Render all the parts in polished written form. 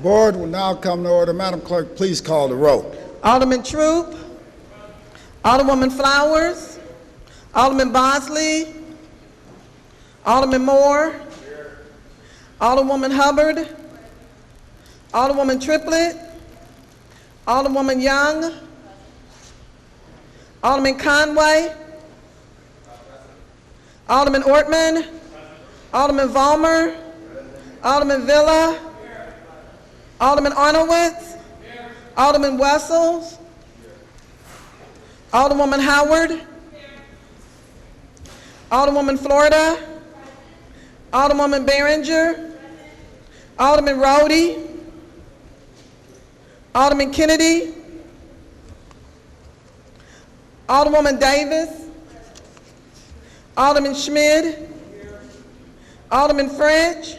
Board will now come to order. Madam Clerk, please call the roll. Alderman Troop, Alderwoman Flowers, Alderman Bosley, Alderman Moore, Alderwoman Hubbard, Alderwoman Triplett, Alderwoman Young, Alderman Conway, Alderman Ortman, Alderman Vollmer, Alderman Villa, Alderman Arnowitz, Alderman Wessels, Alderwoman Howard, Alderwoman Florida, Alderwoman Behringer, Alderman Rhodey, Alderman Kennedy, Alderwoman Davis, Alderman Schmid, Alderman French,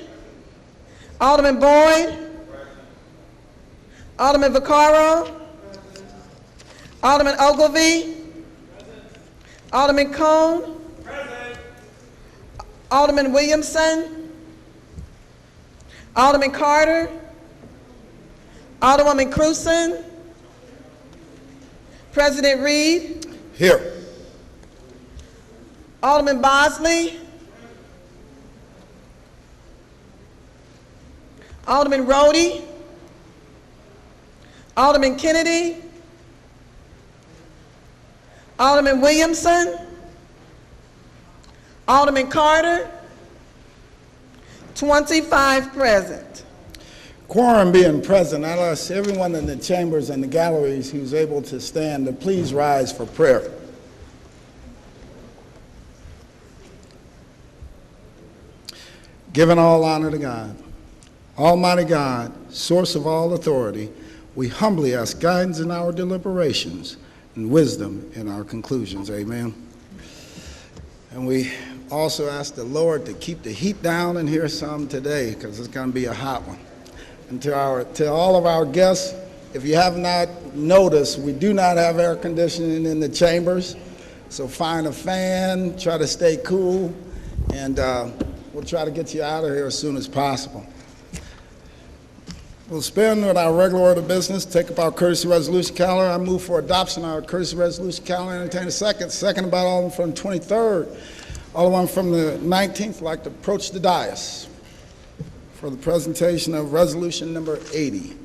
Alderman Boyd, Alderman Vaccaro, Alderman Ogilvie, Alderman Cone, Alderman Williamson, Alderman Carter, Alderwoman Cruzen, President Reed, Here. Alderman Bosley, Alderman Rhodey, Alderman Kennedy, Alderman Williamson, Alderman Carter, 25 present. Quorum being present, I ask everyone in the chambers and the galleries who's able to stand to please rise for prayer. Giving all honor to God, Almighty God, source of all authority, we humbly ask guidance in our deliberations and wisdom in our conclusions. Amen. And we also ask the Lord to keep the heat down in here some today, because it's going to be a hot one. And to all of our guests, if you have not noticed, we do not have air conditioning in the chambers, so find a fan, try to stay cool, and we'll try to get you out of here as soon as possible. We'll spend with our regular order of business, take up our courtesy resolution calendar. I move for adoption of our courtesy resolution calendar. Entertain a second. Second by Alderman from the 23rd. Alderman from the 19th would like to approach the dais for the presentation of resolution number 80.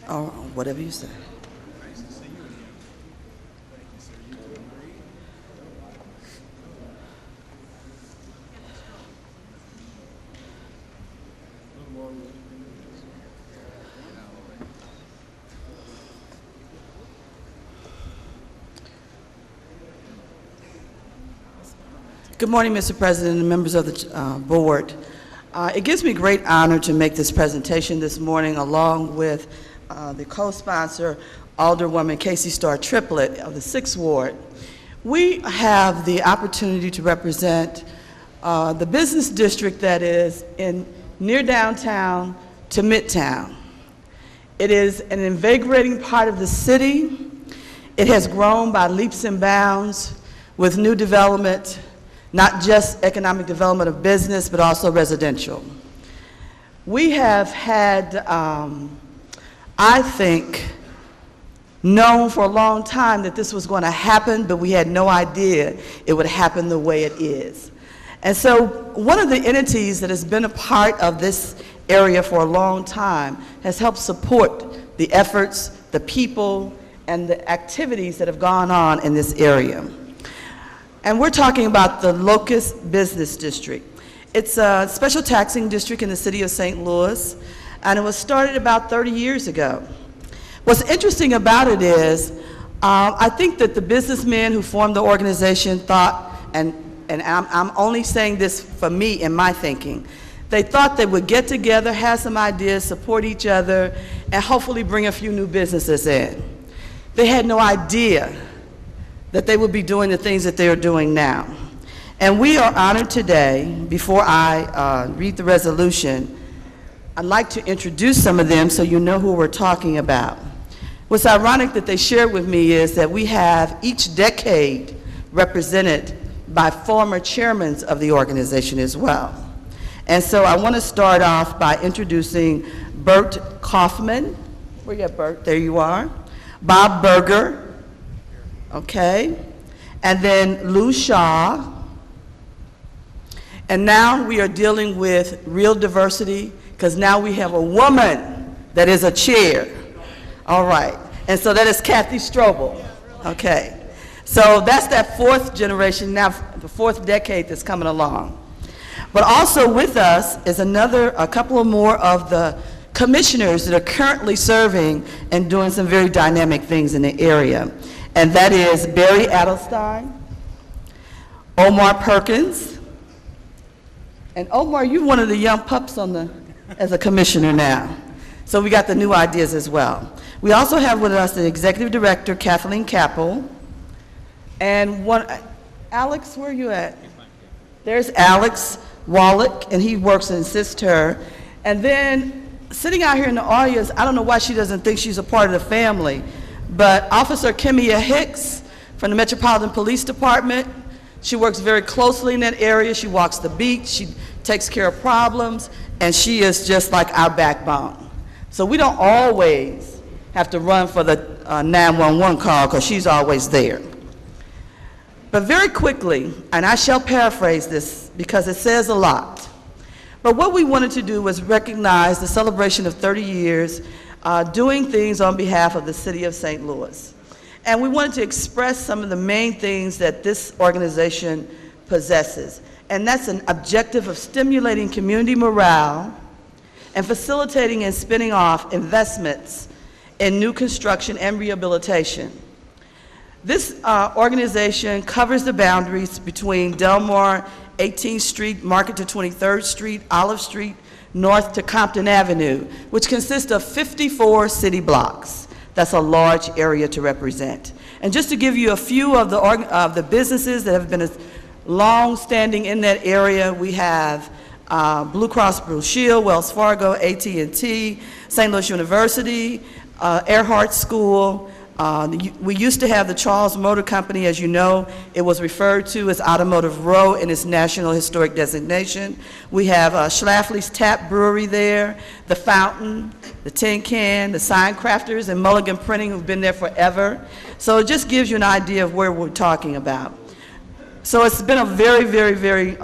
Or whatever you say. Good morning, Mr. President and members of the board. It gives me great honor to make this presentation this morning along with the co-sponsor, Alderwoman Casey Starr Triplett of the 6th Ward. We have the opportunity to represent the business district that is near downtown to Midtown. It is an invigorating part of the city. It has grown by leaps and bounds with new development, not just economic development of business, but also residential. We have had, I think, known for a long time that this was going to happen, but we had no idea it would happen the way it is. And so one of the entities that has been a part of this area for a long time has helped support the efforts, the people, and the activities that have gone on in this area. And we're talking about the Locust Business District. It's a special taxing district in the city of St. Louis, and it was started about 30 years ago. What's interesting about it is, I think that the businessmen who formed the organization thought, and I'm only saying this for me in my thinking, they thought they would get together, have some ideas, support each other, and hopefully bring a few new businesses in. they had no idea that they would be doing the things that they are doing now. And we are honored today. Before I read the resolution, I'd like to introduce some of them so you know who we're talking about. What's ironic that they shared with me is that we have each decade represented by former chairmen of the organization as well. And so I want to start off by introducing Bert Kaufman. Where you at, Bert? There you are. Bob Berger, okay, and then Lou Shaw. And now we are dealing with real diversity because now we have a woman that is a chair. All right, and so that is Kathy Strobel. Okay, so that's that fourth generation, now the fourth decade that's coming along. But also with us is a couple of more of the commissioners that are currently serving and doing some very dynamic things in the area. And that is Barry Adelstein, Omar Perkins, and Omar, you're one of the young pups as a commissioner now. So we got the new ideas as well. We also have with us the executive director, Kathleen Capel, and Alex, where are you at? There's Alex Wallach, and he works and assists her. And then sitting out here in the audience, I don't know why she doesn't think she's a part of the family, but Officer Kimia Hicks from the Metropolitan Police Department. She works very closely in that area. She walks the beat, she takes care of problems, and she is just like our backbone. So we don't always have to run for the 911 call because she's always there. But very quickly, and I shall paraphrase this because it says a lot, but what we wanted to do was recognize the celebration of 30 years doing things on behalf of the city of St. Louis. And we wanted to express some of the main things that this organization possesses. And that's an objective of stimulating community morale and facilitating and spinning off investments in new construction and rehabilitation. This organization covers the boundaries between Delmar, 18th Street, Market to 23rd Street, Olive Street, north to Compton Avenue, which consists of 54 city blocks. That's a large area to represent. And just to give you a few of the businesses that have been long-standing in that area, we have Blue Cross Blue Shield, Wells Fargo, AT&T, St. Louis University, Earhart School. We used to have the Charles Motor Company, as you know. It was referred to as Automotive Row in its National Historic Designation. We have Schlafly's Tap Brewery there, the Fountain, the Tin Can, the Sign Crafters, and Mulligan Printing, who've been there forever. So it just gives you an idea of where we're talking about. So it's been a very, very, very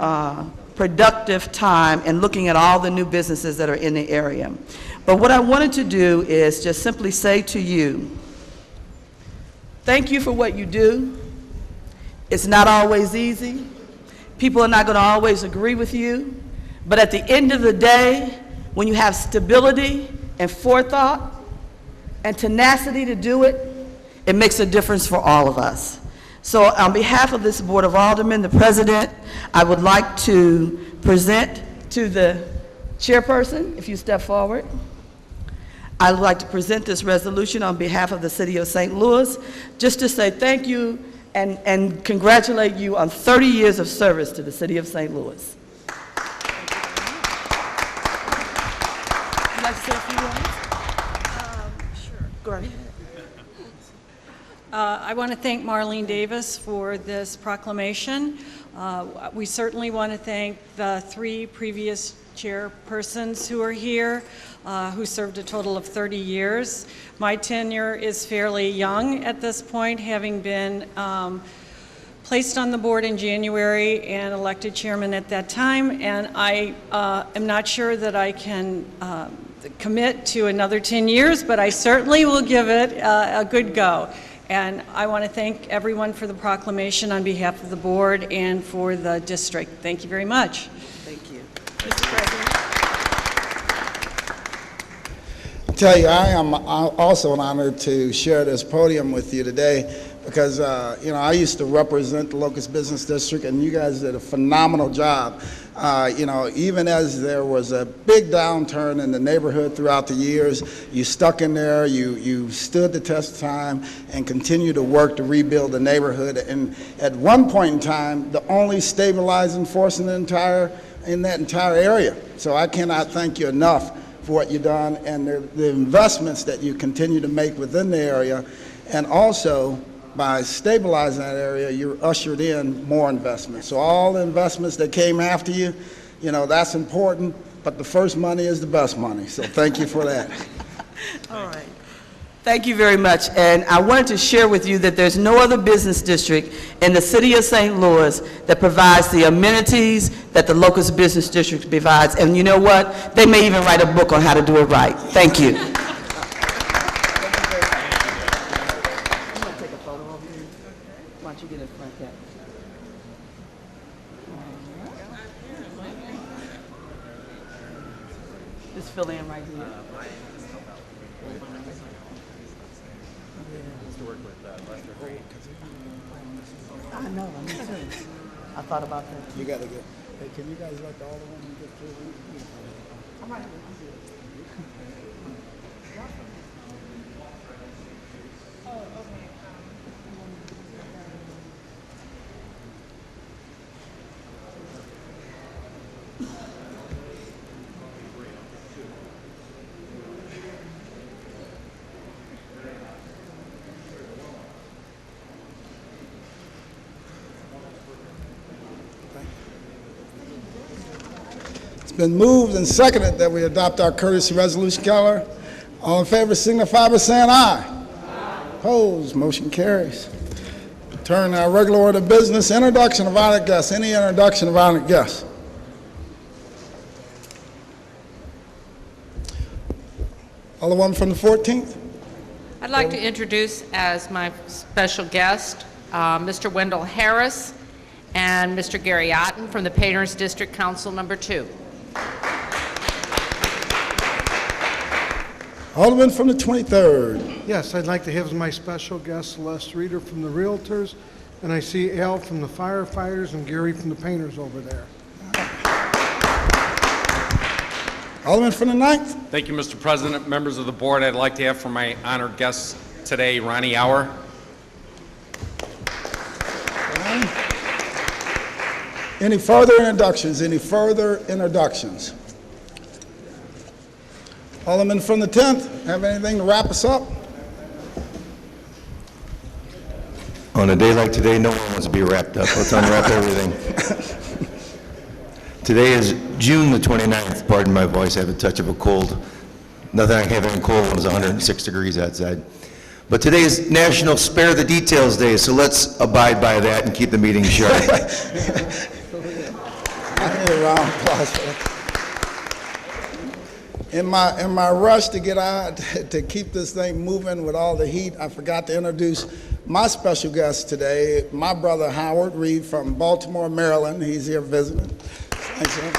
productive time in looking at all the new businesses that are in the area. But what I wanted to do is just simply say to you, thank you for what you do. It's not always easy. People are not going to always agree with you. But at the end of the day, when you have stability and forethought and tenacity to do it, it makes a difference for all of us. So on behalf of this Board of Aldermen, the President, I would like to present to the chairperson, if you step forward. I would like to present this resolution on behalf of the City of St. Louis, just to say thank you and congratulate you on 30 years of service to the City of St. Louis. Would you like to say a few words? Sure. Go ahead. I want to thank Marlene Davis for this proclamation. We certainly want to thank the 3 previous chairpersons who are here, who served a total of 30 years. My tenure is fairly young at this point, having been placed on the board in January and elected chairman at that time, and I am not sure that I can commit to another 10 years, but I certainly will give it a good go. And I want to thank everyone for the proclamation on behalf of the board and for the district. Thank you very much. Thank you. Mr. President. I tell you, I am also honored to share this podium with you today because, I used to represent the Locust Business District, and you guys did a phenomenal job. Even as there was a big downturn in the neighborhood throughout the years, you stuck in there, you stood the test of time, and continued to work to rebuild the neighborhood. And at one point in time, the only stabilizing force in that entire area. So I cannot thank you enough for what you've done and the investments that you continue to make within the area. And also, by stabilizing that area, you ushered in more investments. So all the investments that came after you, that's important, but the first money is the best money. So thank you for that. All right. Thank you very much. And I wanted to share with you that there's no other business district in the city of St. Louis that provides the amenities that the Locust Business District provides. And you know what? They may even write a book on how to do it right. Thank you. Just fill in right here. I know, I need to. I thought about that. You got to get, hey, can you guys let the Aldermen get through? I'm right here. It's been moved and seconded that we adopt our courtesy resolution calendar. All in favor signify by saying aye. Aye. Opposed, motion carries. Turn to our regular order of business, introduction of honored guests. Any introduction of honored guests? Alderman from the 14th. I'd like to introduce as my special guest Mr. Wendell Harris and Mr. Gary Otten from the Painters District Council Number 2. Alderman from the 23rd. Yes, I'd like to have as my special guest Celeste Reeder from the Realtors, and I see Al from the Firefighters and Gary from the Painters over there. Alderman from the 9th. Thank you, Mr. President. Members of the board, I'd like to have for my honored guests today, Ronnie Auer. Any further introductions? Any further introductions? Alderman from the 10th, have anything to wrap us up? On a day like today, no one wants to be wrapped up. Let's unwrap everything. Today is June the 29th. Pardon my voice, I have a touch of a cold. Nothing like having a cold when it's 106 degrees outside. But today is National Spare the Details Day, so let's abide by that and keep the meeting short. I need a round of applause for that. In my rush to get out, to keep this thing moving with all the heat, I forgot to introduce my special guest today, my brother Howard Reed from Baltimore, Maryland. He's here visiting. Thanks, sir.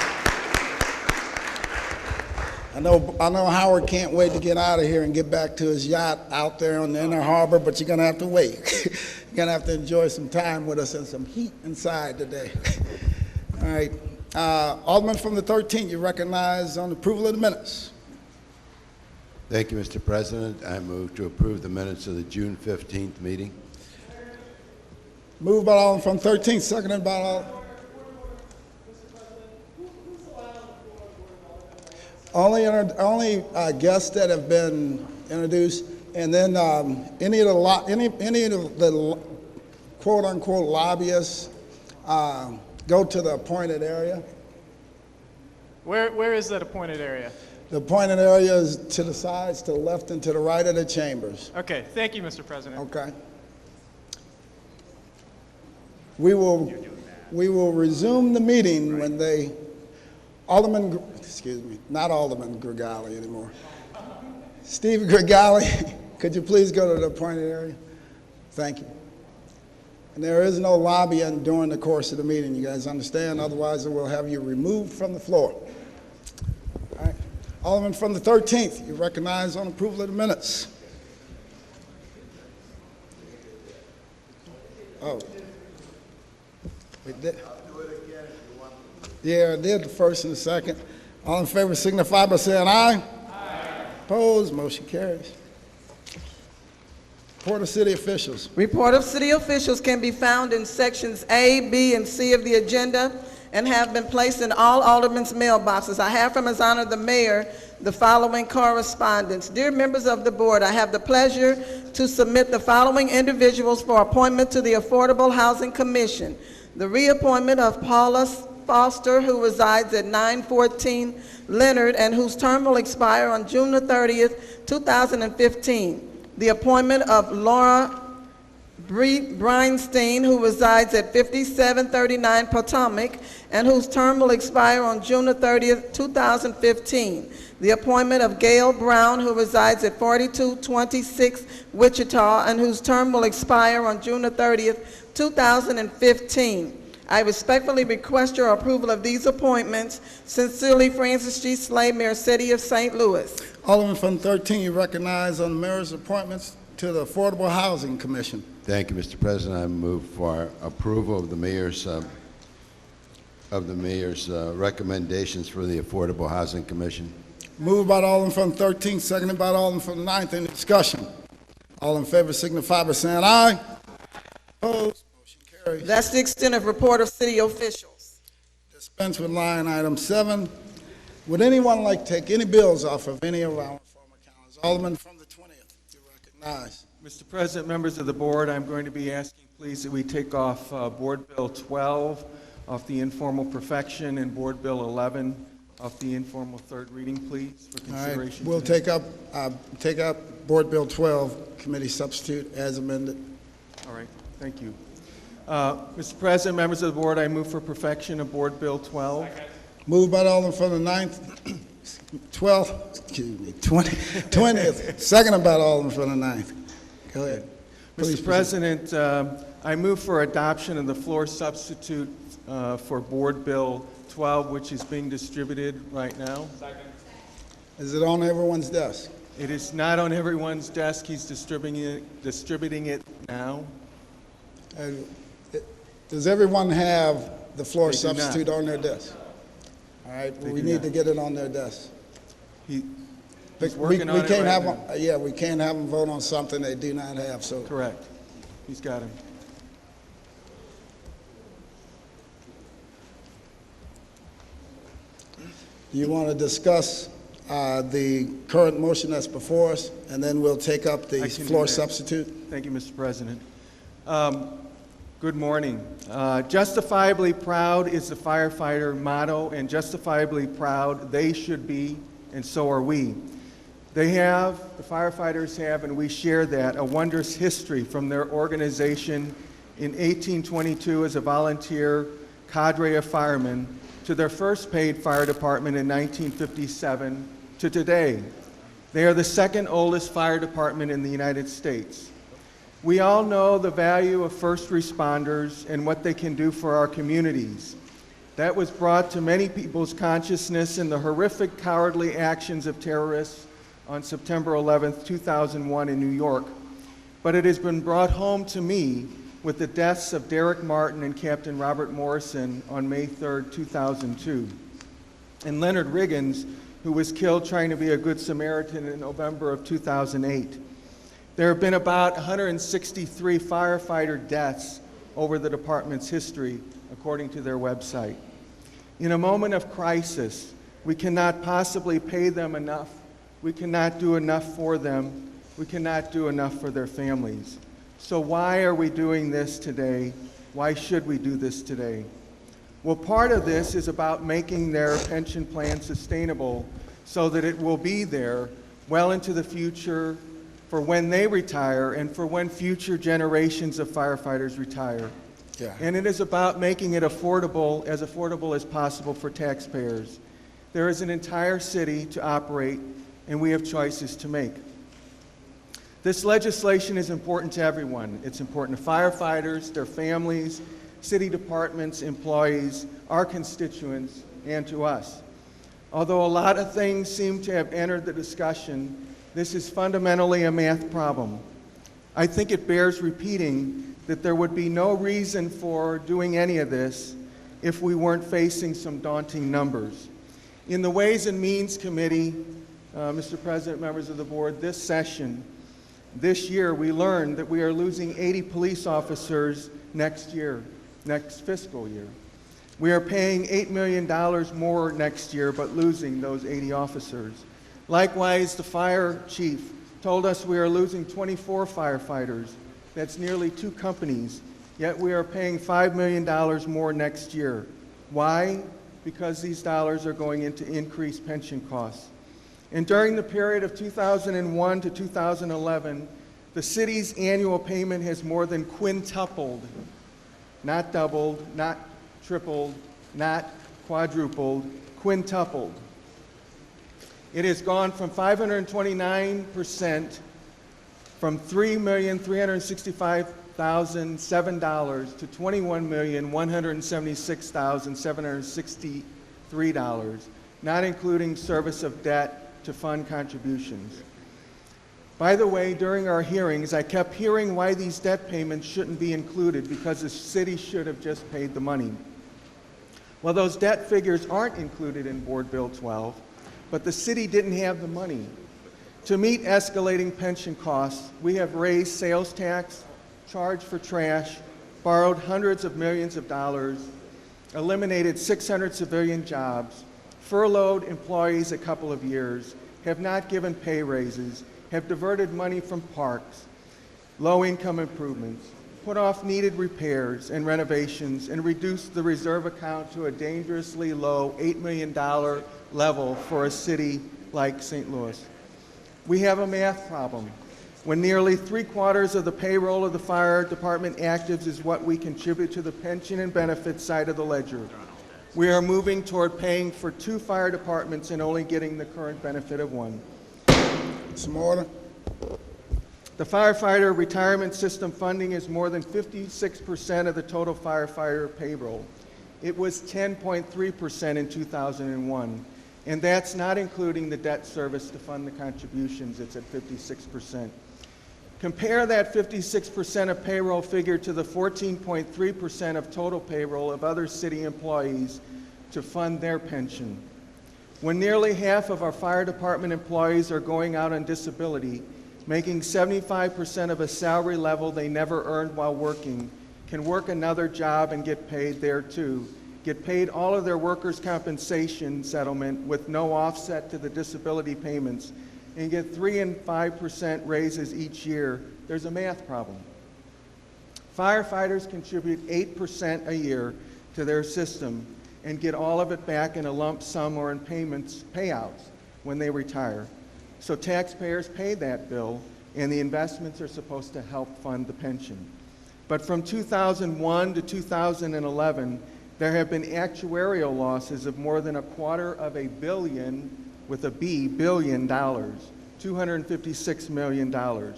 I know Howard can't wait to get out of here and get back to his yacht out there on the inner harbor, but you're going to have to wait. You're going to have to enjoy some time with us and some heat inside today. All right. Alderman from the 13th, you recognize on approval of the minutes. Thank you, Mr. President. I move to approve the minutes of the June 15th meeting. Moved by Alderman from 13th, seconded by Alderman. Only guests that have been introduced, and then any of the quote unquote lobbyists go to the appointed area. Where is that appointed area? The appointed area is to the sides, to the left, and to the right of the chambers. Okay, thank you, Mr. President. Okay. We will resume the meeting when they, not Alderman Grigali anymore. Steve Grigali, could you please go to the appointed area? Thank you. And there is no lobbying during the course of the meeting, you guys understand? Otherwise, we'll have you removed from the floor. All right. Alderman from the 13th, you recognize on approval of the minutes. Oh. We did. Yeah, I did the first and the second. All in favor signify by saying aye. Aye. Opposed, motion carries. Report of city officials. Report of city officials can be found in sections A, B, and C of the agenda and have been placed in all aldermen's mailboxes. I have from His Honor the Mayor the following correspondence. Dear members of the board, I have the pleasure to submit the following individuals for appointment to the Affordable Housing Commission. The reappointment of Paula Foster, who resides at 914 Leonard and whose term will expire on June the 30th, 2015. The appointment of Laura Breinstein, who resides at 5739 Potomac and whose term will expire on June the 30th, 2015. The appointment of Gail Brown, who resides at 4226 Wichita and whose term will expire on June the 30th, 2015. I respectfully request your approval of these appointments. Sincerely, Francis G. Slay, Mayor City of St. Louis. Alderman from 13, you recognize on the mayor's appointments to the Affordable Housing Commission. Thank you, Mr. President. I move for approval of the mayor's recommendations for the Affordable Housing Commission. Moved by the Alderman from 13, seconded by the Alderman from the 9th. Any discussion? All in favor signify by saying aye. Opposed? Motion carries. That's the extent of report of city officials. Dispense with line item 7. Would anyone like to take any bills off of any of our former calendars? Alderman from the 20th, you recognize. Mr. President, members of the board, I'm going to be asking, please, that we take off Board Bill 12 off the informal perfection and Board Bill 11 off the informal third reading, please, for consideration. All right, we'll take up Board Bill 12, committee substitute as amended. All right, thank you. Mr. President, members of the board, I move for perfection of Board Bill 12. Second. Moved by the Alderman from the 9th, 20th, seconded by the Alderman from the 9th. Go ahead. Please Mr. President, I move for adoption of the floor substitute for Board Bill 12, which is being distributed right now. Second. Is it on everyone's desk? It is not on everyone's desk. He's distributing it now. Does everyone have the floor They do not. substitute on their desk? All right, They we do need not. to get it on their desk. He's We working on it can't right have now. them, yeah, we can't have them vote on something they do not have, so. Correct. He's got him. Do you want to discuss the current motion that's before us, and then we'll take up the I can do floor that. substitute? Thank you, Mr. President. Good morning. Justifiably proud is the firefighter motto, and justifiably proud they should be, and so are we. They have, the firefighters have, and we share that, a wondrous history from their organization in 1822 as a volunteer cadre of firemen to their first paid fire department in 1957 to today. They are the second oldest fire department in the United States. We all know the value of first responders and what they can do for our communities. That was brought to many people's consciousness in the horrific, cowardly actions of terrorists on September 11th, 2001 in New York. But it has been brought home to me with the deaths of Derek Martin and Captain Robert Morrison on May 3rd, 2002, and Leonard Riggins, who was killed trying to be a good Samaritan in November of 2008. There have been about 163 firefighter deaths over the department's history, according to their website. In a moment of crisis, we cannot possibly pay them enough. We cannot do enough for them. We cannot do enough for their families. So why are we doing this today? Why should we do this today? Well, part of this is about making their pension plan sustainable so that it will be there well into the future for when they retire and for when future generations of firefighters retire. Yeah. And it is about making it affordable as possible for taxpayers. There is an entire city to operate, and we have choices to make. This legislation is important to everyone. It's important to firefighters, their families, city departments, employees, our constituents, and to us. Although a lot of things seem to have entered the discussion, this is fundamentally a math problem. I think it bears repeating that there would be no reason for doing any of this if we weren't facing some daunting numbers. In the Ways and Means Committee, Mr. President, members of the board, this year, we learned that we are losing 80 police officers next fiscal year. We are paying $8 million more next year, but losing those 80 officers. Likewise, the fire chief told us we are losing 24 firefighters. That's nearly 2 companies, yet we are paying $5 million more next year. Why? Because these dollars are going into increased pension costs. And during the period of 2001 to 2011, the city's annual payment has more than quintupled, not doubled, not tripled, not quadrupled, quintupled. It has gone from 529%, from $3,365,007 to $21,176,763, not including service of debt to fund contributions. By the way, during our hearings, I kept hearing why these debt payments shouldn't be included because the city should have just paid the money. Well, those debt figures aren't included in Board Bill 12, but the city didn't have the money. To meet escalating pension costs, we have raised sales tax, charged for trash, borrowed hundreds of millions of dollars, eliminated 600 civilian jobs, furloughed employees a couple of years, have not given pay raises, have diverted money from parks, low-income improvements, put off needed repairs and renovations, and reduced the reserve account to a dangerously low $8 million level for a city like St. Louis. We have a math problem. When nearly 3/4 of the payroll of the fire department actives is what we contribute to the pension and benefits side of the ledger, we are moving toward paying for 2 fire departments and only getting the current benefit of 1. Some order. The firefighter retirement system funding is more than 56% of the total firefighter payroll. It was 10.3% in 2001, and that's not including the debt service to fund the contributions. It's at 56%. Compare that 56% of payroll figure to the 14.3% of total payroll of other city employees to fund their pension. When nearly half of our fire department employees are going out on disability, making 75% of a salary level they never earned while working, can work another job and get paid there too, get paid all of their workers' compensation settlement with no offset to the disability payments, and get 3% and 5% raises each year, there's a math problem. Firefighters contribute 8% a year to their system and get all of it back in a lump sum or in payouts when they retire. So taxpayers pay that bill, and the investments are supposed to help fund the pension. But from 2001 to 2011, there have been actuarial losses of more than $250 million, with a B, billion dollars, $256 million. A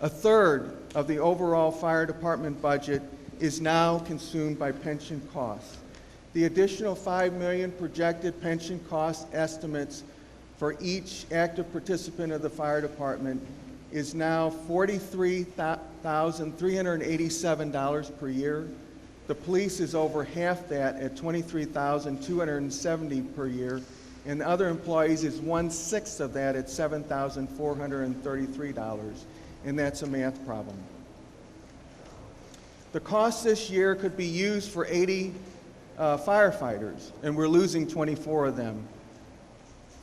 third of the overall fire department budget is now consumed by pension costs. The additional $5 million projected pension cost estimates for each active participant of the fire department is now $43,387 per year. The police is over half that at $23,270 per year, and other employees is 1/6 of that at $7,433, and that's a math problem. The cost this year could be used for 80 firefighters, and we're losing 24 of them.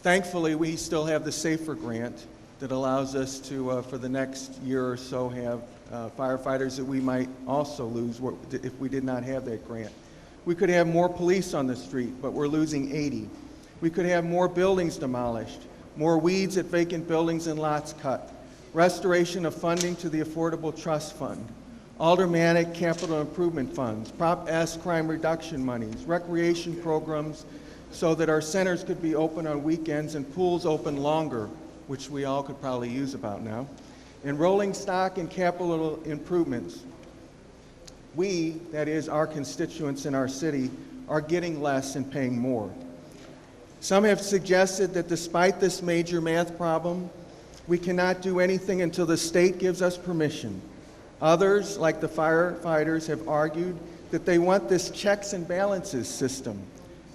Thankfully, we still have the SAFER grant that allows us to, for the next year or so, have firefighters that we might also lose if we did not have that grant. We could have more police on the street, but we're losing 80. We could have more buildings demolished, more weeds at vacant buildings and lots cut, restoration of funding to the Affordable Trust Fund, aldermanic capital improvement funds, Prop S crime reduction monies, recreation programs so that our centers could be open on weekends and pools open longer, which we all could probably use about now, and rolling stock and capital improvements. We, that is our constituents in our city, are getting less and paying more. Some have suggested that despite this major math problem, We cannot do anything until the state gives us permission. Others, like the firefighters, have argued that they want this checks and balances system.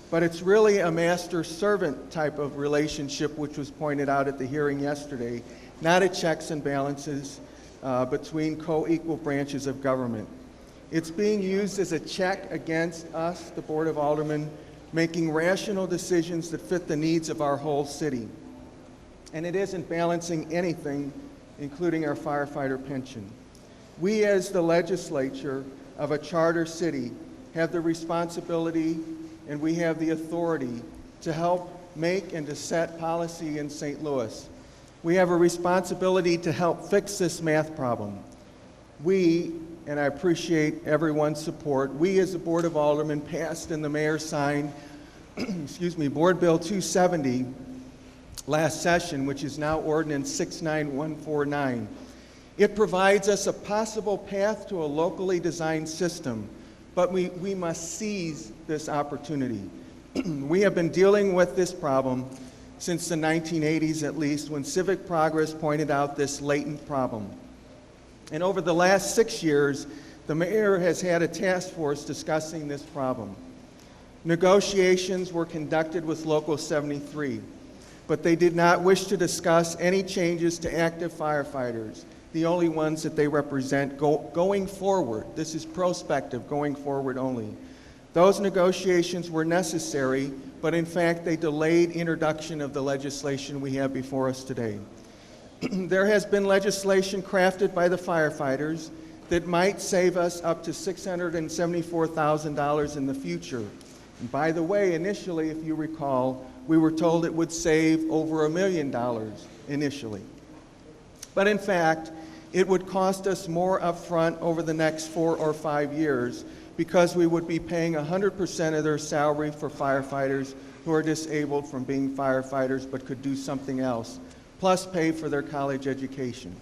But it's really a master-servant type of relationship, which was pointed out at the hearing yesterday, not a checks and balances between co-equal branches of government. It's being used as a check against us, the Board of Aldermen, making rational decisions that fit the needs of our whole city. And it isn't balancing anything, including our firefighter pension. We, as the legislature of a charter city, have the responsibility and we have the authority to help make and to set policy in St. Louis. We have a responsibility to help fix this math problem. We, and I appreciate everyone's support, we as the Board of Aldermen passed and the mayor signed Board Bill 270 last session, which is now Ordinance 69149. It provides us a possible path to a locally designed system, but we must seize this opportunity. We have been dealing with this problem since the 1980s at least, when Civic Progress pointed out this latent problem. And over the last 6 years, the mayor has had a task force discussing this problem. Negotiations were conducted with Local 73, but they did not wish to discuss any changes to active firefighters, the only ones that they represent going forward. This is prospective, going forward only. Those negotiations were necessary, but in fact they delayed introduction of the legislation we have before us today. There has been legislation crafted by the firefighters that might save us up to $674,000 in the future. And by the way, initially, if you recall, we were told it would save over $1 million initially. But in fact, it would cost us more upfront over the next 4 or 5 years because we would be paying 100% of their salary for firefighters who are disabled from being firefighters but could do something else, plus pay for their college education.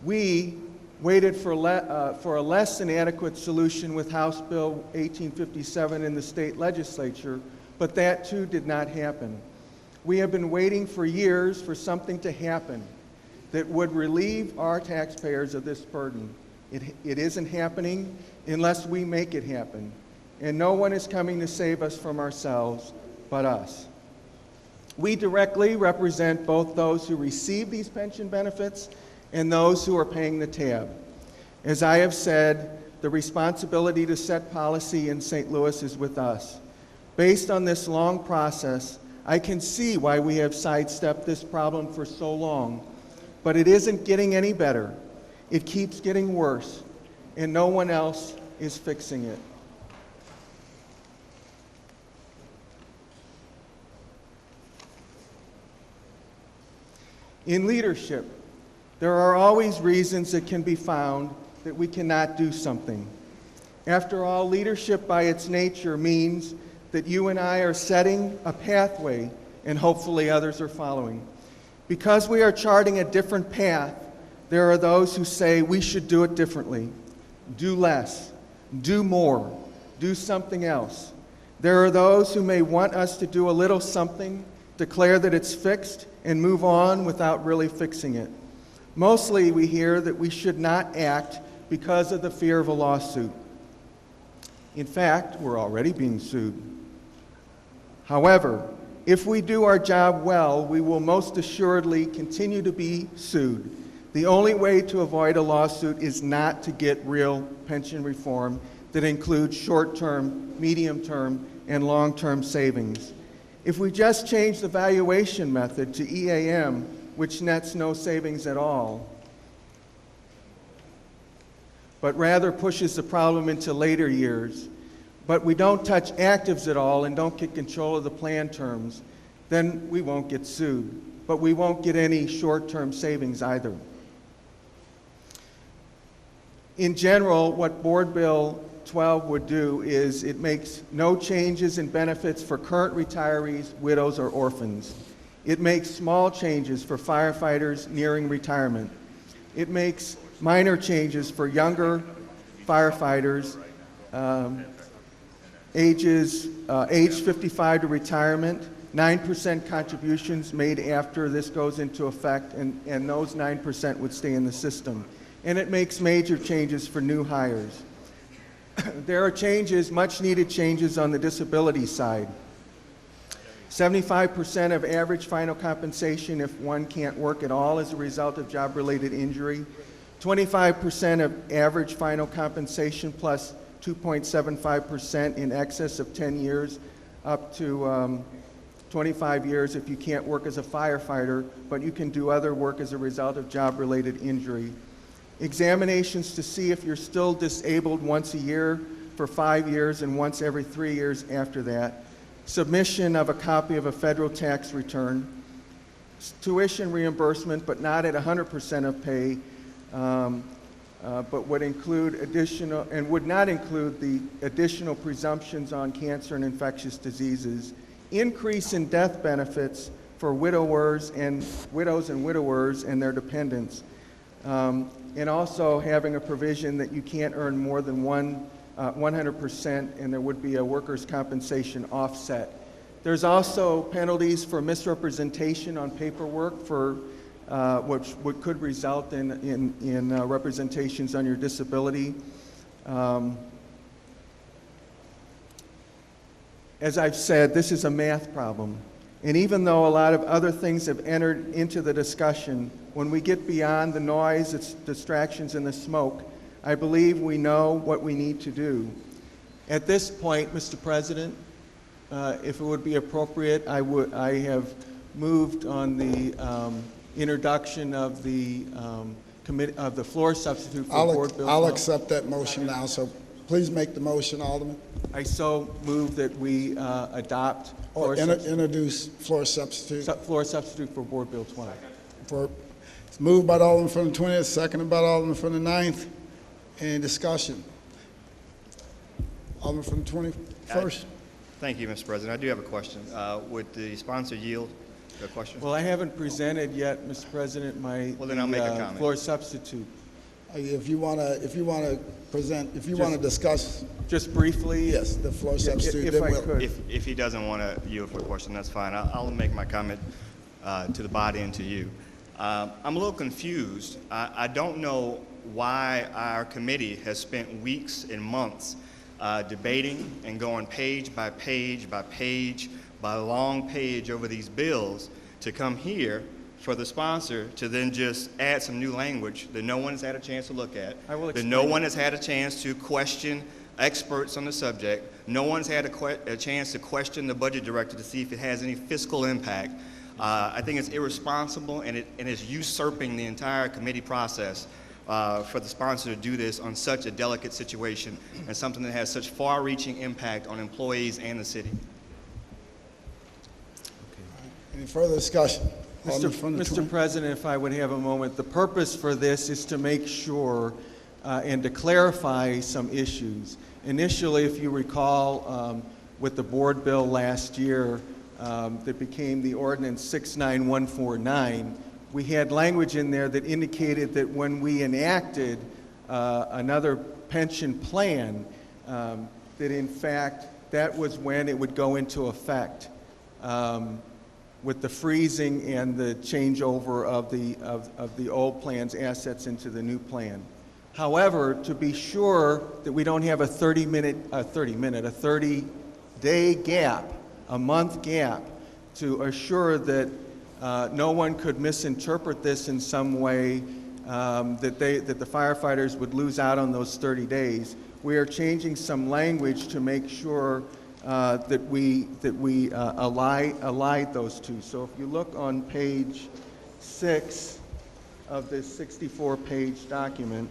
We waited for a less than adequate solution with House Bill 1857 in the state legislature, but that too did not happen. We have been waiting for years for something to happen that would relieve our taxpayers of this burden. It isn't happening unless we make it happen, and no one is coming to save us from ourselves but us. We directly represent both those who receive these pension benefits and those who are paying the tab. As I have said, the responsibility to set policy in St. Louis is with us. Based on this long process, I can see why we have sidestepped this problem for so long, but it isn't getting any better. It keeps getting worse, and no one else is fixing it. In leadership, there are always reasons that can be found that we cannot do something. After all, leadership by its nature means that you and I are setting a pathway and hopefully others are following. Because we are charting a different path, there are those who say we should do it differently. Do less, do more, do something else. There are those who may want us to do a little something, declare that it's fixed, and move on without really fixing it. Mostly we hear that we should not act because of the fear of a lawsuit. In fact, we're already being sued. However, if we do our job well, we will most assuredly continue to be sued. The only way to avoid a lawsuit is not to get real pension reform that includes short-term, medium-term, and long-term savings. If we just change the valuation method to EAM, which nets no savings at all, but rather pushes the problem into later years, but we don't touch actives at all and don't get control of the plan terms, then we won't get sued. But we won't get any short-term savings either. In general, what Board Bill 12 would do is it makes no changes in benefits for current retirees, widows, or orphans. It makes small changes for firefighters nearing retirement. It makes minor changes for younger firefighters, age 55 to retirement, 9% contributions made after this goes into effect, and those 9% would stay in the system. And it makes major changes for new hires. There are changes, much needed changes on the disability side. 75% of average final compensation if one can't work at all as a result of job-related injury. 25% of average final compensation plus 2.75% in excess of 10 years, up to 25 years if you can't work as a firefighter, but you can do other work as a result of job-related injury. Examinations to see if you're still disabled once a year for 5 years and once every 3 years after that. Submission of a copy of a federal tax return. Tuition reimbursement, but not at 100% of pay, but would include additional, and would not include the additional presumptions on cancer and infectious diseases. Increase in death benefits for widows and widowers and their dependents. And also having a provision that you can't earn more than 100%, and there would be a workers' compensation offset. There's also penalties for misrepresentation on paperwork for which could result in representations on your disability. As I've said, this is a math problem. And even though a lot of other things have entered into the discussion, when we get beyond the noise, its distractions, and the smoke, I believe we know what we need to do. At this point, Mr. President, if it would be appropriate, I have moved on the introduction of the floor substitute for Board Bill 12. I'll accept that motion now, so please make the motion, Alderman. I so move that we adopt Introduce floor substitute. Floor substitute for Board Bill 12. It's moved by the Alderman from the 20th, seconded by the Alderman from the 9th. Any discussion? Alderman from the 21st. Thank you, Mr. President. I do have a question. Would the sponsor yield a question? Well, I haven't presented yet, Mr. President, my well, then I'll make a comment. Floor substitute. If you want to discuss just briefly. Yes, the floor substitute. If I could. If he doesn't want to yield for a question, that's fine. I'll make my comment to the body and to you. I'm a little confused. I don't know why our committee has spent weeks and months debating and going page by page by page by long page over these bills to come here for the sponsor to then just add some new language that no one has had a chance to look at, that no one has had a chance to question experts on the subject, no one's had a chance to question the budget director to see if it has any fiscal impact. I think it's irresponsible, and it's usurping the entire committee process for the sponsor to do this on such a delicate situation and something that has such far-reaching impact on employees and the city. Any further discussion? Mr. President, if I would have a moment, the purpose for this is to make sure and to clarify some issues. Initially, if you recall, with the board bill last year that became the ordinance 69149, we had language in there that indicated that when we enacted another pension plan, that in fact that was when it would go into effect. With the freezing and the changeover of the old plan's assets into the new plan. However, to be sure that we don't have a 30-day gap, a month gap, to assure that no one could misinterpret this in some way, that the firefighters would lose out on those 30 days, we are changing some language to make sure that we allied those two. So if you look on page 6 of this 64-page document,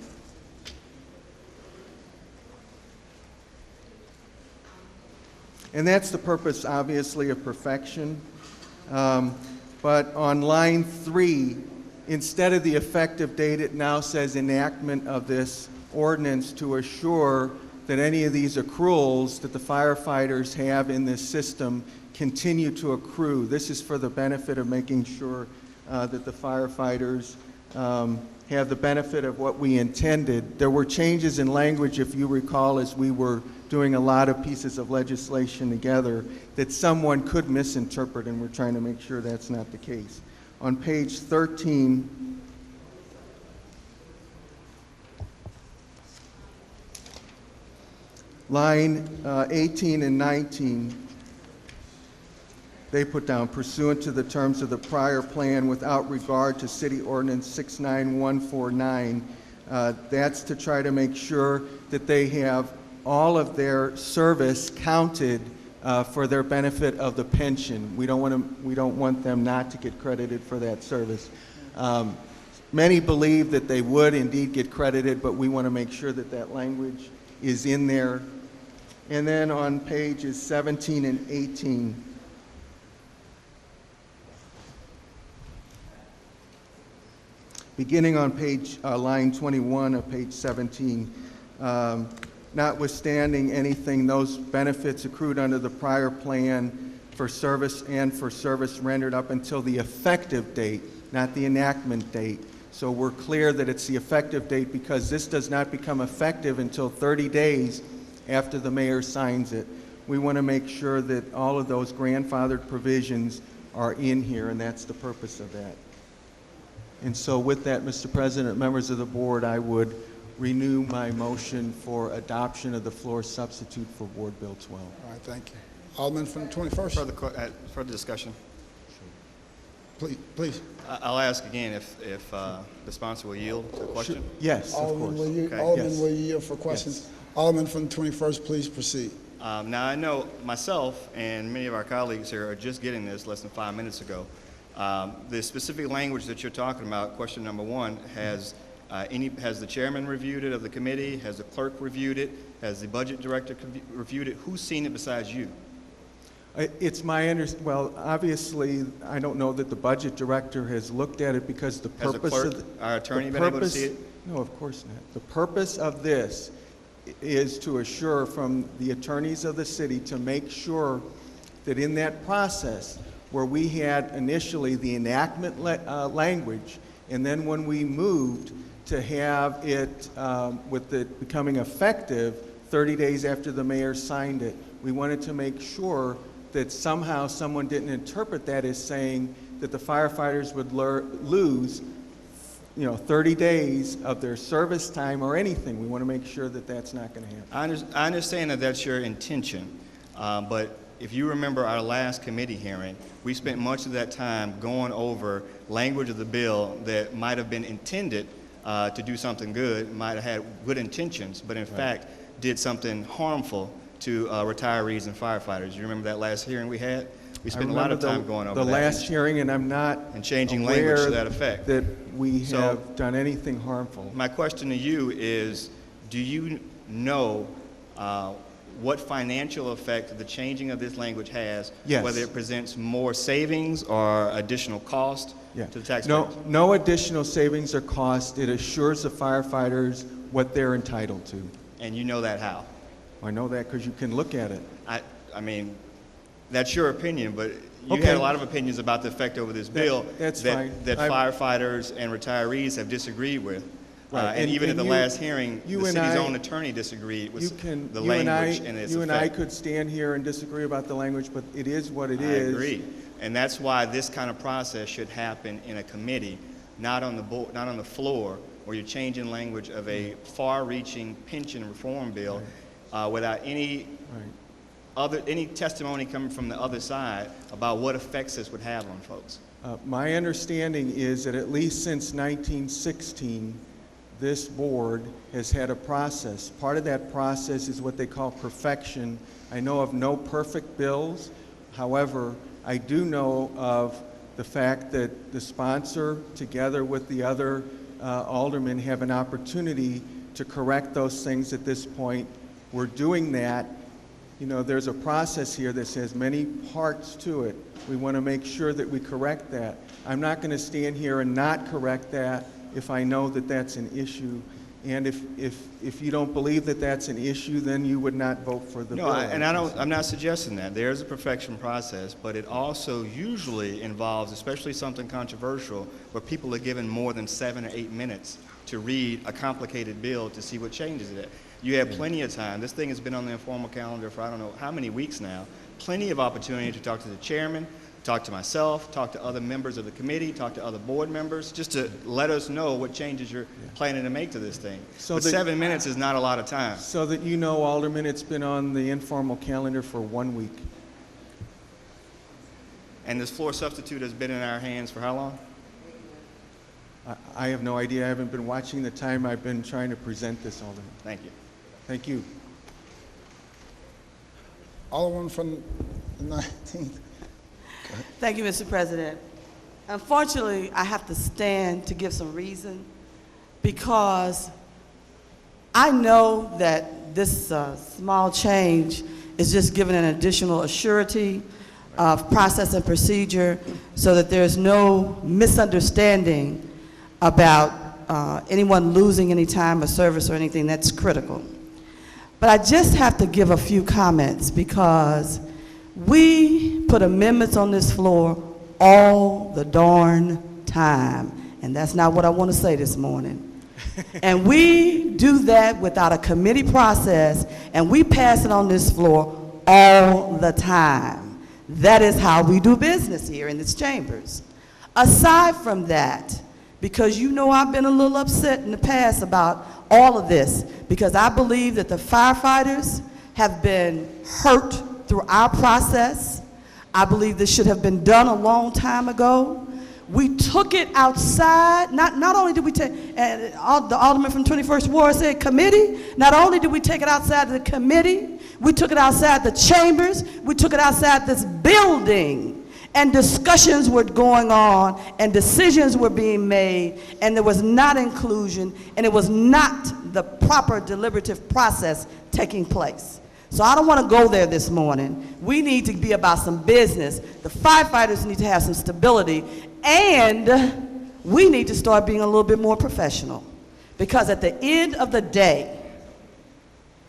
and that's the purpose, obviously, of perfection. But on line 3, instead of the effective date, it now says enactment of this ordinance to assure that any of these accruals that the firefighters have in this system continue to accrue. This is for the benefit of making sure that the firefighters have the benefit of what we intended. There were changes in language, if you recall, as we were doing a lot of pieces of legislation together that someone could misinterpret, and we're trying to make sure that's not the case. On page 13, line 18 and 19, they put down, pursuant to the terms of the prior plan without regard to City Ordinance 69149. That's to try to make sure that they have all of their service counted for their benefit of the pension. We don't want them not to get credited for that service. Many believe that they would indeed get credited, but we want to make sure that that language is in there. And then on pages 17 and 18, beginning on line 21 of page 17, notwithstanding anything, those benefits accrued under the prior plan for service and for service rendered up until the effective date, not the enactment date. So we're clear that it's the effective date because this does not become effective until 30 days after the mayor signs it. We want to make sure that all of those grandfathered provisions are in here, and that's the purpose of that. And so with that, Mr. President, members of the board, I would renew my motion for adoption of the floor substitute for Board Bill 12. All right, thank you. Alderman from the 21st. Further discussion. Please. I'll ask again if the sponsor will yield to the question. Sure. Yes, Alderman, of course. Alderman, will you yield for questions? Yes. Alderman from the 21st, please proceed. Now, I know myself and many of our colleagues here are just getting this less than 5 minutes ago. The specific language that you're talking about, question number one, has the chairman reviewed it of the committee? Has the clerk reviewed it? Has the budget director reviewed it? Who's seen it besides you? It's my understanding. Well, obviously, I don't know that the budget director has looked at it because the purpose Has the clerk, of our attorney, been able to see it? No, of course not. The purpose of this is to assure from the attorneys of the city to make sure that in that process where we had initially the enactment language, and then when we moved to have it with it becoming effective 30 days after the mayor signed it, we wanted to make sure that somehow someone didn't interpret that as saying that the firefighters would lose 30 days of their service time or anything. We want to make sure that that's not going to happen. I understand that that's your intention, but if you remember our last committee hearing, we spent much of that time going over language of the bill that might have been intended to do something good, might have had good intentions, but in fact did something harmful to retirees and firefighters. You remember that last hearing we had? We spent a lot of time going over the that. Last hearing, and I'm not and changing language to that effect. That we have done anything harmful. My question to you is, do you know what financial effect the changing of this language has, Yes. whether it presents more savings or additional cost to the taxpayers? No additional savings or cost. It assures the firefighters what they're entitled to. And you know that how? I know that because you can look at it. I mean, that's your opinion, but you Okay. had a lot of opinions about the effect over this bill that's fine. that firefighters and retirees have disagreed with. Right. And even at the last hearing, the city's and own attorney disagreed with the you and language and its effect. You and I could stand here and disagree about the language, but it is what it is. I agree. And that's why this kind of process should happen in a committee, not on the board, not on the floor, where you're changing language of a far-reaching pension reform bill without any any testimony coming from the other side about what effects this would have on folks. My understanding is that at least since 1916, this board has had a process. Part of that process is what they call perfection. I know of no perfect bills. However, I do know of the fact that the sponsor, together with the other aldermen, have an opportunity to correct those things at this point. We're doing that. You know, there's a process here that says many parts to it. We want to make sure that we correct that. I'm not going to stand here and not correct that if I know that that's an issue. And if you don't believe that that's an issue, then you would not vote for the bill. I'm not suggesting that. There's a perfection process, but it also usually involves, especially something controversial, where people are given more than 7 or 8 minutes to read a complicated bill to see what changes it. You have plenty of time. This thing has been on the informal calendar for I don't know how many weeks now. Plenty of opportunity to talk to the chairman, talk to myself, talk to other members of the committee, talk to other board members, just to let us know what changes you're planning to make to this thing. So But 7 minutes is not a lot of time. So that you know, Alderman, it's been on the informal calendar for 1 week. And this floor substitute has been in our hands for how long? I have no idea. I haven't been watching the time I've been trying to present this, Alderman. Thank you. Thank you. Alderman from the 19th. Thank you, Mr. President. Unfortunately, I have to stand to give some reason because I know that this small change is just giving an additional assurity of process and procedure so that there's no misunderstanding about anyone losing any time of service or anything that's critical. But I just have to give a few comments because we put amendments on this floor all the darn time, and that's not what I want to say this morning. And we do that without a committee process, and we pass it on this floor all the time. That is how we do business here in this chambers. Aside from that, because you know I've been a little upset in the past about all of this, because I believe that the firefighters have been hurt through our process. I believe this should have been done a long time ago. We took it outside. Not only did we take, and the alderman from 21st Ward said committee, not only did we take it outside the committee, we took it outside the chambers, we took it outside this building, and discussions were going on, and decisions were being made, and there was not inclusion, and it was not the proper deliberative process taking place. So I don't want to go there this morning. We need to be about some business. The firefighters need to have some stability, and we need to start being a little bit more professional. Because at the end of the day,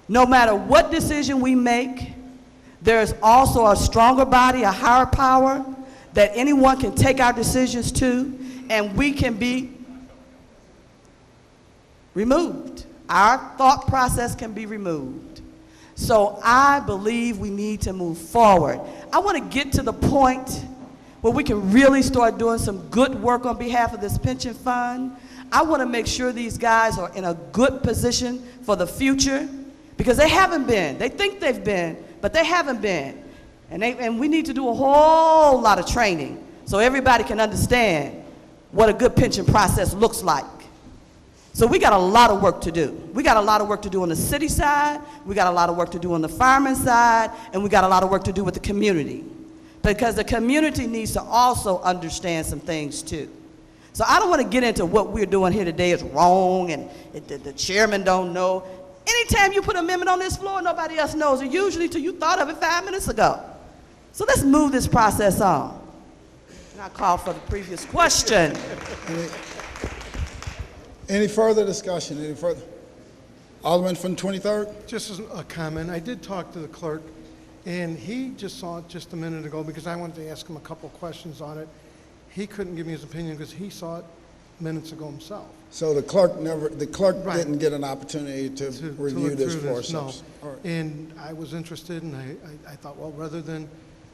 no matter what decision we make, there's also a stronger body, a higher power that anyone can take our decisions to, and we can be removed. Our thought process can be removed. So I believe we need to move forward. I want to get to the point where we can really start doing some good work on behalf of this pension fund. I want to make sure these guys are in a good position for the future, because they haven't been. They think they've been, but they haven't been. And we need to do a whole lot of training so everybody can understand what a good pension process looks like. So we got a lot of work to do. We got a lot of work to do on the city side, we got a lot of work to do on the fireman side, and we got a lot of work to do with the community. Because the community needs to also understand some things too. So I don't want to get into what we're doing here today is wrong and the chairman don't know. Anytime you put an amendment on this floor, nobody else knows it, usually till you thought of it 5 minutes ago. So let's move this process on. And I call for the previous question. Any further discussion? Any further? Alderman from 23rd? Just as a comment, I did talk to the clerk, and he just saw it just a minute ago because I wanted to ask him a couple questions on it. He couldn't give me his opinion because he saw it minutes ago himself. So the clerk Right. didn't get an opportunity to review look this through for this, no. us. All right. And I was interested, and I thought, well, rather than,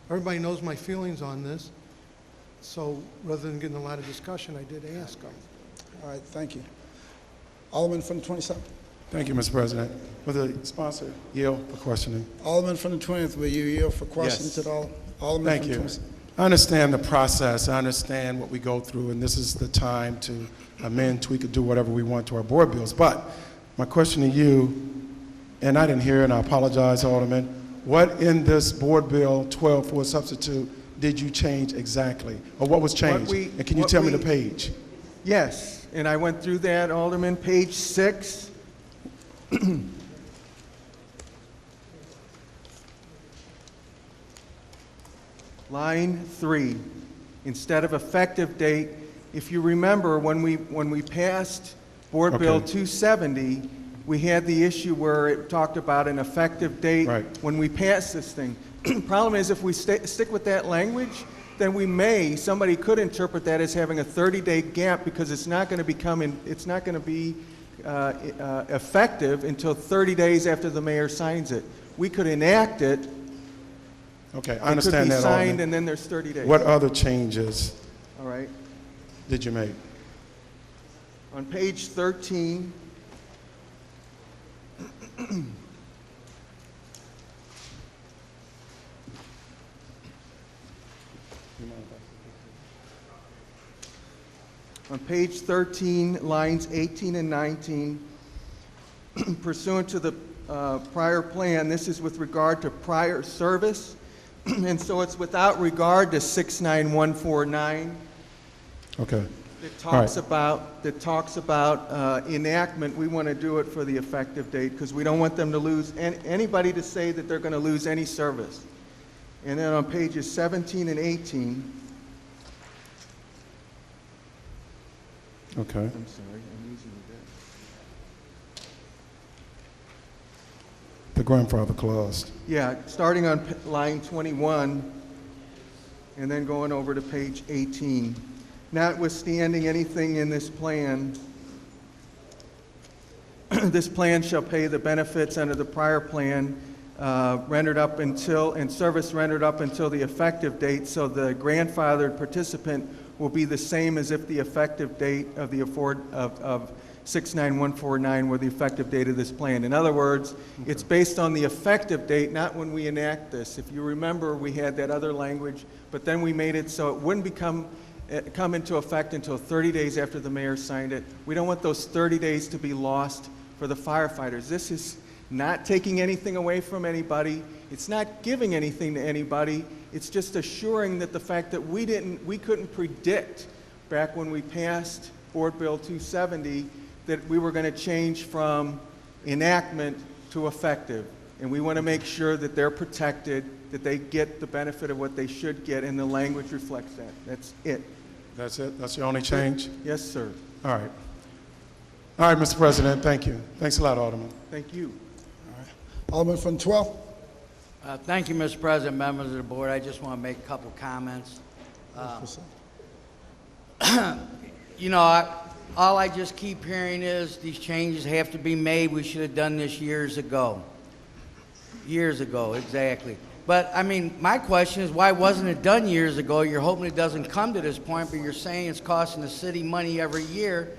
everybody knows my feelings on this, so rather than getting a lot of discussion, I did ask him. All right, thank you. Alderman from the 27th. Thank you, Mr. President. Will the sponsor yield for questioning? Alderman from the 20th, will you yield for questions Yes. at all? Alderman Thank from the you. 27th. I understand the process. I understand what we go through, and this is the time to amend, tweak, or do whatever we want to our board bills. But my question to you, and I didn't hear, and I apologize, Alderman, what in this board bill 12 for a substitute did you change exactly? Or what was changed? And can you tell me the page? Yes, and I went through that, Alderman, page 6. Line 3, instead of effective date, if you remember, when we passed Board Bill Okay. 270, we had the issue where it talked about an effective date Right. when we passed this thing. Problem is, if we stick with that language, then somebody could interpret that as having a 30-day gap because it's not going to be effective until 30 days after the mayor signs it. We could enact it. Okay, I understand that, It could be signed, Alderman. and then there's 30 days. What other changes All right. did you make? On page 13, on page 13, lines 18 and 19, pursuant to the prior plan, this is with regard to prior service, and so it's without regard to 69149. Okay. That talks about enactment. We want to do it for the effective date because we don't want them to lose anybody to say that they're going to lose any service. And then on pages 17 and 18. Okay. I'm sorry, I'm losing The grandfather clause. Yeah, starting on line 21 and then going over to page 18. Notwithstanding anything in this plan, this plan shall pay the benefits under the prior plan rendered up until, and service rendered up until the effective date, so the grandfathered participant will be the same as if the effective date of the of 69149 were the effective date of this plan. In other words, it's based on the effective date, not when we enact this. If you remember, we had that other language, but then we made it so it wouldn't come into effect until 30 days after the mayor signed it. We don't want those 30 days to be lost for the firefighters. This is not taking anything away from anybody. It's not giving anything to anybody. It's just assuring that the fact that we couldn't predict back when we passed Board Bill 270 that we were going to change from enactment to effective. And we want to make sure that they're protected, that they get the benefit of what they should get, and the language reflects that. That's it. That's it? That's your only change? Yes, sir. All right. All right, Mr. President, thank you. Thanks a lot, Alderman. Thank you. Alderman from the 12th. Thank you, Mr. President, members of the board. I just want to make a couple comments. You know, all I just keep hearing is these changes have to be made. We should have done this years ago. Years ago, exactly. But, I mean, my question is, why wasn't it done years ago? You're hoping it doesn't come to this point, but you're saying it's costing the city money every year.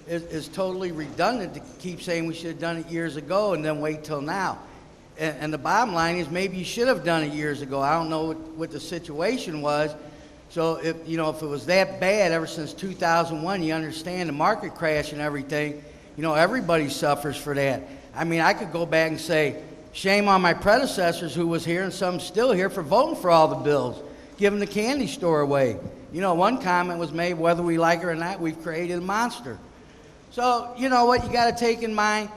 Is totally redundant to keep saying we should have done it years ago and then wait till now. And the bottom line is maybe you should have done it years ago. I don't know what the situation was. So if it was that bad ever since 2001, you understand the market crash and everything, everybody suffers for that. I mean, I could go back and say, shame on my predecessors who was here and some still here for voting for all the bills, giving the candy store away. One comment was made, whether we like it or not, we've created a monster. So, you know what, you got to take in mind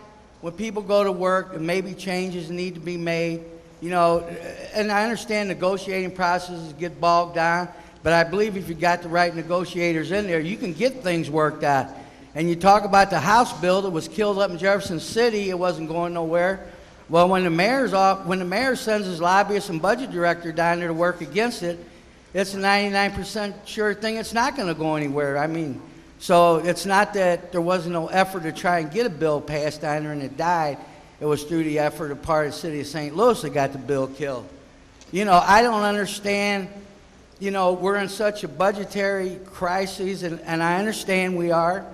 when people go to work and maybe changes need to be made, and I understand negotiating processes get bogged down, but I believe if you got the right negotiators in there, you can get things worked out. And you talk about the House bill that was killed up in Jefferson City, it wasn't going nowhere. Well, when the mayor sends his lobbyist and budget director down there to work against it, it's a 99% sure thing it's not going to go anywhere. I mean, so it's not that there wasn't no effort to try and get a bill passed down there and it died. It was through the effort of part of the city of St. Louis that got the bill killed. I don't understand, we're in such a budgetary crisis, and I understand we are,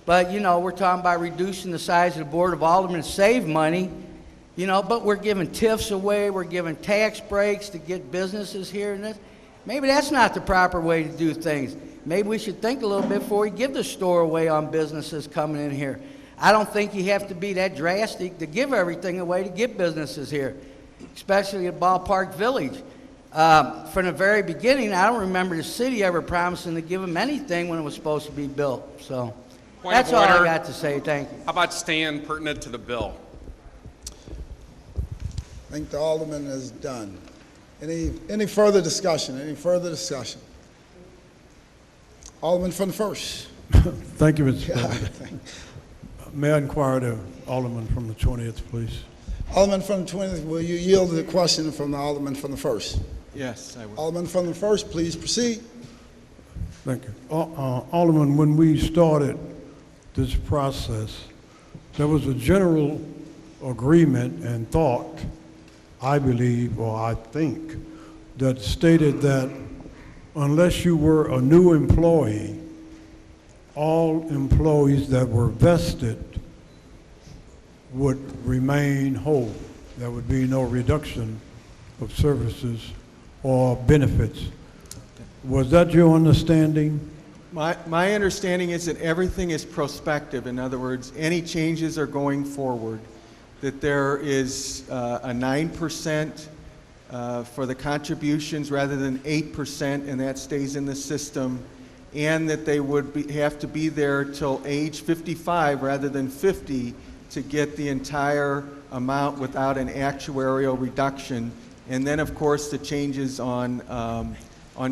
but, we're talking about reducing the size of the Board of Aldermen to save money, but we're giving TIFs away, we're giving tax breaks to get businesses here and this. Maybe that's not the proper way to do things. Maybe we should think a little bit before we give the store away on businesses coming in here. I don't think you have to be that drastic to give everything away to get businesses here, especially at Ballpark Village. From the very beginning, I don't remember the city ever promising to give them anything when it was supposed to be built. So that's all I got to say. Thank you. How about staying pertinent to the bill? I think the Alderman is done. Any further discussion? Any further discussion? Alderman from the 1st. Thank you, Mr. President. May I inquire the Alderman from the 20th, please? Alderman from the 20th, will you yield to the question from the Alderman from the 1st? Yes, I will. Alderman from the 1st, please proceed. Thank you. Alderman, when we started this process, there was a general agreement and thought, I believe, or I think, that stated that unless you were a new employee, all employees that were vested would remain whole. There would be no reduction of services or benefits. Was that your understanding? My understanding is that everything is prospective. In other words, any changes are going forward, that there is a 9% for the contributions rather than 8%, and that stays in the system, and that they would have to be there till age 55 rather than 50 to get the entire amount without an actuarial reduction. And then, of course, the changes on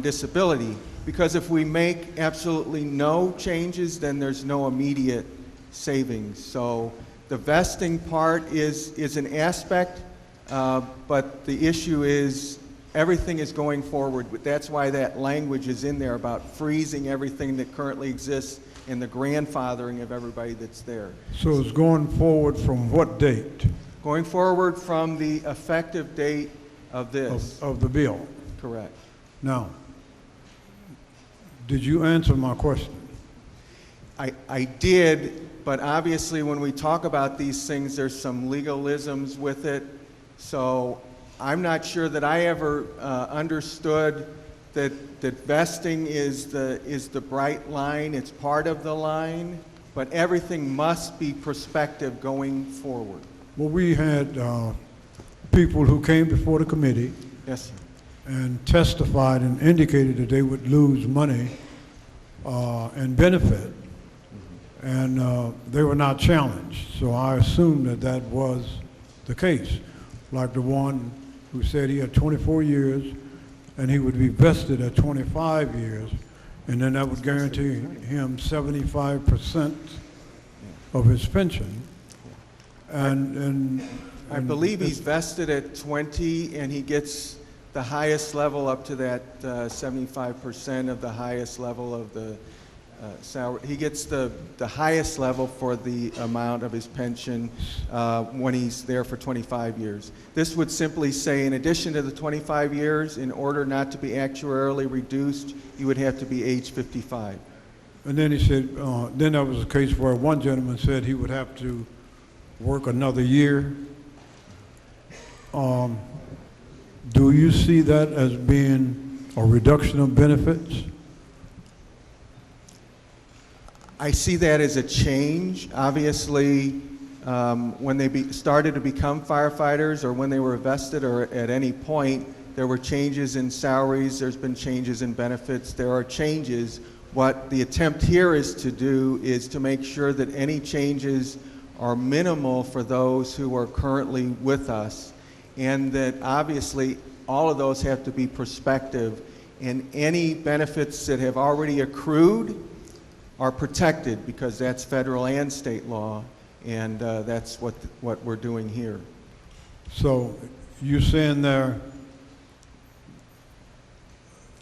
disability. Because if we make absolutely no changes, then there's no immediate savings. So the vesting part is an aspect, but the issue is everything is going forward. That's why that language is in there about freezing everything that currently exists and the grandfathering of everybody that's there. So it's going forward from what date? Going forward from the effective date of this. Of the bill? Correct. Now, did you answer my question? I did, but obviously when we talk about these things, there's some legalisms with it. So I'm not sure that I ever understood that vesting is the bright line. It's part of the line, but everything must be prospective going forward. Well, we had people who came before the committee. Yes, sir. And testified and indicated that they would lose money and benefit, and they were not challenged. So I assumed that that was the case. Like the one who said he had 24 years and he would be vested at 25 years, and then that would guarantee him 75% of his pension. And I believe he's vested at 20, and he gets the highest level up to that 75% of the highest level of the salary. He gets the highest level for the amount of his pension when he's there for 25 years. This would simply say, in addition to the 25 years, in order not to be actuarially reduced, you would have to be age 55. And then he said, then there was a case where one gentleman said he would have to work another year. Do you see that as being a reduction of benefits? I see that as a change. Obviously, when they started to become firefighters, or when they were vested, or at any point, there were changes in salaries, there's been changes in benefits, there are changes. What the attempt here is to do is to make sure that any changes are minimal for those who are currently with us, and that obviously all of those have to be prospective, and any benefits that have already accrued are protected, because that's federal and state law, and that's what we're doing here. So you're saying there,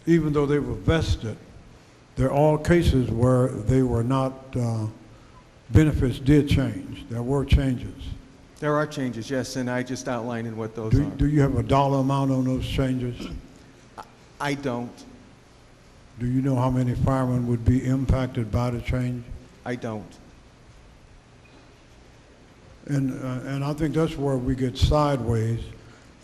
even though they were vested, there are all cases where they were not, benefits did change. There were changes. There are changes, yes, and I just outlined what those are. Do you have a dollar amount on those changes? I don't. Do you know how many firemen would be impacted by the change? I don't. And I think that's where we get sideways,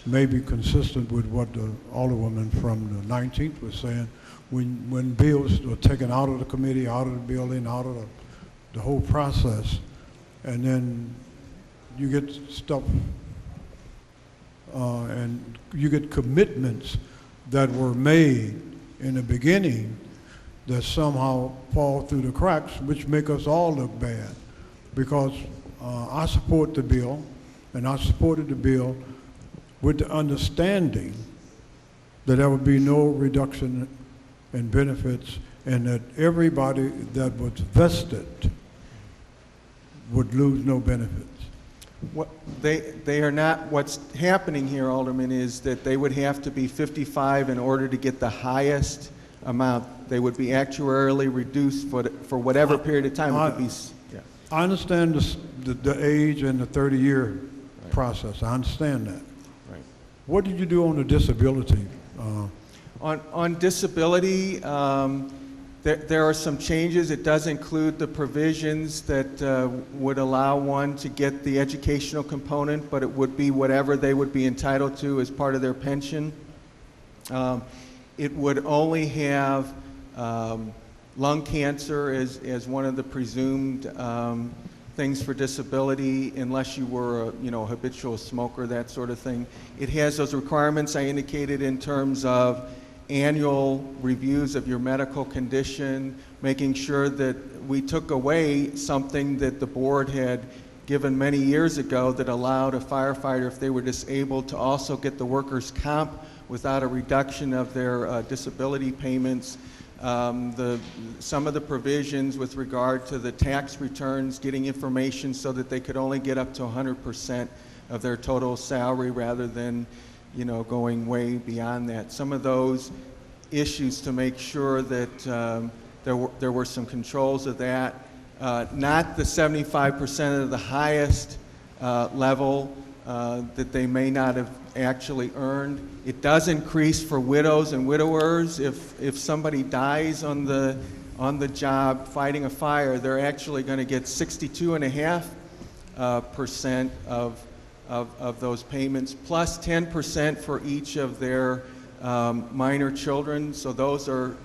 maybe consistent with what the Alderwoman from the 19th was saying. When bills are taken out of the committee, out of the building, out of the whole process, and then you get stuff, and you get commitments that were made in the beginning that somehow fall through the cracks, which make us all look bad. Because I support the bill, and I supported the bill with the understanding that there would be no reduction in benefits, and that everybody that was vested would lose no benefits. What they are not. What's happening here, Alderman, is that they would have to be 55 in order to get the highest amount. They would be actuarially reduced for whatever period of time. It could be, yeah. I understand the age and the 30-year process. I understand that. Right. What did you do on the disability? On disability, there are some changes. It does include the provisions that would allow one to get the educational component, but it would be whatever they would be entitled to as part of their pension. It would only have lung cancer as one of the presumed things for disability, unless you were a habitual smoker, that sort of thing. It has those requirements I indicated in terms of annual reviews of your medical condition, making sure that we took away something that the board had given many years ago that allowed a firefighter, if they were disabled, to also get the workers' comp without a reduction of their disability payments. Some of the provisions with regard to the tax returns, getting information so that they could only get up to 100% of their total salary rather than going way beyond that. Some of those issues to make sure that there were some controls of that. Not the 75% of the highest level that they may not have actually earned. It does increase for widows and widowers. If somebody dies on the job fighting a fire, they're actually going to get 62.5% of those payments, plus 10% for each of their minor children. So those are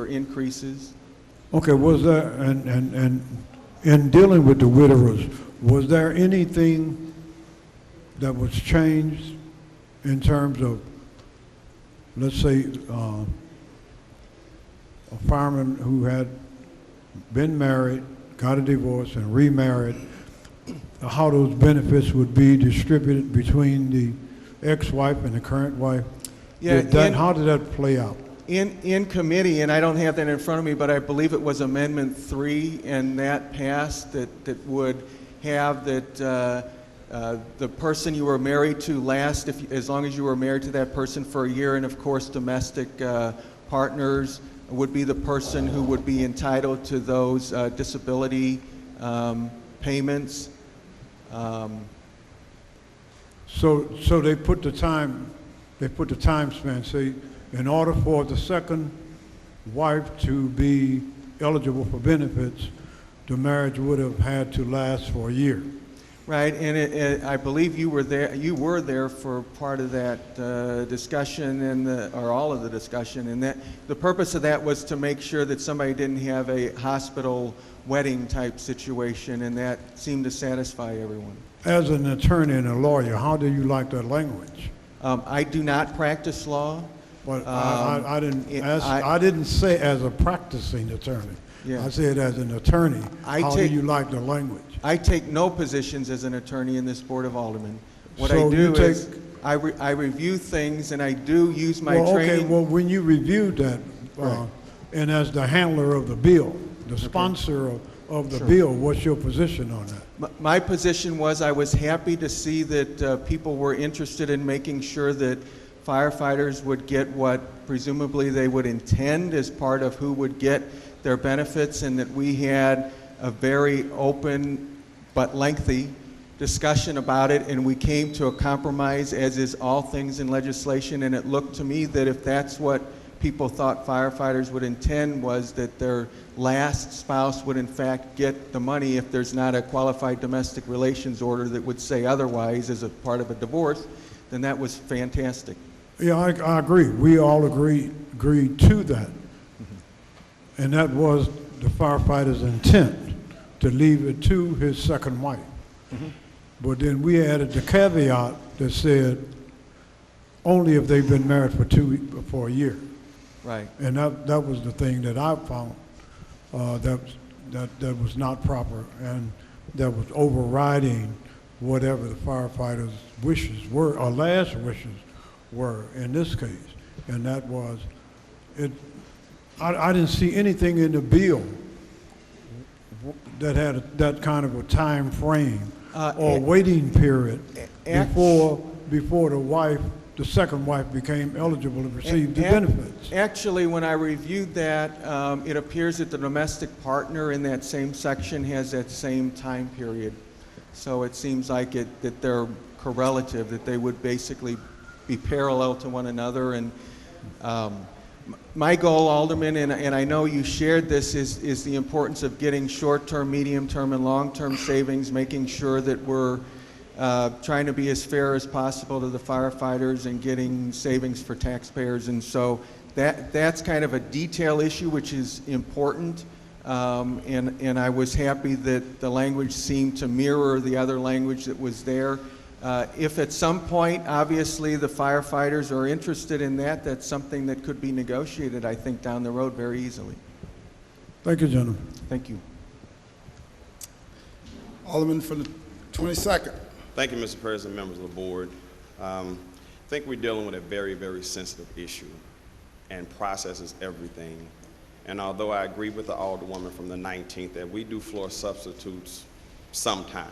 increases. Okay, was there, and in dealing with the widowers, was there anything that was changed in terms of, let's say, a fireman who had been married, got a divorce, and remarried, how those benefits would be distributed between the ex-wife and the current wife? Yeah, How did that play out? In committee, and I don't have that in front of me, but I believe it was Amendment 3, and that passed, that would have that the person you were married to last, as long as you were married to that person for a year, and of course domestic partners would be the person who would be entitled to those disability payments. So they put the time span. Say, in order for the second wife to be eligible for benefits, the marriage would have had to last for a year. Right, and I believe you were there. You were there for part of that discussion, or all of the discussion. And that the purpose of that was to make sure that somebody didn't have a hospital wedding type situation, and that seemed to satisfy everyone. As an attorney and a lawyer, how do you like that language? I do not practice law. But I didn't say as a practicing attorney. Yeah. I said as an attorney. How do you like the language? I take no positions as an attorney in this Board of Aldermen. What So I do you is I review things, and I do use my training. Okay, well, when you reviewed that, Right. and as the handler of the bill, the sponsor of the bill, what's your position on that? My position was I was happy to see that people were interested in making sure that firefighters would get what presumably they would intend as part of who would get their benefits, and that we had a very open but lengthy discussion about it, and we came to a compromise, as is all things in legislation. And it looked to me that if that's what people thought firefighters would intend, was that their last spouse would in fact get the money if there's not a qualified domestic relations order that would say otherwise as a part of a divorce, then that was fantastic. Yeah, I agree. We all agreed to that. And that was the firefighter's intent, to leave it to his second wife. But then we added the caveat that said only if they've been married for a year. Right. And that was the thing that I found that was not proper, and that was overriding whatever the firefighters' wishes were, or last wishes were in this case. And that was it. I didn't see anything in the bill that had that kind of a time frame or waiting period before the wife the second wife became eligible to receive the Ac- benefits. Actually, when I reviewed that, it appears that the domestic partner in that same section has that same time period. So it seems like that they're correlative, that they would basically be parallel to one another. And my goal, Alderman, and I know you shared this, is the importance of getting short-term, medium-term, and long-term savings, making sure that we're trying to be as fair as possible to the firefighters and getting savings for taxpayers. And so that's kind of a detail issue which is important. And I was happy that the language seemed to mirror the other language that was there. If at some point, obviously, the firefighters are interested in that, that's something that could be negotiated, I think, down the road very easily. Thank you, gentlemen. Thank you. Alderman from the 22nd. Thank you, Mr. President, members of the board. I think we're dealing with a very, very sensitive issue, and process is everything. And although I agree with the Alderwoman from the 19th that we do floor substitutes sometime,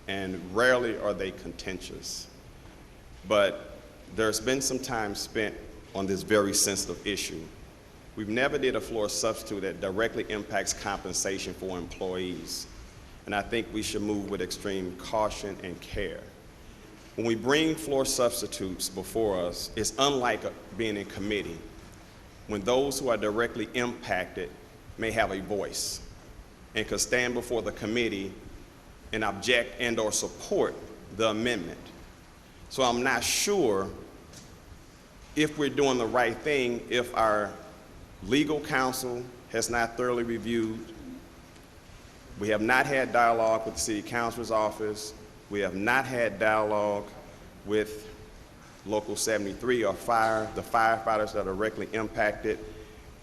and rarely are they contentious, but there's been some time spent on this very sensitive issue. We've never did a floor substitute that directly impacts compensation for employees. And I think we should move with extreme caution and care. When we bring floor substitutes before us, it's unlike being in committee, when those who are directly impacted may have a voice and could stand before the committee and object and or support the amendment. So I'm not sure if we're doing the right thing if our legal counsel has not thoroughly reviewed. We have not had dialogue with the City Councilor's office. We have not had dialogue with Local 73 or the firefighters that are directly impacted.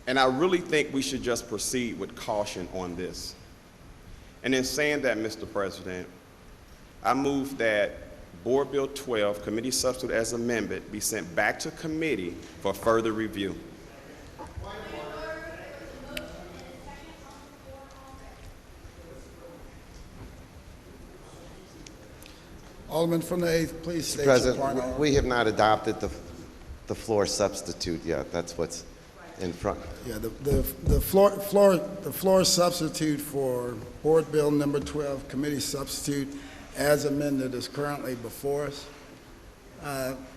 And I really think we should just proceed with caution on this. And in saying that, Mr. President, I move that Board Bill 12, Committee Substitute as amended, be sent back to committee for further review. Alderman from the 8th, please state Mr. your President, point. we have not adopted the floor substitute yet. That's what's in front. Yeah, the floor substitute for Board Bill number 12, Committee Substitute as amended is currently before us.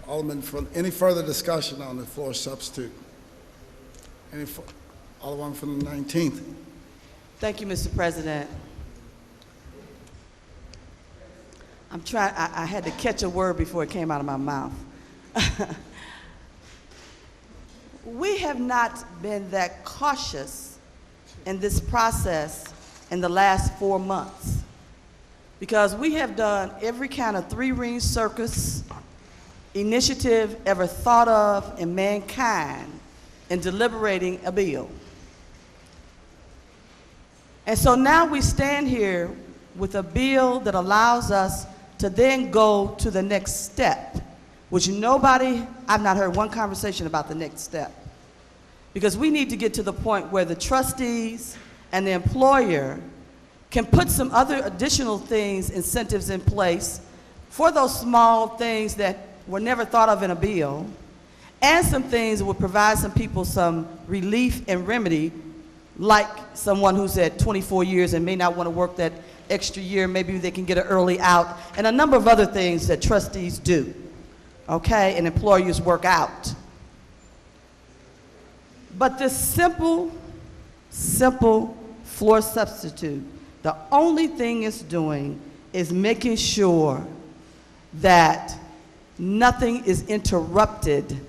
Alderman, any further discussion on the floor substitute? Alderman from the 19th. Thank you, Mr. President. I had to catch a word before it came out of my mouth. We have not been that cautious in this process in the last 4 months, because we have done every kind of three-ring circus initiative ever thought of in mankind in deliberating a bill. And so now we stand here with a bill that allows us to then go to the next step, which I've not heard one conversation about the next step. Because we need to get to the point where the trustees and the employer can put some other additional things, incentives in place for those small things that were never thought of in a bill, and some things that would provide some people some relief and remedy, like someone who's at 24 years and may not want to work that extra year, maybe they can get an early out, and a number of other things that trustees do, okay, and employers work out. But this simple floor substitute, the only thing it's doing is making sure that nothing is interrupted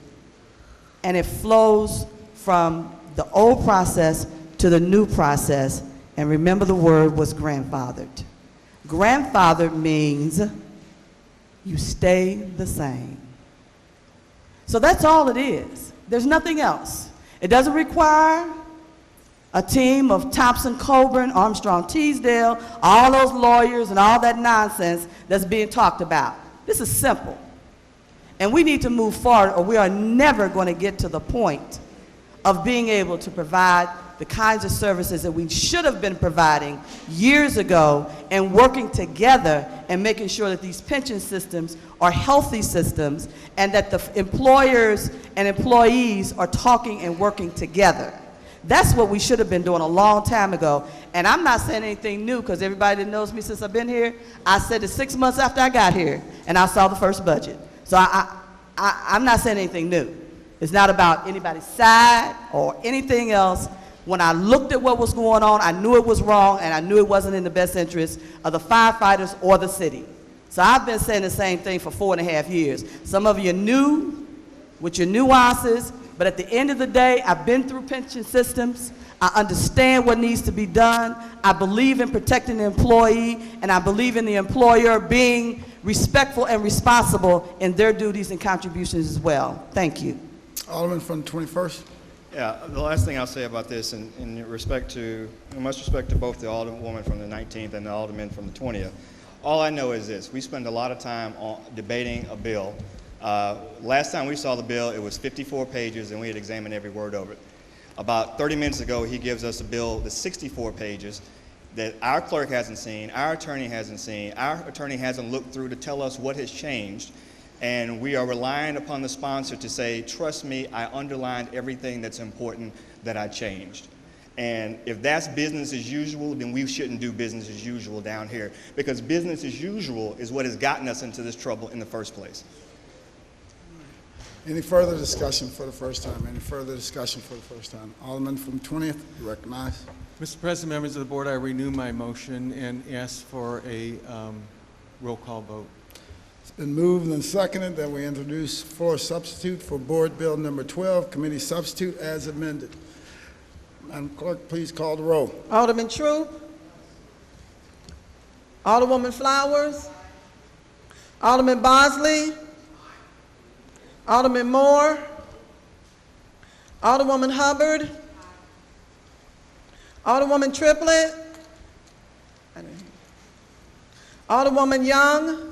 and it flows from the old process to the new process. And remember, the word was grandfathered. Grandfathered means you stay the same. So that's all it is. There's nothing else. It doesn't require a team of Thompson, Coburn, Armstrong, Teasdale, all those lawyers and all that nonsense that's being talked about. This is simple. And we need to move forward, or we are never going to get to the point of being able to provide the kinds of services that we should have been providing years ago and working together and making sure that these pension systems are healthy systems and that the employers and employees are talking and working together. That's what we should have been doing a long time ago. And I'm not saying anything new, because everybody that knows me since I've been here, I said it 6 months after I got here and I saw the first budget. So I'm not saying anything new. It's not about anybody's side or anything else. When I looked at what was going on, I knew it was wrong, and I knew it wasn't in the best interest of the firefighters or the city. So I've been saying the same thing for 4.5 years. Some of you are new with your nuances, but at the end of the day, I've been through pension systems. I understand what needs to be done. I believe in protecting the employee, and I believe in the employer being respectful and responsible in their duties and contributions as well. Thank you. Alderman from the 21st. Yeah, the last thing I'll say about this, in respect to, in much respect to both the Alderwoman from the 19th and the Alderman from the 20th, all I know is this: we spend a lot of time on debating a bill. Last time we saw the bill, it was 54 pages, and we had examined every word of it. About 30 minutes ago, he gives us a bill that's 64 pages that our clerk hasn't seen, our attorney hasn't seen, our attorney hasn't looked through to tell us what has changed. And we are relying upon the sponsor to say, trust me, I underlined everything that's important that I changed. And if that's business as usual, then we shouldn't do business as usual down here, because business as usual is what has gotten us into this trouble in the first place. Any further discussion for the first time? Any further discussion for the first time? Alderman from the 20th, you recognize. Mr. President, members of the board, I renew my motion and ask for a roll call vote. It's been moved and seconded that we introduce floor substitute for Board Bill number 12, committee substitute as amended. Madam Clerk, please call the roll. Alderman Troop, Alderwoman Flowers, Alderman Bosley, Alderman Moore, Alderwoman Hubbard, Alderwoman Triplett, Alderwoman Young,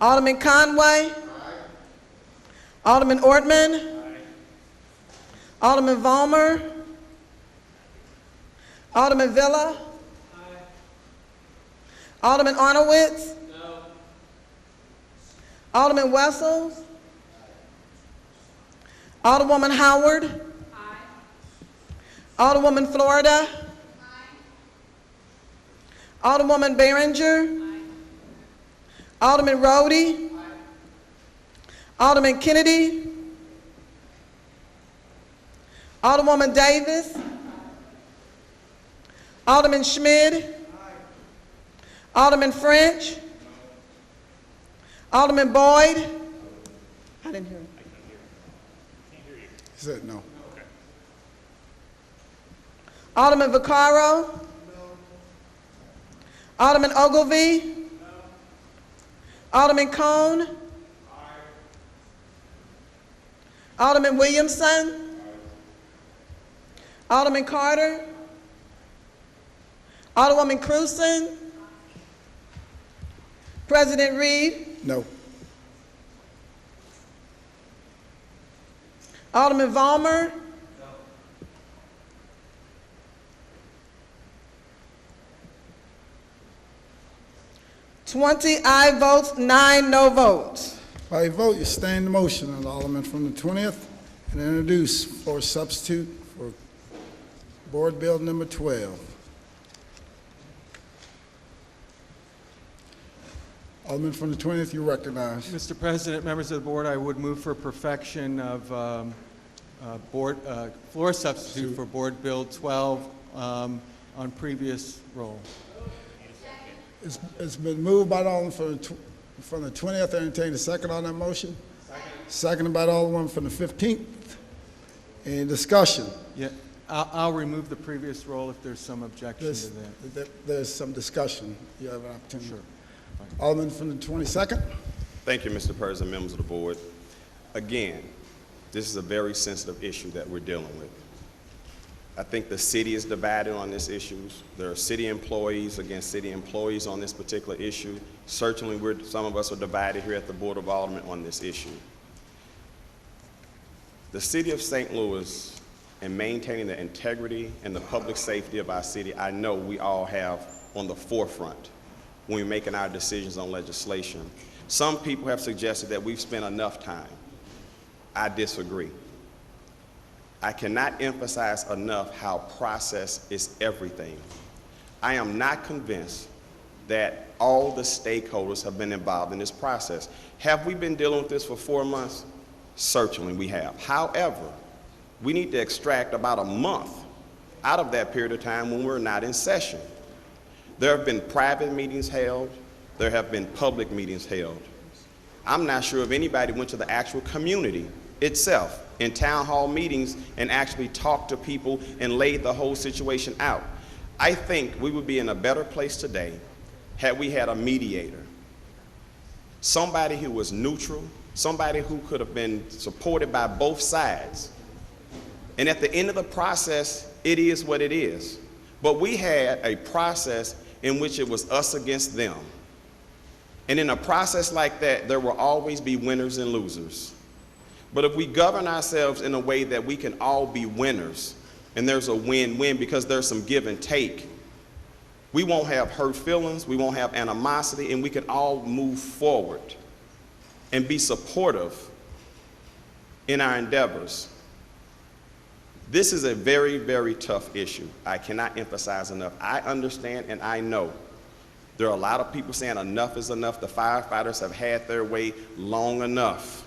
Alderman Conway, Alderman Ortman, Alderman Vollmer, Alderman Villa, Alderman Arnowitz, Alderman Wessels, Alderwoman Howard, Alderwoman Florida, Alderwoman Behringer, Alderman Rhodey, Alderman Kennedy, Alderwoman Davis, Alderman Schmid, Alderman French, Alderman Boyd. I didn't hear him. He said no. Alderman Vaccaro, Alderman Ogilvie, Alderman Cone, Alderman Williamson, Alderman Carter, Alderwoman Cruzen, President Reed, No. Alderman Vollmer, 20 aye votes, 9 no votes. By your vote, you sustain the motion of the Alderman from the 20th and introduce for substitute for Board Bill number 12. Alderman from the 20th, you recognize. Mr. President, members of the board, I would move for perfection of floor substitute for Board Bill 12 on previous roll. It's been moved by the Alderman from the 20th. Entertain a second on that motion. Seconded by the Alderman from the 15th. Any discussion? Yeah, I'll remove the previous roll if there's some objection to that. There's some discussion. You have an opportunity. Sure. Alderman from the 22nd. Thank you, Mr. President, members of the board. Again, this is a very sensitive issue that we're dealing with. I think the city is divided on this issue. There are city employees against city employees on this particular issue. Certainly, some of us are divided here at the Board of Aldermen on this issue. The city of St. Louis and maintaining the integrity and the public safety of our city, I know we all have on the forefront when we're making our decisions on legislation. Some people have suggested that we've spent enough time. I disagree. I cannot emphasize enough how process is everything. I am not convinced that all the stakeholders have been involved in this process. Have we been dealing with this for 4 months? Certainly we have. However, we need to extract about a month out of that period of time when we're not in session. There have been private meetings held. There have been public meetings held. I'm not sure if anybody went to the actual community itself in town hall meetings and actually talked to people and laid the whole situation out. I think we would be in a better place today had we had a mediator, somebody who was neutral, somebody who could have been supported by both sides. And at the end of the process, it is what it is. But we had a process in which it was us against them. And in a process like that, there will always be winners and losers. But if we govern ourselves in a way that we can all be winners, and there's a win-win because there's some give and take, we won't have hurt feelings, we won't have animosity, and we can all move forward and be supportive in our endeavors. This is a very, very tough issue. I cannot emphasize enough. I understand and I know there are a lot of people saying enough is enough. The firefighters have had their way long enough.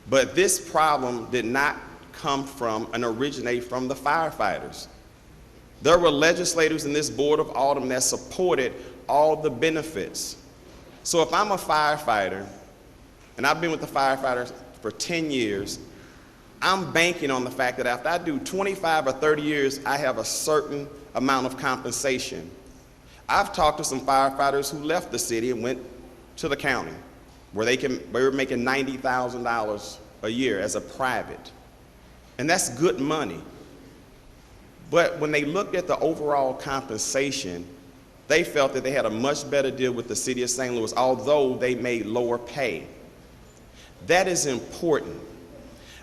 But this problem did not come from and originate from the firefighters. There were legislators in this Board of Aldermen that supported all the benefits. So if I'm a firefighter, and I've been with the firefighters for 10 years, I'm banking on the fact that after I do 25 or 30 years, I have a certain amount of compensation. I've talked to some firefighters who left the city and went to the county, where they were making $90,000 a year as a private. And that's good money. But when they looked at the overall compensation, they felt that they had a much better deal with the city of St. Louis, although they made lower pay. That is important.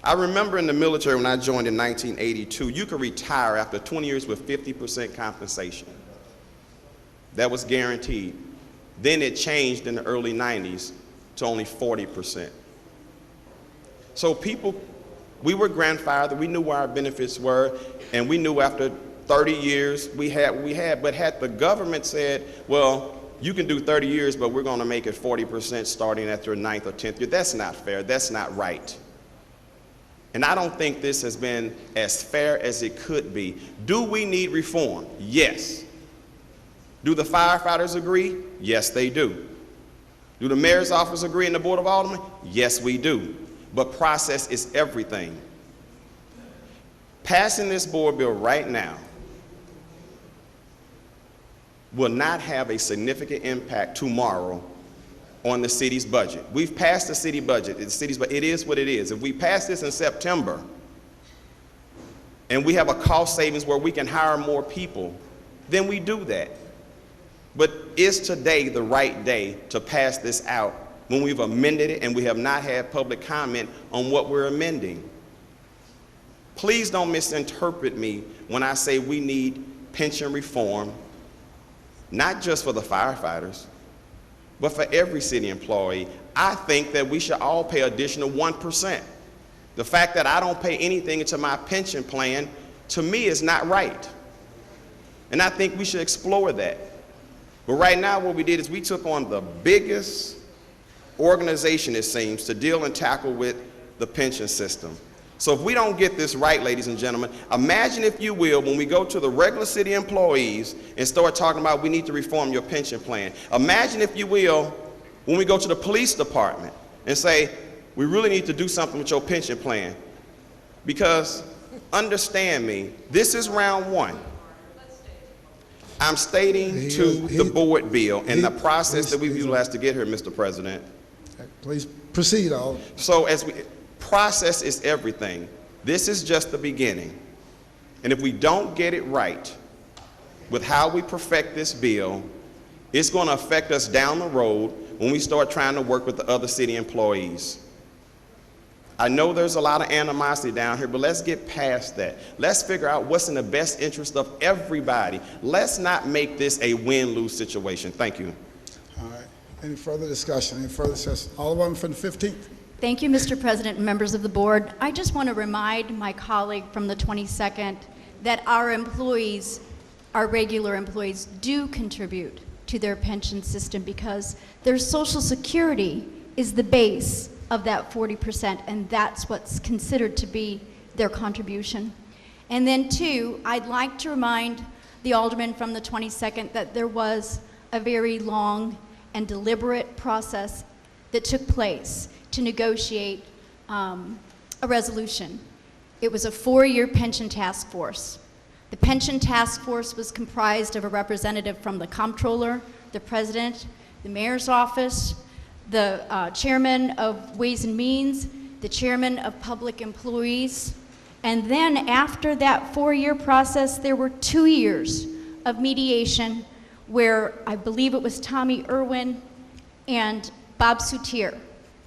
I remember in the military when I joined in 1982, you could retire after 20 years with 50% compensation. That was guaranteed. Then it changed in the early 90s to only 40%. So we were grandfathered, we knew where our benefits were, and we knew after 30 years we had what we had. But had the government said, well, you can do 30 years, but we're going to make it 40% starting at your 9th or 10th year, that's not fair, that's not right. And I don't think this has been as fair as it could be. Do we need reform? Yes. Do the firefighters agree? Yes, they do. Do the mayor's office agree and the Board of Aldermen? Yes, we do. But process is everything. Passing this board bill right now will not have a significant impact tomorrow on the city's budget. We've passed the city budget. It is what it is. If we pass this in September and we have a cost savings where we can hire more people, then we do that. But is today the right day to pass this out when we've amended it and we have not had public comment on what we're amending? Please don't misinterpret me when I say we need pension reform, not just for the firefighters, but for every city employee. I think that we should all pay additional 1%. The fact that I don't pay anything into my pension plan, to me, is not right. And I think we should explore that. But right now, what we did is we took on the biggest organization, it seems, to deal and tackle with the pension system. So if we don't get this right, ladies and gentlemen, imagine, if you will, when we go to the regular city employees and start talking about we need to reform your pension plan. Imagine, if you will, when we go to the police department and say, we really need to do something with your pension plan. Because, understand me, this is round one. I'm stating the board bill and the process that we've utilized to get here, Mr. President. Please proceed, Alderman. So process is everything. This is just the beginning. And if we don't get it right with how we perfect this bill, it's going to affect us down the road when we start trying to work with the other city employees. I know there's a lot of animosity down here, but let's get past that. Let's figure out what's in the best interest of everybody. Let's not make this a win-lose situation. Thank you. All right. Any further discussion? Any further discussion? Alderman from the 15th. Thank you, Mr. President and members of the board. I just want to remind my colleague from the 22nd that our employees, our regular employees, do contribute to their pension system because their Social Security is the base of that 40%, and that's what's considered to be their contribution. And then two, I'd like to remind the alderman from the 22nd that there was a very long and deliberate process that took place to negotiate a resolution. It was a 4-year pension task force. The pension task force was comprised of a representative from the comptroller, the president, the mayor's office, the chairman of Ways and Means, the chairman of Public Employees, and then after that 4-year process, there were 2 years of mediation where I believe it was Tommy Irwin and Bob Soutier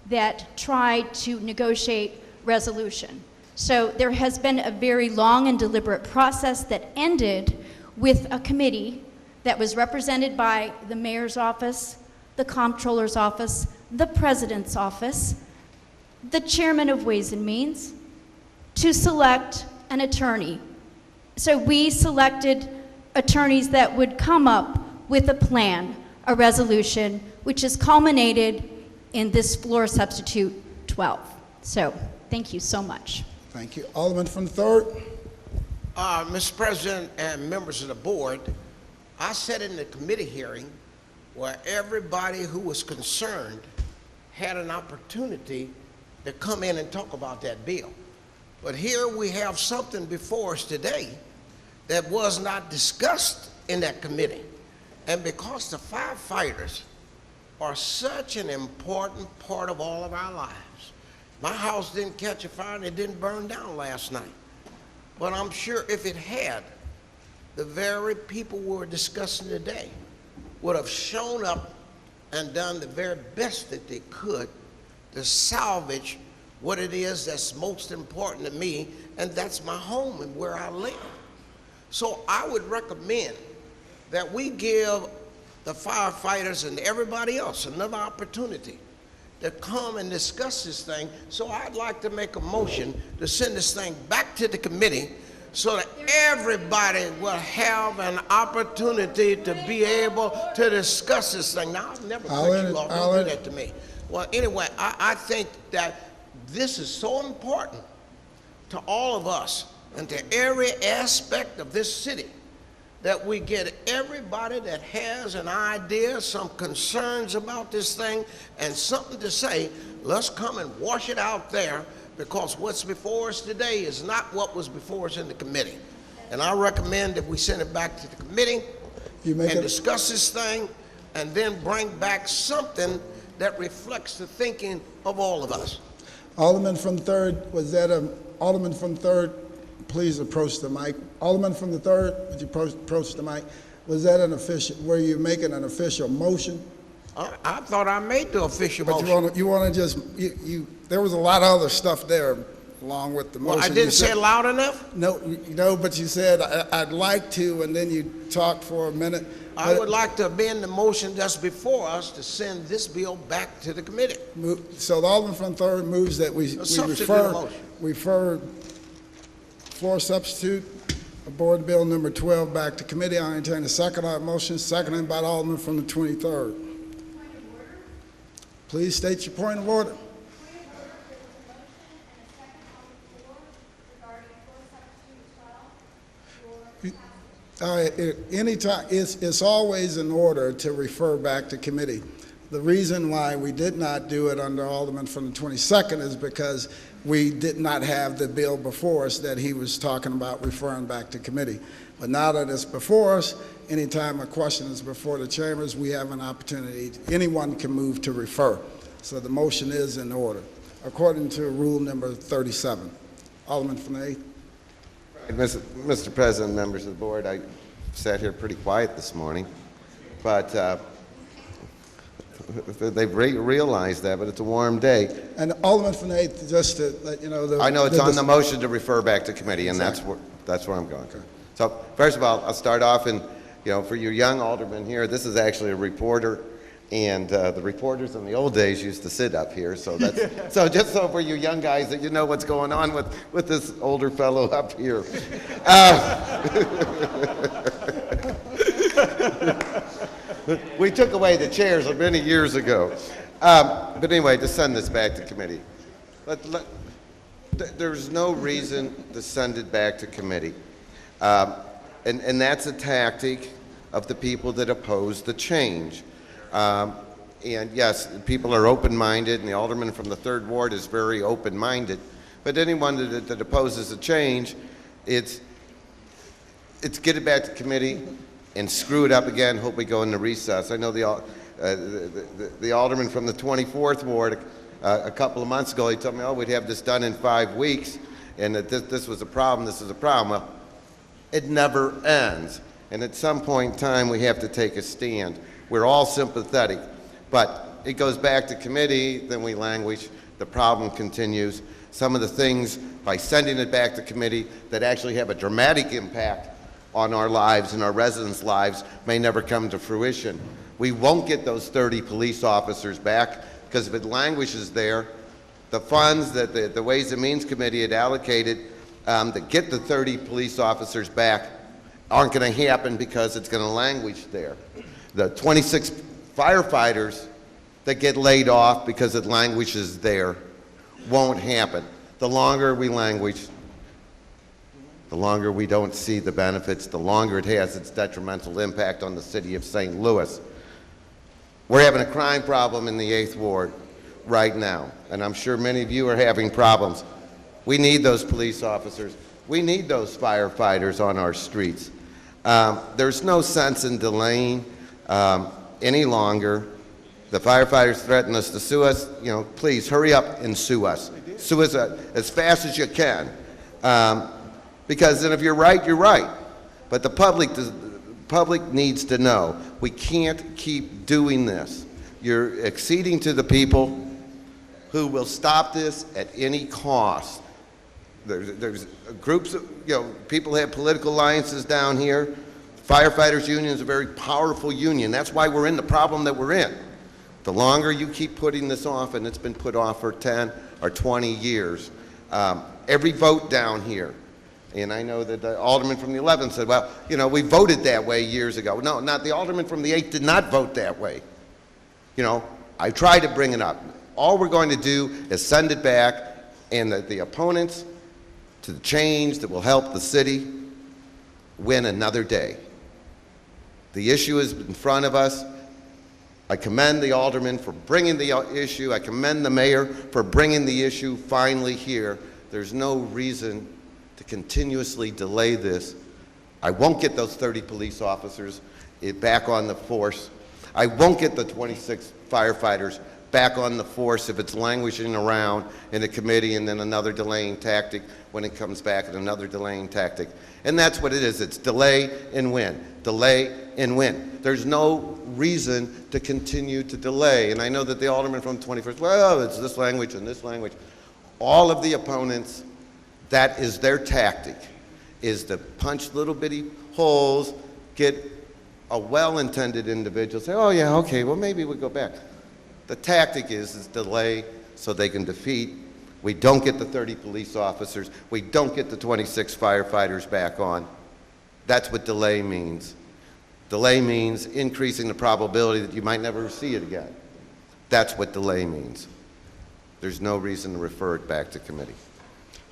that tried to negotiate resolution. So there has been a very long and deliberate process that ended with a committee that was represented by the mayor's office, the comptroller's office, the president's office, the chairman of Ways and Means, to select an attorney. So we selected attorneys that would come up with a plan, a resolution, which has culminated in this floor substitute 12. So thank you so much. Thank you. Alderman from the 3rd. Mr. President and members of the board, I sat in the committee hearing where everybody who was concerned had an opportunity to come in and talk about that bill. But here we have something before us today that was not discussed in that committee. And because the firefighters are such an important part of all of our lives. My house didn't catch a fire and it didn't burn down last night. But I'm sure if it had, the very people we were discussing today would have shown up and done the very best that they could to salvage what it is that's most important to me, and that's my home and where I live. So I would recommend that we give the firefighters and everybody else another opportunity to come and discuss this thing. So I'd like to make a motion to send this thing back to the committee so that everybody will have an opportunity to be able to discuss this thing. Now, I've never cut you off. Don't do that to me. Well, anyway, I think that this is so important to all of us and to every aspect of this city that we get everybody that has an idea, some concerns about this thing, and something to say. Let's come and wash it out there, because what's before us today is not what was before us in the committee. And I recommend that we send it back to the committee and discuss this thing, and then bring back something that reflects the thinking of all of us. Alderman from the 3rd, was that Alderman from the 3rd? Please approach the mic. Alderman from the 3rd, would you approach the mic? Was that an official, were you making an official motion? I thought I made the official motion. But you want to just, there was a lot of other stuff there along with the motion. Well, I didn't say it loud enough? No, but you said, I'd like to, and then you talked for a minute. I would like to amend the motion that's before us to send this bill back to the committee. So the Alderman from the 3rd moves that we refer floor substitute of Board Bill number 12 back to committee. I entertain a second on that motion, seconded by the Alderman from the 23rd. Please state your point of order. Anytime, it's always in order to refer back to committee. The reason why we did not do it under Alderman from the 22nd is because we did not have the bill before us that he was talking about referring back to committee. But now that it's before us, anytime a question is before the chambers, we have an opportunity. Anyone can move to refer. So the motion is in order, according to rule number 37. Alderman from the 8th. Mr. President, members of the board, I sat here pretty quiet this morning, but They've realized that, but it's a warm day. And Alderman from the 8th, just to let you know. I know it's on the motion to refer back to committee, and Exactly. that's where I'm going. So first of all, I'll start off, and for your young aldermen here, this is actually a reporter, and the reporters in the old days used to sit up here. So that's so just so for you young guys that you know what's going on with this older fellow up here. We took away the chairs many years ago. But anyway, to send this back to committee. There's no reason to send it back to committee. And that's a tactic of the people that oppose the change. And yes, people are open-minded, and the alderman from the 3rd Ward is very open-minded. But anyone that opposes a change, it's get it back to committee and screw it up again, hope we go into recess. I know the alderman from the 24th Ward, a couple of months ago, he told me, we'd have this done in 5 weeks, and that this was a problem, this is a problem. Well, it never ends. And at some point in time, we have to take a stand. We're all sympathetic, but it goes back to committee, then we languish, the problem continues. Some of the things, by sending it back to committee, that actually have a dramatic impact on our lives and our residents' lives may never come to fruition. We won't get those 30 police officers back, because if it languishes there, the funds that the Ways and Means Committee had allocated to get the 30 police officers back aren't going to happen because it's going to languish there. The 26 firefighters that get laid off because it languishes there won't happen. The longer we languish, the longer we don't see the benefits, the longer it has its detrimental impact on the city of St. Louis. We're having a crime problem in the 8th Ward right now, and I'm sure many of you are having problems. We need those police officers. We need those firefighters on our streets. There's no sense in delaying any longer. The firefighters threaten us to sue us. Please hurry up and sue us. Sue us as fast as you can. Because then if you're right, you're right. But the public needs to know we can't keep doing this. You're acceding to the people who will stop this at any cost. There's groups of, people have political alliances down here. Firefighters Union is a very powerful union. That's why we're in the problem that we're in. The longer you keep putting this off, and it's been put off for 10 or 20 years, every vote down here, and I know that the alderman from the 11th said, well, we voted that way years ago. No, not the alderman from the 8th did not vote that way. I tried to bring it up. All we're going to do is send it back, and the opponents to the change that will help the city win another day. The issue is in front of us. I commend the alderman for bringing the issue. I commend the mayor for bringing the issue finally here. There's no reason to continuously delay this. I won't get those 30 police officers back on the force. I won't get the 26 firefighters back on the force if it's languishing around in a committee and then another delaying tactic when it comes back and another delaying tactic. And that's what it is. It's delay and win. Delay and win. There's no reason to continue to delay. And I know that the alderman from 21st, well, it's this language and this language. All of the opponents, that is their tactic, is to punch little bitty holes, get a well-intended individual, say, oh yeah, okay, well maybe we'll go back. The tactic is delay so they can defeat. We don't get the 30 police officers. We don't get the 26 firefighters back on. That's what delay means. Delay means increasing the probability that you might never see it again. That's what delay means. There's no reason to refer it back to committee.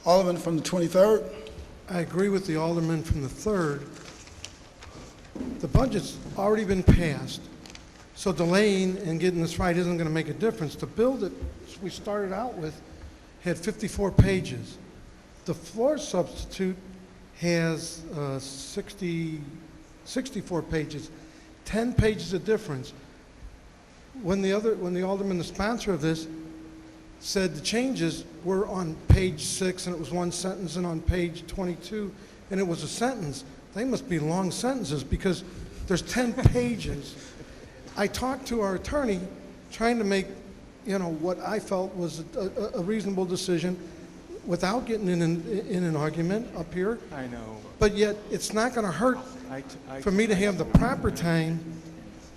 Alderman from the 23rd. I agree with the alderman from the 3rd. The budget's already been passed, so delaying and getting this right isn't going to make a difference. The bill that we started out with had 54 pages. The floor substitute has 64 pages, 10 pages of difference. When the alderman, the sponsor of this, said the changes were on page 6 and it was one sentence, and on page 22 and it was a sentence. They must be long sentences because there's 10 pages. I talked to our attorney trying to make, what I felt was a reasonable decision without getting in an argument up here. I know. But yet, it's not going to hurt for me to have the proper time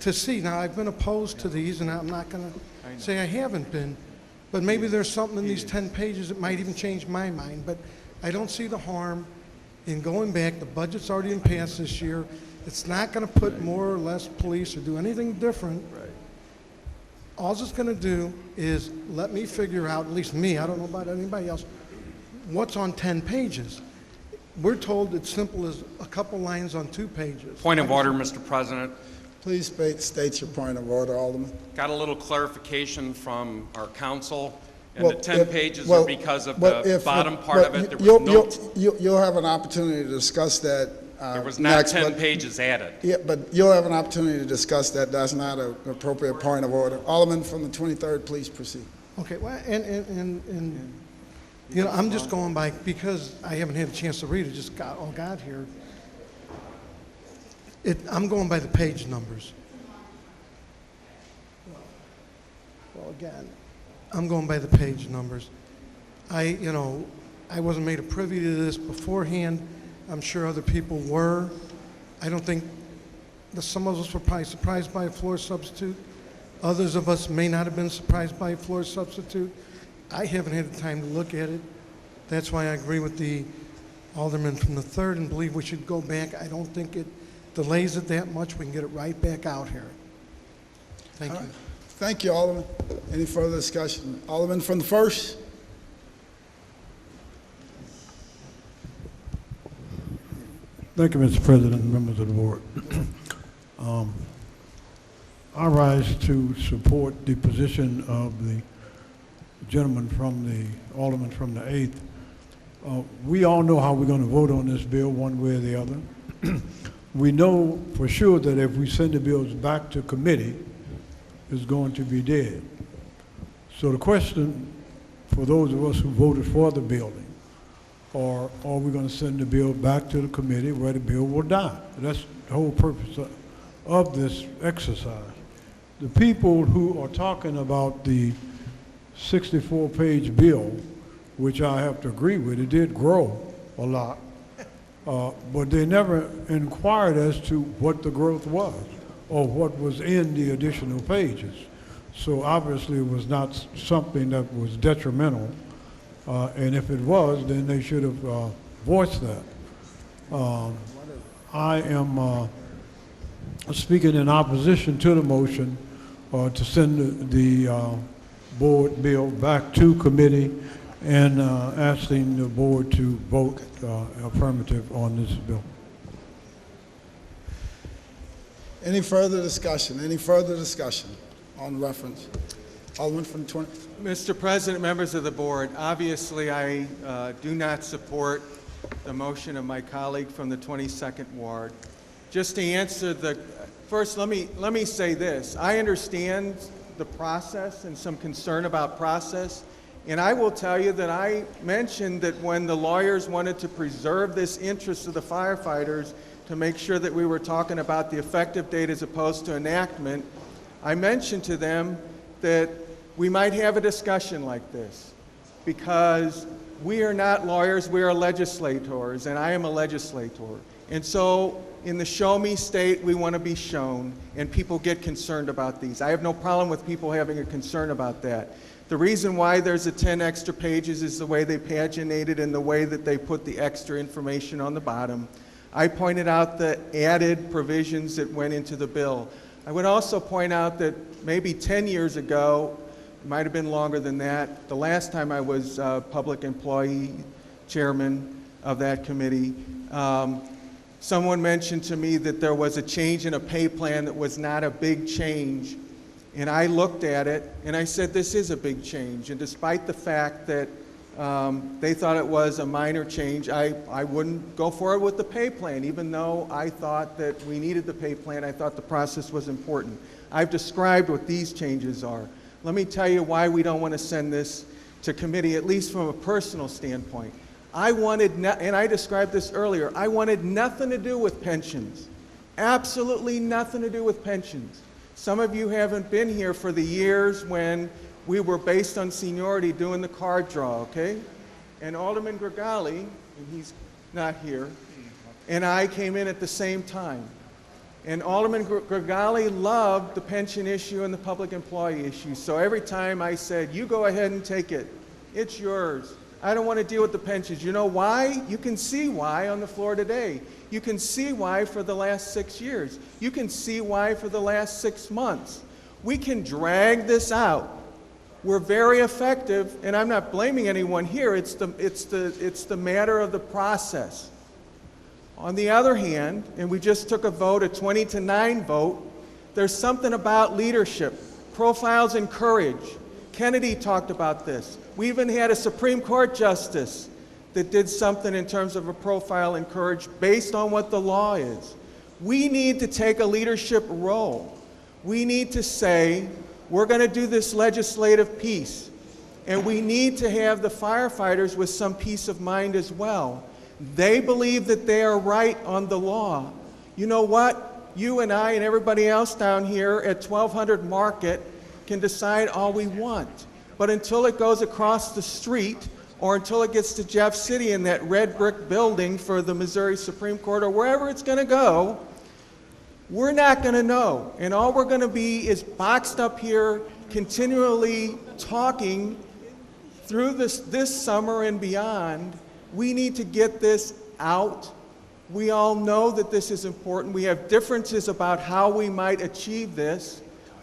to see. Now, I've been opposed to these, and I'm not going to say I haven't been, but maybe there's something in these 10 pages that might even change my mind. But I don't see the harm in going back. The budget's already been passed this year. It's not going to put more or less police or do anything different. Right. All it's going to do is let me figure out, at least me, I don't know about anybody else, what's on 10 pages. We're told it's simple as a couple lines on 2 pages. Point of order, Mr. President. Please state your point of order, Alderman. Got a little clarification from our counsel, and Well, the 10 pages well, are because of well, the if- bottom part well, of it. There was You'll have an opportunity to discuss that there was not next, 10 but- pages added. Yeah, but you'll have an opportunity to discuss that. That's not an appropriate point of order. Alderman from the 23rd, please proceed. Okay, well, and I'm just going by, because I haven't had a chance to read it, just got here. I'm going by the page numbers. Well, again, I'm going by the page numbers. I wasn't made a privy to this beforehand. I'm sure other people were. I don't think some of us were probably surprised by a floor substitute. Others of us may not have been surprised by a floor substitute. I haven't had the time to look at it. That's why I agree with the Alderman from the 3rd and believe we should go back. I don't think it delays it that much. We can get it right back out here. Thank you. Thank you, Alderman. Any further discussion? Alderman from the 1st? Thank you, Mr. President and members of the board. I rise to support the position of the gentleman from the Alderman from the 8th. We all know how we're going to vote on this bill, one way or the other. We know for sure that if we send the bills back to committee, it's going to be dead. So the question for those of us who voted for the building, or are we going to send the bill back to the committee where the bill will die? That's the whole purpose of this exercise. The people who are talking about the 64-page bill, which I have to agree with, it did grow a lot, but they never inquired as to what the growth was or what was in the additional pages. So obviously it was not something that was detrimental. And if it was, then they should have voiced that. I am speaking in opposition to the motion to send the board bill back to committee and asking the board to vote affirmative on this bill. Any further discussion? Any further discussion on reference? Alderman from the 20th. Mr. President, members of the board, obviously I do not support the motion of my colleague from the 22nd Ward. Just to answer first let me say this. I understand the process and some concern about process, and I will tell you that I mentioned that when the lawyers wanted to preserve this interest of the firefighters to make sure that we were talking about the effective date as opposed to enactment, I mentioned to them that we might have a discussion like this, because we are not lawyers, we are legislators, and I am a legislator. And so in the show me state, we want to be shown, and people get concerned about these. I have no problem with people having a concern about that. The reason why there's 10 extra pages is the way they paginated and the way that they put the extra information on the bottom. I pointed out the added provisions that went into the bill. I would also point out that maybe 10 years ago, it might have been longer than that, the last time I was public employee chairman of that committee, someone mentioned to me that there was a change in a pay plan that was not a big change. And I looked at it and I said, this is a big change. And despite the fact that they thought it was a minor change, I wouldn't go forward with the pay plan, even though I thought that we needed the pay plan. I thought the process was important. I've described what these changes are. Let me tell you why we don't want to send this to committee, at least from a personal standpoint. I wanted, and I described this earlier, I wanted nothing to do with pensions. Absolutely nothing to do with pensions. Some of you haven't been here for the years when we were based on seniority doing the card draw, okay? And Alderman Gregali, and he's not here, and I came in at the same time. And Alderman Gregali loved the pension issue and the public employee issue. So every time I said, you go ahead and take it. It's yours. I don't want to deal with the pensions. You know why? You can see why on the floor today. You can see why for the last 6 years. You can see why for the last 6 months. We can drag this out. We're very effective, and I'm not blaming anyone here. It's the matter of the process. On the other hand, and we just took a vote, a 20-9 vote, there's something about leadership. Profiles and courage. Kennedy talked about this. We even had a Supreme Court justice that did something in terms of a profile and courage based on what the law is. We need to take a leadership role. We need to say, we're going to do this legislative piece, and we need to have the firefighters with some peace of mind as well. They believe that they are right on the law. You know what? You and I and everybody else down here at 1200 Market can decide all we want. But until it goes across the street, or until it gets to Jeff City in that red brick building for the Missouri Supreme Court, or wherever it's going to go, we're not going to know. And all we're going to be is boxed up here, continually talking through this summer and beyond. We need to get this out. We all know that this is important. We have differences about how we might achieve this.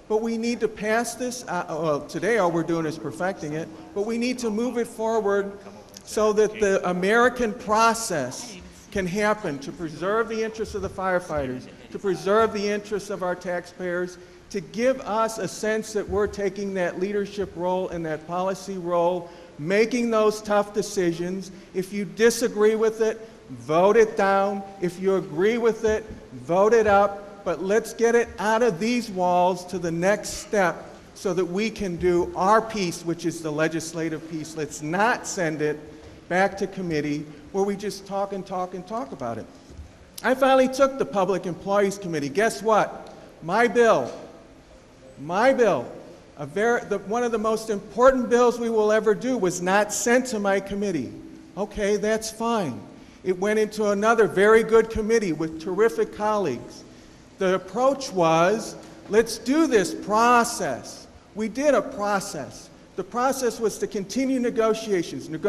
But we need to pass this, well, today all we're doing is perfecting it, but we need to move it forward so that the American process can happen to preserve the interests of the firefighters, to preserve the interests of our taxpayers, to give us a sense that we're taking that leadership role and that policy role, making those tough decisions. If you disagree with it, vote it down. If you agree with it, vote it up. But let's get it out of these walls to the next step so that we can do our piece, which is the legislative piece. Let's not send it back to committee where we just talk and talk and talk about it. I finally took the Public Employees Committee. Guess what? My bill, one of the most important bills we will ever do was not sent to my committee. Okay, that's fine. It went into another very good committee with terrific colleagues. The approach was, let's do this process. We did a process. The process was to continue negotiations, and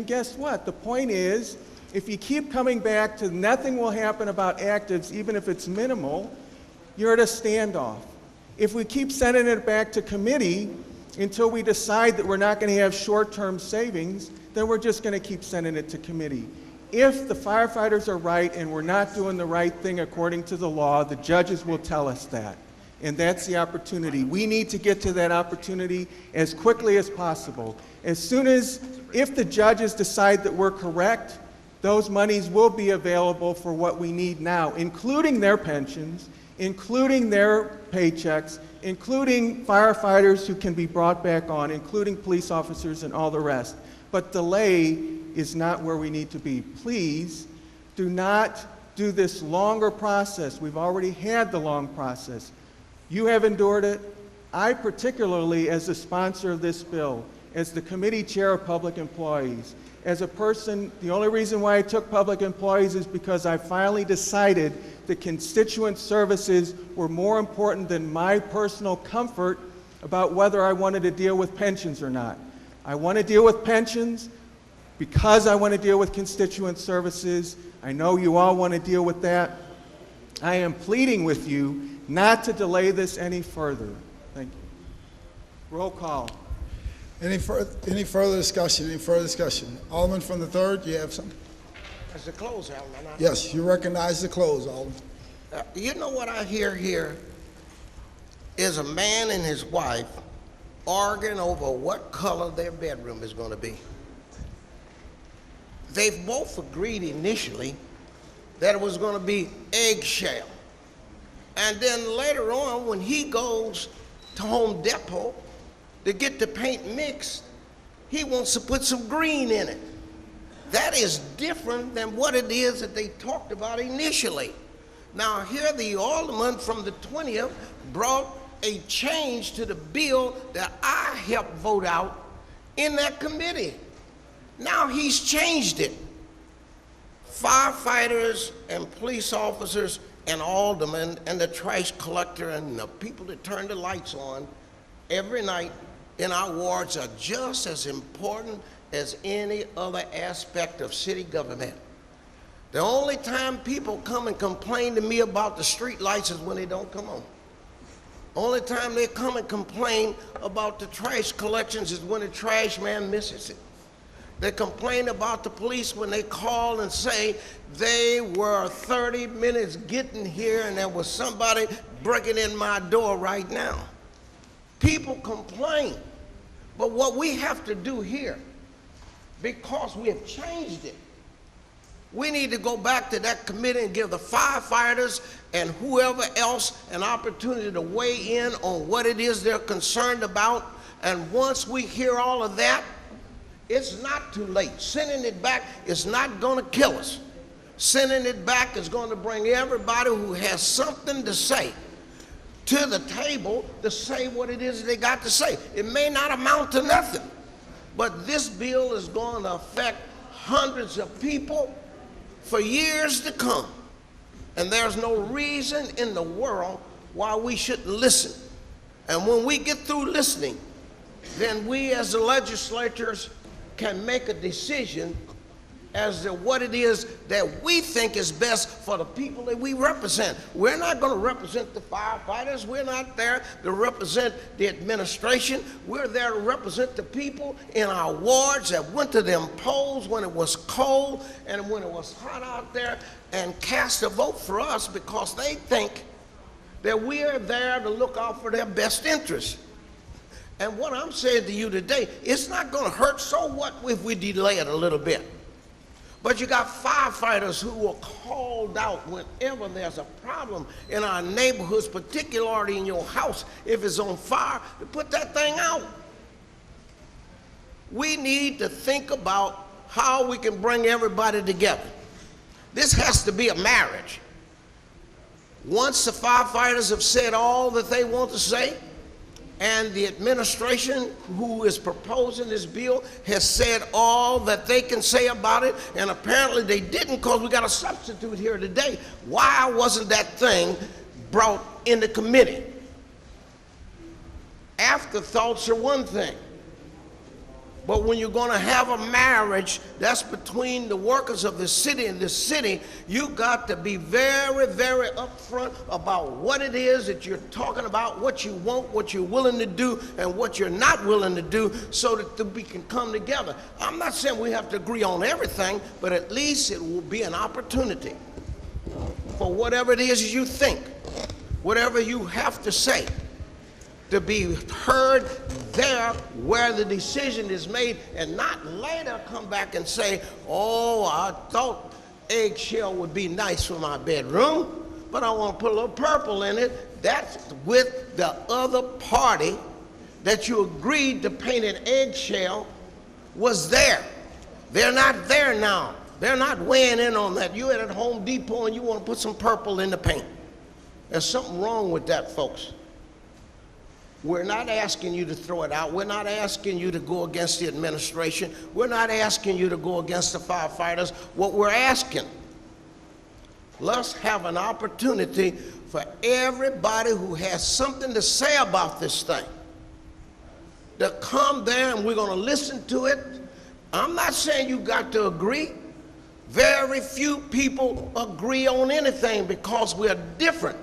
guess what? The point is, if you keep coming back to nothing will happen about actives, even if it's minimal, you're at a standoff. If we keep sending it back to committee until we decide that we're not going to have short-term savings, then we're just going to keep sending it to committee. If the firefighters are right and we're not doing the right thing according to the law, the judges will tell us that. And that's the opportunity. We need to get to that opportunity as quickly as possible. As soon as, if the judges decide that we're correct, those monies will be available for what we need now, including their pensions, including their paychecks, including firefighters who can be brought back on, including police officers and all the rest. But delay is not where we need to be. Please do not do this longer process. We've already had the long process. You have endured it. I particularly, as the sponsor of this bill, as the committee chair of public employees, as a person, the only reason why I took public employees is because I finally decided that constituent services were more important than my personal comfort about whether I wanted to deal with pensions or not. I want to deal with pensions because I want to deal with constituent services. I know you all want to deal with that. I am pleading with you not to delay this any further. Thank you. Roll call. Any further discussion? Alderman from the 3rd, you have something? As the close, Alderman. Yes, you recognize the close, Alderman. You know what I hear here is a man and his wife arguing over what color their bedroom is going to be. They've both agreed initially that it was going to be eggshell. And then later on, when he goes to Home Depot to get the paint mixed, he wants to put some green in it. That is different than what it is that they talked about initially. Now here the alderman from the 20th brought a change to the bill that I helped vote out in that committee. Now he's changed it. Firefighters and police officers and aldermen and the trash collector and the people that turn the lights on every night in our wards are just as important as any other aspect of city government. The only time people come and complain to me about the street lights is when they don't come on. Only time they come and complain about the trash collections is when the trash man misses it. They complain about the police when they call and say they were 30 minutes getting here and there was somebody breaking in my door right now. People complain. But what we have to do here, because we have changed it, we need to go back to that committee and give the firefighters and whoever else an opportunity to weigh in on what it is they're concerned about. And once we hear all of that, it's not too late. Sending it back is not going to kill us. Sending it back is going to bring everybody who has something to say to the table to say what it is they got to say. It may not amount to nothing, but this bill is going to affect hundreds of people for years to come. And there's no reason in the world why we shouldn't listen. And when we get through listening, then we as the legislators can make a decision as to what it is that we think is best for the people that we represent. We're not going to represent the firefighters. We're not there to represent the administration. We're there to represent the people in our wards that went to them polls when it was cold and when it was hot out there and cast a vote for us because they think that we are there to look out for their best interests. And what I'm saying to you today, it's not going to hurt. So what if we delay it a little bit? But you got firefighters who are called out whenever there's a problem in our neighborhoods, particularly in your house, if it's on fire, to put that thing out. We need to think about how we can bring everybody together. This has to be a marriage. Once the firefighters have said all that they want to say, and the administration who is proposing this bill has said all that they can say about it, and apparently they didn't because we got a substitute here today. Why wasn't that thing brought into committee? Afterthoughts are one thing, but when you're going to have a marriage that's between the workers of the city and the city, you got to be very, very upfront about what it is that you're talking about, what you want, what you're willing to do, and what you're not willing to do, so that we can come together. I'm not saying we have to agree on everything, but at least it will be an opportunity for whatever it is you think, whatever you have to say, to be heard there where the decision is made, and not later come back and say, oh, I thought eggshell would be nice for my bedroom, but I want to put a little purple in it. That's with the other party that you agreed to paint an eggshell was there. They're not there now. They're not weighing in on that. You're at Home Depot and you want to put some purple in the paint. There's something wrong with that, folks. We're not asking you to throw it out. We're not asking you to go against the administration. We're not asking you to go against the firefighters. What we're asking, let's have an opportunity for everybody who has something to say about this thing to come there, and we're going to listen to it. I'm not saying you got to agree. Very few people agree on anything because we're different.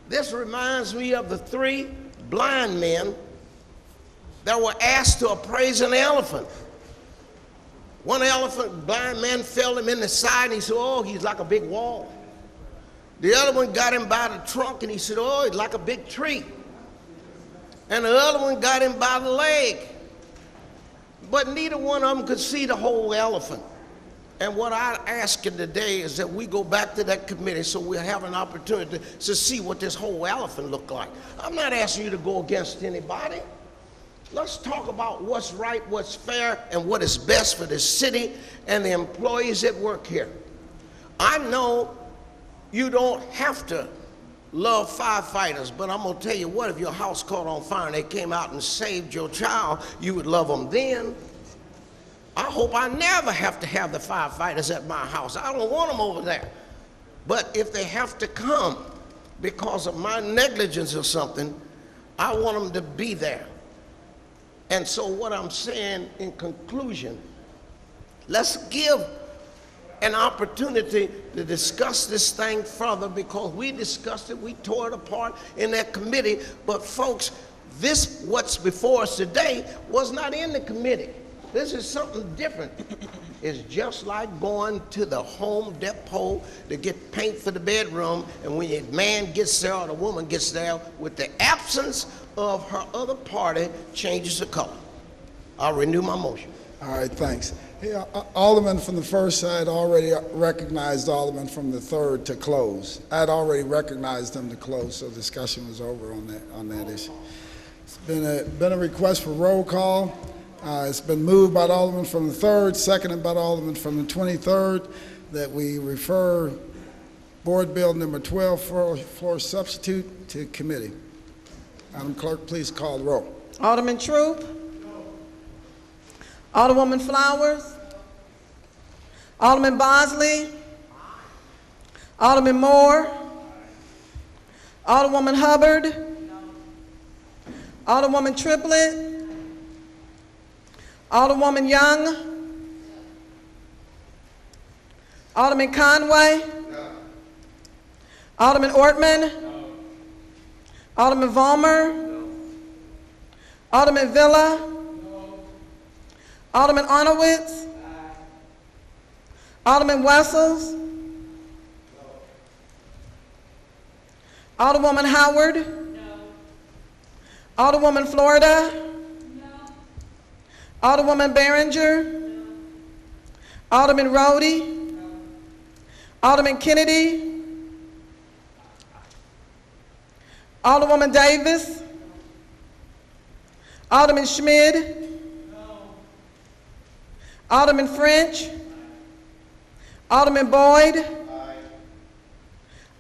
This reminds me of the 3 blind men that were asked to appraise an elephant. One elephant, blind man fell him in the side, and he said, oh, he's like a big wall. The other one got him by the trunk, and he said, oh, he's like a big tree. And the other one got him by the leg. But neither one of them could see the whole elephant. And what I ask you today is that we go back to that committee so we'll have an opportunity to see what this whole elephant look like. I'm not asking you to go against anybody. Let's talk about what's right, what's fair, and what is best for the city and the employees that work here. I know you don't have to love firefighters, but I'm gonna tell you what, if your house caught on fire and they came out and saved your child, you would love them then. I hope I never have to have the firefighters at my house. I don't want them over there. But if they have to come because of my negligence or something, I want them to be there. And so what I'm saying in conclusion, let's give an opportunity to discuss this thing further, because we discussed it, we tore it apart in that committee. But folks, what's before us today was not in the committee. This is something different. It's just like going to the Home Depot to get paint for the bedroom, and when a man gets there or the woman gets there, with the absence of her other party, changes the color. I'll renew my motion. All right, thanks. Hey, Alderman from the first, I had already recognized Alderman from the third to close. I had already recognized them to close, so discussion was over on that issue. It's been a request for roll call. It's been moved by the Alderman from the 3rd, seconded by the Alderman from the 23rd, that we refer Board Bill number 12, floor substitute, to committee. Madam Clerk, please call the roll. Alderman Troop. Alderwoman Flowers. Alderman Bosley. Alderman Moore. Alderwoman Hubbard. Alderwoman Triplett. Alderwoman Young. Alderman Conway. Alderman Ortman. Alderman Vollmer. Alderman Villa. Alderman Arnowitz. Alderman Wessels. Alderwoman Howard. Alderwoman Florida. Alderwoman Behringer. Alderman Rhodey. Alderman Kennedy. Alderwoman Davis. Alderman Schmid. Alderman French. Alderman Boyd.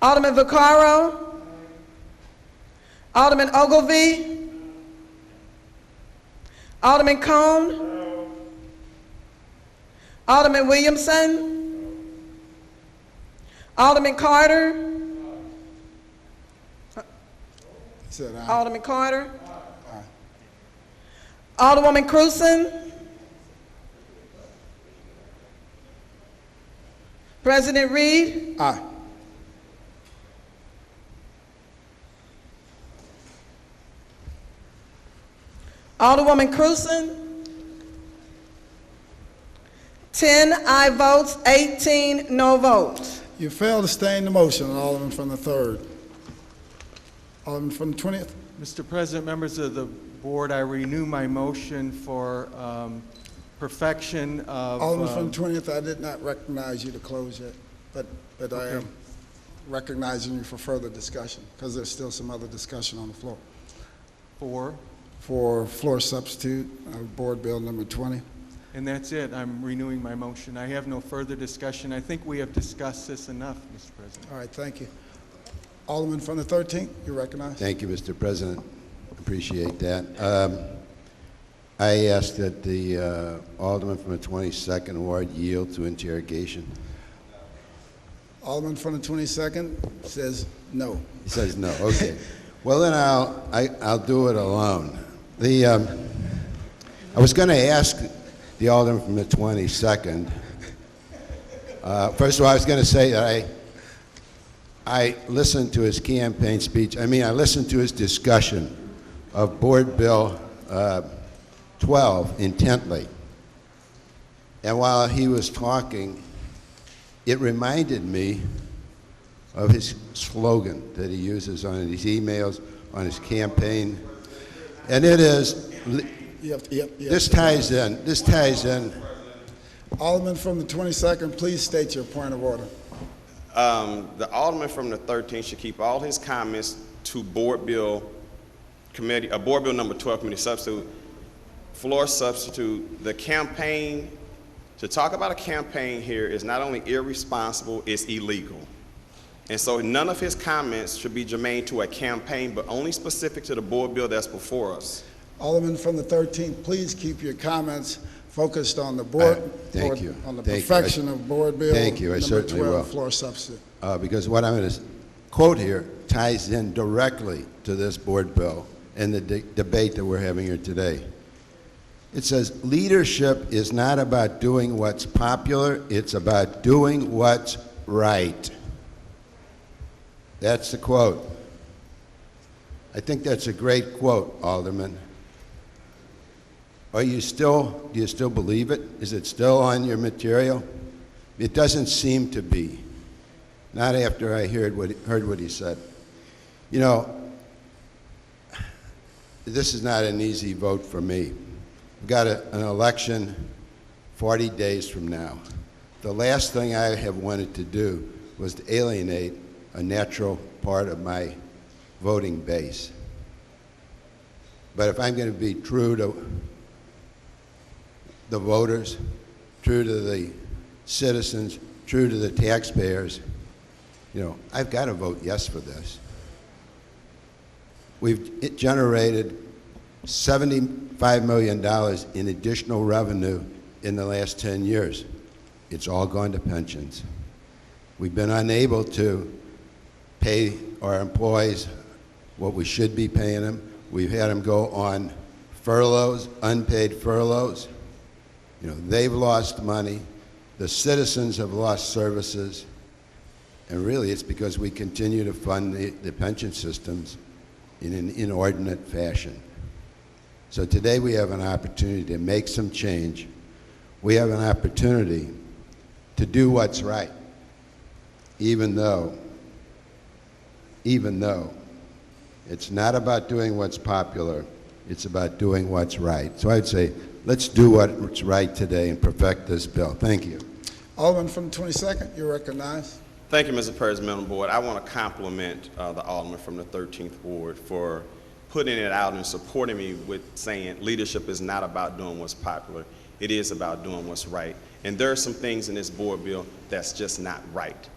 Alderman Vaccaro. Alderman Ogilvie. Alderman Cone. Alderman Williamson. Alderman Carter. Alderman Carter. Alderwoman Cruzen. President Reed. Aye. Alderwoman Cruzen. 10 aye votes, 18 no votes. You failed to stay in the motion, Alderman from the 3rd. Alderman from the 20th. Mr. President, members of the board, I renew my motion for perfection of... Alderman from the 20th, I did not recognize you to close yet, but I am recognizing you for further discussion, because there's still some other discussion on the floor. For floor substitute, Board Bill number 20. And that's it. I'm renewing my motion. I have no further discussion. I think we have discussed this enough, Mr. President. All right, thank you. Alderman from the 13th, you're recognized. Thank you, Mr. President. Appreciate that. I ask that the Alderman from the 22nd Ward yield to interrogation. Alderman from the 22nd says no. He says no. Okay. Well, then I'll do it alone. I was going to ask the Alderman from the 22nd. First of all, I was going to say that I listened to his campaign speech. I listened to his discussion of Board Bill 12 intently. And while he was talking, it reminded me of his slogan that he uses on his emails, on his campaign. And it is, this ties in. Alderman from the 22nd, please state your point of order. The Alderman from the 13th should keep all his comments to Board Bill Committee, Board Bill number 12 Committee substitute, floor substitute. The campaign, to talk about a campaign here is not only irresponsible, it's illegal. And so none of his comments should be germane to a campaign, but only specific to the board bill that's before us. Alderman from the 13th, please keep your comments focused on the board, Thank you. on the Thank you. perfection of board bill. Thank you. I number certainly 12, will. Floor substitute. Because what I'm going to quote here ties in directly to this board bill and the debate that we're having here today. It says, leadership is not about doing what's popular, it's about doing what's right. That's the quote. I think that's a great quote, Alderman. Do you still believe it? Is it still on your material? It doesn't seem to be. Not after I heard what he said. You know, this is not an easy vote for me. We've got an election 40 days from now. The last thing I have wanted to do was to alienate a natural part of my voting base. But if I'm going to be true to the voters, true to the citizens, true to the taxpayers, you know, I've got to vote yes for this. We've generated $75 million in additional revenue in the last 10 years. It's all gone to pensions. We've been unable to pay our employees what we should be paying them. We've had them go on furloughs, unpaid furloughs. You know, they've lost money. The citizens have lost services. And really, it's because we continue to fund the pension systems in an inordinate fashion. So today we have an opportunity to make some change. We have an opportunity to do what's right, even though it's not about doing what's popular, it's about doing what's right. So I'd say, let's do what's right today and perfect this bill. Thank you. Alderman from the 22nd, you're recognized. Thank you, Mr. President, Madam Board. I want to compliment the Alderman from the 13th Ward for putting it out and supporting me with saying leadership is not about doing what's popular. It is about doing what's right. And there are some things in this board bill that's just not right.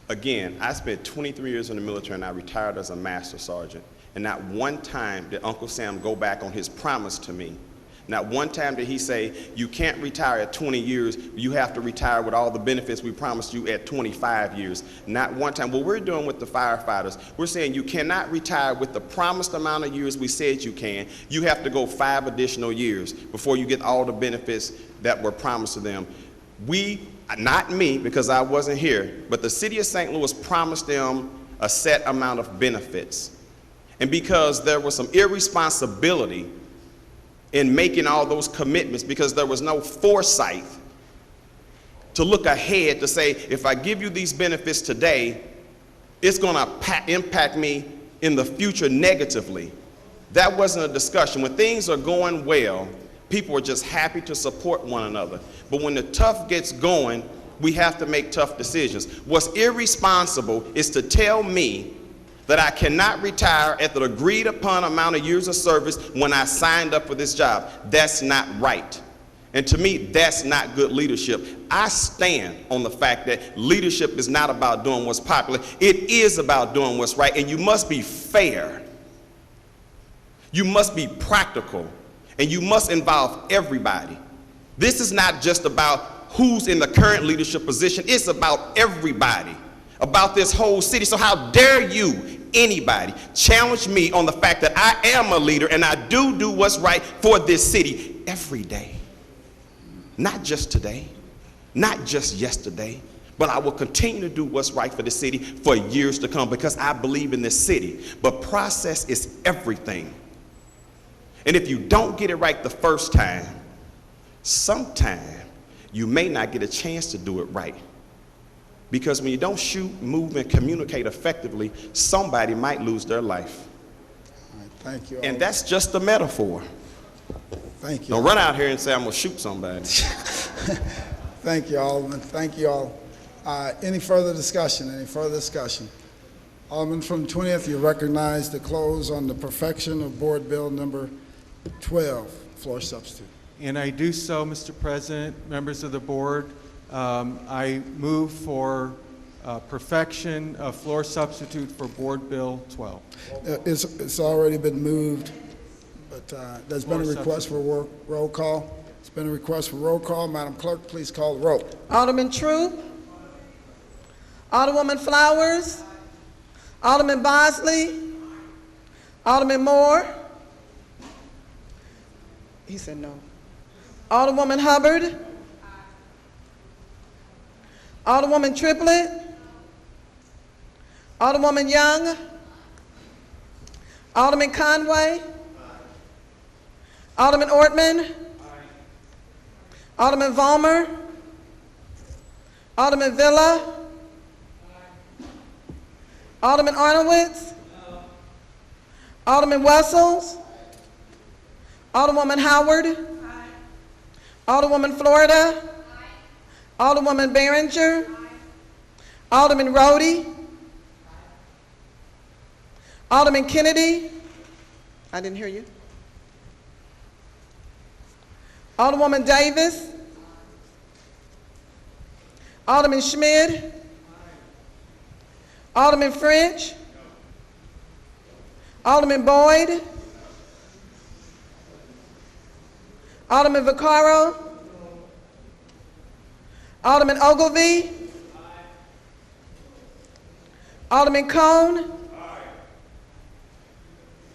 Again, I spent 23 years in the military and I retired as a master sergeant. And not one time did Uncle Sam go back on his promise to me. Not one time did he say, you can't retire at 20 years, you have to retire with all the benefits we promised you at 25 years. Not one time. What we're doing with the firefighters, we're saying you cannot retire with the promised amount of years we said you can. You have to go 5 additional years before you get all the benefits that were promised to them. We, not me because I wasn't here, but the city of St. Louis promised them a set amount of benefits. And because there was some irresponsibility in making all those commitments, because there was no foresight to look ahead to say, if I give you these benefits today, it's going to impact me in the future negatively. That wasn't a discussion. When things are going well, people are just happy to support one another. But when the tough gets going, we have to make tough decisions. What's irresponsible is to tell me that I cannot retire at the agreed upon amount of years of service when I signed up for this job. That's not right. And to me, that's not good leadership. I stand on the fact that leadership is not about doing what's popular. It is about doing what's right, and you must be fair. You must be practical, and you must involve everybody. This is not just about who's in the current leadership position. It's about everybody, about this whole city. So how dare you, anybody, challenge me on the fact that I am a leader and I do what's right for this city every day. Not just today, not just yesterday, but I will continue to do what's right for the city for years to come because I believe in this city. But process is everything. And if you don't get it right the first time, sometime you may not get a chance to do it right. Because when you don't shoot, move, and communicate effectively, somebody might lose their life. All right, thank you. And that's just a metaphor. Thank you. Don't run out here and say, I'm going to shoot somebody. Thank you, Alderman. Thank you all. Any further discussion? Any further discussion? Alderman from the 20th, you recognize the close on the perfection of Board Bill number 12. Floor substitute. And I do so, Mr. President, members of the board. I move for perfection of floor substitute for Board Bill 12. It's already been moved, but there's been a Floor request for roll call. It's been a request for roll call. Madam Clerk, please call the roll. Alderman Troop, Alderwoman Flowers, Alderman Bosley, Alderman Moore. He said no. Alderwoman Hubbard, Alderwoman Triplett, Alderwoman Young, Alderman Conway, Alderman Ortman, Alderman Vollmer, Alderman Villa, Alderman Arnowitz, Alderman Wessels, Alderwoman Howard, Alderwoman Florida, Alderwoman Behringer, Alderman Rhodey, Alderman Kennedy. I didn't hear you. Alderwoman Davis, Alderman Schmidt, Alderman French, Alderman Boyd, Alderman Vaccaro, Alderman Ogilvy, Alderman Cone,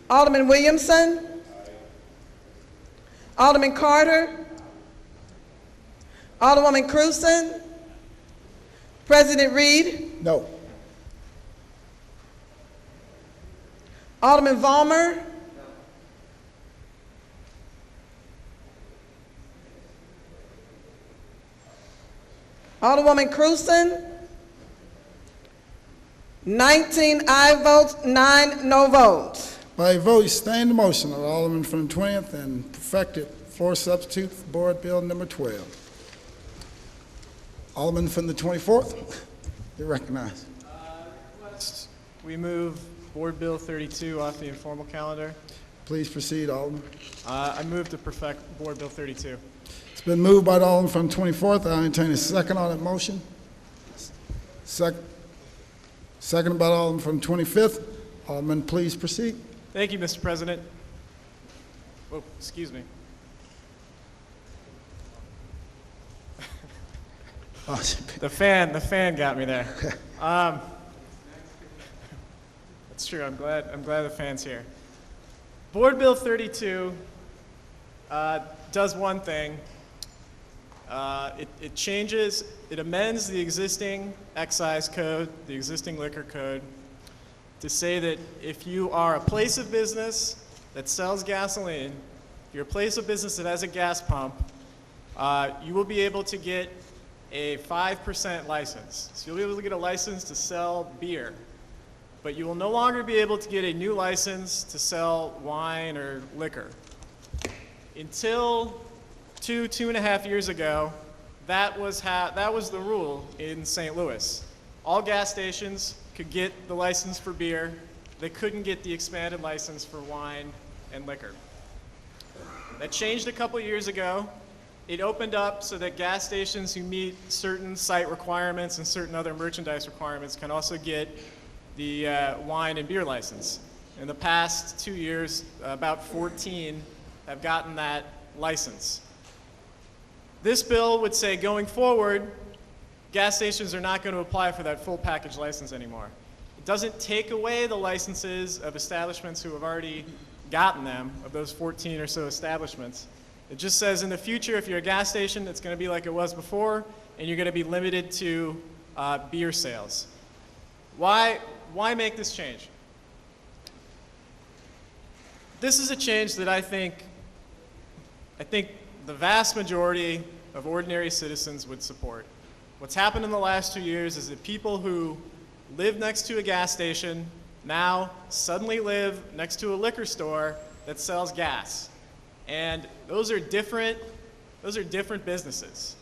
Alderman Williamson, Alderman Carter, Alderwoman Cruzen, President Reed, No. Alderman Vollmer, Alderwoman Cruzen, 19 aye votes, 9 no votes. By a vote, you sustain the motion of the Alderman from the 20th and perfected floor substitute for Board Bill number 12. Alderman from the 24th, you're recognized. We move Board Bill 32 off the informal calendar. Please proceed, Alderman. I move to perfect Board Bill 32. It's been moved by the Alderman from the 24th. I entertain a second on that motion. Seconded by the Alderman from the 25th. Alderman, please proceed. Thank you, Mr. President. Oh, excuse me. The fan got me there. That's true. I'm glad the fan's here. Board Bill 32 does one thing. It changes, it amends the existing excise code, the existing liquor code, to say that if you are a place of business that sells gasoline, if you're a place of business that has a gas pump, you will be able to get a 5% license. So you'll be able to get a license to sell beer, but you will no longer be able to get a new license to sell wine or liquor. Until 2.5 years ago, that was the rule in St. Louis. All gas stations could get the license for beer. They couldn't get the expanded license for wine and liquor. That changed a couple years ago. It opened up so that gas stations who meet certain site requirements and certain other merchandise requirements can also get the wine and beer license. In the past 2 years, about 14 have gotten that license. This bill would say going forward, gas stations are not going to apply for that full package license anymore. It doesn't take away the licenses of establishments who have already gotten them, of those 14 or so establishments. It just says in the future, if you're a gas station, it's going to be like it was before, and you're going to be limited to beer sales. Why make this change? This is a change that I think the vast majority of ordinary citizens would support. What's happened in the last 2 years is that people who live next to a gas station now suddenly live next to a liquor store that sells gas. And those are different businesses.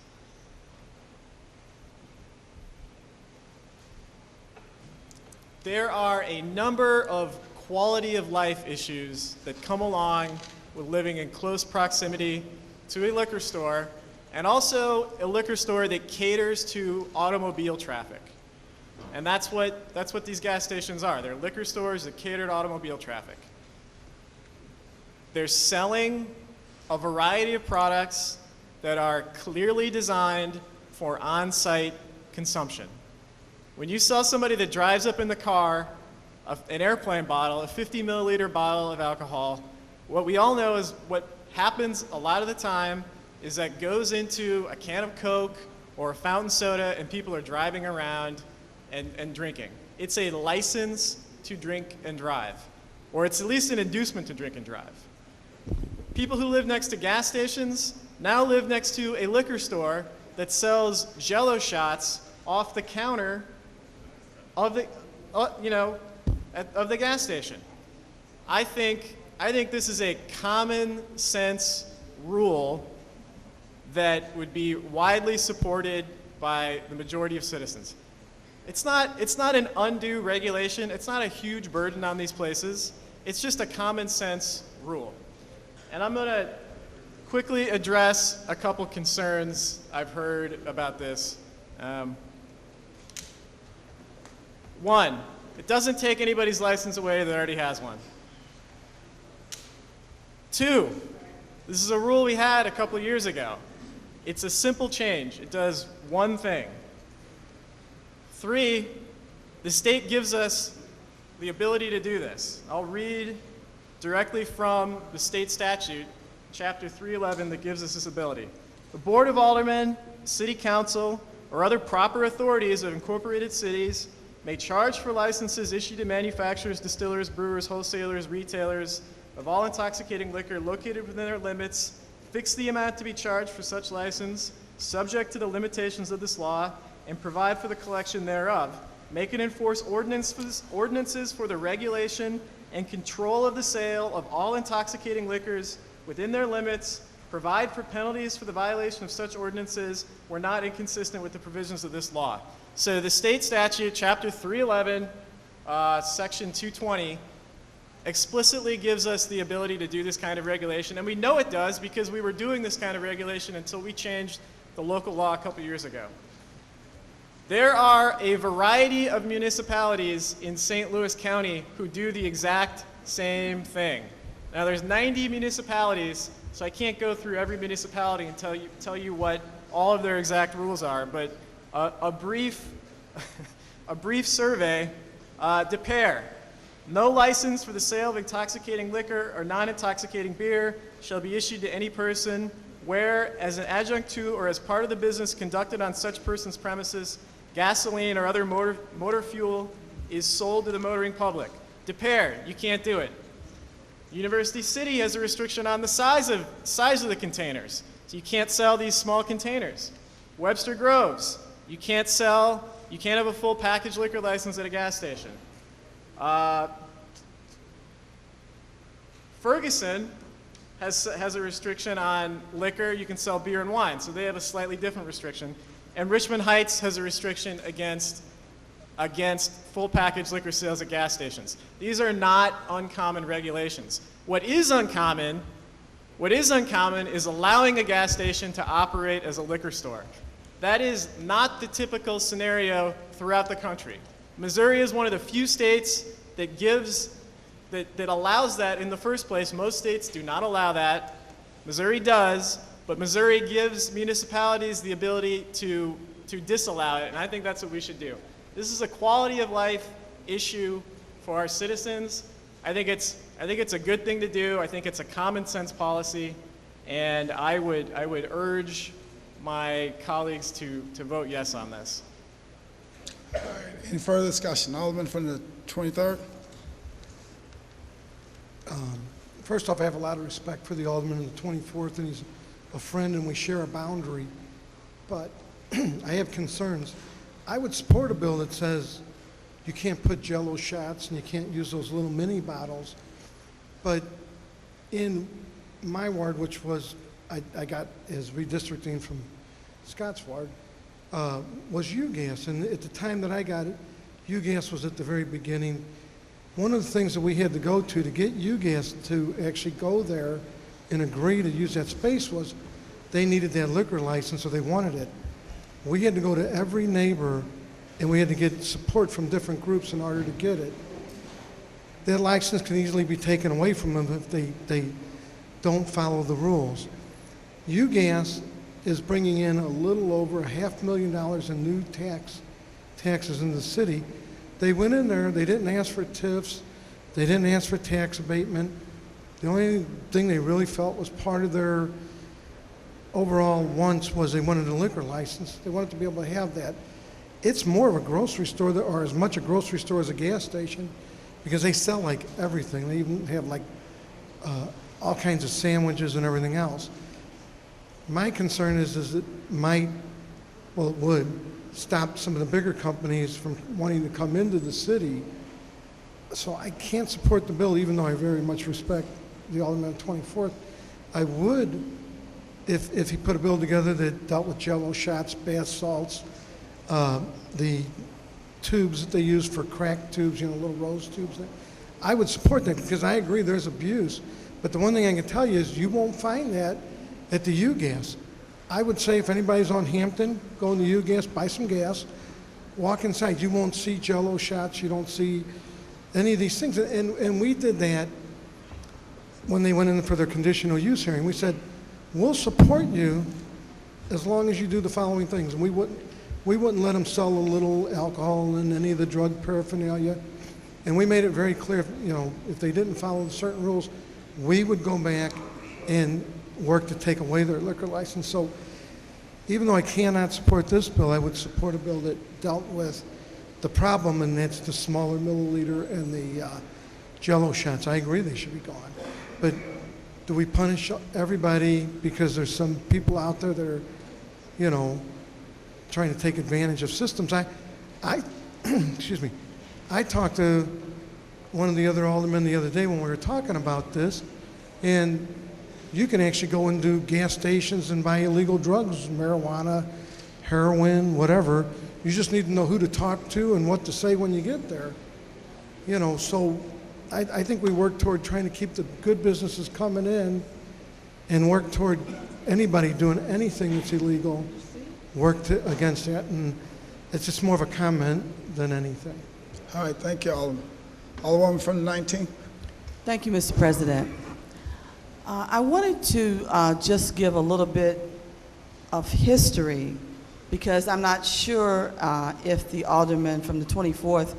There are a number of quality of life issues that come along with living in close proximity to a liquor store, and also a liquor store that caters to automobile traffic. And that's what these gas stations are. They're liquor stores that cater to automobile traffic. They're selling a variety of products that are clearly designed for on-site consumption. When you sell somebody that drives up in the car an airplane bottle, a 50 milliliter bottle of alcohol, what we all know is what happens a lot of the time is that goes into a can of Coke or a fountain soda and people are driving around and drinking. It's a license to drink and drive, or it's at least an inducement to drink and drive. People who live next to gas stations now live next to a liquor store that sells Jell-O shots off the counter of the, of the gas station. I think this is a common sense rule that would be widely supported by the majority of citizens. It's not an undue regulation. It's not a huge burden on these places. It's just a common sense rule. And I'm going to quickly address a couple concerns I've heard about this. One, it doesn't take anybody's license away that already has one. Two, this is a rule we had a couple years ago. It's a simple change. It does one thing. Three, the state gives us the ability to do this. I'll read directly from the state statute, chapter 311, that gives us this ability. The Board of Aldermen, City Council, or other proper authorities of incorporated cities may charge for licenses issued to manufacturers, distillers, brewers, wholesalers, retailers of all intoxicating liquor located within their limits, fix the amount to be charged for such license, subject to the limitations of this law, and provide for the collection thereof, make and enforce ordinances for the regulation and control of the sale of all intoxicating liquors within their limits, provide for penalties for the violation of such ordinances where not inconsistent with the provisions of this law. So the state statute, chapter 311, section 220, explicitly gives us the ability to do this kind of regulation, and we know it does because we were doing this kind of regulation until we changed the local law a couple years ago. There are a variety of municipalities in St. Louis County who do the exact same thing. Now there's 90 municipalities, so I can't go through every municipality and tell you what all of their exact rules are, but a brief survey, De Pere, no license for the sale of intoxicating liquor or non-intoxicating beer shall be issued to any person where, as an adjunct to or as part of the business conducted on such person's premises, gasoline or other motor fuel is sold to the motoring public. De Pere, you can't do it. University City has a restriction on the size of the containers, so you can't sell these small containers. Webster Groves, you can't have a full package liquor license at a gas station. Ferguson has a restriction on liquor. You can sell beer and wine, so they have a slightly different restriction. And Richmond Heights has a restriction against full package liquor sales at gas stations. These are not uncommon regulations. What is uncommon is allowing a gas station to operate as a liquor store. That is not the typical scenario throughout the country. Missouri is one of the few states that allows that in the first place. Most states do not allow that. Missouri does, but Missouri gives municipalities the ability to disallow it, and I think that's what we should do. This is a quality of life issue for our citizens. I think it's a good thing to do. I think it's a common sense policy, and I would urge my colleagues to vote yes on this. All right, any further discussion? Alderman from the 23rd? First off, I have a lot of respect for the Alderman on the 24th, and he's a friend and we share a boundary, but I have concerns. I would support a bill that says you can't put Jell-O shots and you can't use those little mini bottles, but in my ward, which was, I got as redistricting from Scott's ward, was UGAS, and at the time that I got it, UGAS was at the very beginning. One of the things that we had to go to get UGAS to actually go there and agree to use that space was they needed that liquor license, so they wanted it. We had to go to every neighbor and we had to get support from different groups in order to get it. That license can easily be taken away from them if they don't follow the rules. UGAS is bringing in a little over $500,000 in new taxes in the city. They went in there, they didn't ask for TIFs, they didn't ask for tax abatement. The only thing they really felt was part of their overall wants was they wanted a liquor license. They wanted to be able to have that. It's more of a grocery store, or as much a grocery store as a gas station, because they sell like everything. They even have like all kinds of sandwiches and everything else. My concern is it might, well, it would stop some of the bigger companies from wanting to come into the city. So I can't support the bill, even though I very much respect the Alderman on 24th. I would, if he put a bill together that dealt with Jell-O shots, bath salts, the tubes that they use for crack tubes, little rose tubes. I would support that because I agree there's abuse. But the one thing I can tell you is you won't find that at the UGAS. I would say if anybody's on Hampton, go in the UGAS, buy some gas, walk inside. You won't see Jell-O shots. You don't see any of these things. And we did that when they went in for their conditional use hearing. We said, we'll support you as long as you do the following things. And we wouldn't let them sell a little alcohol and any of the drug paraphernalia. And we made it very clear, if they didn't follow certain rules, we would go back and work to take away their liquor license. So even though I cannot support this bill, I would support a bill that dealt with the problem, and that's the smaller milliliter and the Jell-O shots. I agree they should be gone. But do we punish everybody because there's some people out there that are, trying to take advantage of systems? Excuse me, I talked to one of the other aldermen the other day when we were talking about this, and you can actually go into gas stations and buy illegal drugs, marijuana, heroin, whatever. You just need to know who to talk to and what to say when you get there. So I think we work toward trying to keep the good businesses coming in and work toward anybody doing anything that's illegal, against that. And it's just more of a comment than anything. All right, thank you, Alderman. Alderwoman from the 19th. Thank you, Mr. President. I wanted to just give a little bit of history because I'm not sure if the alderman from the 24th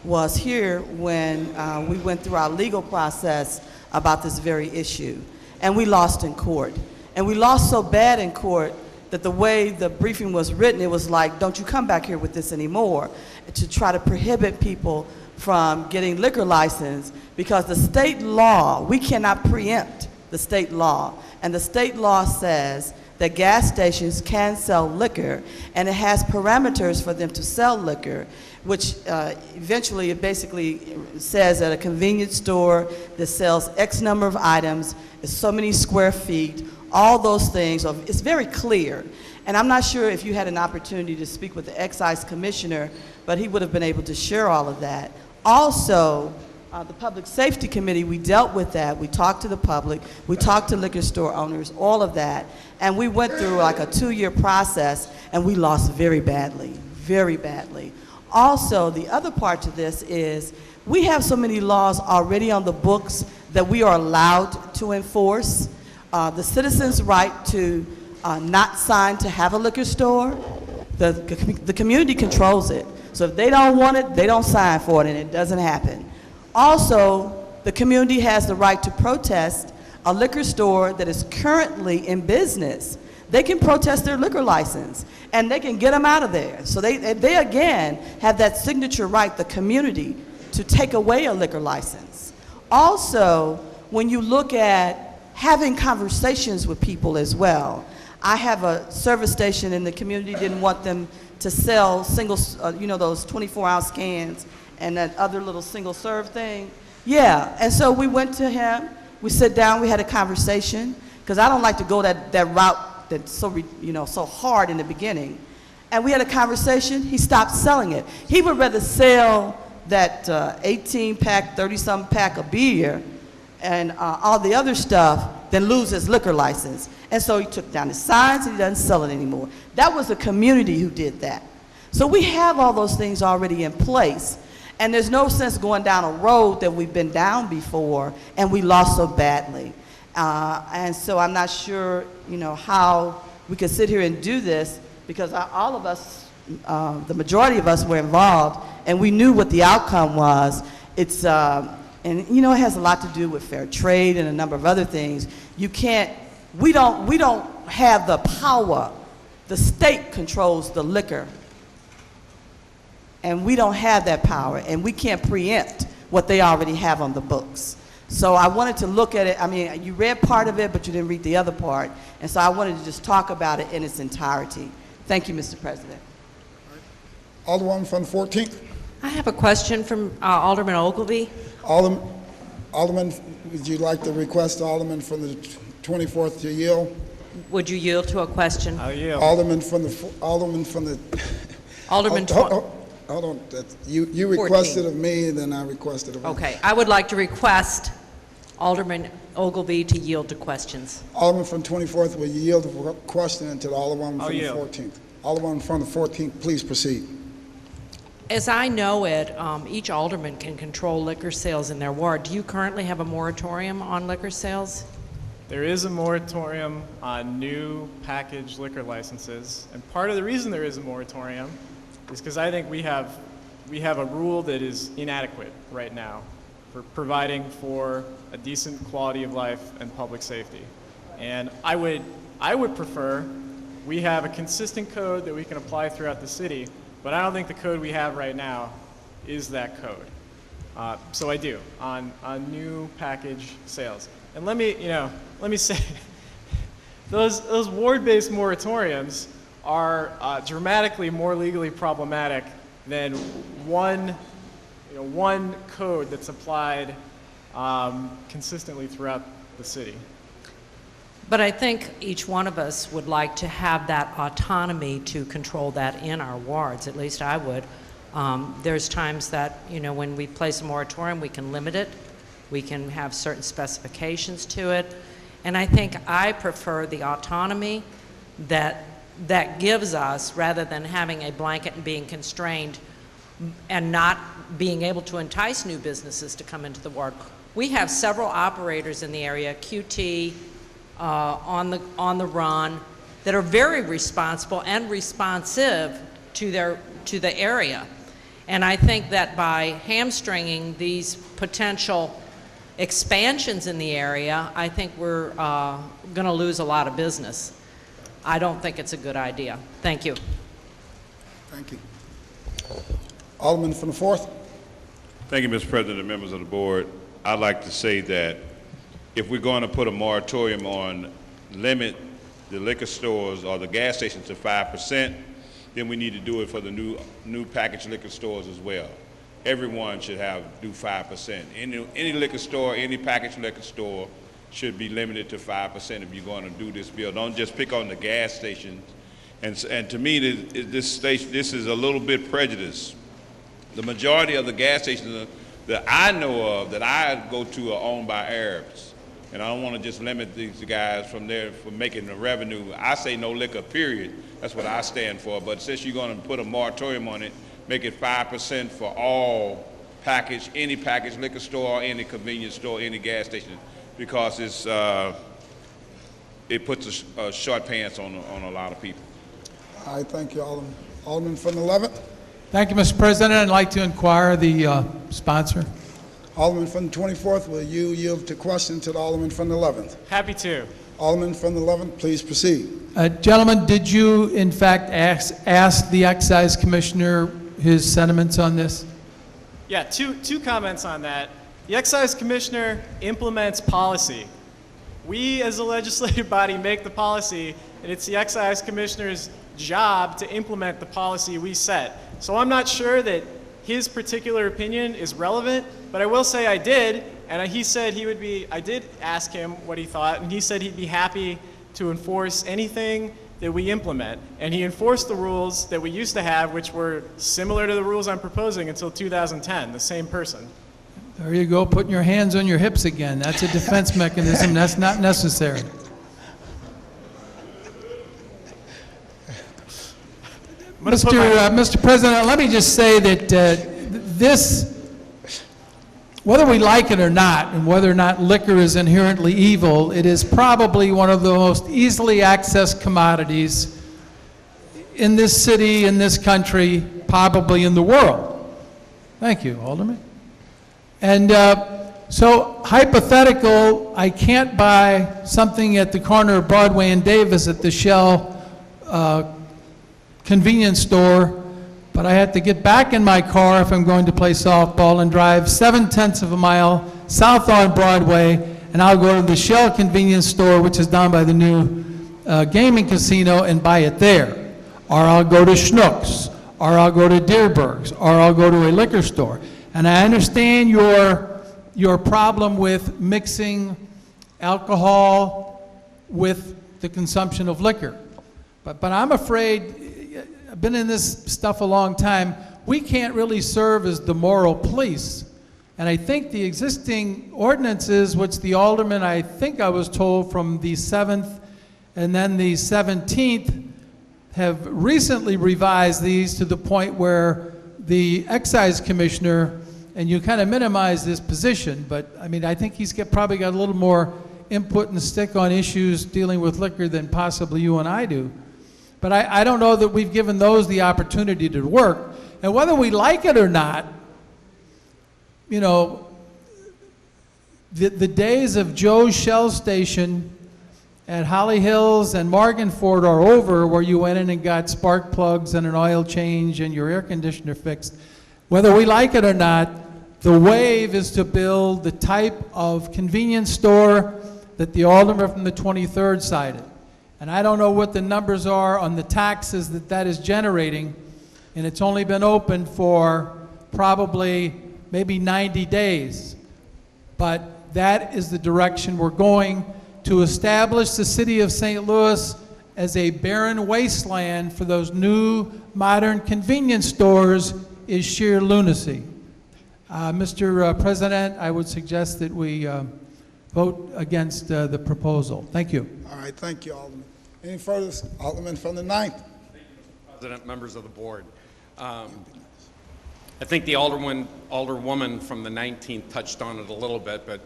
was here when we went through our legal process about this very issue. And we lost in court. And we lost so bad in court that the way the briefing was written, it was like, don't you come back here with this anymore, to try to prohibit people from getting liquor license, because the state law, we cannot preempt the state law. And the state law says that gas stations can sell liquor, and it has parameters for them to sell liquor, which eventually it basically says that a convenience store that sells X number of items is so many square feet, all those things. It's very clear. And I'm not sure if you had an opportunity to speak with the excise commissioner, but he would have been able to share all of that. Also, the Public Safety Committee, we dealt with that. We talked to the public. We talked to liquor store owners, all of that. And we went through like a 2-year process, and we lost very badly, very badly. Also, the other part to this is we have so many laws already on the books that we are allowed to enforce. The citizens' right to not sign to have a liquor store, the community controls it. So if they don't want it, they don't sign for it, and it doesn't happen. Also, the community has the right to protest a liquor store that is currently in business. They can protest their liquor license, and they can get them out of there. So they again have that signature right, the community, to take away a liquor license. Also, when you look at having conversations with people as well, I have a service station in the community, didn't want them to sell single, those 24-ounce cans and that other little single-serve thing. Yeah, and so we went to him, we sat down, we had a conversation, because I don't like to go that route that's so hard in the beginning. And we had a conversation, he stopped selling it. He would rather sell that 18-pack, 30-something pack of beer and all the other stuff than lose his liquor license. And so he took down his signs and he doesn't sell it anymore. That was the community who did that. So we have all those things already in place. And there's no sense going down a road that we've been down before and we lost so badly. And so I'm not sure, how we could sit here and do this, because all of us, the majority of us were involved, and we knew what the outcome was. It's, and it has a lot to do with fair trade and a number of other things. We don't have the power. The state controls the liquor. And we don't have that power, and we can't preempt what they already have on the books. So I wanted to look at it. I mean, you read part of it, but you didn't read the other part. And so I wanted to just talk about it in its entirety. Thank you, Mr. President. Alderwoman from the 14th. I have a question from Alderman Ogilvie. Alderman, would you like to request the Alderman from the 24th to yield? Would you yield to a question? I'll yield. Alderman from the Alderman. Hold on. You requested of me, and then I requested of him. Okay. I would like to request Alderman Ogilvie to yield to questions. Alderman from 24th, will you yield the question until the Alderwoman from the yield. 14th? Alderwoman from the 14th, please proceed. As I know it, each alderman can control liquor sales in their ward. Do you currently have a moratorium on liquor sales? There is a moratorium on new packaged liquor licenses, and part of the reason there is a moratorium is because I think we have a rule that is inadequate right now for providing for a decent quality of life and public safety. And I would prefer we have a consistent code that we can apply throughout the city, but I don't think the code we have right now is that code. So I do on new package sales. And let me say, those ward-based moratoriums are dramatically more legally problematic than one code that's applied consistently throughout the city. But I think each one of us would like to have that autonomy to control that in our wards. At least I would. There's times that, when we place a moratorium, we can limit it. We can have certain specifications to it. And I think I prefer the autonomy that gives us, rather than having a blanket and being constrained and not being able to entice new businesses to come into the ward. We have several operators in the area, QT, on the run, that are very responsible and responsive to the area. And I think that by hamstringing these potential expansions in the area, I think we're going to lose a lot of business. I don't think it's a good idea. Thank you. Thank you. Alderman from the 4th. Thank you, Mr. President and members of the board. I'd like to say that if we're going to put a moratorium on limit the liquor stores or the gas stations to 5%, then we need to do it for the new packaged liquor stores as well. Everyone should do 5%. Any liquor store, any packaged liquor store should be limited to 5% if you're going to do this bill. Don't just pick on the gas stations. And to me, this is a little bit prejudiced. The majority of the gas stations that I know of, that I go to, are owned by Arabs. And I don't want to just limit these guys from making the revenue. I say no liquor, period. That's what I stand for. But since you're going to put a moratorium on it, make it 5% for all any packaged liquor store, any convenience store, any gas station, because it puts a short pants on a lot of people. All right, thank you, Alderman. Alderman from the 11th. Thank you, Mr. President. I'd like to inquire the sponsor. Alderman from the 24th, will you yield to question to the Alderman from the 11th? Happy to. Alderman from the 11th, please proceed. Gentlemen, did you in fact ask the excise commissioner his sentiments on this? Yeah, two comments on that. The excise commissioner implements policy. We as a legislative body make the policy, and it's the excise commissioner's job to implement the policy we set. So I'm not sure that his particular opinion is relevant, but I will say I did, and he said he would be, I did ask him what he thought, and he said he'd be happy to enforce anything that we implement. And he enforced the rules that we used to have, which were similar to the rules I'm proposing until 2010, the same person. There you go, putting your hands on your hips again. That's a defense mechanism. That's not necessary. Mr. President, let me just say that this, whether we like it or not, and whether or not liquor is inherently evil, it is probably one of the most easily accessed commodities in this city, in this country, probably in the world. Thank you, Alderman. And so, hypothetical, I can't buy something at the corner of Broadway and Davis at the Shell convenience store, but I have to get back in my car if I'm going to play softball and drive 7/10 of a mile south on Broadway, and I'll go to the Shell convenience store, which is down by the new gaming casino, and buy it there. Or I'll go to Schnucks, or I'll go to Deerberg's, or I'll go to a liquor store. And I understand your problem with mixing alcohol with the consumption of liquor. But I'm afraid, I've been in this stuff a long time, we can't really serve as the moral police. And I think the existing ordinances, which the alderman, I think I was told from the 7th and then the 17th, have recently revised these to the point where the excise commissioner, and you kind of minimize this position, but I mean, I think he's probably got a little more input and stick on issues dealing with liquor than possibly you and I do. But I don't know that we've given those the opportunity to work. And whether we like it or not, you know, the days of Joe's Shell Station at Holly Hills and Morganford are over, where you went in and got spark plugs and an oil change and your air conditioner fixed. Whether we like it or not, the wave is to build the type of convenience store that the alderman from the 23rd cited. And I don't know what the numbers are on the taxes that is generating, and it's only been open for probably maybe 90 days. But that is the direction we're going. To establish the city of St. Louis as a barren wasteland for those new modern convenience stores is sheer lunacy. Mr. President, I would suggest that we vote against the proposal. Thank you. All right, thank you, Alderman. Any further? Alderman from the 9th. Thank you, Mr. President, members of the board. I think the alderwoman from the 19th touched on it a little bit, but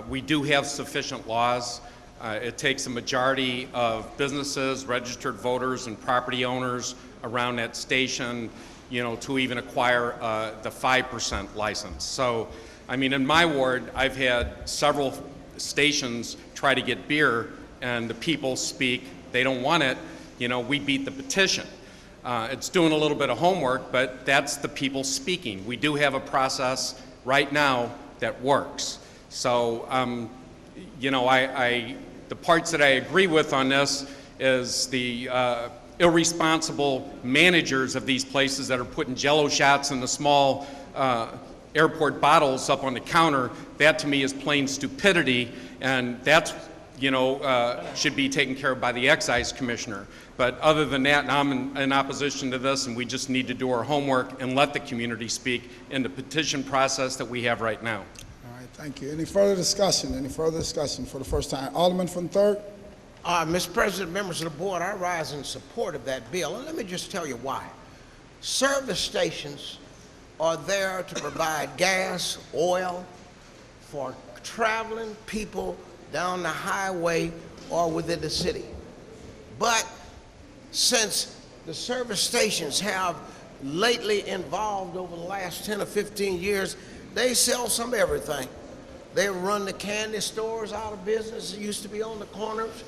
we do have sufficient laws. It takes a majority of businesses, registered voters, and property owners around that station, you know, to even acquire the 5% license. So, I mean, in my ward, I've had several stations try to get beer, and the people speak. They don't want it. You know, we beat the petition. It's doing a little bit of homework, but that's the people speaking. We do have a process right now that works. So, you know, the parts that I agree with on this is the irresponsible managers of these places that are putting Jell-O shots in the small airport bottles up on the counter. That to me is plain stupidity, and that's, you know, should be taken care of by the excise commissioner. But other than that, I'm in opposition to this, and we just need to do our homework and let the community speak in the petition process that we have right now. All right, thank you. Any further discussion? Any further discussion for the first time? Alderman from the 3rd. Mr. President, members of the board, I rise in support of that bill, and let me just tell you why. Service stations are there to provide gas, oil for traveling people down the highway or within the city. But since the service stations have lately evolved over the last 10 or 15 years, they sell some everything. They run the candy stores out of business. It used to be on the corners.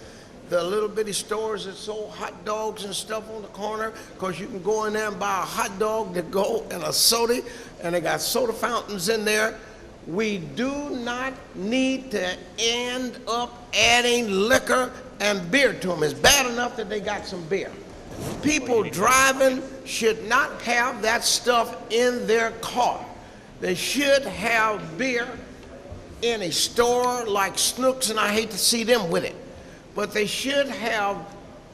The little bitty stores that sold hot dogs and stuff on the corner, because you can go in there and buy a hot dog to go and a soda, and they got soda fountains in there. We do not need to end up adding liquor and beer to them. It's bad enough that they got some beer. People driving should not have that stuff in their car. They should have beer in a store like Schnucks, and I hate to see them with it. But they should have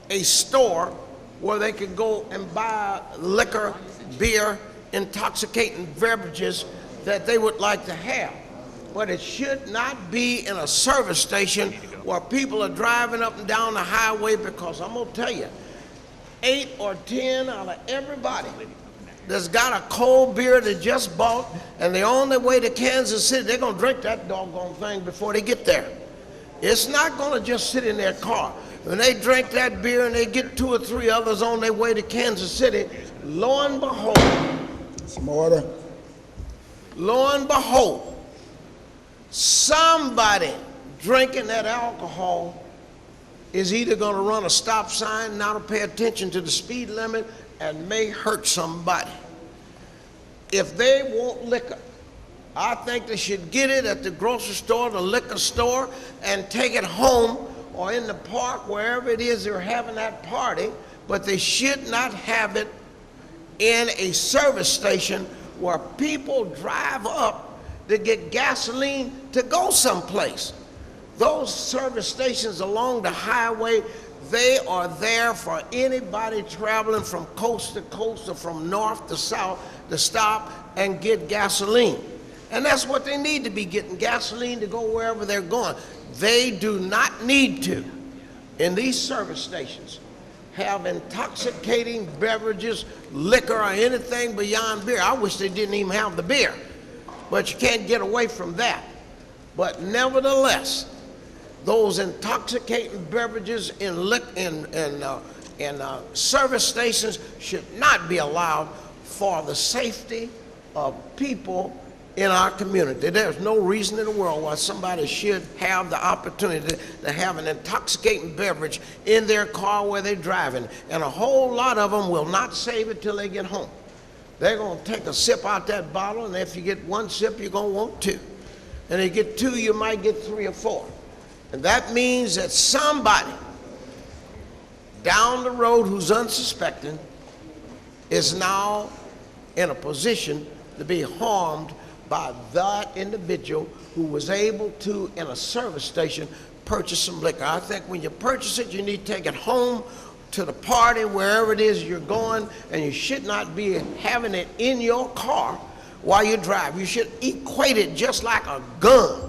a store where they could go and buy liquor, beer, intoxicating beverages that they would like to have. But it should not be in a service station where people are driving up and down the highway, because I'm going to tell you, 8 or 10 out of everybody that's got a cold beer they just bought, and they're on their way to Kansas City, they're going to drink that doggone thing before they get there. It's not going to just sit in their car. When they drink that beer and they get 2 or 3 others on their way to Kansas City, lo and behold, some order. Lo and behold, somebody drinking that alcohol is either going to run a stop sign, not pay attention to the speed limit, and may hurt somebody. If they want liquor, I think they should get it at the grocery store, the liquor store, and take it home or in the park, wherever it is they're having that party, but they should not have it in a service station where people drive up to get gasoline to go someplace. Those service stations along the highway, they are there for anybody traveling from coast to coast or from north to south to stop and get gasoline. And that's what they need to be getting, gasoline to go wherever they're going. They do not need to, in these service stations, have intoxicating beverages, liquor, or anything beyond beer. I wish they didn't even have the beer, but you can't get away from that. But nevertheless, those intoxicating beverages in service stations should not be allowed for the safety of people in our community. There's no reason in the world why somebody should have the opportunity to have an intoxicating beverage in their car where they're driving. And a whole lot of them will not save it till they get home. They're going to take a sip out that bottle, and if you get 1 sip, you're going to want 2. And if you get 2, you might get 3 or 4. And that means that somebody down the road who's unsuspecting is now in a position to be harmed by that individual who was able to, in a service station, purchase some liquor. I think when you purchase it, you need to take it home to the party, wherever it is you're going, and you should not be having it in your car while you drive. You should equate it just like a gun.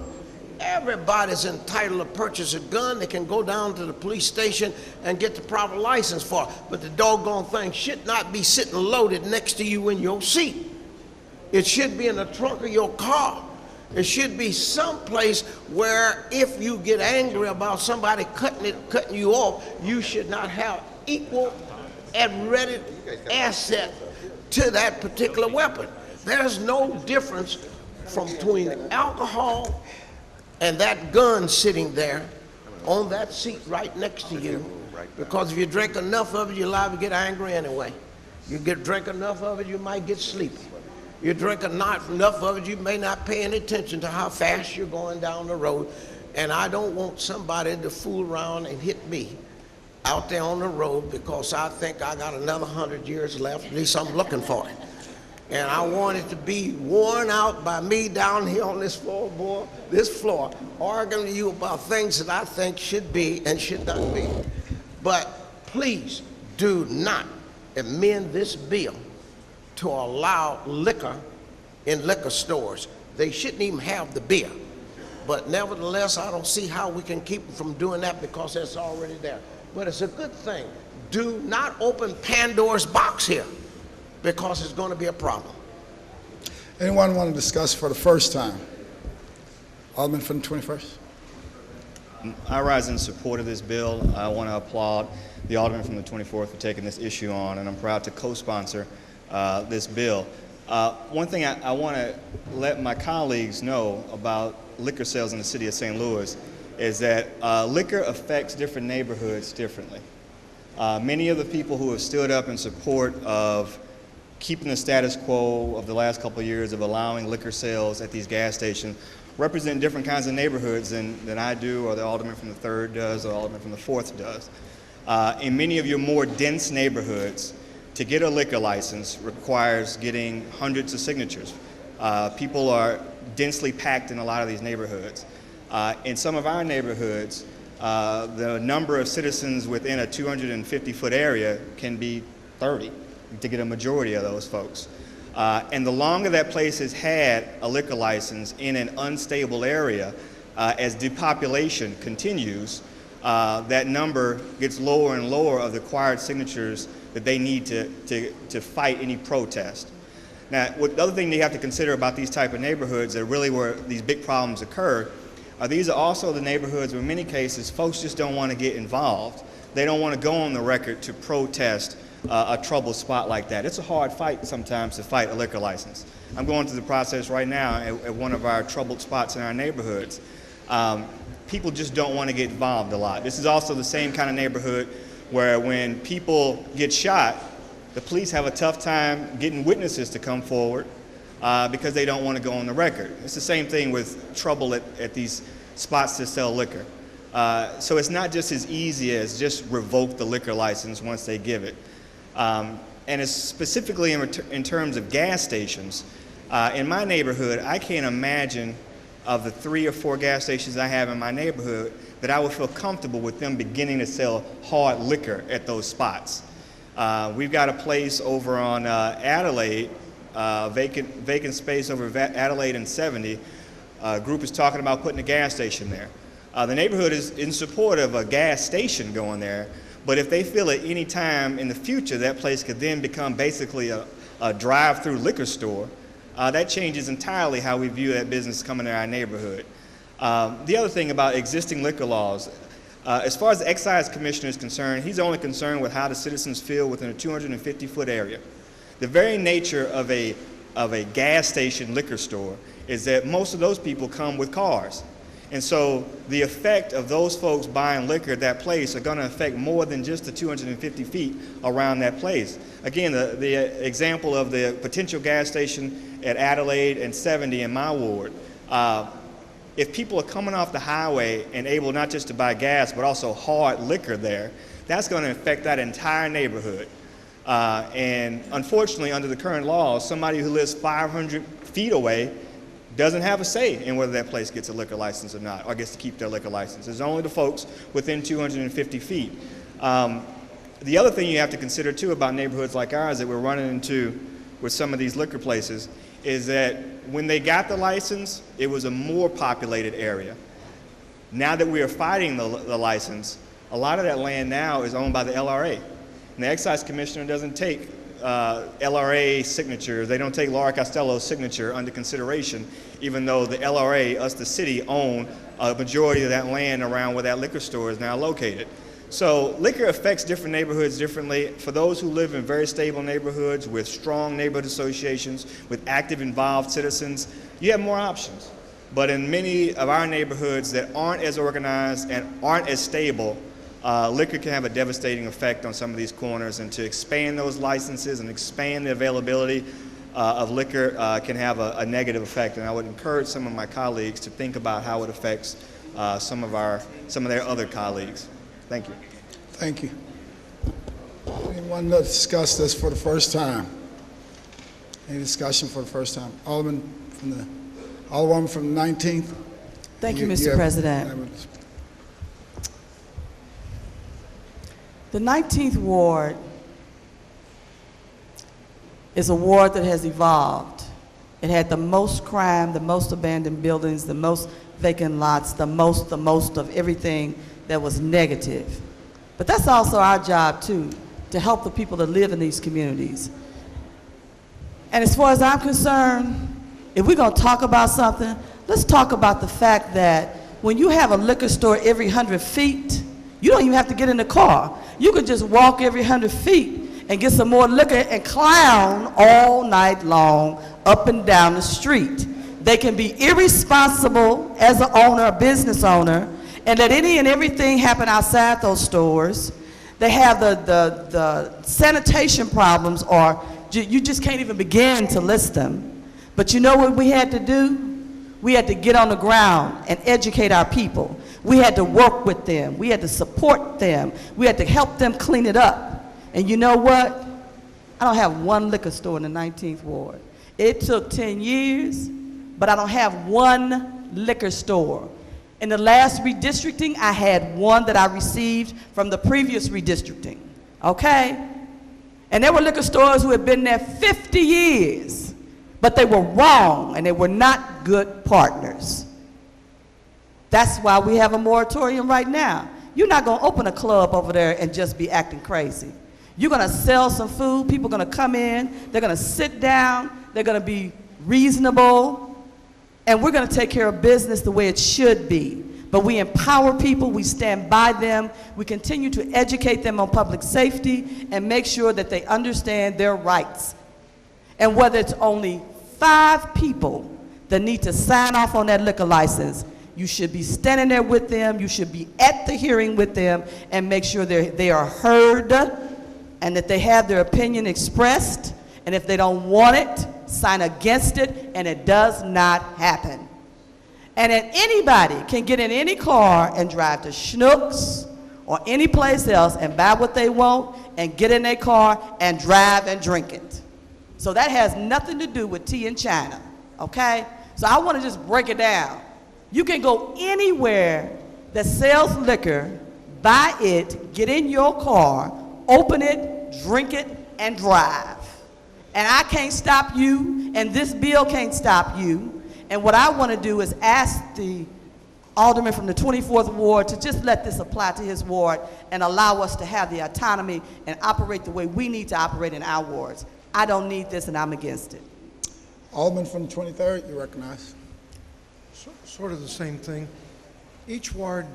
Everybody's entitled to purchase a gun. They can go down to the police station and get the proper license for it. But the doggone thing should not be sitting loaded next to you in your seat. It should be in the trunk of your car. It should be someplace where if you get angry about somebody cutting you off, you should not have equal and ready asset to that particular weapon. There's no difference between alcohol and that gun sitting there on that seat right next to you, because if you drink enough of it, you're liable to get angry anyway. You drink enough of it, you might get sleepy. You drink enough of it, you may not pay any attention to how fast you're going down the road. And I don't want somebody to fool around and hit me out there on the road because I think I got another 100 years left. At least I'm looking for it. And I want it to be worn out by me down here on this floor, arguing to you about things that I think should be and should not be. But please do not amend this bill to allow liquor in liquor stores. They shouldn't even have the beer. But nevertheless, I don't see how we can keep them from doing that because it's already there. But it's a good thing. Do not open Pandora's box here, because it's going to be a problem. Anyone want to discuss for the first time? Alderman from the 21st. I rise in support of this bill. I want to applaud the Alderman from the 24th for taking this issue on, and I'm proud to co-sponsor this bill. One thing I want to let my colleagues know about liquor sales in the city of St. Louis is that liquor affects different neighborhoods differently. Many of the people who have stood up in support of keeping the status quo of the last couple of years of allowing liquor sales at these gas stations represent different kinds of neighborhoods than I do, or the Alderman from the 3rd does, or the Alderman from the 4th does. In many of your more dense neighborhoods, to get a liquor license requires getting hundreds of signatures. People are densely packed in a lot of these neighborhoods. In some of our neighborhoods, the number of citizens within a 250-foot area can be 30 to get a majority of those folks. And the longer that place has had a liquor license in an unstable area, as depopulation continues, that number gets lower and lower of the required signatures that they need to fight any protest. Now, the other thing you have to consider about these type of neighborhoods that really where these big problems occur are these are also the neighborhoods where in many cases folks just don't want to get involved. They don't want to go on the record to protest a troubled spot like that. It's a hard fight sometimes to fight a liquor license. I'm going through the process right now at one of our troubled spots in our neighborhoods. People just don't want to get involved a lot. This is also the same kind of neighborhood where when people get shot, the police have a tough time getting witnesses to come forward because they don't want to go on the record. It's the same thing with trouble at these spots that sell liquor. So it's not just as easy as just revoke the liquor license once they give it. And it's specifically in terms of gas stations. In my neighborhood, I can't imagine of the 3 or 4 gas stations I have in my neighborhood that I would feel comfortable with them beginning to sell hard liquor at those spots. We've got a place over on Adelaide, vacant space over Adelaide and 70. A group is talking about putting a gas station there. The neighborhood is in support of a gas station going there, but if they feel at any time in the future that place could then become basically a drive-through liquor store, that changes entirely how we view that business coming to our neighborhood. The other thing about existing liquor laws, as far as the excise commissioner is concerned, he's only concerned with how the citizens feel within a 250-foot area. The very nature of a gas station liquor store is that most of those people come with cars. And so the effect of those folks buying liquor at that place are going to affect more than just the 250 feet around that place. Again, the example of the potential gas station at Adelaide and 70 in my ward, if people are coming off the highway and able not just to buy gas but also hard liquor there, that's going to affect that entire neighborhood. And unfortunately, under the current laws, somebody who lives 500 feet away doesn't have a say in whether that place gets a liquor license or not, or gets to keep their liquor license. It's only the folks within 250 feet. The other thing you have to consider too about neighborhoods like ours that we're running into with some of these liquor places is that when they got the license, it was a more populated area. Now that we are fighting the license, a lot of that land now is owned by the LRA. And the excise commissioner doesn't take LRA signatures. They don't take Laura Costello's signature under consideration, even though the LRA, us the city, own a majority of that land around where that liquor store is now located. So liquor affects different neighborhoods differently. For those who live in very stable neighborhoods with strong neighborhood associations, with active involved citizens, you have more options. But in many of our neighborhoods that aren't as organized and aren't as stable, liquor can have a devastating effect on some of these corners, and to expand those licenses and expand the availability of liquor can have a negative effect. And I would encourage some of my colleagues to think about how it affects some of their other colleagues. Thank you. Thank you. Anyone to discuss this for the first time? Any discussion for the first time? Alderwoman from the 19th? Thank you, Mr. President. The 19th Ward is a ward that has evolved. It had the most crime, the most abandoned buildings, the most vacant lots, the most of everything that was negative. But that's also our job too, to help the people that live in these communities. And as far as I'm concerned, if we're going to talk about something, let's talk about the fact that when you have a liquor store every 100 feet, you don't even have to get in the car. You could just walk every 100 feet and get some more liquor and clown all night long up and down the street. They can be irresponsible as an owner, a business owner, and let any and everything happen outside those stores. They have the sanitation problems, or you just can't even begin to list them. But you know what we had to do? We had to get on the ground and educate our people. We had to work with them. We had to support them. We had to help them clean it up. And you know what? I don't have one liquor store in the 19th Ward. It took 10 years, but I don't have one liquor store. In the last redistricting, I had one that I received from the previous redistricting, okay? And there were liquor stores who had been there 50 years, but they were wrong and they were not good partners. That's why we have a moratorium right now. You're not going to open a club over there and just be acting crazy. You're going to sell some food. People are going to come in. They're going to sit down. They're going to be reasonable. And we're going to take care of business the way it should be. But we empower people. We stand by them. We continue to educate them on public safety and make sure that they understand their rights. And whether it's only 5 people that need to sign off on that liquor license, you should be standing there with them. You should be at the hearing with them and make sure they are heard and that they have their opinion expressed. And if they don't want it, sign against it, and it does not happen. And then anybody can get in any car and drive to Schnucks or any place else and buy what they want and get in their car and drive and drink it. So that has nothing to do with tea in China, okay? So I want to just break it down. You can go anywhere that sells liquor, buy it, get in your car, open it, drink it, and drive. And I can't stop you, and this bill can't stop you. And what I want to do is ask the alderman from the 24th Ward to just let this apply to his ward and allow us to have the autonomy and operate the way we need to operate in our wards. I don't need this, and I'm against it. Alderman from the 23rd, you recognize. Sort of the same thing. Each ward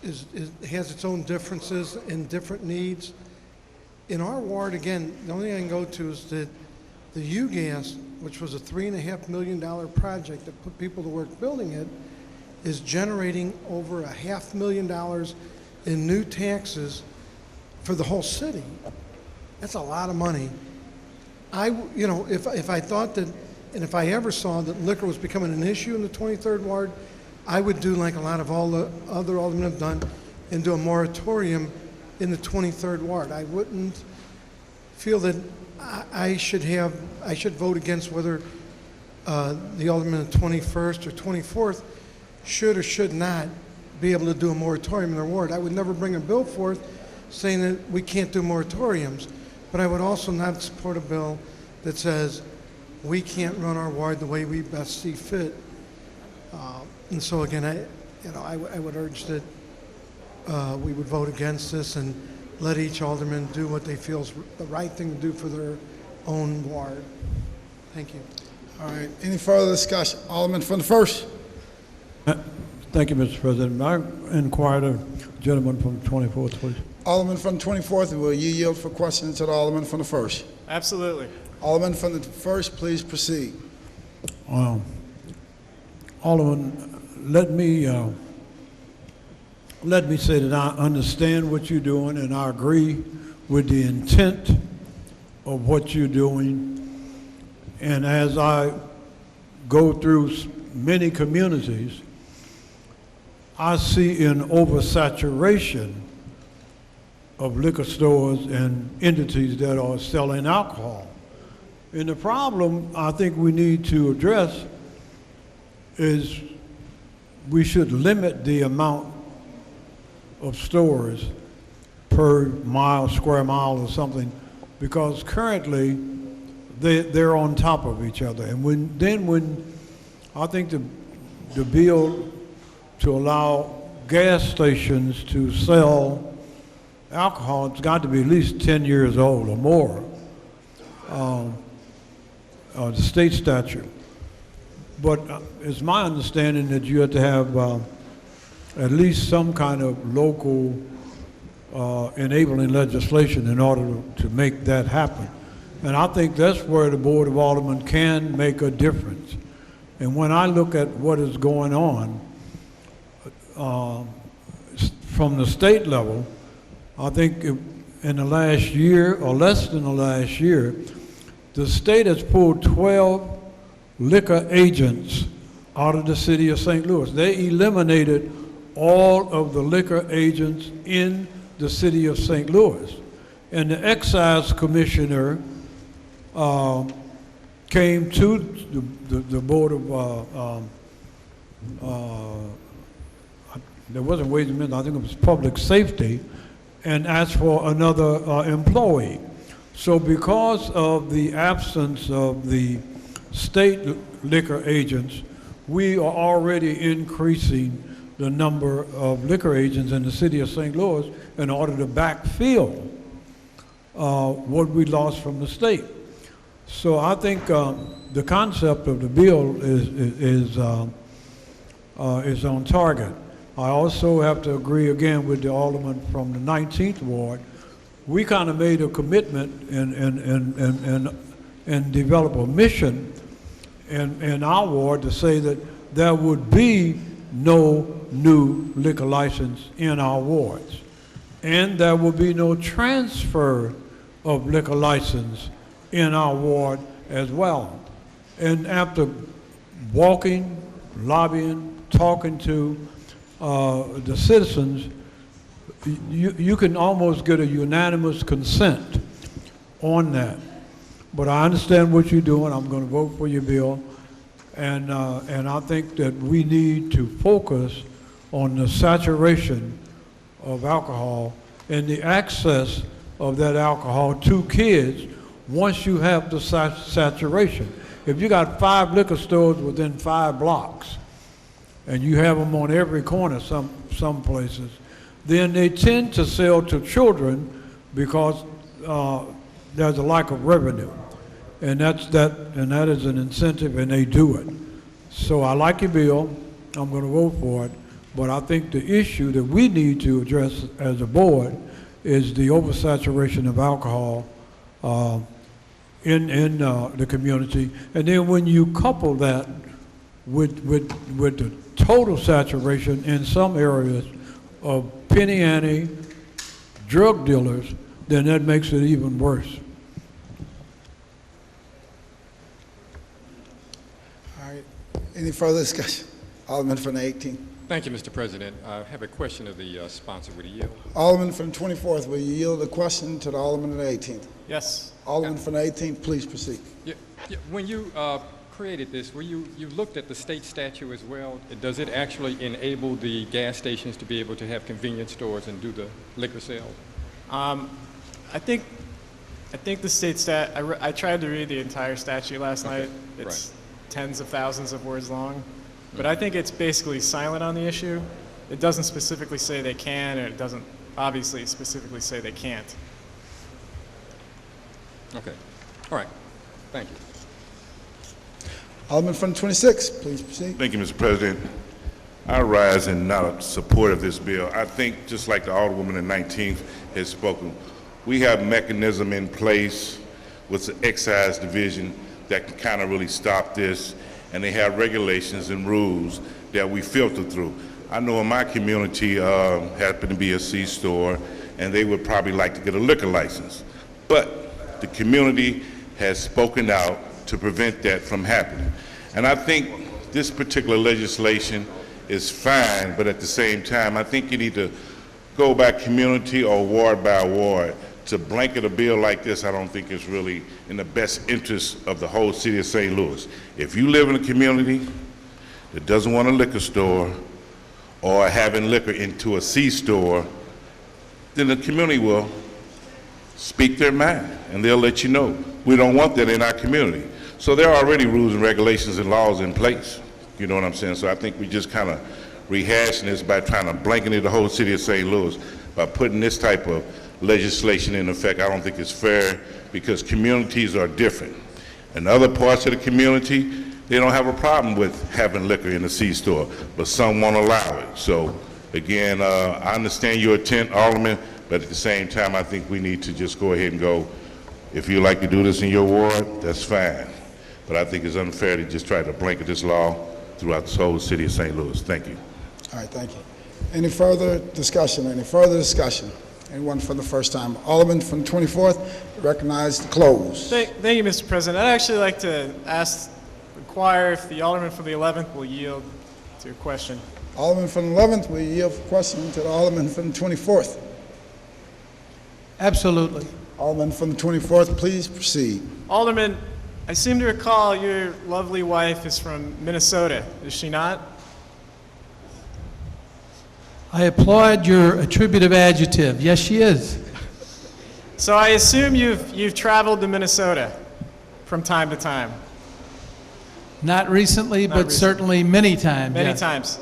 has its own differences and different needs. In our ward, again, the only thing I can go to is that the UGAS, which was a $3.5 million project that put people to work building it, is generating over $500,000 in new taxes for the whole city. That's a lot of money. If I thought that, and if I ever saw that liquor was becoming an issue in the 23rd Ward, I would do like a lot of all the other aldermen have done and do a moratorium in the 23rd Ward. I wouldn't feel that I should vote against whether the aldermen of the 21st or 24th should or should not be able to do a moratorium in their ward. I would never bring a bill forth saying that we can't do moratoriums, but I would also not support a bill that says we can't run our ward the way we best see fit. And so again, I would urge that we would vote against this and let each alderman do what they feel is the right thing to do for their own ward. Thank you. All right, any further discussion? Alderman from the 1st. Thank you, Mr. President. May I inquire the gentleman from the 24th, please? Alderman from the 24th, will you yield for questions to the alderman from the 1st? Absolutely. Alderman from the 1st, please proceed. Alderman, let me say that I understand what you're doing, and I agree with the intent of what you're doing. And as I go through many communities, I see an oversaturation of liquor stores and entities that are selling alcohol. And the problem I think we need to address is we should limit the amount of stores per square mile or something, because currently they're on top of each other. And when I think the bill to allow gas stations to sell alcohol, it's got to be at least 10 years old or more, the state statute. But it's my understanding that you have to have at least some kind of local enabling legislation in order to make that happen. And I think that's where the Board of Aldermen can make a difference. And when I look at what is going on from the state level, I think in the last year, or less than the last year, the state has pulled 12 liquor agents out of the city of St. Louis. They eliminated all of the liquor agents in the city of St. Louis. And the excise commissioner came to the Board of, there wasn't Ways and Means, I think it was Public Safety, and asked for another employee. So because of the absence of the state liquor agents, we are already increasing the number of liquor agents in the city of St. Louis in order to backfill what we lost from the state. So I think the concept of the bill is on target. I also have to agree again with the alderman from the 19th ward. We kind of made a commitment and develop a mission in our ward to say that there would be no new liquor license in our wards. And there will be no transfer of liquor license in our ward as well. And after walking, lobbying, talking to the citizens, you can almost get a unanimous consent on that. But I understand what you're doing. I'm going to vote for your bill. And I think that we need to focus on the saturation of alcohol and the access of that alcohol to kids once you have the saturation. If you got 5 liquor stores within 5 blocks, and you have them on every corner some places, then they tend to sell to children because there's a lack of revenue. And that is an incentive, and they do it. So I like your bill. I'm going to vote for it. But I think the issue that we need to address as a board is the oversaturation of alcohol in the community. And then when you couple that with the total saturation in some areas of penny ante drug dealers, then that makes it even worse. All right. Any further discussion? Alderman from the 18th. Thank you, Mr. President. I have a question of the sponsor. Would he yield? Alderman from the 24th, will you yield the question to the Alderman of the 18th? Yes. Alderman from the 18th, please proceed. Yeah, when you created this, you looked at the state statute as well. Does it actually enable the gas stations to be able to have convenience stores and do the liquor sales? I think the state I tried to read the entire statute last night. It's tens of thousands of words long. But I think it's basically silent on the issue. It doesn't specifically say they can, and it doesn't obviously specifically say they can't. Okay. All right. Thank you. Alderman from the 26th, please proceed. Thank you, Mr. President. I rise in not support of this bill. I think, just like the Alderwoman in 19th has spoken, we have mechanism in place with the excise division that can kind of really stop this, and they have regulations and rules that we filter through. I know in my community happened to be a C-store, and they would probably like to get a liquor license. But the community has spoken out to prevent that from happening. And I think this particular legislation is fine, but at the same time, I think you need to go by community or ward by ward. To blanket a bill like this, I don't think is really in the best interest of the whole city of St. Louis. If you live in a community that doesn't want a liquor store or having liquor into a C-store, then the community will speak their mind and they'll let you know. We don't want that in our community. So there are already rules and regulations and laws in place. You know what I'm saying? So I think we just kind of rehashing this by trying to blanket the whole city of St. Louis by putting this type of legislation in effect. I don't think it's fair because communities are different. In other parts of the community, they don't have a problem with having liquor in the C-store, but some won't allow it. So again, I understand your intent, Alderman, but at the same time, I think we need to just go ahead and go, if you like to do this in your ward, that's fine. But I think it's unfair to just try to blanket this law throughout the whole city of St. Louis. Thank you. All right, thank you. Any further discussion? Any further discussion? Anyone for the first time? Alderman from the 24th, recognized to close. Thank you, Mr. President. I'd actually like to inquire if the Alderman from the 11th will yield to a question. Alderman from the 11th, will you yield for question to the Alderman from the 24th? Absolutely. Alderman from the 24th, please proceed. Alderman, I seem to recall your lovely wife is from Minnesota, is she not? I applaud your attributive adjective. Yes, she is. So I assume you've traveled to Minnesota from time to time. Not recently, but certainly many times. Many yes. times.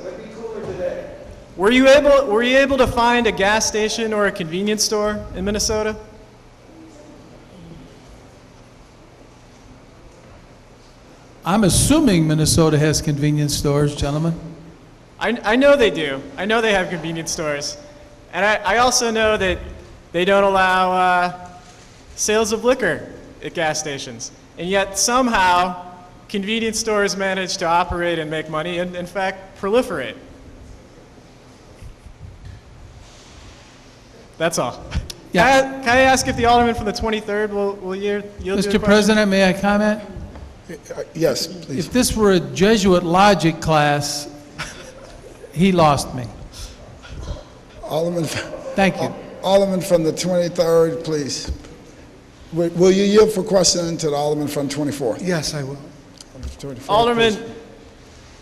Were you able to find a gas station or a convenience store in Minnesota? I'm assuming Minnesota has convenience stores, gentlemen. I know they do. I know they have convenience stores. And I also know that they don't allow sales of liquor at gas stations. And yet somehow convenience stores manage to operate and make money and in fact proliferate. That's all. Yeah. Can I ask if the Alderman from the 23rd will yield to the Mr. question? President, may I comment? Yes, please. If this were a Jesuit logic class, he lost me. Alderman. Thank you. Alderman from the 23rd, please. Will you yield for questioning to the Alderman from 24th? Yes, I will. Alderman, please.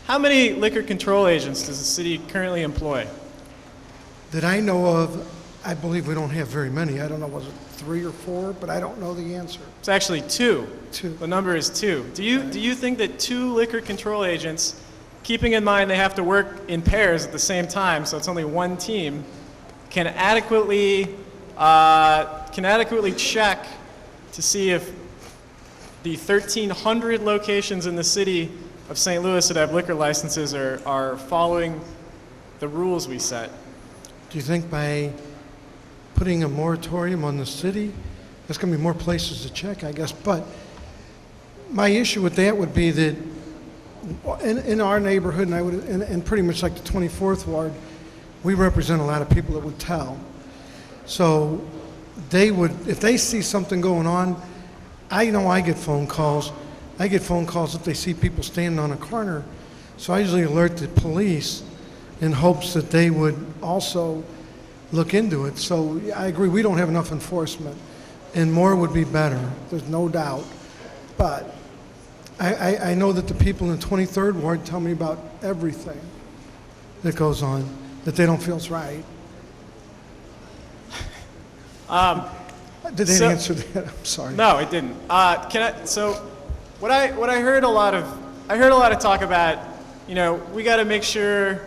how many liquor control agents does the city currently employ? That I know of, I believe we don't have very many. I don't know, was it 3 or 4? But I don't know the answer. It's actually 2. 2. The number is 2. Do you think that 2 liquor control agents, keeping in mind they have to work in pairs at the same time, so it's only one team, can adequately check to see if the 1,300 locations in the city of St. Louis that have liquor licenses are following the rules we set? Do you think by putting a moratorium on the city, there's going to be more places to check, I guess? But my issue with that would be that in our neighborhood, and pretty much like the 24th Ward, we represent a lot of people that would tell. So they would, if they see something going on, I know I get phone calls. I get phone calls if they see people standing on a corner. So I usually alert the police in hopes that they would also look into it. So I agree, we don't have enough enforcement, and more would be better, there's no doubt. But I know that the people in the 23rd Ward tell me about everything that goes on that they don't feel is right. Did they answer that? I'm sorry. No, it didn't. So what I heard a lot of talk about, we got to make sure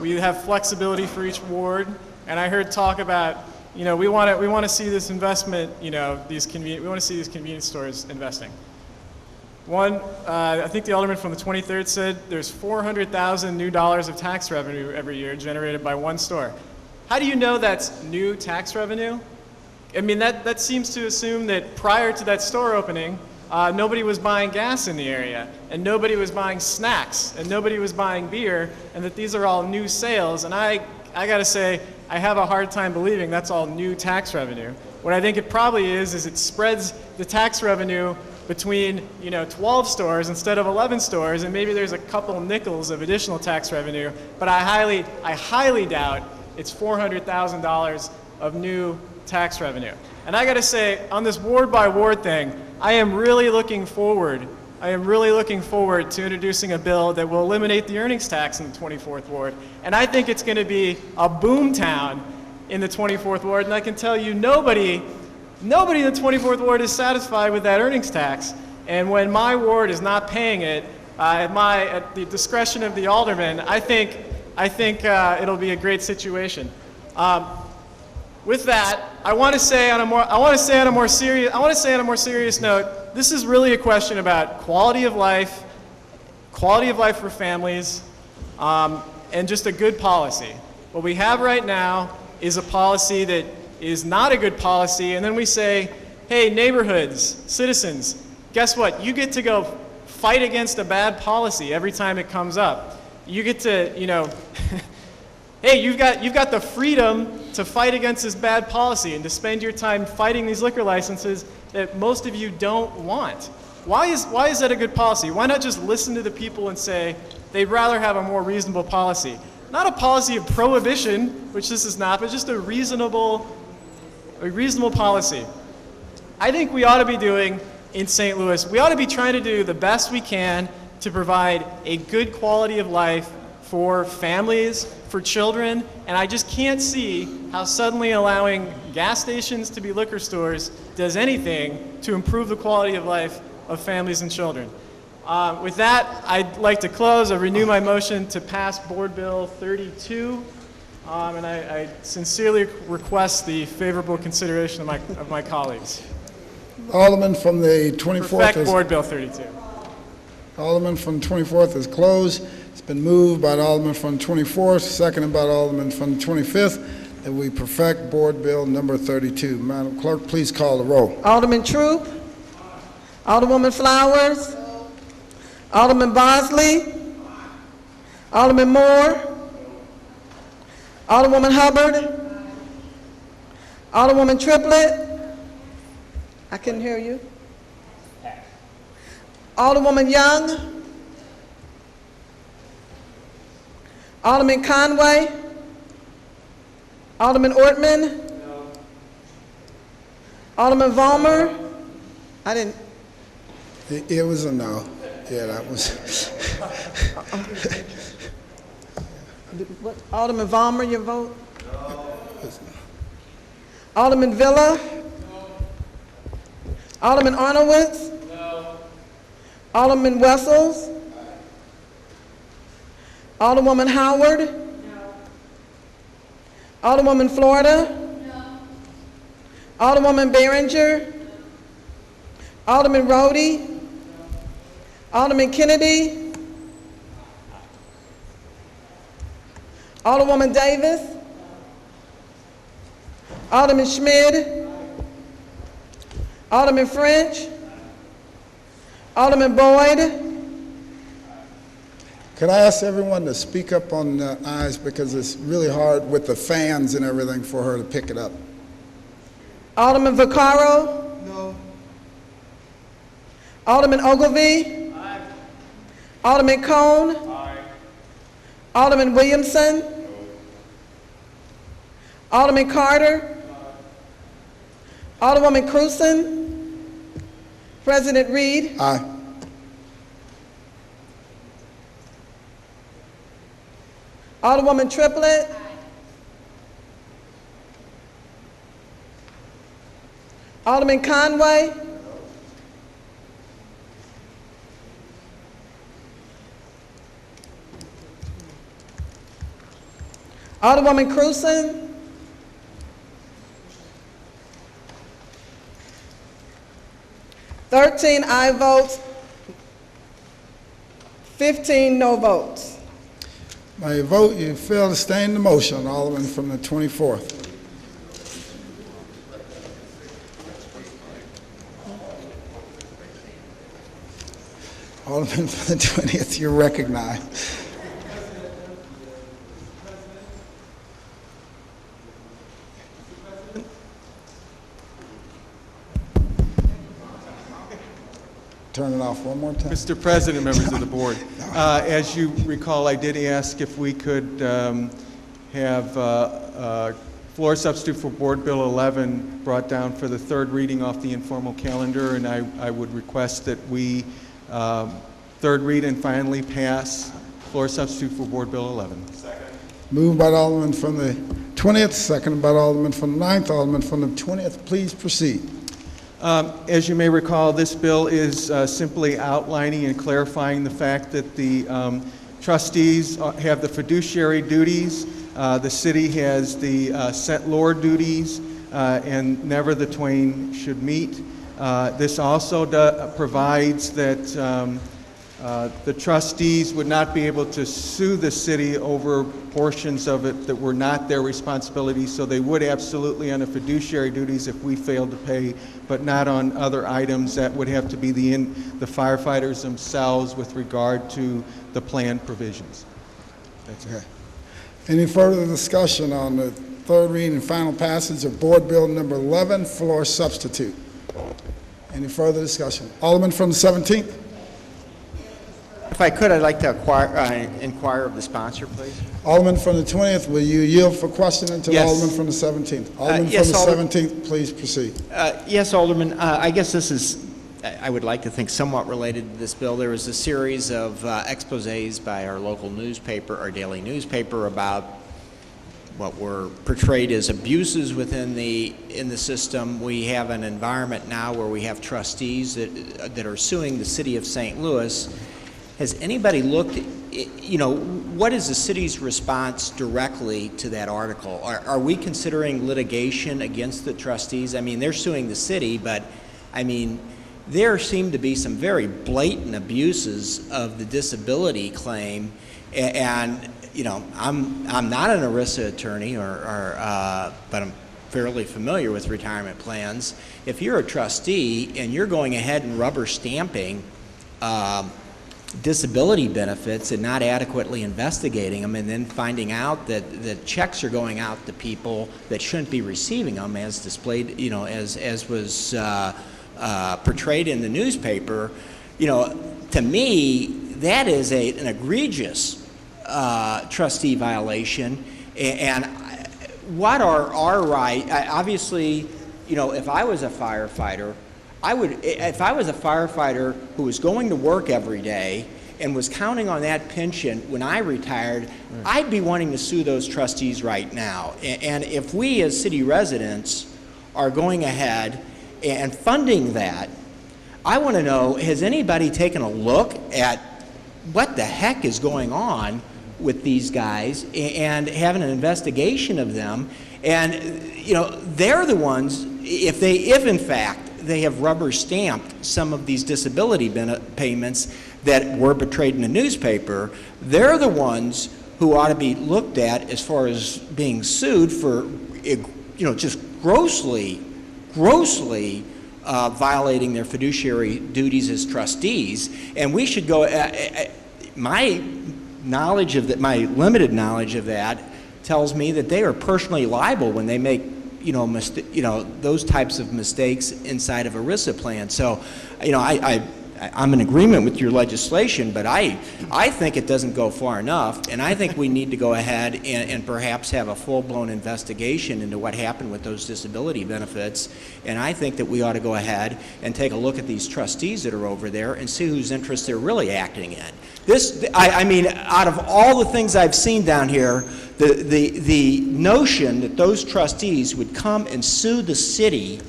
we have flexibility for each ward, and I heard talk about, we want to see this investment, we want to see these convenience stores investing. One, I think the Alderman from the 23rd said there's $400,000 new dollars of tax revenue every year generated by one store. How do you know that's new tax revenue? I mean, that seems to assume that prior to that store opening, nobody was buying gas in the area, and nobody was buying snacks, and nobody was buying beer, and that these are all new sales. And I gotta say, I have a hard time believing that's all new tax revenue. What I think it probably is it spreads the tax revenue between 12 stores instead of 11 stores, and maybe there's a couple nickels of additional tax revenue, but I highly doubt it's $400,000 of new tax revenue. And I got to say, on this ward by ward thing, I am really looking forward to introducing a bill that will eliminate the earnings tax in the 24th Ward. And I think it's going to be a boom town in the 24th Ward, and I can tell you nobody in the 24th Ward is satisfied with that earnings tax. And when my ward is not paying it, at the discretion of the alderman, I think it'll be a great situation. With that, I want to say on a more serious note, this is really a question about quality of life for families, and just a good policy. What we have right now is a policy that is not a good policy, and then we say, hey, neighborhoods, citizens, guess what? You get to go fight against a bad policy every time it comes up. You get to, hey, you've got the freedom to fight against this bad policy and to spend your time fighting these liquor licenses that most of you don't want. Why is that a good policy? Why not just listen to the people and say they'd rather have a more reasonable policy? Not a policy of prohibition, which this is not, but just a reasonable policy. I think we ought to be doing in St. Louis, we ought to be trying to do the best we can to provide a good quality of life for families, for children, and I just can't see how suddenly allowing gas stations to be liquor stores does anything to improve the quality of life of families and children. With that, I'd like to close. I renew my motion to pass Board Bill 32, and I sincerely request the favorable consideration of my colleagues. Alderman from the 24th. Perfect Board Bill 32. Alderman from the 24th is closed. It's been moved by the Alderman from the 24th, seconded by the Alderman from the 25th, that we perfect Board Bill number 32. Madam Clerk, please call the roll. Alderman Troop. Alderwoman Flowers. Alderman Bosley. Alderman Moore. Alderwoman Hubbard. Alderwoman Triplett. I couldn't hear you. Alderwoman Young. Alderman Conway. Alderman Ortman. No. Alderman Vollmer. I didn't. It was a no. Yeah, that was. Alderman Vollmer, your vote? No. Alderman Villa? No. Alderman Arnowitz? No. Alderman Wessels? Alderwoman Howard? No. Alderwoman Florida? No. Alderwoman Behringer? No. Alderman Rhodey? No. Alderman Kennedy? Alderwoman Davis? Alderman Schmid? Alderman French? Alderman Boyd? Could I ask everyone to speak up on the ayes, because it's really hard with the fans and everything for her to pick it up. Alderman Vaccaro? No. Alderman Ogilvie? Aye. Alderman Cone? Aye. Alderman Williamson? No. Alderman Carter? Aye. Alderwoman Cruzen? President Reed? Aye. Alderwoman Triplett? Aye. Alderman Conway? No. Alderwoman Cruzen? Thirteen aye votes, 15 no votes. By your vote, you fail to stay in the motion, Alderman from the 24th. Alderman from the 20th, you're recognized. Turn it off one more time. Mr. President, members of the board, as you recall, I did ask if we could have floor substitute for Board Bill 11 brought down for the third reading off the informal calendar, and I would request that we third read and finally pass floor substitute for Board Bill 11. Second. Moved by the Alderman from the 20th, seconded by the Alderman from the 9th. Alderman from the 20th, please proceed. As you may recall, this bill is simply outlining and clarifying the fact that the trustees have the fiduciary duties, the city has the set law duties, and never the twain should meet. This also provides that the trustees would not be able to sue the city over portions of it that were not their responsibility, so they would absolutely on the fiduciary duties if we failed to pay, but not on other items that would have to be the firefighters themselves with regard to the plan provisions. That's it. Okay. Any further discussion on the third reading and final passage of Board Bill number 11, floor substitute? Any further discussion? Alderman from the 17th? If I could, I'd like to inquire of the sponsor, please. Alderman from the 20th, will you yield for questioning to Yes. the Alderman from the 17th? Alderman yes, from the 17th, please proceed. Yes, Alderman. I guess this is, I would like to think, somewhat related to this bill. There was a series of exposés by our local newspaper, our daily newspaper, about what were portrayed as abuses within in the system. We have an environment now where we have trustees that are suing the city of St. Louis. Has anybody looked, what is the city's response directly to that article? Are we considering litigation against the trustees? I mean, they're suing the city, but I mean, there seem to be some very blatant abuses of the disability claim, and you know, I'm not an ERISA attorney, but I'm fairly familiar with retirement plans. If you're a trustee and you're going ahead and rubber stamping disability benefits and not adequately investigating them, and then finding out that the checks are going out to people that shouldn't be receiving them, as displayed, you know, as was portrayed in the newspaper, you know, to me, that is an egregious trustee violation. And what are our rights? Obviously, you know, if I was a firefighter, if I was a firefighter who was going to work every day and was counting on that pension when I retired, I'd be wanting to sue those trustees right now. And if we as city residents are going ahead and funding that, I want to know, has anybody taken a look at what the heck is going on with these guys and having an investigation of them? And you know, they're the ones, if in fact they have rubber stamped some of these disability payments that were portrayed in the newspaper, they're the ones who ought to be looked at as far as being sued for, you know, just grossly violating their fiduciary duties as trustees. And we should go, my knowledge of that, my limited knowledge of that tells me that they are personally liable when they make, you know, those types of mistakes inside of a ERISA plan. So, you know, I'm in agreement with your legislation, but I think it doesn't go far enough, and I think we need to go ahead and perhaps have a full-blown investigation into what happened with those disability benefits. And I think that we ought to go ahead and take a look at these trustees that are over there and see whose interests they're really acting in. I mean, out of all the things I've seen down here, the notion that those trustees would come and sue the city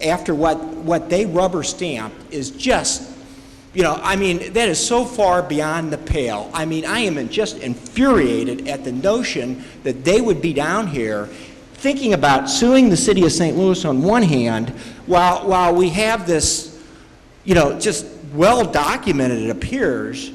after what they rubber stamped is just, you know, I mean, that is so far beyond the pale. I mean, I am just infuriated at the notion that they would be down here thinking about suing the city of St. Louis on one hand, while we have this, you know, just well-documented, it appears,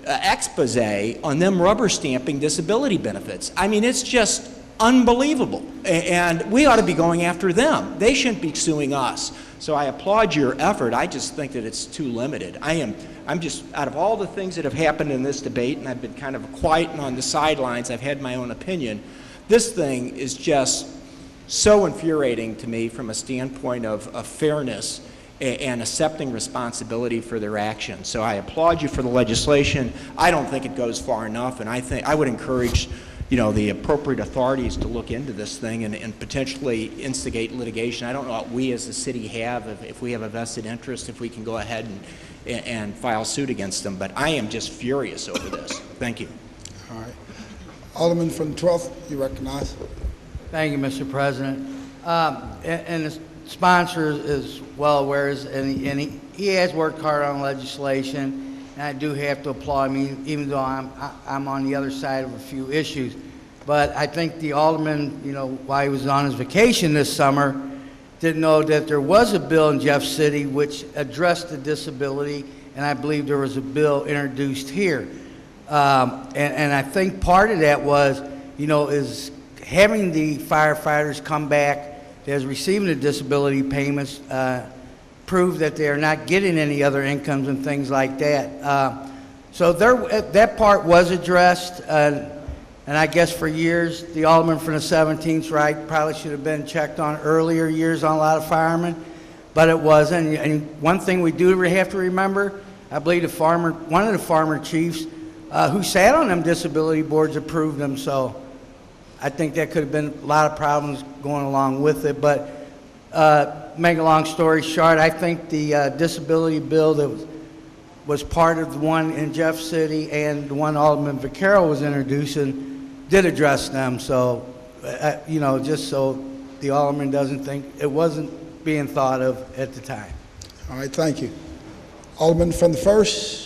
expose on them rubber stamping disability benefits. I mean, it's just unbelievable. And we ought to be going after them. They shouldn't be suing us. So I applaud your effort. I just think that it's too limited. I'm just, out of all the things that have happened in this debate, and I've been kind of quiet and on the sidelines, I've had my own opinion, this thing is just so infuriating to me from a standpoint of fairness and accepting responsibility for their actions. So I applaud you for the legislation. I don't think it goes far enough, and I would encourage, you know, the appropriate authorities to look into this thing and potentially instigate litigation. I don't know what we as a city have, if we have a vested interest, if we can go ahead and file suit against them, but I am just furious over this. Thank you. All right. Alderman from the 12th, you recognize. Thank you, Mr. President. And the sponsor is well aware, and he has worked hard on legislation, and I do have to applaud him, even though I'm on the other side of a few issues. But I think the alderman, you know, while he was on his vacation this summer, didn't know that there was a bill in Jeff City which addressed the disability, and I believe there was a bill introduced here. And I think part of that was, you know, is having the firefighters come back as receiving the disability payments, prove that they are not getting any other incomes and things like that. So that part was addressed, and I guess for years, the alderman from the 17th right probably should have been checked on earlier years on a lot of firemen, but it wasn't. And one thing we do have to remember, I believe one of the farmer chiefs who sat on them disability boards approved them, so I think that could have been a lot of problems going along with it. But make a long story short, I think the disability bill that was part of the one in Jeff City and the one Alderman Vaquero was introducing did address them. So, you know, just so the alderman doesn't think it wasn't being thought of at the time. All right, thank you. Alderman from the 1st.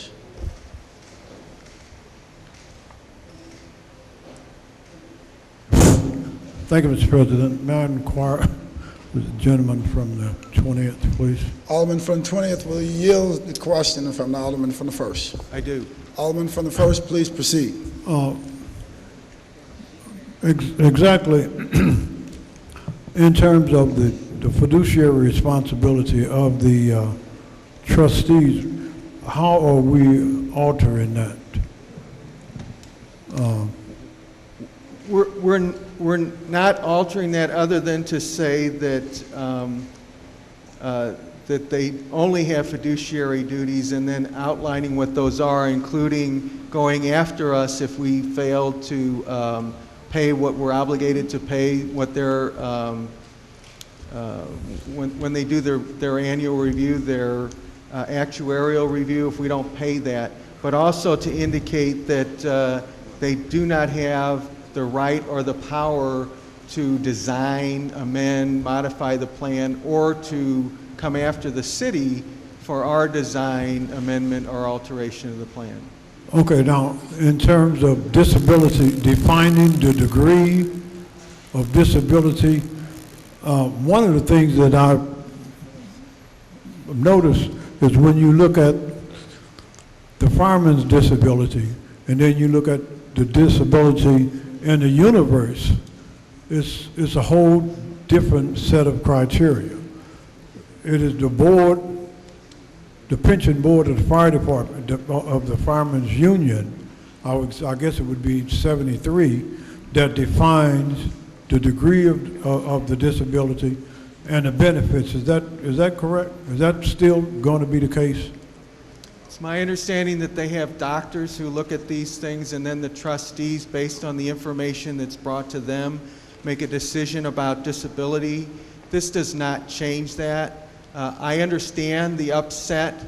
Thank you, Mr. President. May I inquire The gentleman from the 20th, please. Alderman from the 20th, will you yield the question from the Alderman from the 1st? I do. Alderman from the 1st, please proceed. Exactly. In terms of the fiduciary responsibility of the trustees, how are we altering that? We're not altering that other than to say that that they only have fiduciary duties, and then outlining what those are, including going after us if we fail to pay what we're obligated to pay, what their when they do their annual review, their actuarial review, if we don't pay that, but also to indicate that they do not have the right or the power to design, amend, modify the plan, or to come after the city for our design, amendment, or alteration of the plan. Okay, now, in terms of disability, defining the degree of disability, one of the things that I've noticed is when you look at the fireman's disability, and then you look at the disability in the universe, it's a whole different set of criteria. It is the board, the pension board of the fire department, of the firemen's union, I guess it would be 73, that defines the degree of the disability and the benefits. Is that correct? Is that still going to be the case? It's my understanding that they have doctors who look at these things, and then the trustees, based on the information that's brought to them, make a decision about disability. This does not change that. I understand the upset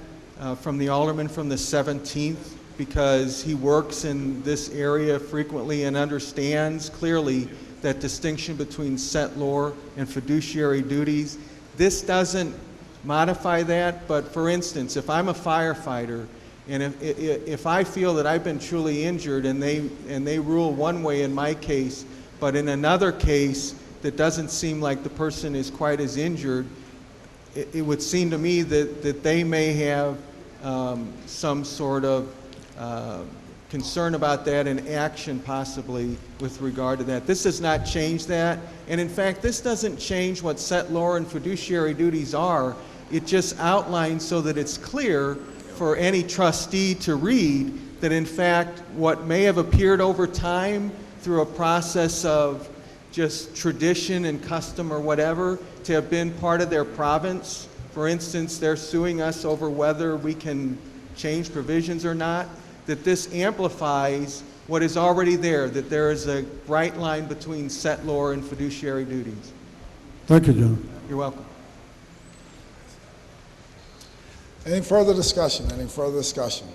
from the alderman from the 17th, because he works in this area frequently and understands clearly that distinction between set law and fiduciary duties. This doesn't modify that, but for instance, if I'm a firefighter and if I feel that I've been truly injured and they rule one way in my case, but in another case that doesn't seem like the person is quite as injured, it would seem to me that they may have some sort of concern about that and action possibly with regard to that. This does not change that, and in fact this doesn't change what set law and fiduciary duties are. It just outlines so that it's clear for any trustee to read that in fact what may have appeared over time through a process of just tradition and custom or whatever to have been part of their province. For instance, they're suing us over whether we can change provisions or not, that this amplifies what is already there, that there is a bright line between set law and fiduciary duties. Thank you, John. You're welcome. Any further discussion? Any further discussion?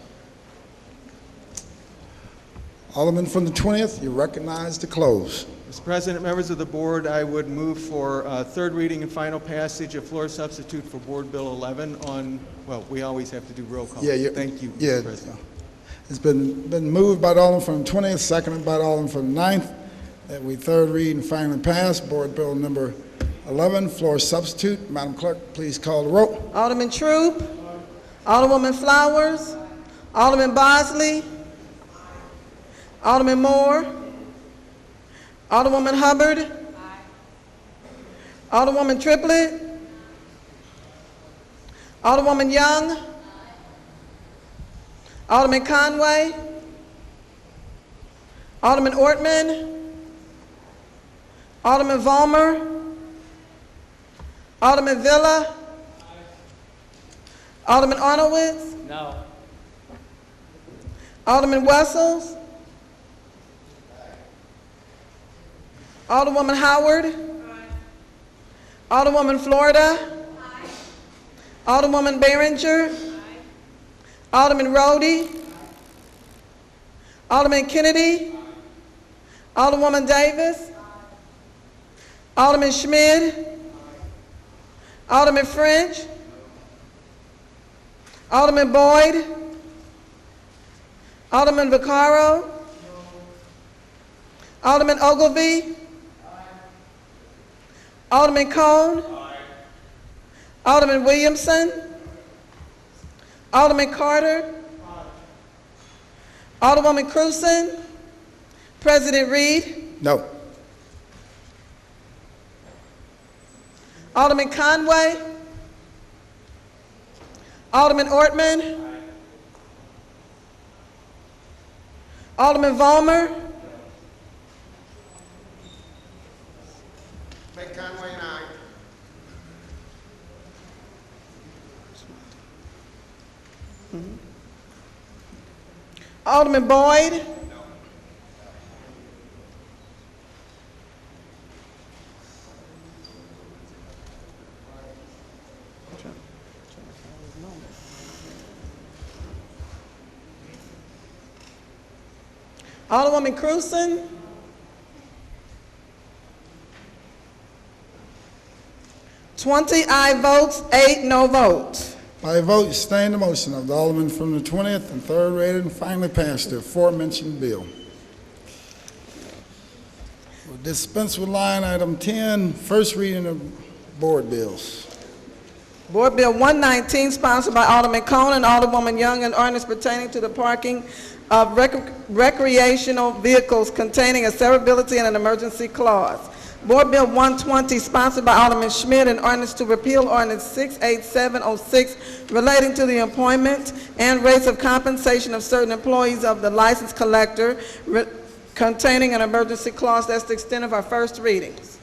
Alderman from the 20th, you're recognized to close. Mr. President, members of the board, I would move for third reading and final passage of floor substitute for Board Bill 11 on, well, we always have to do roll call. Yeah, thank you, yeah, Mr. President. It's been moved by the Alderman from the 20th, seconded by the Alderman from the 9th, that we third read and finally pass Board Bill number 11, floor substitute. Madam Clerk, please call the roll. Alderman Troop, Alderwoman Flowers, Alderman Bosley, Alderman Moore, Alderwoman Hubbard, Alderwoman Triplett, Alderwoman Young, Alderman Conway, Alderman Ortman, Alderman Vollmer, Alderman Villa, Alderman Arnowitz, No. Alderman Wessels, Alderwoman Howard, Alderwoman Florida, Alderwoman Behringer, Alderman Rhodey, Alderman Kennedy, Alderwoman Davis, Alderman Schmidt, Alderman French, Alderman Boyd, Alderman Vaccaro, Alderman Ogilvy, Alderman Cone. Alderman Williamson. Alderman Carter. Alderwoman Cruzen. President Reed. No. Alderman Conway. Alderman Ortman. Alderman Vollmer. Conway and I. Alderman Boyd. Alderwoman Cruzen. Twenty aye votes, 8 no votes. By a vote, you sustain the motion of the Alderman from the 20th and third reading and finally passed the aforementioned bill. We'll dispense with line item 10, first reading of board bills. Board Bill 119, sponsored by Alderman Cone and Alderwoman Young, an ordinance pertaining to the parking of recreational vehicles containing a severability and an emergency clause. Board Bill 120, sponsored by Alderman Schmidt, an ordinance to repeal Ordinance 68706 relating to the employment and rates of compensation of certain employees of the license collector containing an emergency clause. That's the extent of our first readings.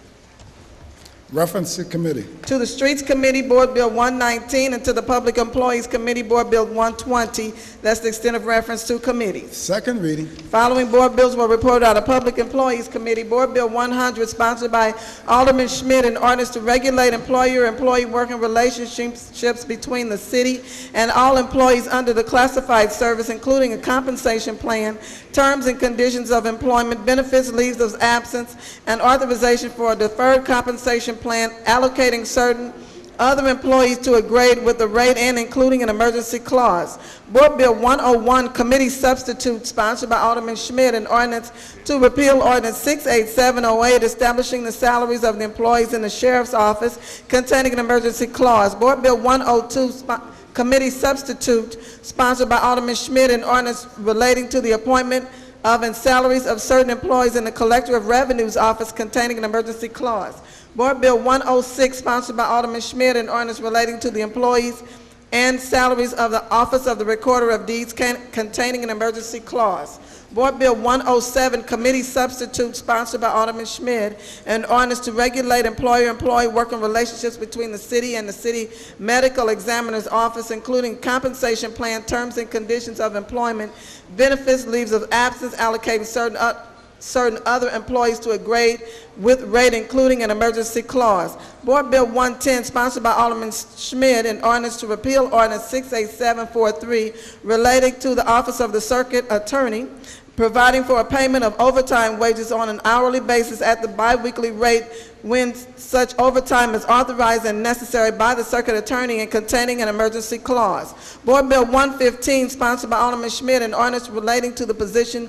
Reference to committee. To the Streets Committee, Board Bill 119, and to the Public Employees Committee, Board Bill 120. That's the extent of reference to committees. Second reading. Following board bills were reported out of Public Employees Committee. Board Bill 100, sponsored by Alderman Schmidt, an ordinance to regulate employer-employee working relationships between the city and all employees under the classified service, including a compensation plan, terms and conditions of employment, benefits, leaves of absence, and authorization for a deferred compensation plan, allocating certain other employees to a grade with the rate and including an emergency clause. Board Bill 101, committee substitute, sponsored by Alderman Schmidt, an ordinance to repeal Ordinance 68708, establishing the salaries of the employees in the Sheriff's Office, containing an emergency clause. Board Bill 102, committee substitute, sponsored by Alderman Schmidt, an ordinance relating to the appointment of and salaries of certain employees in the Collector of Revenue's office, containing an emergency clause. Board Bill 106, sponsored by Alderman Schmidt, an ordinance relating to the employees and salaries of the Office of the Recorder of Deeds, containing an emergency clause. Board Bill 107, committee substitute, sponsored by Alderman Schmidt, an ordinance to regulate employer-employee working relationships between the city and the city medical examiner's office, including compensation plan, terms and conditions of employment, benefits, leaves of absence, allocating certain other employees to a grade with rate, including an emergency clause. Board Bill 110, sponsored by Alderman Schmidt, an ordinance to repeal Ordinance 68743 relating to the Office of the Circuit Attorney, providing for a payment of overtime wages on an hourly basis at the biweekly rate when such overtime is authorized and necessary by the Circuit Attorney, and containing an emergency clause. Board Bill 115, sponsored by Alderman Schmidt, an ordinance relating to the position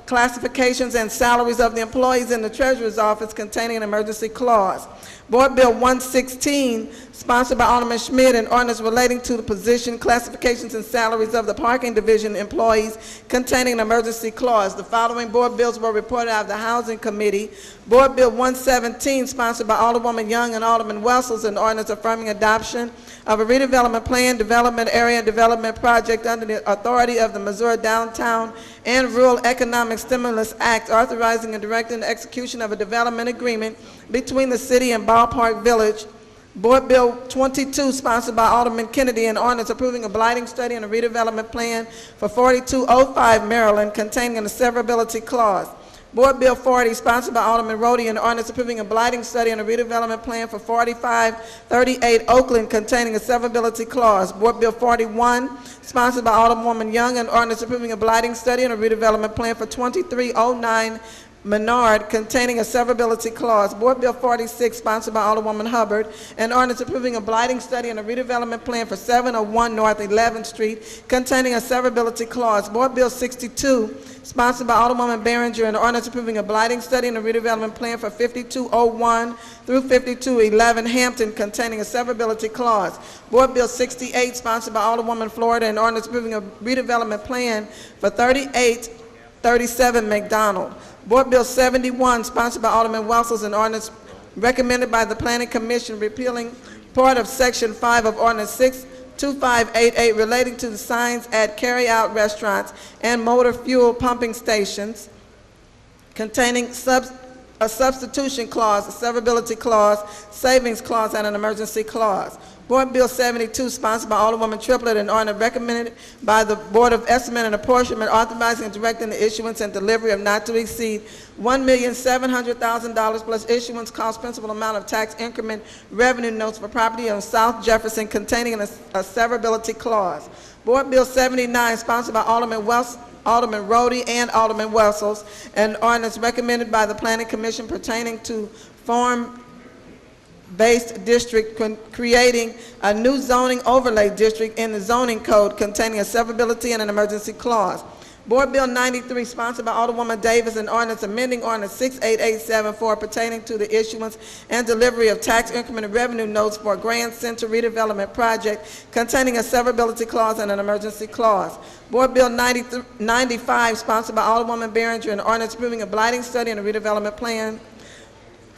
classifications and salaries of the employees in the Treasurer's Office, containing an emergency clause. Board Bill 116, sponsored by Alderman Schmidt, an ordinance relating to the position classifications and salaries of the Parking Division employees, containing an emergency clause. The following board bills were reported out of the Housing Committee. Board Bill 117, sponsored by Alderwoman Young and Alderman Wessels, an ordinance affirming adoption of a redevelopment plan, development area, and development project under the authority of the Missouri Downtown and Rural Economic Stimulus Act, authorizing and directing the execution of a development agreement between the city and Ballpark Village. Board Bill 22, sponsored by Alderman Kennedy, an ordinance approving a blighting study and a redevelopment plan for 4205 Maryland, containing a severability clause. Board Bill 40, sponsored by Alderman Rhodey, an ordinance approving a blighting study and a redevelopment plan for 4538 Oakland, containing a severability clause. Board Bill 41, sponsored by Alderwoman Young, an ordinance approving a blighting study and a redevelopment plan for 2309 Menard, containing a severability clause. Board Bill 46, sponsored by Alderwoman Hubbard, an ordinance approving a blighting study and a redevelopment plan for 701 North 11th Street, containing a severability clause. Board Bill 62, sponsored by Alderwoman Behringer, an ordinance approving a blighting study and a redevelopment plan for 5201 through 5211 Hampton, containing a severability clause. Board Bill 68, sponsored by Alderwoman Florida, an ordinance approving a redevelopment plan for 3837 McDonald. Board Bill 71, sponsored by Alderman Wessels, an ordinance recommended by the Planning Commission repealing part of Section 5 of Ordinance 62588 relating to the signs at carry-out restaurants and motor fuel pumping stations, containing a substitution clause, a severability clause, savings clause, and an emergency clause. Board Bill 72, sponsored by Alderwoman Triplett, an ordinance recommended by the Board of Estimate and Apportionment, authorizing and directing the issuance and delivery of not to exceed $1,700,000 plus issuance cost principal amount of tax increment revenue notes for property on South Jefferson, containing a severability clause. Board Bill 79, sponsored by Alderman Rhodey and Alderman Wessels, an ordinance recommended by the Planning Commission pertaining to farm-based district, creating a new zoning overlay district in the zoning code, containing a severability and an emergency clause. Board Bill 93, sponsored by Alderwoman Davis, an ordinance amending Ordinance 68874 pertaining to the issuance and delivery of tax increment and revenue notes for a Grand Center redevelopment project, containing a severability clause and an emergency clause. Board Bill 95, sponsored by Alderwoman Behringer, an ordinance approving a blighting study and a redevelopment plan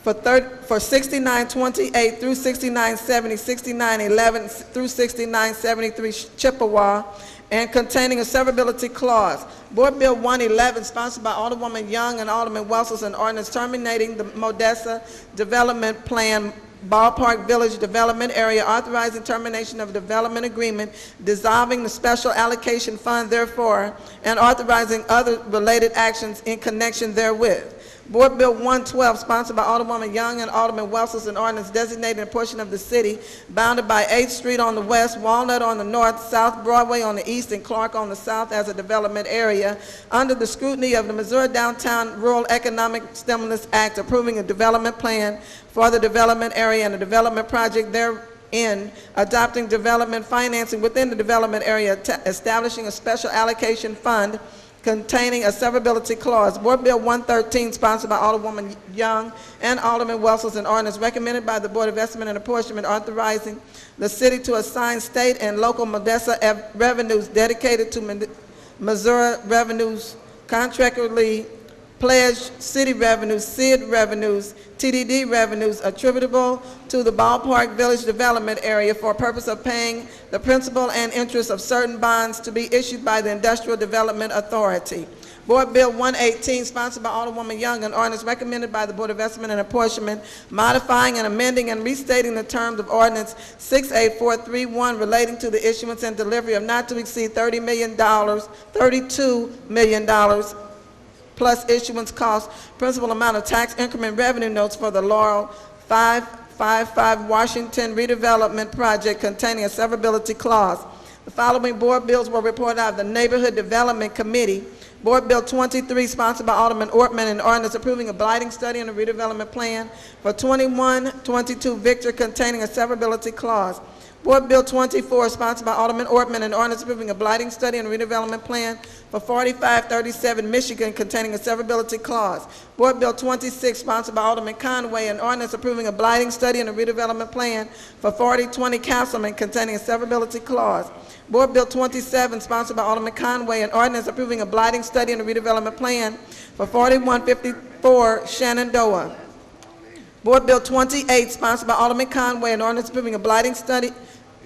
for 6928 through 6970, 6911 through 6973 Chippewa, and containing a severability clause. Board Bill 111, sponsored by Alderwoman Young and Alderman Wessels, an ordinance terminating the Modessa Development Plan Ballpark Village Development Area, authorizing termination of development agreement, dissolving the special allocation fund therefore, and authorizing other related actions in connection therewith. Board Bill 112, sponsored by Alderwoman Young and Alderman Wessels, an ordinance designating a portion of the city bounded by 8th Street on the west, Walnut on the north, South Broadway on the east, and Clark on the south as a development area under the scrutiny of the Missouri Downtown Rural Economic Stimulus Act, approving a development plan for the development area and a development project therein, adopting development financing within the development area, establishing a special allocation fund containing a severability clause. Board Bill 113, sponsored by Alderwoman Young and Alderman Wessels, an ordinance recommended by the Board of Estimate and Apportionment, authorizing the city to assign state and local Modessa revenues dedicated to Missouri revenues, contractually pledged city revenues, SID revenues, TDD revenues attributable to the Ballpark Village Development Area for purpose of paying the principal and interest of certain bonds to be issued by the Industrial Development Authority. Board Bill 118, sponsored by Alderwoman Young, an ordinance recommended by the Board of Estimate and Apportionment, modifying and amending and restating the terms of Ordinance 68431 relating to the issuance and delivery of not to exceed $32 million plus issuance cost, principal amount of tax increment revenue notes for the Laurel 555 Washington redevelopment project, containing a severability clause. The following board bills were reported out of the Neighborhood Development Committee. Board Bill 23, sponsored by Alderman Ortman, an ordinance approving a blighting study and a redevelopment plan for 2122 Victor, containing a severability clause. Board Bill 24, sponsored by Alderman Ortman, an ordinance approving a blighting study and redevelopment plan for 4537 Michigan, containing a severability clause. Board Bill 26, sponsored by Alderman Conway, an ordinance approving a blighting study and a redevelopment plan for 4020 Castleman, containing a severability clause. Board Bill 27, sponsored by Alderman Conway, an ordinance approving a blighting study and a redevelopment plan for 4154 Shenandoah. Board Bill 28, sponsored by Alderman Conway, an ordinance approving a blighting study,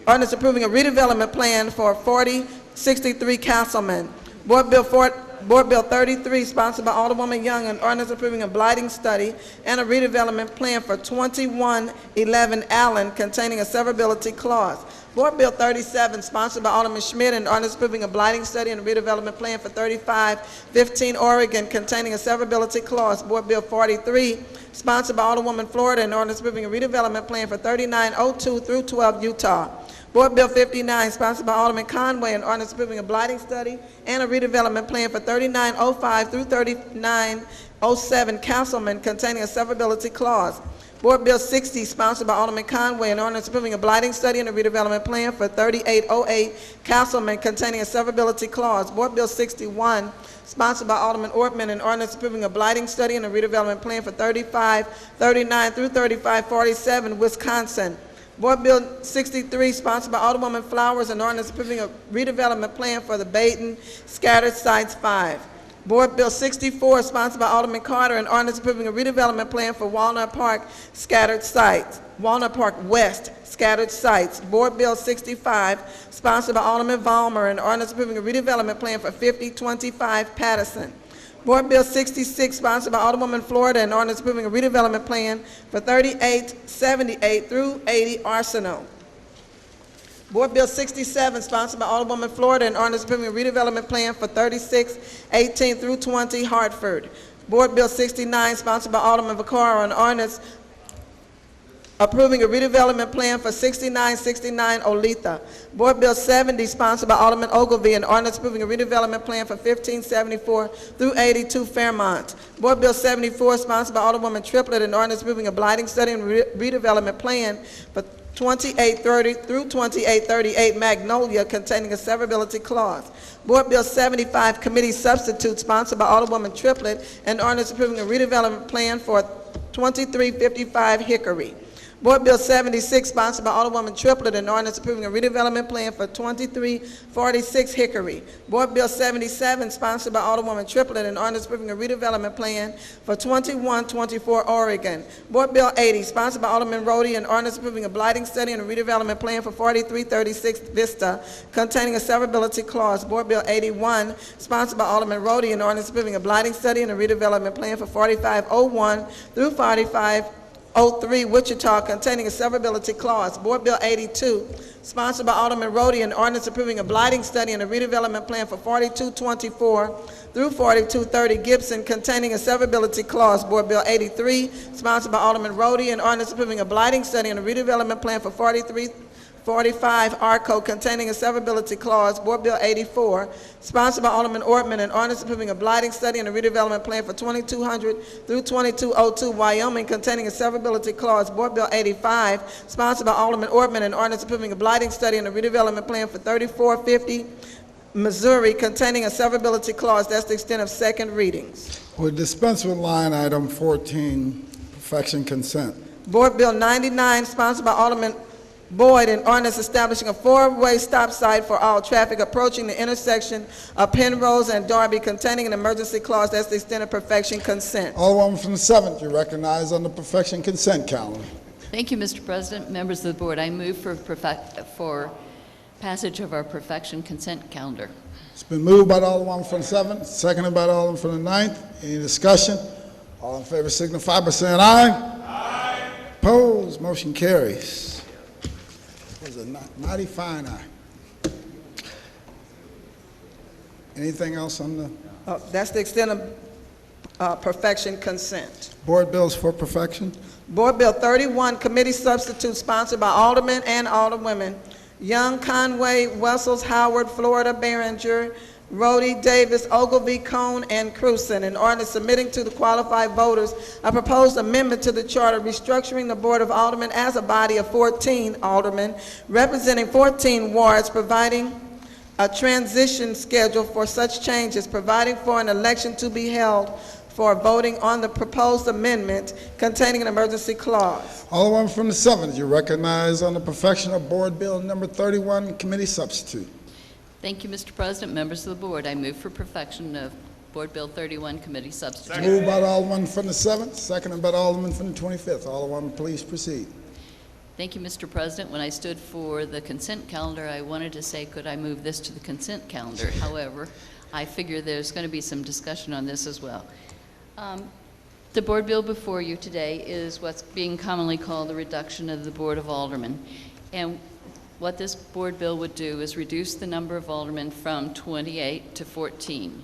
ordinance approving a redevelopment plan for 4063 Castleman. Board Bill 33, sponsored by Alderwoman Young, an ordinance approving a blighting study and a redevelopment plan for 2111 Allen, containing a severability clause. Board Bill 37, sponsored by Alderman Schmidt, an ordinance approving a blighting study and a redevelopment plan for 3515 Oregon, containing a severability clause. Board Bill 43, sponsored by Alderwoman Florida, an ordinance approving a redevelopment plan for 3902 through 12 Utah. Board Bill 59, sponsored by Alderman Conway, an ordinance approving a blighting study and a redevelopment plan for 3905 through 3907 Councilman containing a severability clause. Board Bill 60, sponsored by Alderman Conway, an ordinance approving a blighting study and a redevelopment plan for 3808 Councilman containing a severability clause. Board Bill 61, sponsored by Alderman Ortman, an ordinance approving a blighting study and a redevelopment plan for 3539 through 3547 Wisconsin. Board Bill 63, sponsored by Alderwoman Flowers, an ordinance approving a redevelopment plan for the Baton Scattered Sites 5. Board Bill 64, sponsored by Alderman Carter, an ordinance approving a redevelopment plan for Walnut Park Scattered Sites, Walnut Park West Scattered Sites. Board Bill 65, sponsored by Alderman Vollmer, an ordinance approving a redevelopment plan for 5025 Patterson. Board Bill 66, sponsored by Alderwoman Florida, an ordinance approving a redevelopment plan for 3878 through 80 Arsenal. Board Bill 67, sponsored by Alderwoman Florida, an ordinance approving a redevelopment plan for 3618 through 20 Hartford. Board Bill 69, sponsored by Alderman Vaccaro, an ordinance approving a redevelopment plan for 6969 Olethe. Board Bill 70, sponsored by Alderman Ogilvy, an ordinance approving a redevelopment plan for 1574 through 82 Fairmont. Board Bill 74, sponsored by Alderwoman Triplett, an ordinance approving a blighting study and redevelopment plan for 2830 through 2838 Magnolia containing a severability clause. Board Bill 75, committee substitute, sponsored by Alderwoman Triplett, an ordinance approving a redevelopment plan for 2355 Hickory. Board Bill 76, sponsored by Alderwoman Triplett, an ordinance approving a redevelopment plan for 2346 Hickory. Board Bill 77, sponsored by Alderwoman Triplett, an ordinance approving a redevelopment plan for 2124 Oregon. Board Bill 80, sponsored by Alderman Rhodey, an ordinance approving a blighting study and a redevelopment plan for 4336 Vista, containing a severability clause. Board Bill 81, sponsored by Alderman Rhodey, an ordinance approving a blighting study and a redevelopment plan for 4501 through 4503 Wichita, containing a severability clause. Board Bill 82, sponsored by Alderman Rhodey, an ordinance approving a blighting study and a redevelopment plan for 4224 through 4230 Gibson, containing a severability clause. Board Bill 83, sponsored by Alderman Rhodey, an ordinance approving a blighting study and a redevelopment plan for 4345 Arco, containing a severability clause. Board Bill 84, sponsored by Alderman Ortman, an ordinance approving a blighting study and a redevelopment plan for 2200 through 2202 Wyoming, containing a severability clause. Board Bill 85, sponsored by Alderman Ortman, an ordinance approving a blighting study and a redevelopment plan for 3450 Missouri, containing a severability clause. That's the extent of second readings. We'll dispense with line item 14, perfection consent. Board Bill 99, sponsored by Alderman Boyd, an ordinance establishing a four-way stop sign for all traffic approaching the intersection of Penrose and Darby, containing an emergency clause. That's the extent of perfection consent. Alderwoman from the 7th, you recognize on the perfection consent calendar. Thank you, Mr. President. Members of the board, I move for passage of our perfection consent calendar. It's been moved by the Alderwoman from the 7th, seconded by the Alderman from the 9th. Any discussion? All in favor signify by saying aye. Aye. Opposed? Motion carries. It was a mighty fine eye. Anything else on the? That's the extent of perfection consent. Board bills for perfection? Board Bill 31, committee substitute, sponsored by Aldermen and Alderwomen Young, Conway, Wessels, Howard, Florida, Behringer, Rhodey, Davis, Ogilvy, Cone, and Cruzen, an ordinance submitting to the qualified voters a proposed amendment to the charter restructuring the Board of Aldermen as a body of 14 aldermen representing 14 wards, providing a transition schedule for such changes, providing for an election to be held for voting on the proposed amendment containing an emergency clause. Alderwoman from the 7th, you recognize on the perfection of Board Bill number 31, committee substitute. Thank you, Mr. President. Members of the board, I move for perfection of Board Bill 31, committee substitute. Moved by the Alderman from the 7th, seconded by the Alderman from the 25th. Alderwoman, please proceed. Thank you, Mr. President. When I stood for the consent calendar, I wanted to say, could I move this to the consent calendar? However, I figure there's going to be some discussion on this as well. The board bill before you today is what's being commonly called the reduction of the Board of Aldermen. And what this board bill would do is reduce the number of aldermen from 28 to 14.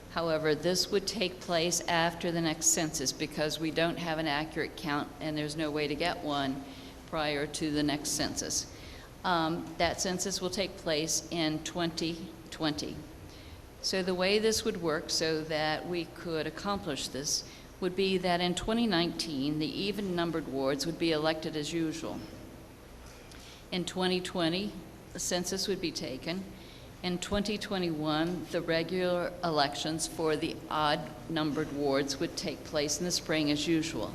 However, this would take place after the next census because we don't have an accurate count and there's no way to get one prior to the next census. That census will take place in 2020. So the way this would work so that we could accomplish this would be that in 2019, the even-numbered wards would be elected as usual. In 2020, the census would be taken. In 2021, the regular elections for the odd-numbered wards would take place in the spring as usual.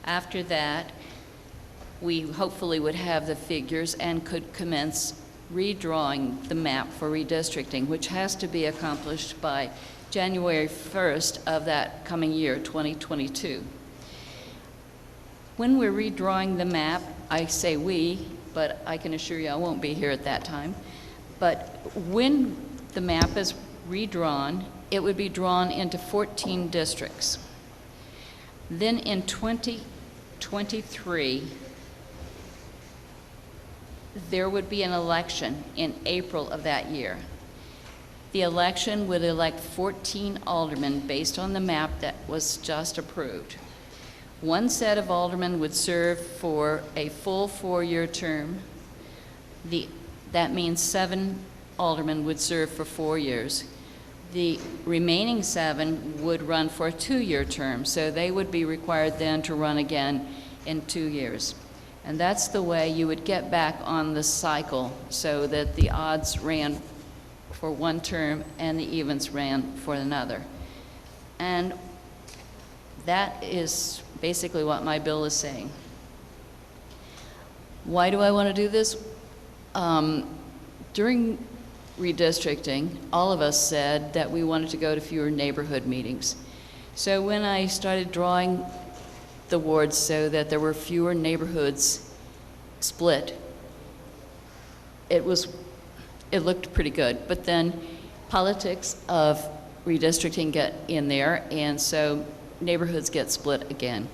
After that, we hopefully would have the figures and could commence redrawing the map for redistricting, which has to be accomplished by January 1st of that coming year, 2022. When we're redrawing the map, I say we, but I can assure you I won't be here at that time. But when the map is redrawn, it would be drawn into 14 districts. Then in 2023, there would be an election in April of that year. The election would elect 14 aldermen based on the map that was just approved. One set of aldermen would serve for a full 4-year term. That means 7 aldermen would serve for 4 years. The remaining 7 would run for a 2-year term, so they would be required then to run again in 2 years. And that's the way you would get back on the cycle so that the odds ran for one term and the evens ran for another. And that is basically what my bill is saying. Why do I want to do this? During redistricting, all of us said that we wanted to go to fewer neighborhood meetings. So when I started drawing the wards so that there were fewer neighborhoods split, it looked pretty good. But then politics of redistricting get in there, and so neighborhoods get split again.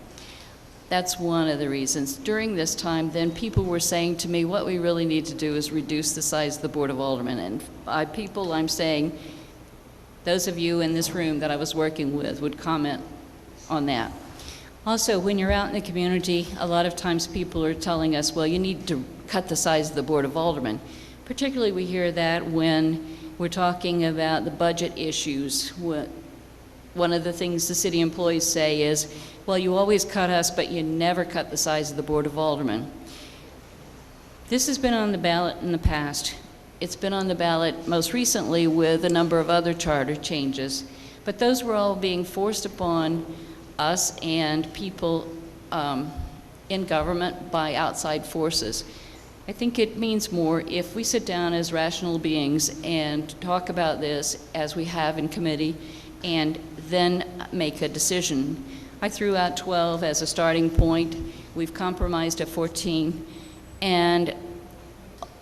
That's one of the reasons. During this time, then people were saying to me, what we really need to do is reduce the size of the Board of Aldermen. And by people, I'm saying those of you in this room that I was working with would comment on that. Also, when you're out in the community, a lot of times people are telling us, well, you need to cut the size of the Board of Aldermen. Particularly we hear that when we're talking about the budget issues. One of the things the city employees say is, well, you always cut us, but you never cut the size of the Board of Aldermen. This has been on the ballot in the past. It's been on the ballot most recently with a number of other charter changes, but those were all being forced upon us and people in government by outside forces. I think it means more if we sit down as rational beings and talk about this as we have in committee and then make a decision. I threw out 12 as a starting point. We've compromised at 14. And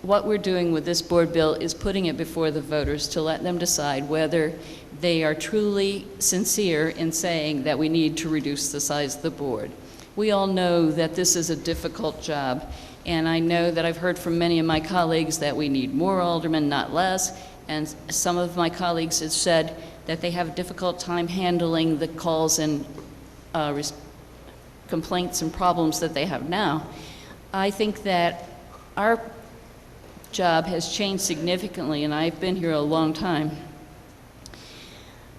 what we're doing with this board bill is putting it before the voters to let them decide whether they are truly sincere in saying that we need to reduce the size of the board. We all know that this is a difficult job, and I know that I've heard from many of my colleagues that we need more aldermen, not less, and some of my colleagues have said that they have a difficult time handling the calls and complaints and problems that they have now. I think that our job has changed significantly, and I've been here a long time.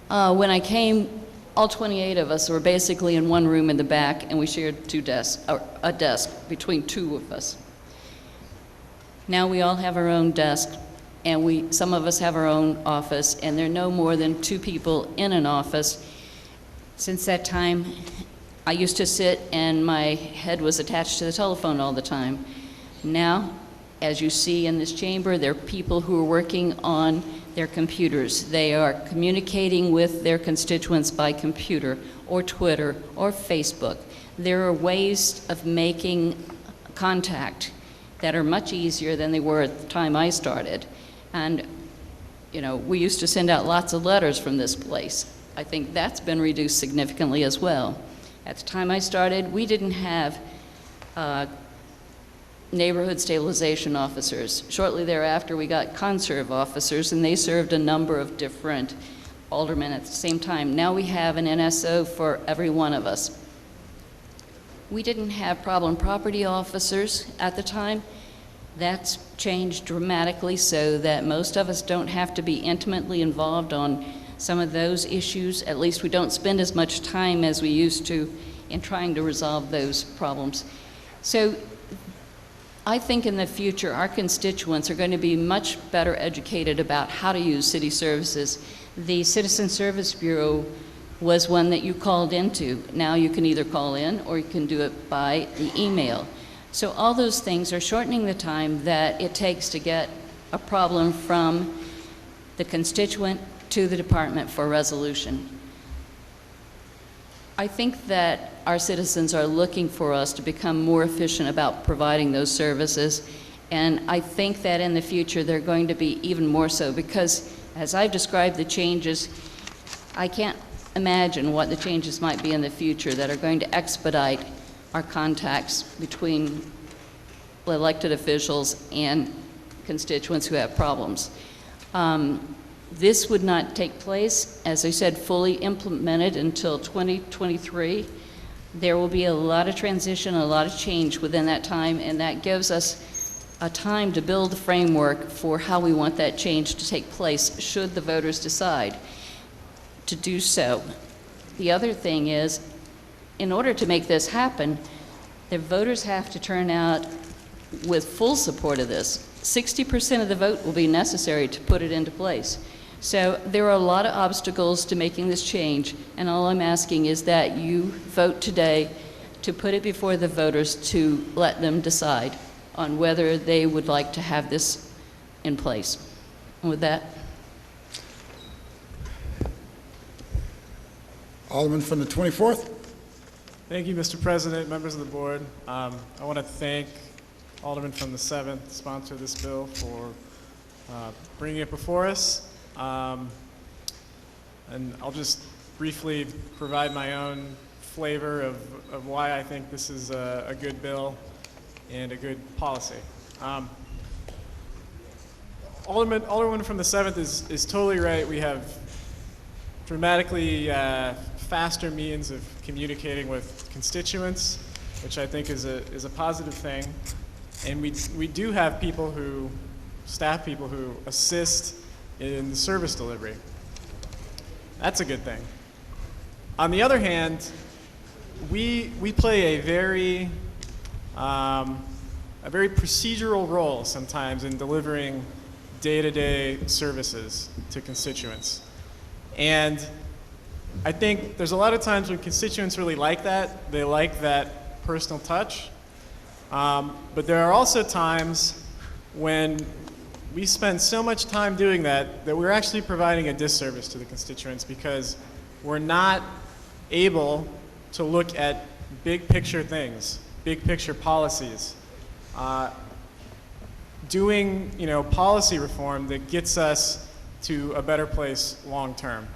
When I came, all 28 of us were basically in one room in the back, and we shared 2 desks, or a desk between 2 of us. Now we all have our own desk, and some of us have our own office, and there are no more than 2 people in an office. Since that time, I used to sit and my head was attached to the telephone all the time. Now, as you see in this chamber, there are people who are working on their computers. They are communicating with their constituents by computer or Twitter or Facebook. There are ways of making contact that are much easier than they were at the time I started. And, you know, we used to send out lots of letters from this place. I think that's been reduced significantly as well. At the time I started, we didn't have neighborhood stabilization officers. Shortly thereafter, we got conserve officers, and they served a number of different aldermen at the same time. Now we have an NSO for every one of us. We didn't have problem property officers at the time. That's changed dramatically so that most of us don't have to be intimately involved on some of those issues. At least we don't spend as much time as we used to in trying to resolve those problems. So I think in the future our constituents are going to be much better educated about how to use city services. The Citizen Service Bureau was one that you called into. Now you can either call in or you can do it by the email. So all those things are shortening the time that it takes to get a problem from the constituent to the department for resolution. I think that our citizens are looking for us to become more efficient about providing those services, and I think that in the future they're going to be even more so, because as I've described the changes, I can't imagine what the changes might be in the future that are going to expedite our contacts between elected officials and constituents who have problems. This would not take place, as I said, fully implemented until 2023. There will be a lot of transition, a lot of change within that time, and that gives us a time to build the framework for how we want that change to take place should the voters decide to do so. The other thing is, in order to make this happen, the voters have to turn out with full support of this. 60% of the vote will be necessary to put it into place. So there are a lot of obstacles to making this change, and all I'm asking is that you vote today to put it before the voters to let them decide on whether they would like to have this in place. And with that, Alderman from the 24th. Thank you, Mr. President, members of the board. I want to thank Alderman from the 7th, sponsor of this bill, for bringing it before us. And I'll just briefly provide my own flavor of why I think this is a good bill and a good policy. Alderman from the 7th is totally right. We have dramatically faster means of communicating with constituents, which I think is a positive thing. And we do have staff people who assist in the service delivery. That's a good thing. On the other hand, we play a very procedural role sometimes in delivering day-to-day services to constituents. And I think there's a lot of times when constituents really like that. They like that personal touch. But there are also times when we spend so much time doing that we're actually providing a disservice to the constituents, because we're not able to look at big picture things, big picture policies, doing policy reform that gets us to a better place long term.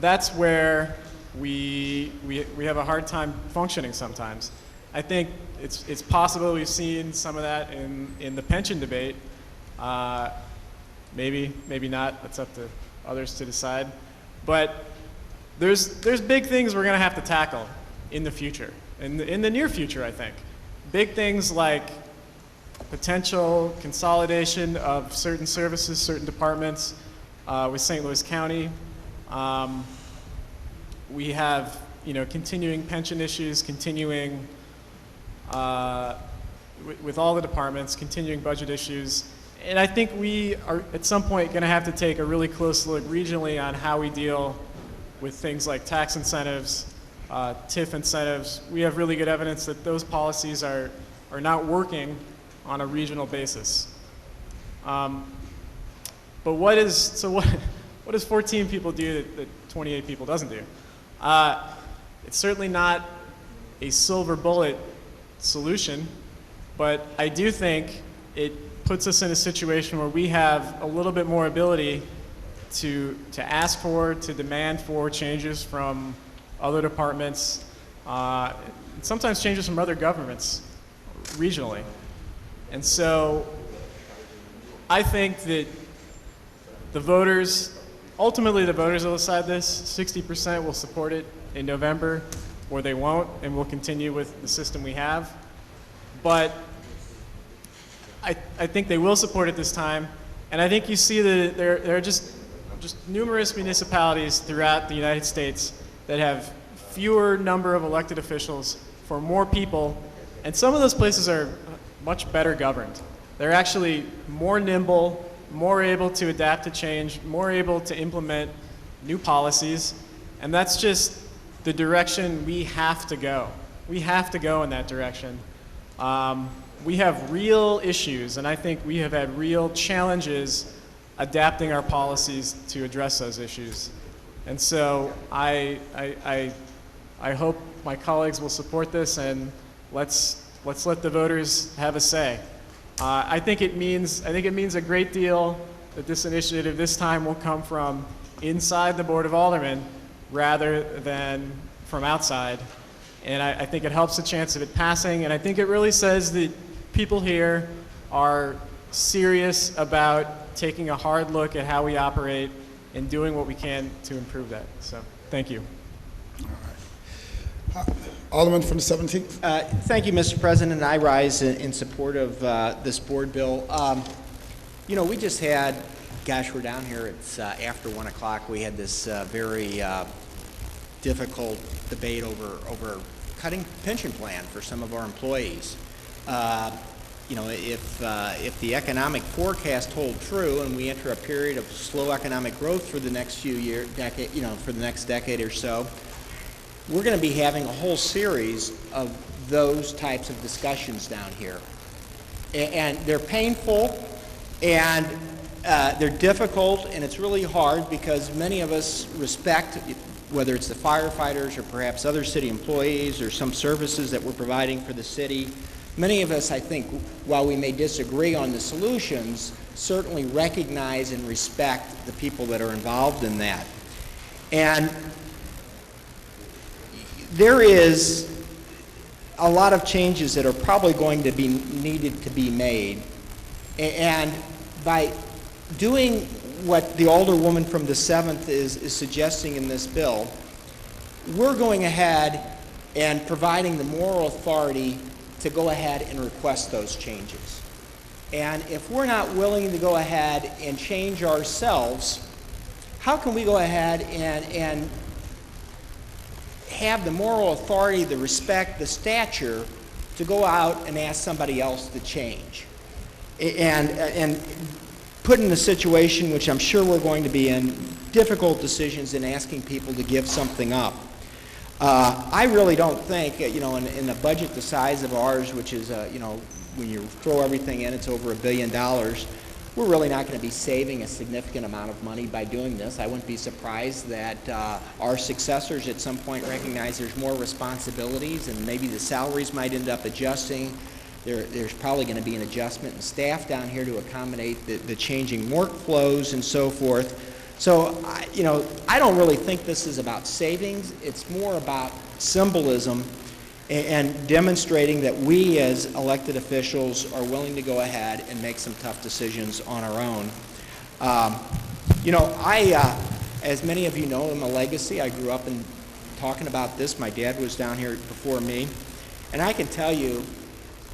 That's where we have a hard time functioning sometimes. I think it's possible we've seen some of that in the pension debate. Maybe not. That's up to others to decide. But there's big things we're going to have to tackle in the future, in the near future, I think. Big things like potential consolidation of certain services, certain departments with St. Louis County. We have continuing pension issues, continuing with all the departments, continuing budget issues. And I think we are at some point going to have to take a really close look regionally on how we deal with things like tax incentives, TIF incentives. We have really good evidence that those policies are not working on a regional basis. But what does 14 people do that 28 people doesn't do? It's certainly not a silver bullet solution, but I do think it puts us in a situation where we have a little bit more ability to ask for, to demand for changes from other departments, sometimes changes from other governments regionally. And so I think that ultimately the voters will decide this. 60% will support it in November, or they won't, and we'll continue with the system we have. But I think they will support it this time. And I think you see that there are just numerous municipalities throughout the United States that have fewer number of elected officials for more people, and some of those places are much better governed. They're actually more nimble, more able to adapt to change, more able to implement new policies, and that's just the direction we have to go. We have to go in that direction. We have real issues, and I think we have had real challenges adapting our policies to address those issues. And so I hope my colleagues will support this, and let's let the voters have a say. I think it means a great deal that this initiative this time will come from inside the Board of Aldermen rather than from outside. And I think it helps the chance of it passing, and I think it really says that people here are serious about taking a hard look at how we operate and doing what we can to improve that. So, thank you. Alderman from the 17th. Thank you, Mr. President. I rise in support of this board bill. You know, we just had, gosh, we're down here, it's after 1 o'clock, we had this very difficult debate over cutting pension plan for some of our employees. You know, if the economic forecast hold true and we enter a period of slow economic growth for the next for the next decade or so, we're going to be having a whole series of those types of discussions down here. And they're painful, and they're difficult, and it's really hard because many of us respect, whether it's the firefighters or perhaps other city employees or some services that we're providing for the city. Many of us, I think, while we may disagree on the solutions, certainly recognize and respect the people that are involved in that. And there is a lot of changes that are probably going to be needed to be made. And by doing what the Alderwoman from the 7th is suggesting in this bill, we're going ahead and providing the moral authority to go ahead and request those changes. And if we're not willing to go ahead and change ourselves, how can we go ahead and have the moral authority, the respect, the stature to go out and ask somebody else to change? And put in a situation, which I'm sure we're going to be in, difficult decisions in asking people to give something up. I really don't think, you know, in a budget the size of ours, which is, you know, when you throw everything in, it's over $1 billion, we're really not going to be saving a significant amount of money by doing this. I wouldn't be surprised that our successors at some point recognize there's more responsibilities and maybe the salaries might end up adjusting. There's probably going to be an adjustment in staff down here to accommodate the changing workflows and so forth. So, you know, I don't really think this is about savings. It's more about symbolism and demonstrating that we as elected officials are willing to go ahead and make some tough decisions on our own. You know, as many of you know, I'm a legacy. I grew up in talking about this. My dad was down here before me. And I can tell you,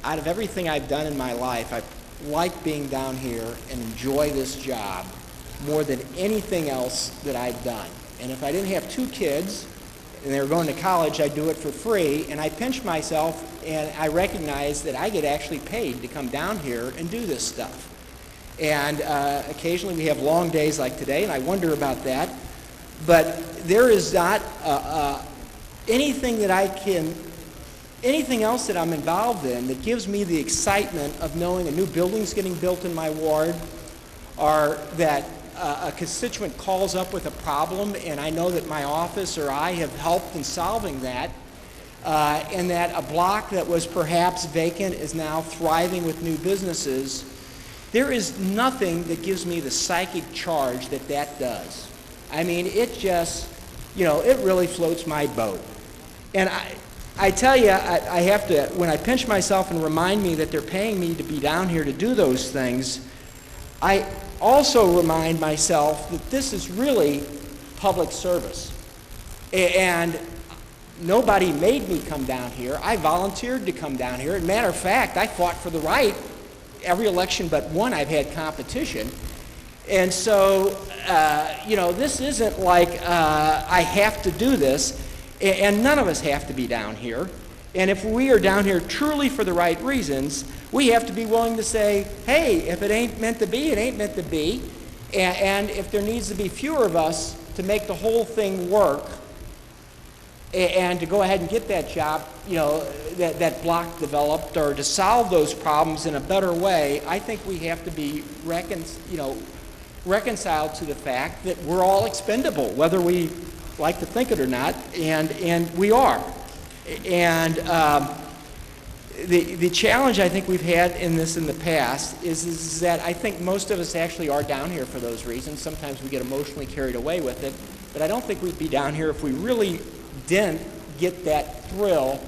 out of everything I've done in my life, I like being down here and enjoy this job more than anything else that I've done. And if I didn't have 2 kids and they were going to college, I'd do it for free. And I pinch myself and I recognize that I get actually paid to come down here and do this stuff. And occasionally we have long days like today, and I wonder about that. But there is not anything else that I'm involved in that gives me the excitement of knowing a new building's getting built in my ward, or that a constituent calls up with a problem and I know that my office or I have helped in solving that, and that a block that was perhaps vacant is now thriving with new businesses. There is nothing that gives me the psychic charge that that does. I mean, it just, you know, it really floats my boat. And I tell you, I have to, when I pinch myself and remind me that they're paying me to be down here to do those things, I also remind myself that this is really public service. And nobody made me come down here. I volunteered to come down here. As a matter of fact, I fought for the right every election but one I've had competition. And so, this isn't like I have to do this, and none of us have to be down here. And if we are down here truly for the right reasons, we have to be willing to say, hey, if it ain't meant to be, it ain't meant to be. And if there needs to be fewer of us to make the whole thing work, and to go ahead and get that job, that block developed, or to solve those problems in a better way, I think we have to be reconciled to the fact that we're all expendable, whether we like to think it or not, and we are. And the challenge I think we've had in the past is that I think most of us actually are down here for those reasons. Sometimes we get emotionally carried away with it, but I don't think we'd be down here if we really didn't get that thrill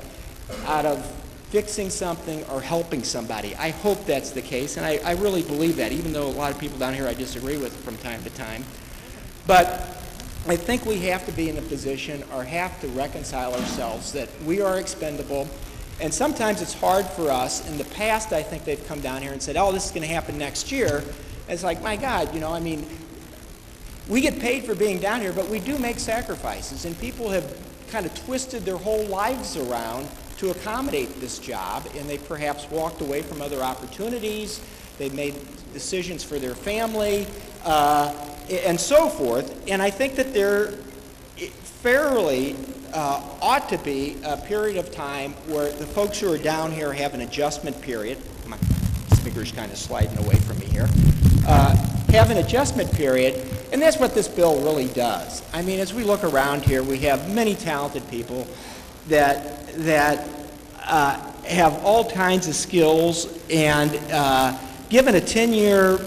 out of fixing something or helping somebody. I hope that's the case, and I really believe that, even though a lot of people down here I disagree with from time to time. But I think we have to be in a position, or have to reconcile ourselves, that we are expendable, and sometimes it's hard for us. In the past, I think they've come down here and said, oh, this is going to happen next year. It's like, my God, we get paid for being down here, but we do make sacrifices, and people have kind of twisted their whole lives around to accommodate this job, and they perhaps walked away from other opportunities. They've made decisions for their family, and so forth. And I think that there fairly ought to be a period of time where the folks who are down here have an adjustment period. My speaker's kind of sliding away from me here. Have an adjustment period, and that's what this bill really does. I mean, as we look around here, we have many talented people that have all kinds of skills, and given a 10-year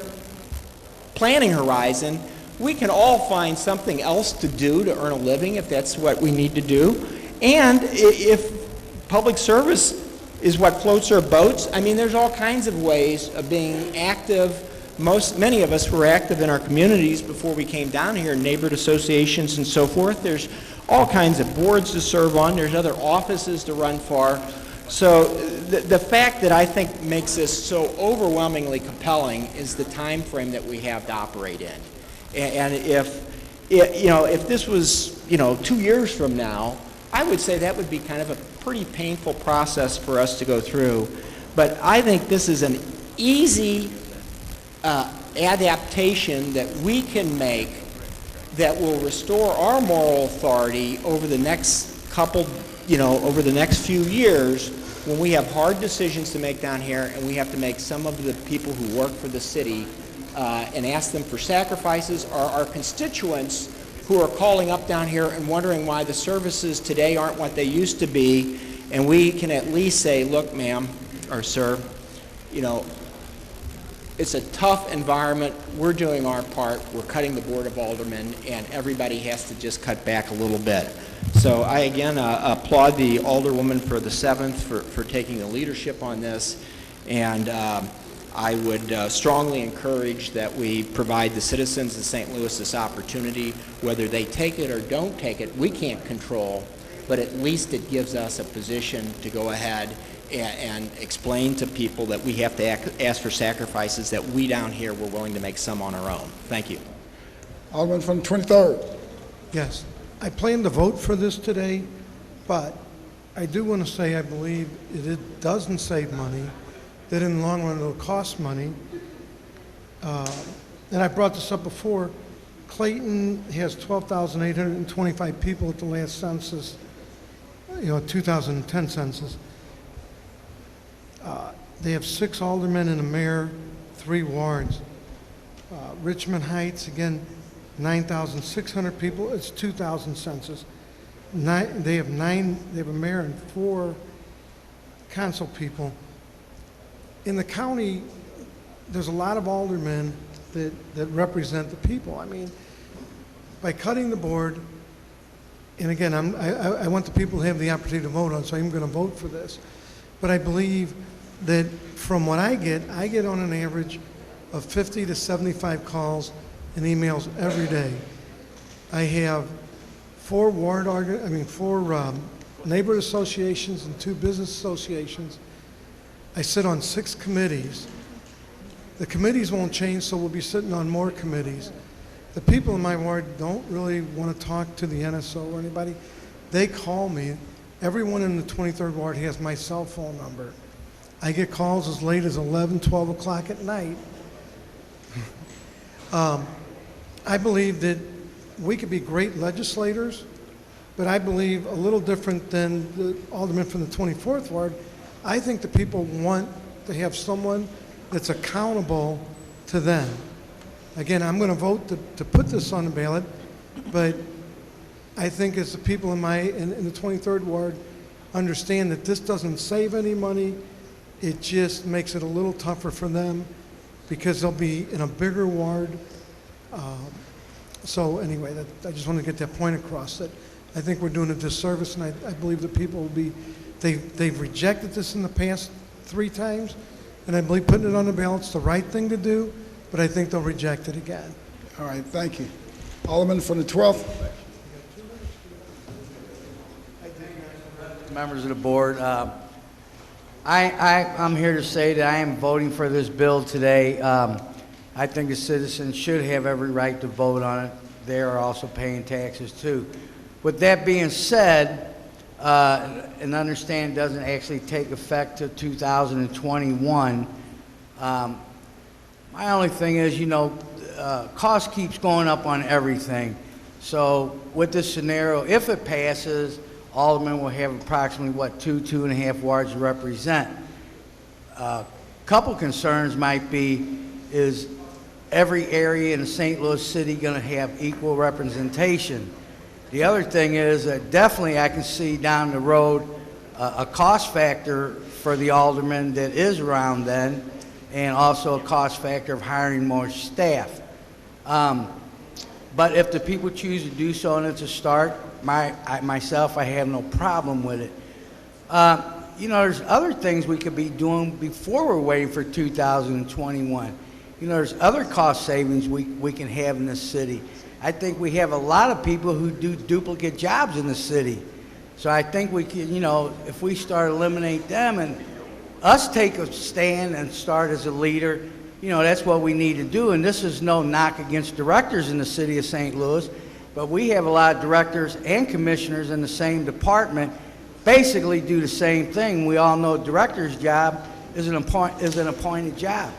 planning horizon, we can all find something else to do to earn a living if that's what we need to do. And if public service is what floats our boats, I mean, there's all kinds of ways of being active. Many of us were active in our communities before we came down here, neighborhood associations and so forth. There's all kinds of boards to serve on. There's other offices to run for. So the fact that I think makes this so overwhelmingly compelling is the time frame that we have to operate in. And if this was 2 years from now, I would say that would be kind of a pretty painful process for us to go through. But I think this is an easy adaptation that we can make that will restore our moral authority over the next over the next few years, when we have hard decisions to make down here, and we have to make some of the people who work for the city and ask them for sacrifices, or our constituents who are calling up down here and wondering why the services today aren't what they used to be, and we can at least say, look, ma'am, or sir, it's a tough environment. We're doing our part. We're cutting the Board of Aldermen, and everybody has to just cut back a little bit. So I, again, applaud the Alderwoman for the 7th for taking the leadership on this, and I would strongly encourage that we provide the citizens of St. Louis this opportunity. Whether they take it or don't take it, we can't control, but at least it gives us a position to go ahead and explain to people that we have to ask for sacrifices that we down here were willing to make some on our own. Thank you. Alderman from the 23rd. Yes, I plan to vote for this today, but I do want to say I believe it doesn't save money, that in the long run it'll cost money. And I brought this up before. Clayton has 12,825 people at the last census, 2010 census. They have 6 aldermen and a mayor, 3 wards. Richmond Heights, again, 9,600 people. It's 2,000 census. They have a mayor and 4 council people. In the county, there's a lot of aldermen that represent the people. I mean, by cutting the board, and again, I want the people to have the opportunity to vote on, so I'm going to vote for this. But I believe that from what I get on an average of 50 to 75 calls and emails every day. I have 4 neighborhood associations and 2 business associations. I sit on 6 committees, The committees won't change, so we'll be sitting on more committees. The people in my ward don't really want to talk to the NSO or anybody. They call me. Everyone in the 23rd Ward has my cell phone number. I get calls as late as 11, 12 o'clock at night. I believe that we could be great legislators, but I believe a little different than the alderman from the 24th Ward. I think the people want to have someone that's accountable to them. Again, I'm going to vote to put this on the ballot, but I think as the people in the 23rd Ward understand that this doesn't save any money, it just makes it a little tougher for them because they'll be in a bigger ward. So anyway, I just want to get that point across, that I think we're doing a disservice, and I believe the people will be, they've rejected this in the past 3 times, and I believe putting it on the ballot's the right thing to do, but I think they'll reject it again. All right, thank you. Alderman from the 12th. Members of the board, I'm here to say that I am voting for this bill today. I think the citizens should have every right to vote on it. They are also paying taxes too. With that being said, and understand it doesn't actually take effect till 2021, my only thing is, cost keeps going up on everything. So with this scenario, if it passes, aldermen will have approximately, 2.5 wards to represent. Couple concerns might be, is every area in St. Louis City going to have equal representation? The other thing is that definitely I can see down the road a cost factor for the alderman that is around then, and also a cost factor of hiring more staff. But if the people choose to do so and it's a start, myself, I have no problem with it. There's other things we could be doing before we're waiting for 2021. There's other cost savings we can have in this city. I think we have a lot of people who do duplicate jobs in the city. So I think we can, if we start eliminate them and us take a stand and start as a leader, that's what we need to do. And this is no knock against directors in the city of St. Louis, but we have a lot of directors and commissioners in the same department basically do the same thing. We all know director's job is an appointed job.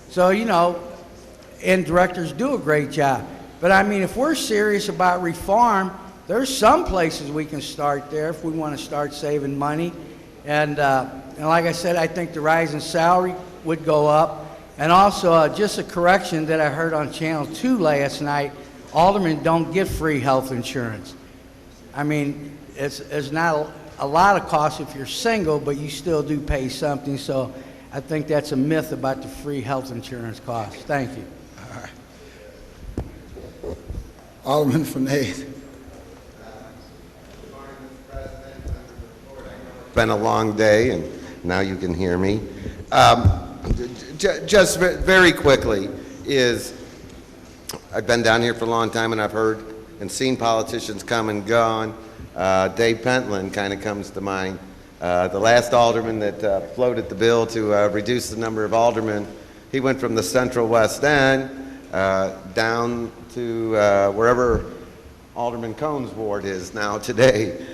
So, and directors do a great job. But I mean, if we're serious about reform, there's some places we can start there if we want to start saving money. And like I said, I think the rise in salary would go up. And also, just a correction that I heard on Channel 2 last night, aldermen don't get free health insurance. I mean, it's not a lot of cost if you're single, but you still do pay something. So I think that's a myth about the free health insurance cost. Thank you. All right. Alderman from the 8th. It's been a long day, and now you can hear me. Just very quickly, I've been down here for a long time, and I've heard and seen politicians come and gone. Dave Pentland kind of comes to mind. The last alderman that floated the bill to reduce the number of aldermen, he went from the central West End down to wherever Alderman Cohn's ward is now today,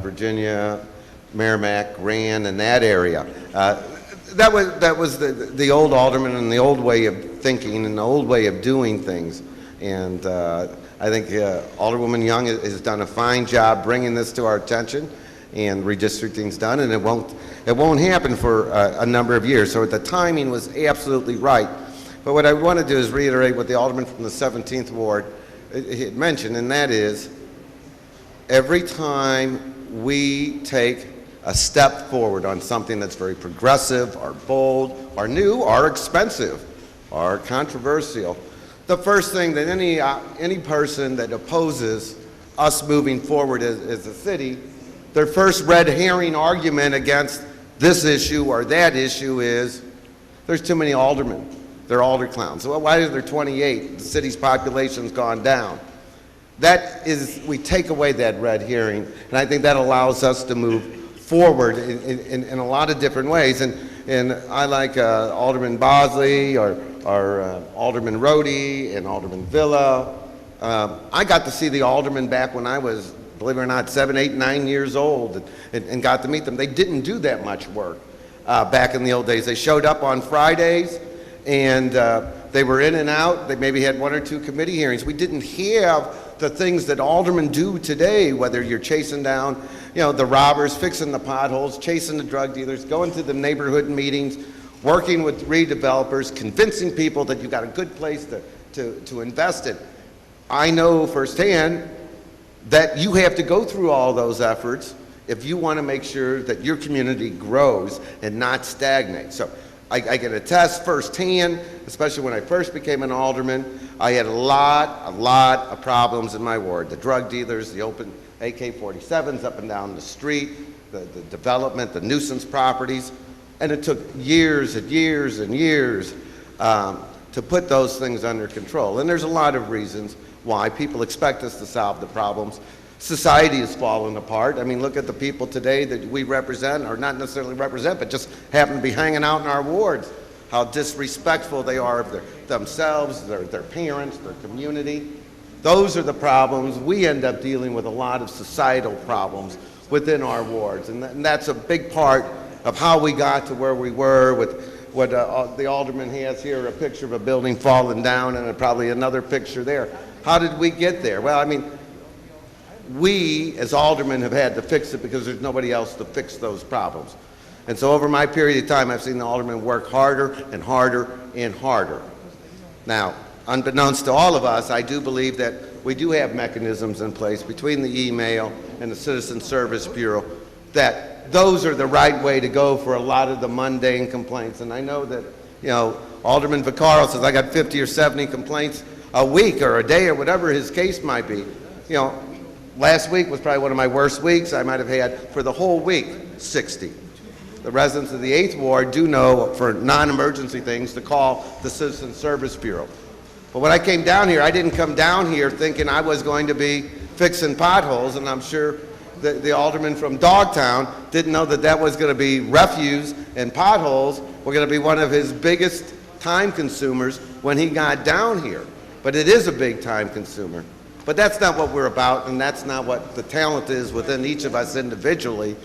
Virginia, Merrimack, Rand, and that area. That was the old alderman and the old way of thinking and the old way of doing things. And I think Alderwoman Young has done a fine job bringing this to our attention, and redistricting's done, and it won't happen for a number of years. So the timing was absolutely right. But what I want to do is reiterate what the alderman from the 17th Ward had mentioned, and that is every time we take a step forward on something that's very progressive, or bold, or new, or expensive, or controversial, the first thing that any person that opposes us moving forward as a city, their first red herring argument against this issue or that issue is there's too many aldermen. They're alder clowns. So why is there 28? The city's population's gone down. That is, we take away that red herring, and I think that allows us to move forward in a lot of different ways. And I like Alderman Bosley or Alderman Rhodey and Alderman Villa. I got to see the aldermen back when I was, believe it or not, 7, 8, 9 years old and got to meet them. They didn't do that much work back in the old days. They showed up on Fridays and they were in and out. They maybe had 1 or 2 committee hearings. We didn't have the things that aldermen do today, whether you're chasing down, the robbers, fixing the potholes, chasing the drug dealers, going to the neighborhood meetings, working with redevelopers, convincing people that you've got a good place to invest in. I know firsthand that you have to go through all those efforts if you want to make sure that your community grows and not stagnate. So I can attest firsthand, especially when I first became an alderman, I had a lot of problems in my ward. The drug dealers, the open AK-47s up and down the street, the development, the nuisance properties, and it took years and years and years to put those things under control. And there's a lot of reasons why people expect us to solve the problems. Society is falling apart. I mean, look at the people today that we represent, or not necessarily represent, but just happen to be hanging out in our wards. How disrespectful they are of themselves, their parents, their community. Those are the problems. We end up dealing with a lot of societal problems within our wards. And that's a big part of how we got to where we were with what the alderman has here, a picture of a building falling down and probably another picture there. How did we get there? Well, I mean, we as aldermen have had to fix it because there's nobody else to fix those problems. And so over my period of time, I've seen the aldermen work harder and harder and harder. Now, unbeknownst to all of us, I do believe that we do have mechanisms in place between the email and the Citizen Service Bureau that those are the right way to go for a lot of the mundane complaints. And I know that, Alderman Vaccaro says, I got 50 or 70 complaints a week or a day or whatever his case might be. Last week was probably one of my worst weeks. I might have had, for the whole week, 60. The residents of the 8th Ward do know for non-emergency things to call the Citizen Service Bureau. But when I came down here, I didn't come down here thinking I was going to be fixing potholes, and I'm sure the alderman from Dogtown didn't know that was going to be refuse and potholes were going to be one of his biggest time consumers when he got down here. But it is a big time consumer. But that's not what we're about, and that's not what the talent is within each of us individually,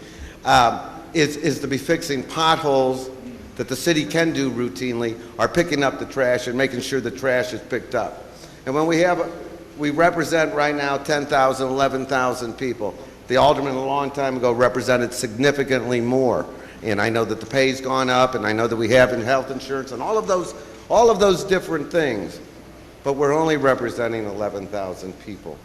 is to be fixing potholes that the city can do routinely, or picking up the trash and making sure the trash is picked up. And when we represent right now 10,000, 11,000 people. The alderman a long time ago represented significantly more. And I know that the pay's gone up, and I know that we have in health insurance and all of those different things. But we're only representing 11,000 people.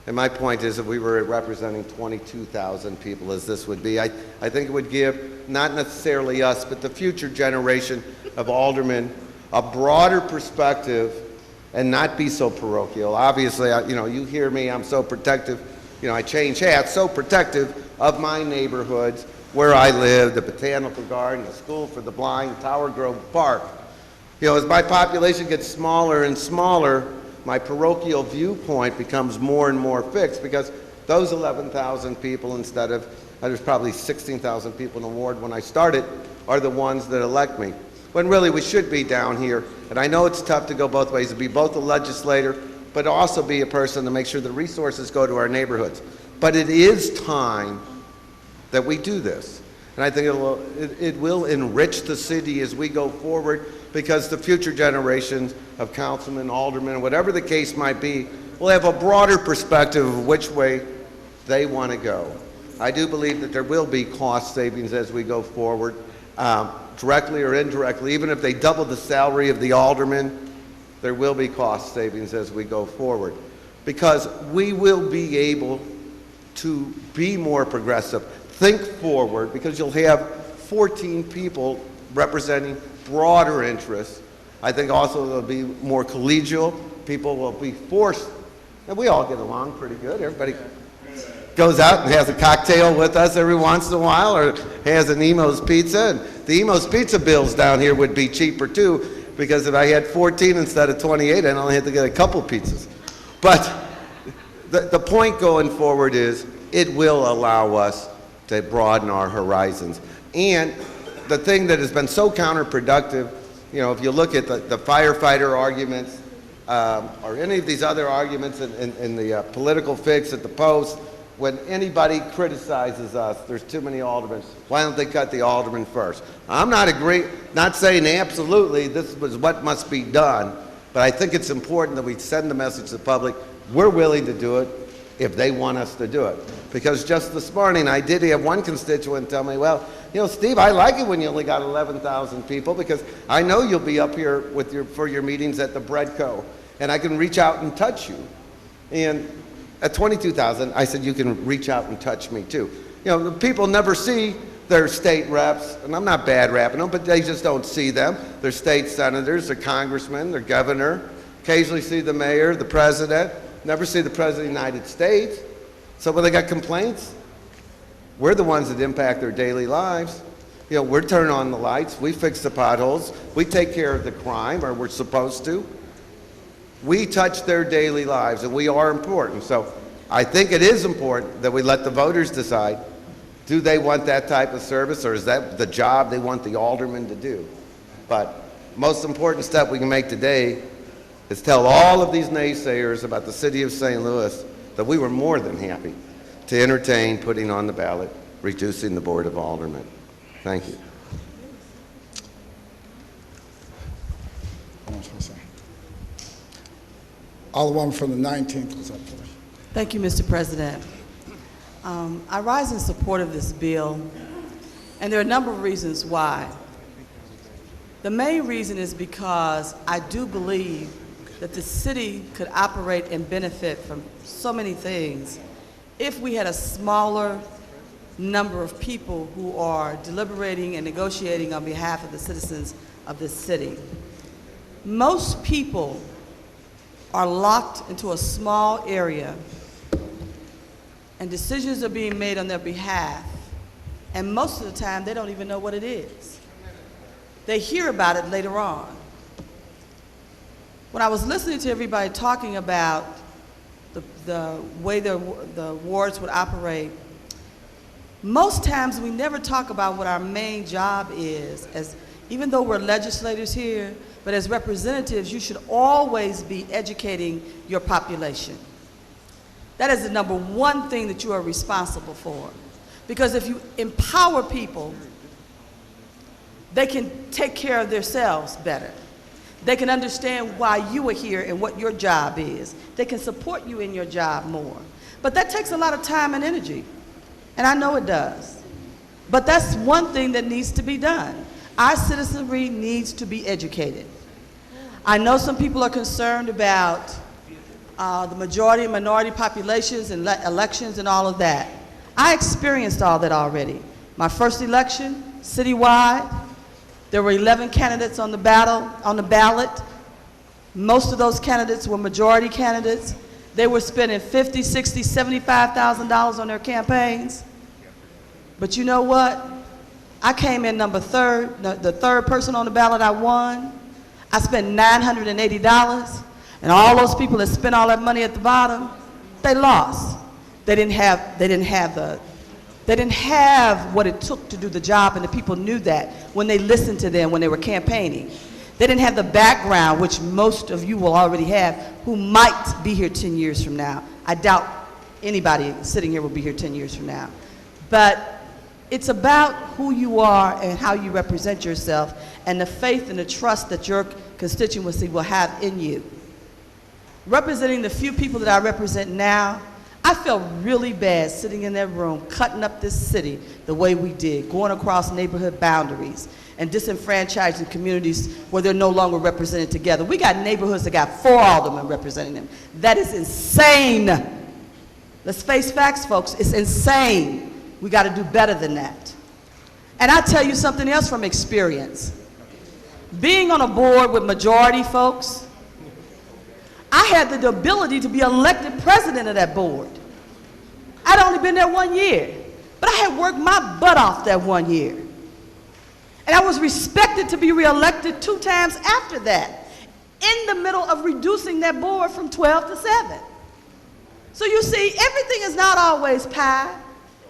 And my point is, if we were representing 22,000 people, as this would be, I think it would give not necessarily us, but the future generation of aldermen a broader perspective and not be so parochial. Obviously, you hear me, I'm so protective. I change hats, so protective of my neighborhoods, where I live, the Botanical Garden, the School for the Blind, Tower Grove Park. As my population gets smaller and smaller, my parochial viewpoint becomes more and more fixed, because those 11,000 people, instead of, there's probably 16,000 people in the ward when I started, are the ones that elect me. When really we should be down here. And I know it's tough to go both ways, to be both a legislator, but also be a person to make sure the resources go to our neighborhoods. But it is time that we do this. And I think it will enrich the city as we go forward, because the future generations of councilmen, aldermen, whatever the case might be, will have a broader perspective of which way they want to go. I do believe that there will be cost savings as we go forward, directly or indirectly. Even if they double the salary of the alderman, there will be cost savings as we go forward, because we will be able to be more progressive, think forward, because you'll have 14 people representing broader interests. I think also it'll be more collegial. People will be forced, and we all get along pretty good. Everybody goes out and has a cocktail with us every once in a while, or has an Emo's Pizza. And the Emo's Pizza bills down here would be cheaper too, because if I had 14 instead of 28, I'd only have to get a couple pizzas. But the point going forward is, it will allow us to broaden our horizons. And the thing that has been so counterproductive, if you look at the firefighter arguments, or any of these other arguments in the political fix at the Post, when anybody criticizes us, there's too many aldermen, why don't they cut the alderman first? I'm not saying absolutely this was what must be done, but I think it's important that we send the message to the public, we're willing to do it if they want us to do it. Because just this morning, I did have one constituent tell me, well, Steve, I like it when you only got 11,000 people because I know you'll be up here for your meetings at the Bread Co. And I can reach out and touch you. And at 22,000, I said, you can reach out and touch me too. The people never see their state reps, and I'm not bad rapping them, but they just don't see them. Their state senators, their congressmen, their governor, occasionally see the mayor, the president, never see the president of the United States. So when they got complaints, we're the ones that impact their daily lives. We're turning on the lights, we fix the potholes, we take care of the crime, or we're supposed to. We touch their daily lives, and we are important. So I think it is important that we let the voters decide, do they want that type of service, or is that the job they want the alderman to do? But most important step we can make today is tell all of these naysayers about the city of St. Louis that we were more than happy to entertain putting on the ballot, reducing the Board of Aldermen. Thank you. Alderwoman from the 19th was up first. Thank you, Mr. President. I rise in support of this bill, and there are a number of reasons why. The main reason is because I do believe that the city could operate and benefit from so many things if we had a smaller number of people who are deliberating and negotiating on behalf of the citizens of this city. Most people are locked into a small area, and decisions are being made on their behalf, and most of the time they don't even know what it is. They hear about it later on. When I was listening to everybody talking about the way the wards would operate, most times we never talk about what our main job is. Even though we're legislators here, but as representatives, you should always be educating your population. That is the number one thing that you are responsible for. Because if you empower people, they can take care of themselves better. They can understand why you are here and what your job is. They can support you in your job more. But that takes a lot of time and energy, and I know it does. But that's one thing that needs to be done. Our citizenry needs to be educated. I know some people are concerned about the majority and minority populations and elections and all of that. I experienced all that already. My first election, citywide, there were 11 candidates on the ballot. Most of those candidates were majority candidates. They were spending $50,000, $60,000, $75,000 on their campaigns. But you know what? I came in the third person on the ballot. I won. I spent $980, and all those people that spent all that money at the bottom, they lost. They didn't have what it took to do the job, and the people knew that when they listened to them when they were campaigning. They didn't have the background, which most of you will already have, who might be here 10 years from now. I doubt anybody sitting here will be here 10 years from now. But it's about who you are and how you represent yourself and the faith and the trust that your constituency will have in you. Representing the few people that I represent now, I felt really bad sitting in that room, cutting up this city the way we did, going across neighborhood boundaries and disenfranchising communities where they're no longer represented together. We got neighborhoods that got 4 aldermen representing them. That is insane. Let's face facts, folks. It's insane. We got to do better than that. And I'll tell you something else from experience. Being on a board with majority folks, I had the ability to be elected president of that board. I'd only been there 1 year, but I had worked my butt off that 1 year. And I was respected to be reelected 2 times after that, in the middle of reducing that board from 12 to 7. So you see, everything is not always pie.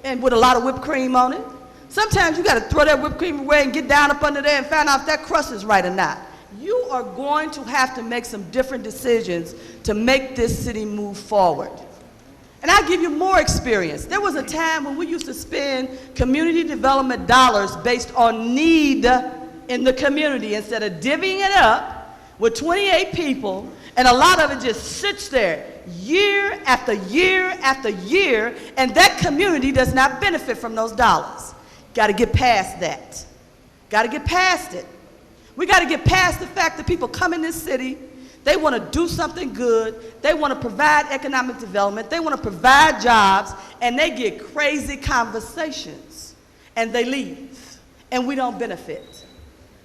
and with a lot of whipped cream on it. Sometimes you got to throw that whipped cream away and get down up under there and find out if that crust is right or not. You are going to have to make some different decisions to make this city move forward. And I'll give you more experience. There was a time when we used to spend community development dollars based on need in the community instead of divvying it up with 28 people, and a lot of it just sits there year after year after year, and that community does not benefit from those dollars. Got to get past that. Got to get past it. We got to get past the fact that people come in this city, they want to do something good, they want to provide economic development, they want to provide jobs, and they get crazy conversations, and they leave, and we don't benefit.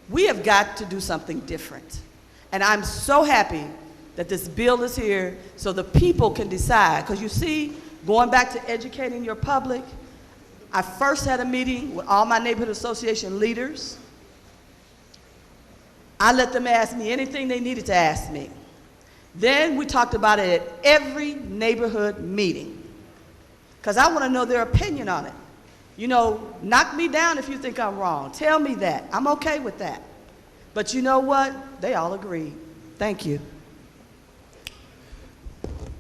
We have got to do something different. And I'm so happy that this bill is here so the people can decide. Because you see, going back to educating your public, I first had a meeting with all my neighborhood association leaders. I let them ask me anything they needed to ask me. Then we talked about it at every neighborhood meeting, because I want to know their opinion on it. You know, knock me down if you think I'm wrong. Tell me that. I'm okay with that. But you know what? They all agreed. Thank you.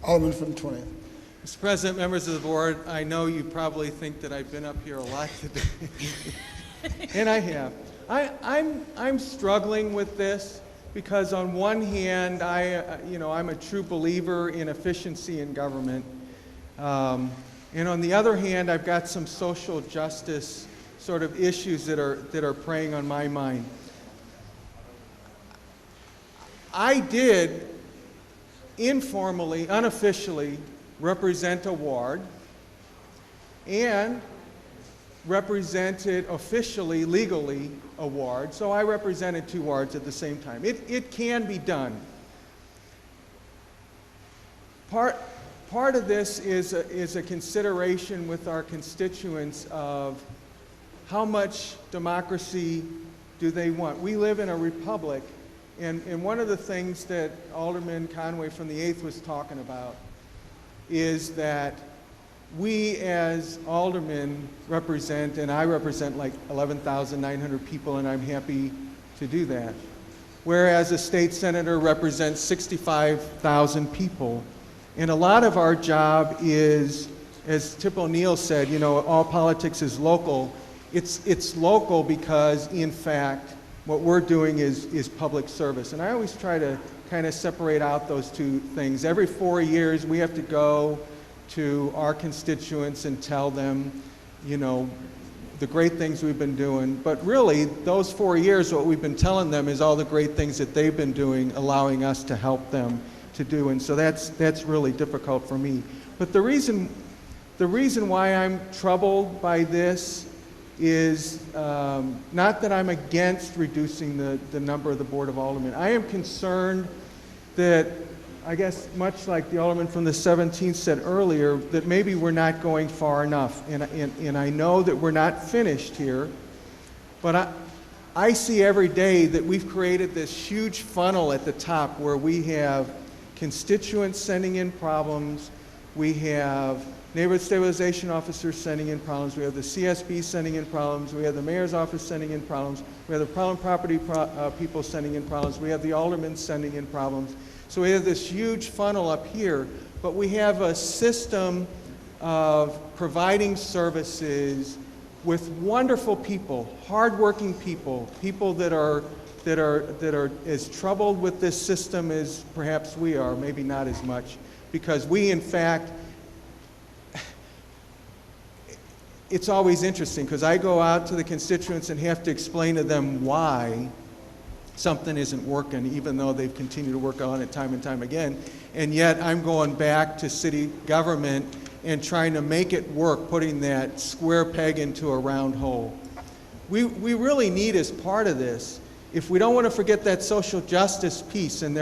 Alderman from the 20th. Mr. President, members of the board, I know you probably think that I've been up here a lot today, and I have. I'm struggling with this because on one hand, I'm a true believer in efficiency in government, and on the other hand, I've got some social justice sort of issues that are preying on my mind. I did informally, unofficially, represent a ward and represented officially, legally, a ward. So I represented 2 wards at the same time. It can be done. Part of this is a consideration with our constituents of how much democracy do they want. We live in a republic, and one of the things that Alderman Conway from the 8th was talking about is that we as aldermen represent, and I represent like 11,900 people, and I'm happy to do that. Whereas a state senator represents 65,000 people. And a lot of our job is, as Tip O'Neill said, you know, all politics is local. It's local because, in fact, what we're doing is public service. And I always try to kind of separate out those 2 things. Every 4 years, we have to go to our constituents and tell them, you know, the great things we've been doing. But really, those 4 years, what we've been telling them is all the great things that they've been doing, allowing us to help them to do. And so that's really difficult for me. But the reason why I'm troubled by this is not that I'm against reducing the number of the Board of Aldermen. I am concerned that, I guess much like the Alderman from the 17th said earlier, that maybe we're not going far enough. And I know that we're not finished here, but I see every day that we've created this huge funnel at the top where we have constituents sending in problems, we have neighborhood stabilization officers sending in problems, we have the CSB sending in problems, we have the mayor's office sending in problems, we have the problem property people sending in problems, we have the aldermen sending in problems. So we have this huge funnel up here, but we have a system of providing services with wonderful people, hardworking people, people that are as troubled with this system as perhaps we are, maybe not as much, because we, in fact, it's always interesting because I go out to the constituents and have to explain to them why something isn't working, even though they've continued to work on it time and time again. And yet I'm going back to city government and trying to make it work, putting that square peg into a round hole. We really need, as part of this, if we don't want to forget that social justice piece, and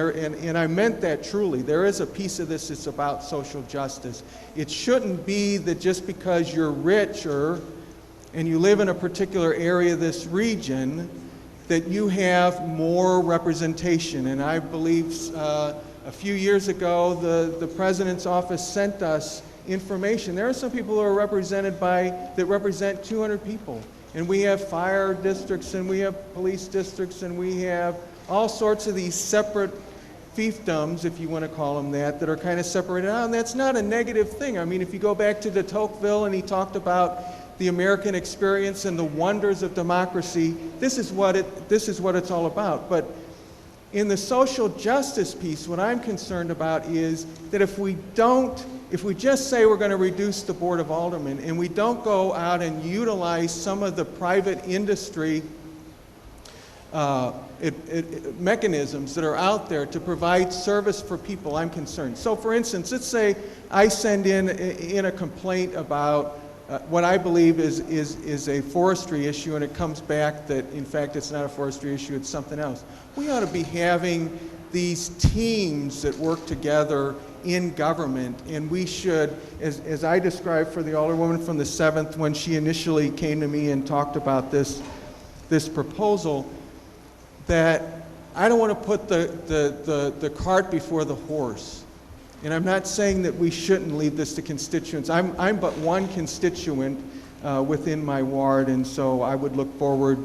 I meant that truly, there is a piece of this that's about social justice. It shouldn't be that just because you're richer and you live in a particular area of this region that you have more representation. And I believe a few years ago the President's office sent us information. There are some people who are represented that represent 200 people. And we have fire districts, and we have police districts, and we have all sorts of these separate fiefdoms, if you want to call them that are kind of separated out. And that's not a negative thing. I mean, if you go back to de Tocqueville and he talked about the American experience and the wonders of democracy, this is what it's all about. But in the social justice piece, what I'm concerned about is that if we just say we're going to reduce the Board of Aldermen and we don't go out and utilize some of the private industry mechanisms that are out there to provide service for people, I'm concerned. So for instance, let's say I send in a complaint about what I believe is a forestry issue, and it comes back that in fact it's not a forestry issue, it's something else. We ought to be having these teams that work together in government, and we should, as I described for the Alderwoman from the 7th when she initially came to me and talked about this proposal, that I don't want to put the cart before the horse. And I'm not saying that we shouldn't leave this to constituents. I'm but one constituent within my ward, and so I would look forward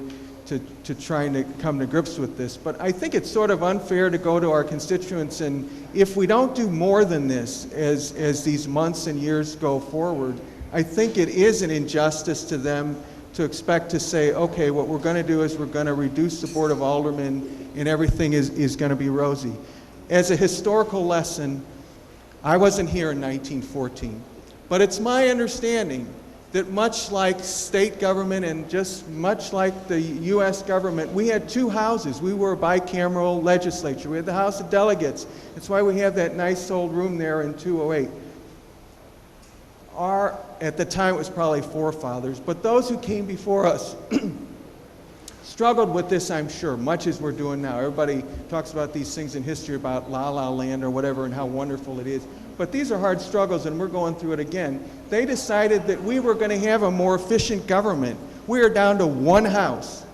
to trying to come to grips with this. But I think it's sort of unfair to go to our constituents, and if we don't do more than this as these months and years go forward, I think it is an injustice to them to expect to say, okay, what we're going to do is we're going to reduce the Board of Aldermen and everything is going to be rosy. As a historical lesson, I wasn't here in 1914, but it's my understanding that much like state government and just much like the U.S. government, we had two houses. We were a bicameral legislature. We had the House of Delegates. That's why we have that nice old room there in 208. At the time, it was probably forefathers, but those who came before us struggled with this, I'm sure, much as we're doing now. Everybody talks about these things in history about La La Land or whatever and how wonderful it is. But these are hard struggles, and we're going through it again. They decided that we were going to have a more efficient government. We are down to one house.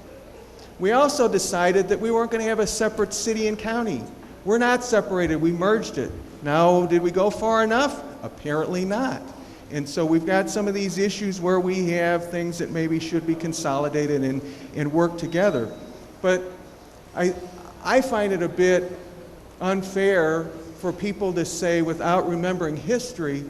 We also decided that we weren't going to have a separate city and county. We're not separated. We merged it. Now, did we go far enough? Apparently not. And so we've got some of these issues where we have things that maybe should be consolidated and work together. But I find it a bit unfair for people to say, without remembering history,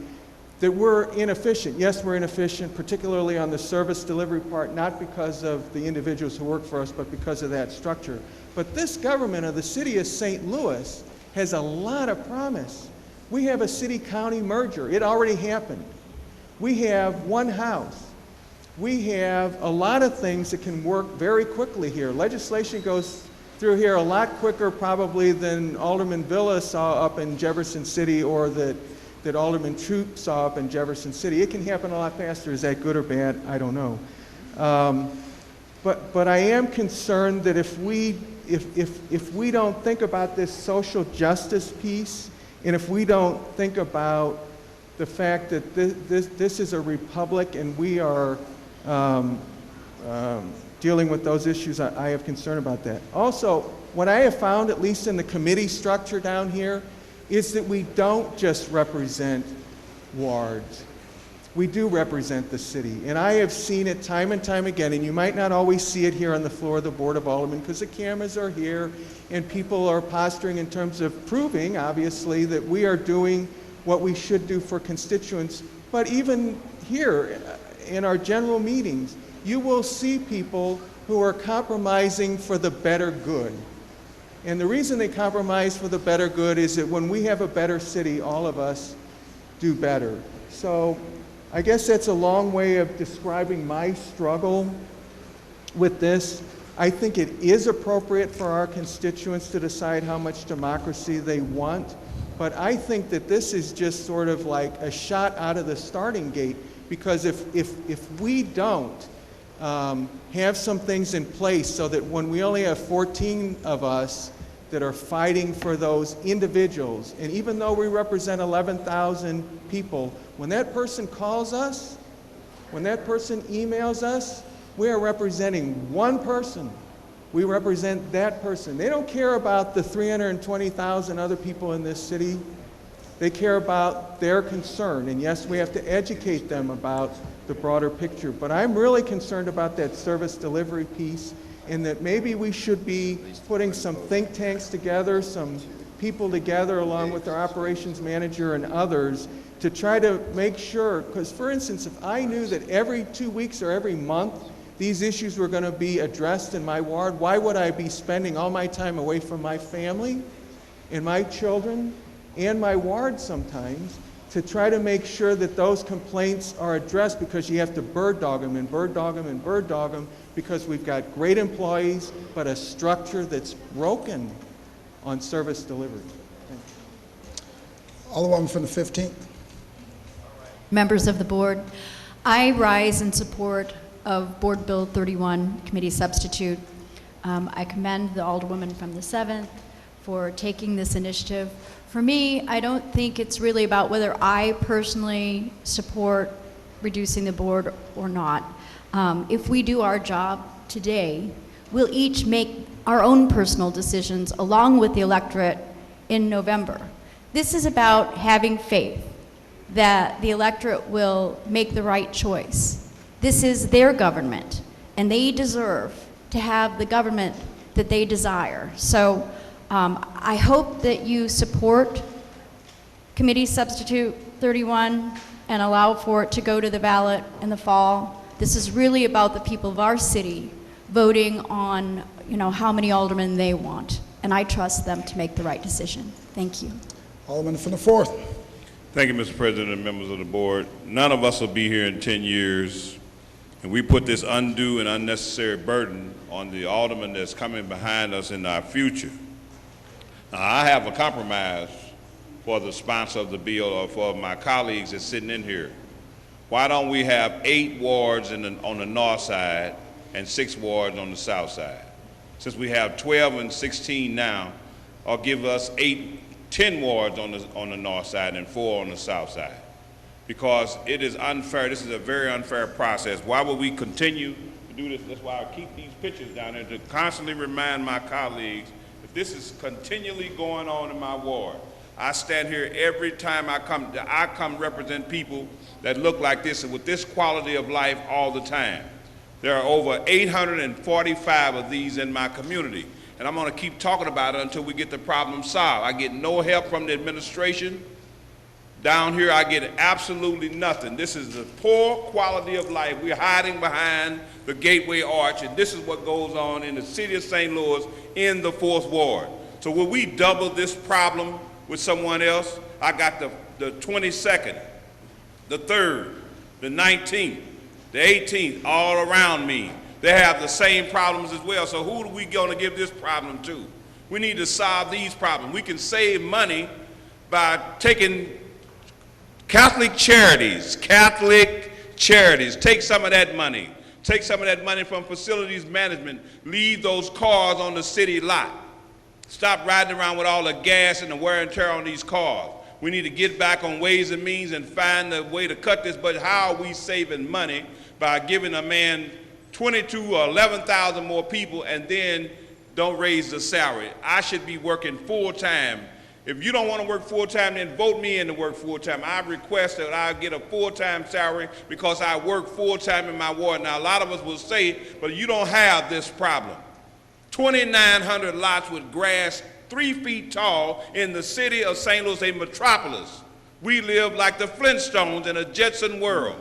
that we're inefficient. Yes, we're inefficient, particularly on the service delivery part, not because of the individuals who work for us, but because of that structure. But this government of the city of St. Louis has a lot of promise. We have a city-county merger. It already happened. We have one house. We have a lot of things that can work very quickly here. Legislation goes through here a lot quicker probably than Alderman Villa saw up in Jefferson City or that Alderman Troop saw up in Jefferson City. It can happen a lot faster. Is that good or bad? I don't know. But I am concerned that if we don't think about this social justice piece, and if we don't think about the fact that this is a republic and we are dealing with those issues, I have concern about that. Also, what I have found, at least in the committee structure down here, is that we don't just represent wards. We do represent the city. And I have seen it time and time again, and you might not always see it here on the floor of the Board of Aldermen because the cameras are here and people are posturing in terms of proving, obviously, that we are doing what we should do for constituents. But even here in our general meetings, you will see people who are compromising for the better good. And the reason they compromise for the better good is that when we have a better city, all of us do better. So I guess that's a long way of describing my struggle with this. I think it is appropriate for our constituents to decide how much democracy they want, but I think that this is just sort of like a shot out of the starting gate, because if we don't have some things in place so that when we only have 14 of us that are fighting for those individuals, and even though we represent 11,000 people, when that person calls us, when that person emails us, we are representing one person. We represent that person. They don't care about the 320,000 other people in this city. They care about their concern. And yes, we have to educate them about the broader picture. But I'm really concerned about that service delivery piece, and that maybe we should be putting some think tanks together, some people together along with our operations manager and others to try to make sure, because for instance, if I knew that every 2 weeks or every month these issues were going to be addressed in my ward, why would I be spending all my time away from my family and my children and my ward sometimes to try to make sure that those complaints are addressed, because you have to bird dog them and bird dog them and bird dog them, because we've got great employees but a structure that's broken on service delivery. Alderwoman from the 15th. Members of the board, I rise in support of Board Bill 31 committee substitute. I commend the Alderwoman from the 7th for taking this initiative. For me, I don't think it's really about whether I personally support reducing the board or not. If we do our job today, we'll each make our own personal decisions along with the electorate in November. This is about having faith that the electorate will make the right choice. This is their government, and they deserve to have the government that they desire. So I hope that you support Committee Substitute 31 and allow for it to go to the ballot in the fall. This is really about the people of our city voting on, how many aldermen they want, and I trust them to make the right decision. Thank you. Alderman from the 4th. Thank you, Mr. President and members of the board. None of us will be here in 10 years, and we put this undue and unnecessary burden on the alderman that's coming behind us in our future. Now, I have a compromise for the sponsor of the bill or for my colleagues that's sitting in here. Why don't we have 8 wards on the north side and 6 wards on the south side? Since we have 12 and 16 now, or give us 10 wards on the north side and 4 on the south side. Because it is unfair. This is a very unfair process. Why would we continue to do this? That's why I keep these pictures down there, to constantly remind my colleagues that this is continually going on in my ward. I stand here every time I come represent people that look like this and with this quality of life all the time. There are over 845 of these in my community, and I'm going to keep talking about it until we get the problem solved. I get no help from the administration. Down here, I get absolutely nothing. This is the poor quality of life. We're hiding behind the Gateway Arch, and this is what goes on in the city of St. Louis in the 4th Ward. So will we double this problem with someone else? I got the 22nd, the 3rd, the 19th, the 18th, all around me. They have the same problems as well. So who are we going to give this problem to? We need to solve these problems. We can save money by taking Catholic charities, take some of that money. Take some of that money from facilities management. Leave those cars on the city lot. Stop riding around with all the gas and the wear and tear on these cars. We need to get back on Ways and Means and find a way to cut this. But how are we saving money by giving a man 22 or 11,000 more people and then don't raise the salary? I should be working full-time. If you don't want to work full-time, then vote me in to work full-time. I request that I get a full-time salary because I work full-time in my ward. Now, a lot of us will say, but you don't have this problem. 2,900 lots with grass 3 feet tall in the city of St. Louis, a metropolis. We live like the Flintstones in a Jetson world.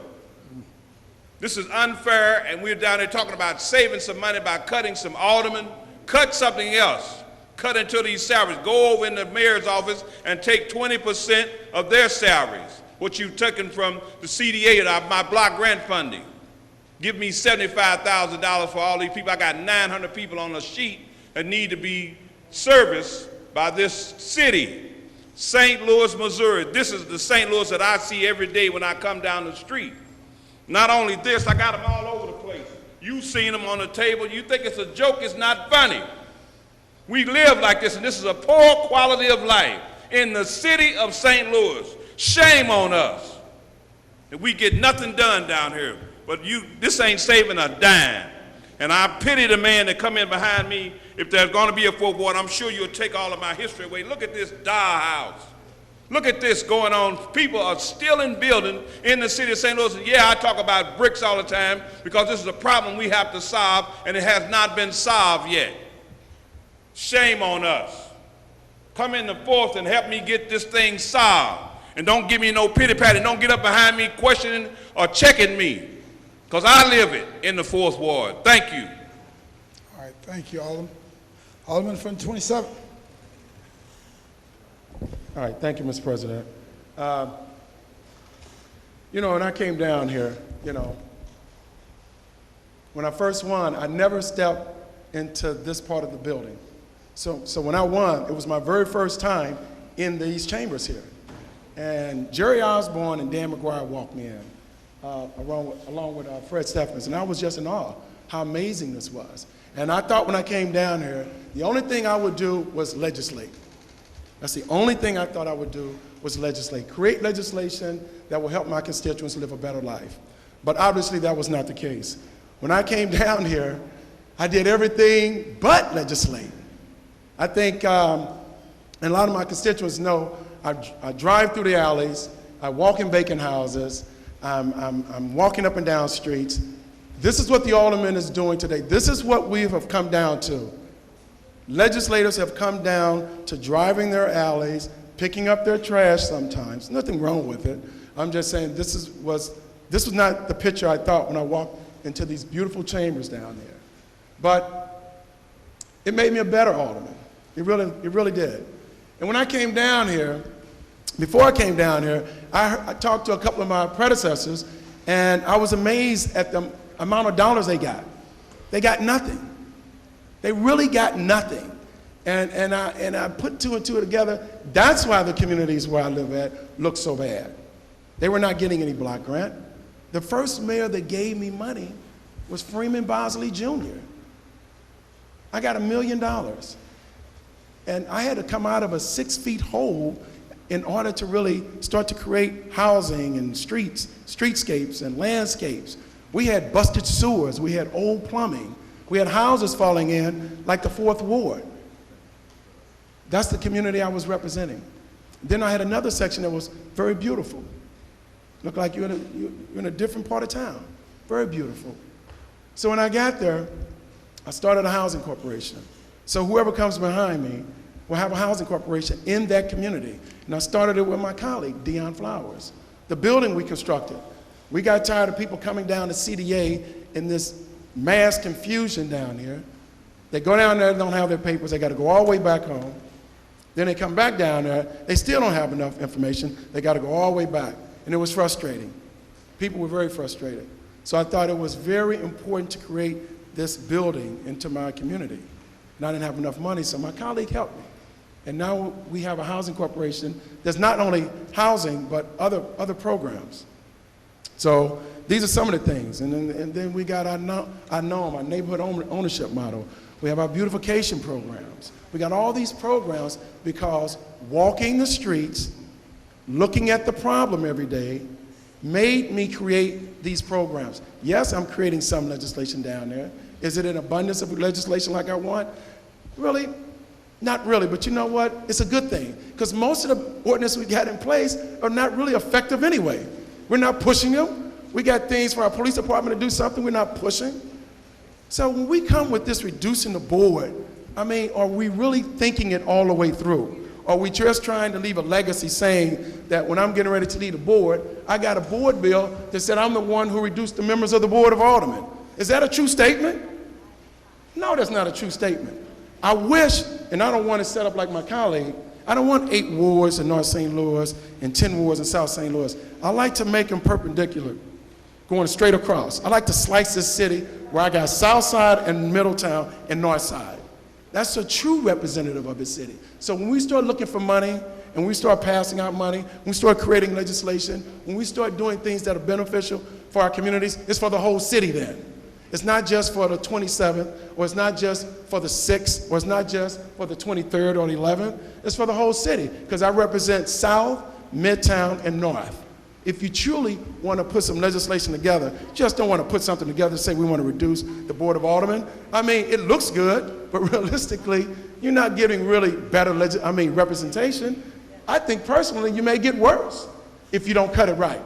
This is unfair, and we're down there talking about saving some money by cutting some aldermen. Cut something else. Cut into these salaries. Go over in the mayor's office and take 20% of their salaries, what you've taken from the CDA, my block grant funding. Give me $75,000 for all these people. I got 900 people on a sheet that need to be serviced by this city. St. Louis, Missouri. This is the St. Louis that I see every day when I come down the street. Not only this, I got them all over the place. You've seen them on the table. You think it's a joke, it's not funny. We live like this, and this is a poor quality of life in the city of St. Louis. Shame on us that we get nothing done down here. But this ain't saving a dime. And I pity the man that come in behind me. If there's going to be a 4th Ward, I'm sure you'll take all of my history away. Look at this dollhouse. Look at this going on. People are still in building in the city of St. Louis. Yeah, I talk about bricks all the time because this is a problem we have to solve, and it has not been solved yet. Shame on us. Come in the fourth and help me get this thing solved. And don't give me no pity patty. Don't get up behind me questioning or checking me, because I live it in the 4th Ward. Thank you. All right, thank you, Alderman. Alderman from 27th. All right, thank you, Mr. President. You know, when I came down here, you know, when I first won, I never stepped into this part of the building. So when I won, it was my very first time in these chambers here. And Jerry Osborne and Dan McGuire walked me in, along with Fred Stephens, and I was just in awe how amazing this was. And I thought when I came down here, the only thing I would do was legislate. That's the only thing I thought I would do was legislate, create legislation that will help my constituents live a better life. But obviously that was not the case. When I came down here, I did everything but legislate. I think, and a lot of my constituents know, I drive through the alleys, I walk in vacant houses, I'm walking up and down streets. This is what the Alderman is doing today. This is what we have come down to. Legislators have come down to driving their alleys, picking up their trash sometimes. Nothing wrong with it. I'm just saying this was not the picture I thought when I walked into these beautiful chambers down there. But it made me a better alderman. It really did. And when I came down here, before I came down here, I talked to a couple of my predecessors, and I was amazed at the amount of dollars they got. They got nothing. They really got nothing. And I put two and two together. That's why the communities where I live at look so bad. They were not getting any block grant. The first mayor that gave me money was Freeman Bosley Jr. I got $1 million. And I had to come out of a 6-foot hole in order to really start to create housing and streetscapes and landscapes. We had busted sewers, we had old plumbing. We had houses falling in like the 4th Ward. That's the community I was representing. Then I had another section that was very beautiful. Looked like you're in a different part of town. Very beautiful. So when I got there, I started a housing corporation. So whoever comes behind me will have a housing corporation in that community. And I started it with my colleague, Dion Flowers. The building we constructed, we got tired of people coming down to CDA in this mass confusion down here. They go down there, they don't have their papers, they got to go all the way back home. Then they come back down there, they still don't have enough information, they got to go all the way back. And it was frustrating. People were very frustrated. So I thought it was very important to create this building into my community. And I didn't have enough money, so my colleague helped me. And now we have a housing corporation that's not only housing, but other programs. So these are some of the things. And then we got our neighborhood ownership model. We have our beautification programs. We got all these programs because walking the streets, looking at the problem every day, made me create these programs. Yes, I'm creating some legislation down there. Is it an abundance of legislation like I want? Really? Not really, but you know what? It's a good thing, because most of the ordinances we got in place are not really effective anyway. We're not pushing them. We got things for our police department to do something we're not pushing. So when we come with this reducing the board, I mean, are we really thinking it all the way through? Are we just trying to leave a legacy saying that when I'm getting ready to lead a board, I got a board bill that said I'm the one who reduced the members of the Board of Aldermen? Is that a true statement? No, that's not a true statement. I wish, and I don't want to set up like my colleague, I don't want 8 wards in North St. Louis and 10 wards in South St. Louis. I like to make them perpendicular, going straight across. I like to slice this city where I got South Side and Middletown and North Side. That's a true representative of the city. So when we start looking for money, and we start passing out money, when we start creating legislation, when we start doing things that are beneficial for our communities, it's for the whole city then. It's not just for the 27th, or it's not just for the 6th, or it's not just for the 23rd or the 11th. It's for the whole city, because I represent South, Midtown, and North. If you truly want to put some legislation together, just don't want to put something together and say we want to reduce the Board of Aldermen. I mean, it looks good, but realistically, you're not getting really better representation. I think personally you may get worse if you don't cut it right.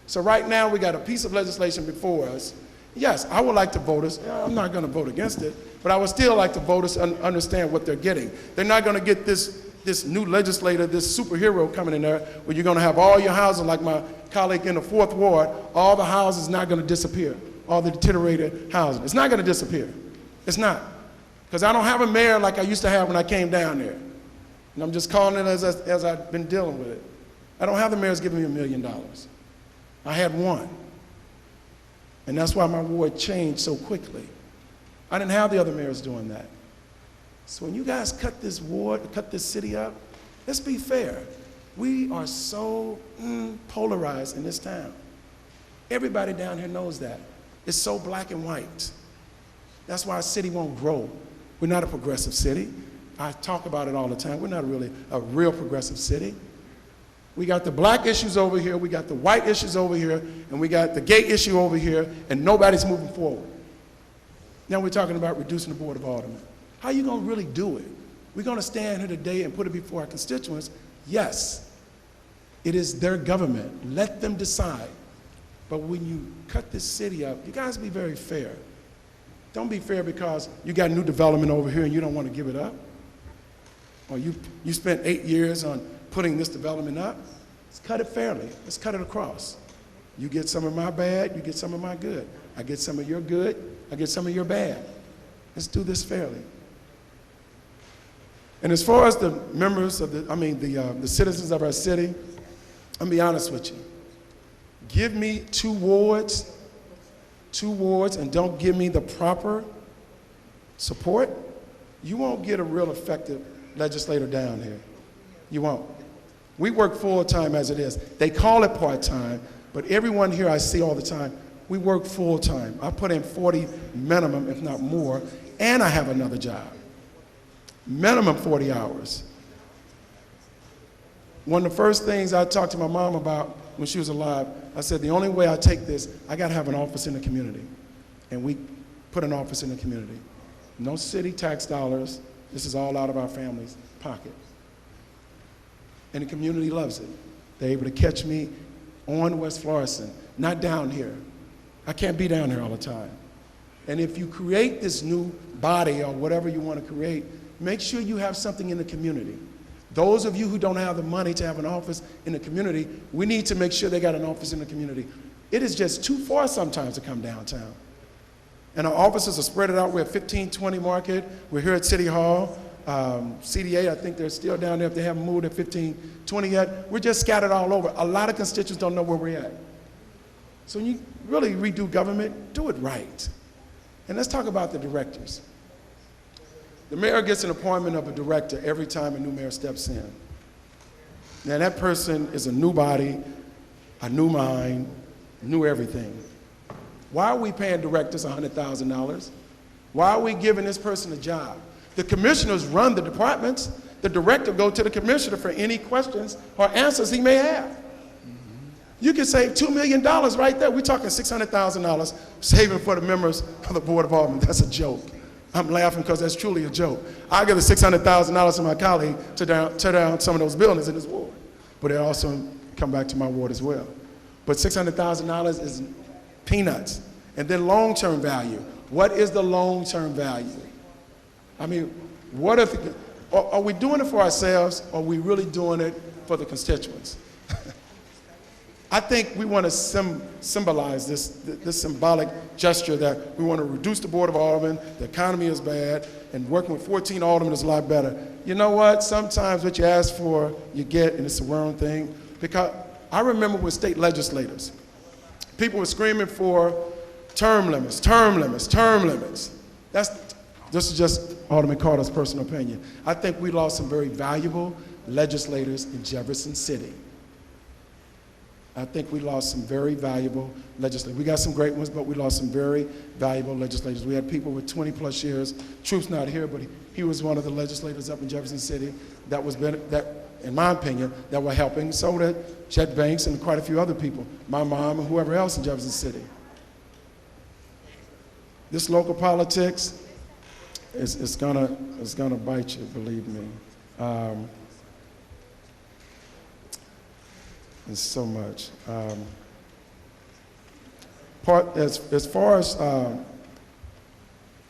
So right now we got a piece of legislation before us. Yes, I would like to voters, I'm not going to vote against it, but I would still like to voters understand what they're getting. They're not going to get this new legislator, this superhero coming in there where you're going to have all your houses, like my colleague in the 4th Ward, all the houses not going to disappear, all the deteriorated housing. It's not going to disappear. It's not. Because I don't have a mayor like I used to have when I came down there. And I'm just calling it as I've been dealing with it. I don't have the mayors giving me $1 million. I had one. And that's why my ward changed so quickly. I didn't have the other mayors doing that. So when you guys cut this ward, cut this city up, let's be fair. We are so polarized in this town. Everybody down here knows that. It's so black and white. That's why our city won't grow. We're not a progressive city. I talk about it all the time. We're not really a real progressive city. We got the black issues over here, we got the white issues over here, and we got the gay issue over here, and nobody's moving forward. Now we're talking about reducing the Board of Aldermen. How are you going to really do it? We're going to stand here today and put it before our constituents. Yes, it is their government. Let them decide. But when you cut this city up, you guys be very fair. Don't be fair because you got new development over here and you don't want to give it up. Or you spent 8 years on putting this development up. Let's cut it fairly. Let's cut it across. You get some of my bad, you get some of my good. I get some of your good, I get some of your bad. Let's do this fairly. And as far as the members of the citizens of our city, I'll be honest with you. Give me 2 wards, and don't give me the proper support, you won't get a real effective legislator down here. You won't. We work full-time as it is. They call it part-time, but everyone here I see all the time, we work full-time. I put in 40 minimum, if not more, and I have another job. Minimum 40 hours. One of the first things I talked to my mom about when she was alive, I said, the only way I take this, I got to have an office in the community. And we put an office in the community. No city tax dollars. This is all out of our family's pocket. And the community loves it. They're able to catch me on West Florissant, not down here. I can't be down here all the time. And if you create this new body or whatever you want to create, make sure you have something in the community. Those of you who don't have the money to have an office in the community, we need to make sure they got an office in the community. It is just too far sometimes to come downtown. And our offices are spread out. We're at 1520 Market. We're here at City Hall. CDA, I think they're still down there if they haven't moved at 1520 yet. We're just scattered all over. A lot of constituents don't know where we're at. So when you really redo government, do it right. And let's talk about the directors. The mayor gets an appointment of a director every time a new mayor steps in. Now that person is a new body, a new mind, new everything. Why are we paying directors $100,000? Why are we giving this person a job? The commissioners run the departments. The director goes to the commissioner for any questions or answers he may have. You can save $2 million right there. We're talking $600,000 saving for the members of the Board of Aldermen. That's a joke. I'm laughing because that's truly a joke. I'll give the $600,000 to my colleague to tear down some of those buildings in his ward. But it also come back to my ward as well. But $600,000 is peanuts. And then long-term value. What is the long-term value? I mean, what if, are we doing it for ourselves, or are we really doing it for the constituents? I think we want to symbolize this symbolic gesture that we want to reduce the Board of Aldermen, the economy is bad, and working with 14 aldermen is a lot better. You know what? Sometimes what you ask for, you get, and it's the wrong thing. Because I remember with state legislators, people were screaming for term limits, term limits, term limits. This is just Alderman Carter's personal opinion. I think we lost some very valuable legislators in Jefferson City. I think we lost some very valuable legislators. We got some great ones, but we lost some very valuable legislators. We had people with 20+ years. Troop's not here, but he was one of the legislators up in Jefferson City that was, in my opinion, that were helping. So did Chet Banks and quite a few other people, my mom and whoever else in Jefferson City. This local politics, it's gonna bite you, believe me. There's so much. As far as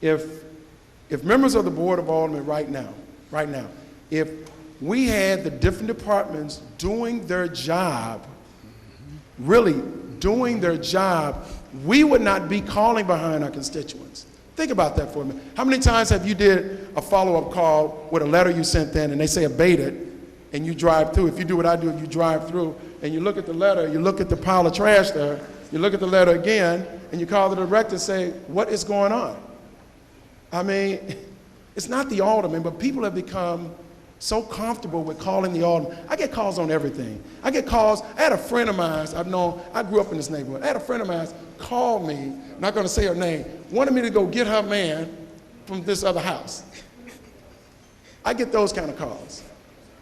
if members of the Board of Aldermen right now, if we had the different departments doing their job, really doing their job, we would not be calling behind our constituents. Think about that for a minute. How many times have you did a follow-up call with a letter you sent in and they say abated, and you drive through? If you do what I do, you drive through and you look at the letter, you look at the pile of trash there, you look at the letter again, and you call the director and say, what is going on? I mean, it's not the alderman, but people have become so comfortable with calling the alderman. I get calls on everything. I get calls. I had a friend of mine, I grew up in this neighborhood. I had a friend of mine call me, not going to say her name, wanted me to go get her man from this other house. I get those kind of calls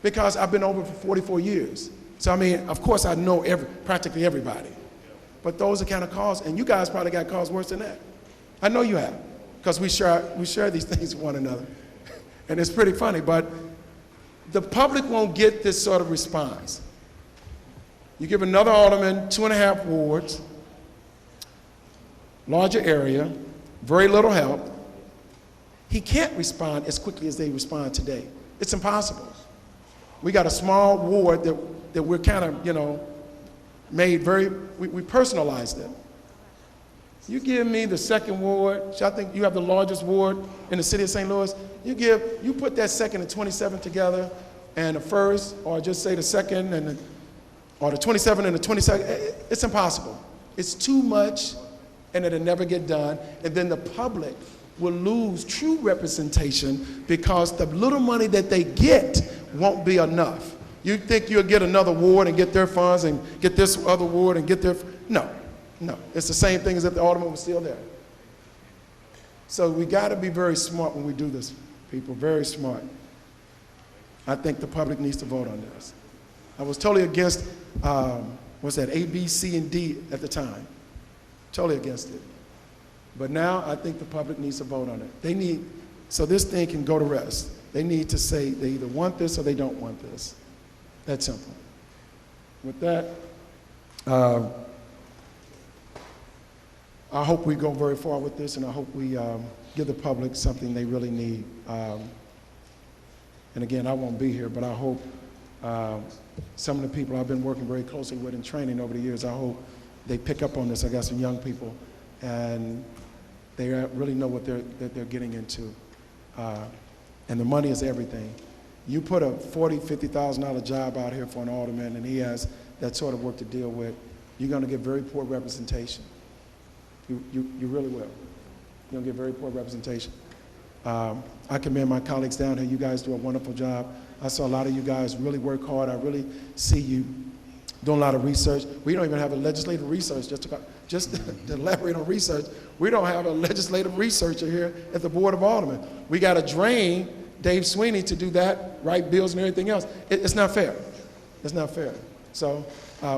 because I've been over for 44 years. So, I mean, of course, I know practically everybody. But those are the kind of calls, and you guys probably got calls worse than that. I know you have, because we share these things with one another. And it's pretty funny, but the public won't get this sort of response. You give another alderman 2.5 wards, larger area, very little help. He can't respond as quickly as they respond today. It's impossible. We got a small ward that we're kind of, made we personalized it. You give me the 2nd ward, which I think you have the largest ward in the city of St. Louis, you put that 2nd and 27th together, and the 1st, or just say the 2nd, or the 27th and the 22nd, it's impossible. It's too much, and it'll never get done, and then the public will lose true representation because the little money that they get won't be enough. You think you'll get another ward and get their funds and get this other ward and get their, no. It's the same thing as if the alderman was still there. So we got to be very smart when we do this, people, very smart. I think the public needs to vote on this. I was totally against, what's that, A, B, C, and D at the time. Totally against it. But now I think the public needs to vote on it. So this thing can go to rest. They need to say they either want this or they don't want this. That's simple. With that, I hope we go very far with this, and I hope we give the public something they really need. And again, I won't be here, but I hope some of the people I've been working very closely with in training over the years, I hope they pick up on this. I got some young people, and they really know what they're getting into. And the money is everything. You put a $40,000, $50,000 job out here for an alderman, and he has that sort of work to deal with, you're going to get very poor representation. You really will. You're going to get very poor representation. I commend my colleagues down here. You guys do a wonderful job. I saw a lot of you guys really work hard. I really see you doing a lot of research. We don't even have a legislative research, just to elaborate on research. We don't have a legislative researcher here at the Board of Aldermen. We got to drain Dave Sweeney to do that, write bills and everything else. It's not fair. It's not fair. So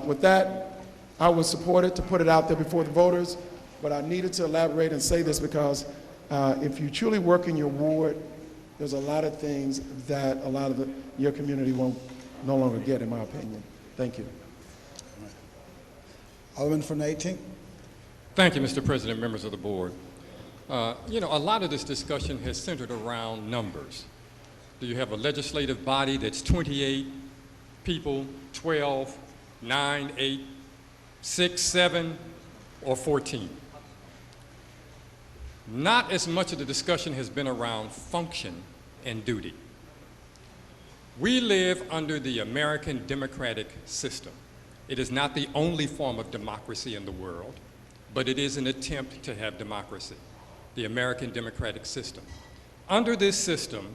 with that, I would support it to put it out there before the voters, but I needed to elaborate and say this because if you truly work in your ward, there's a lot of things that a lot of your community won't no longer get, in my opinion. Thank you. Alderman from the 18th. Thank you, Mr. President, members of the board. A lot of this discussion has centered around numbers. Do you have a legislative body that's 28 people, 12, 9, 8, 6, 7, or 14? Not as much of the discussion has been around function and duty. We live under the American democratic system. It is not the only form of democracy in the world, but it is an attempt to have democracy, the American democratic system. Under this system,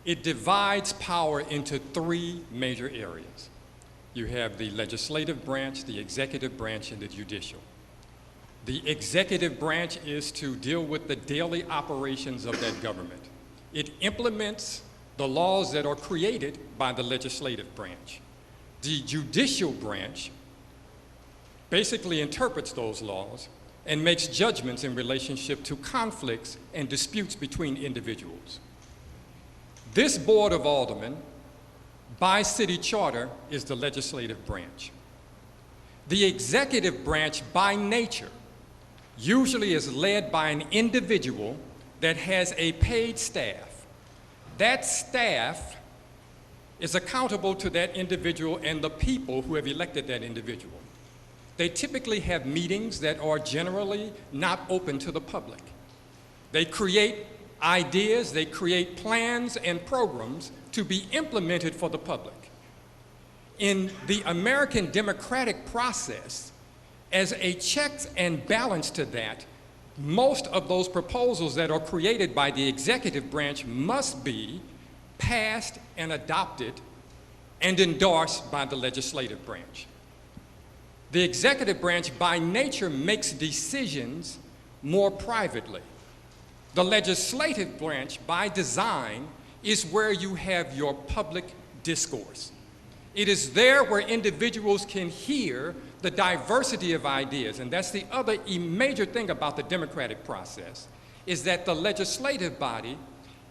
it divides power into 3 major areas. You have the legislative branch, the executive branch, and the judicial. The executive branch is to deal with the daily operations of that government. It implements the laws that are created by the legislative branch. The judicial branch basically interprets those laws and makes judgments in relationship to conflicts and disputes between individuals. This Board of Aldermen, by city charter, is the legislative branch. The executive branch, by nature, usually is led by an individual that has a paid staff. That staff is accountable to that individual and the people who have elected that individual. They typically have meetings that are generally not open to the public. They create ideas, they create plans and programs to be implemented for the public. In the American democratic process, as a checks and balance to that, most of those proposals that are created by the executive branch must be passed and adopted and endorsed by the legislative branch. The executive branch, by nature, makes decisions more privately. The legislative branch, by design, is where you have your public discourse. It is there where individuals can hear the diversity of ideas, and that's the other major thing about the democratic process, is that the legislative body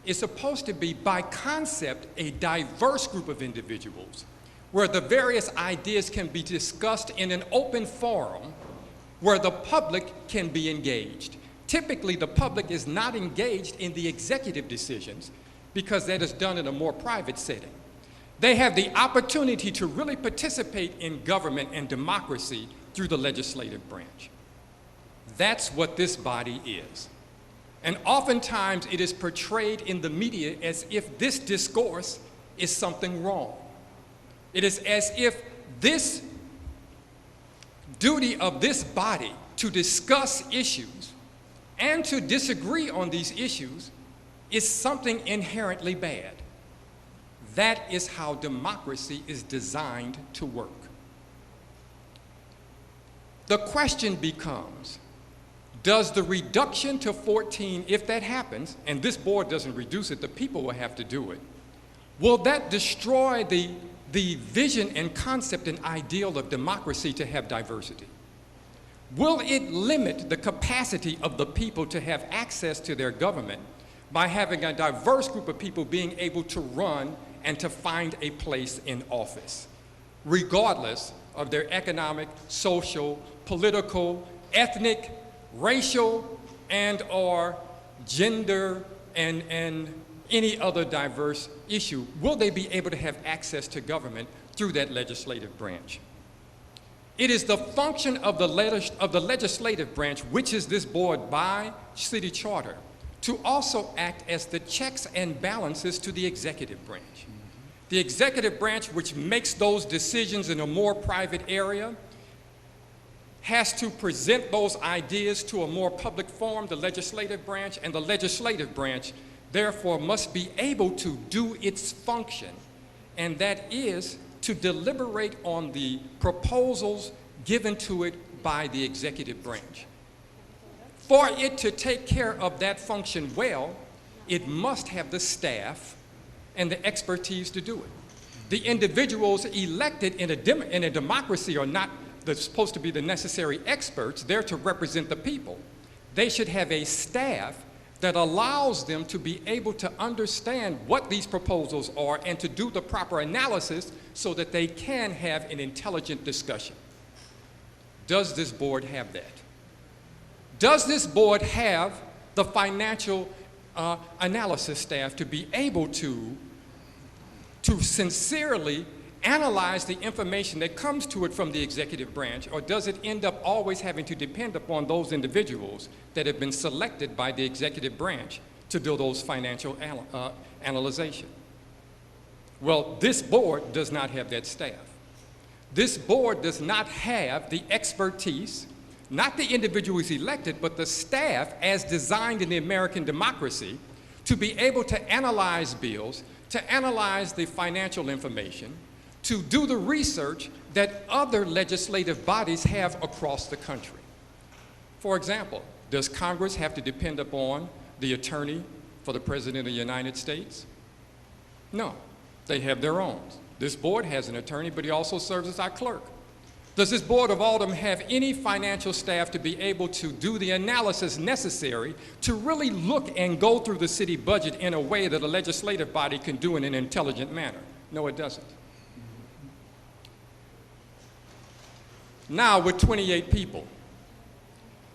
is supposed to be, by concept, a diverse group of individuals where the various ideas can be discussed in an open forum where the public can be engaged. Typically, the public is not engaged in the executive decisions because that is done in a more private setting. They have the opportunity to really participate in government and democracy through the legislative branch. That's what this body is. And oftentimes it is portrayed in the media as if this discourse is something wrong. It is as if this duty of this body to discuss issues and to disagree on these issues is something inherently bad. That is how democracy is designed to work. The question becomes, does the reduction to 14, if that happens, and this board doesn't reduce it, the people will have to do it, will that destroy the vision and concept and ideal of democracy to have diversity? Will it limit the capacity of the people to have access to their government by having a diverse group of people being able to run and to find a place in office, regardless of their economic, social, political, ethnic, racial, and or gender and any other diverse issue? Will they be able to have access to government through that legislative branch? It is the function of the legislative branch, which is this board by city charter, to also act as the checks and balances to the executive branch. The executive branch, which makes those decisions in a more private area, has to present those ideas to a more public forum, the legislative branch, and the legislative branch therefore must be able to do its function, and that is to deliberate on the proposals given to it by the executive branch. For it to take care of that function well, it must have the staff and the expertise to do it. The individuals elected in a democracy are not supposed to be the necessary experts. They're to represent the people. They should have a staff that allows them to be able to understand what these proposals are and to do the proper analysis so that they can have an intelligent discussion. Does this board have that? Does this board have the financial analysis staff to be able to sincerely analyze the information that comes to it from the executive branch, or does it end up always having to depend upon those individuals that have been selected by the executive branch to do those financial analyzation? Well, this board does not have that staff. This board does not have the expertise, not the individuals elected, but the staff as designed in the American democracy to be able to analyze bills, to analyze the financial information, to do the research that other legislative bodies have across the country. For example, does Congress have to depend upon the attorney for the President of the United States? No, they have their own. This board has an attorney, but he also serves as our clerk. Does this Board of Aldermen have any financial staff to be able to do the analysis necessary to really look and go through the city budget in a way that a legislative body can do in an intelligent manner? No, it doesn't. now with 28 people.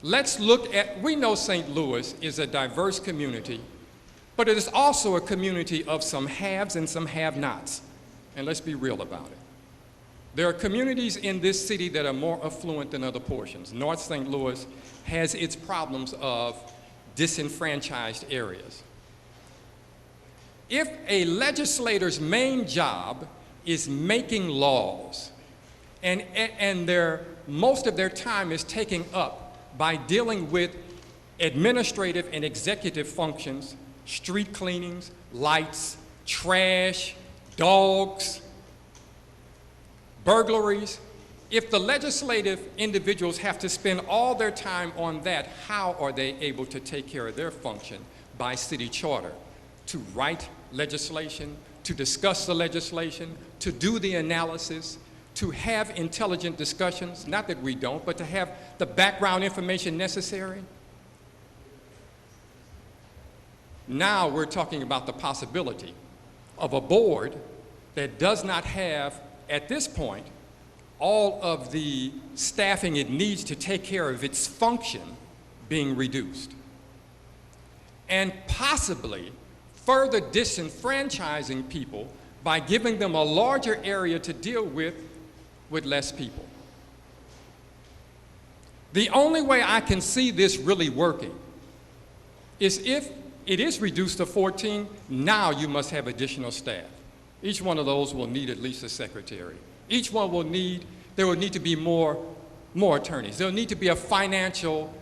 Let's look at, we know St. Louis is a diverse community, but it is also a community of some haves and some have-nots. And let's be real about it. There are communities in this city that are more affluent than other portions. North St. Louis has its problems of disenfranchised areas. If a legislator's main job is making laws, and most of their time is taken up by dealing with administrative and executive functions, street cleanings, lights, trash, dogs, burglaries, if the legislative individuals have to spend all their time on that, how are they able to take care of their function by city charter? To write legislation, to discuss the legislation, to do the analysis, to have intelligent discussions, not that we don't, but to have the background information necessary. Now we're talking about the possibility of a board that does not have, at this point, all of the staffing it needs to take care of its function being reduced. And possibly further disenfranchising people by giving them a larger area to deal with less people. The only way I can see this really working is if it is reduced to 14, now you must have additional staff. Each one of those will need at least a secretary. Each one will need, there will need to be more attorneys. There will need to be a financial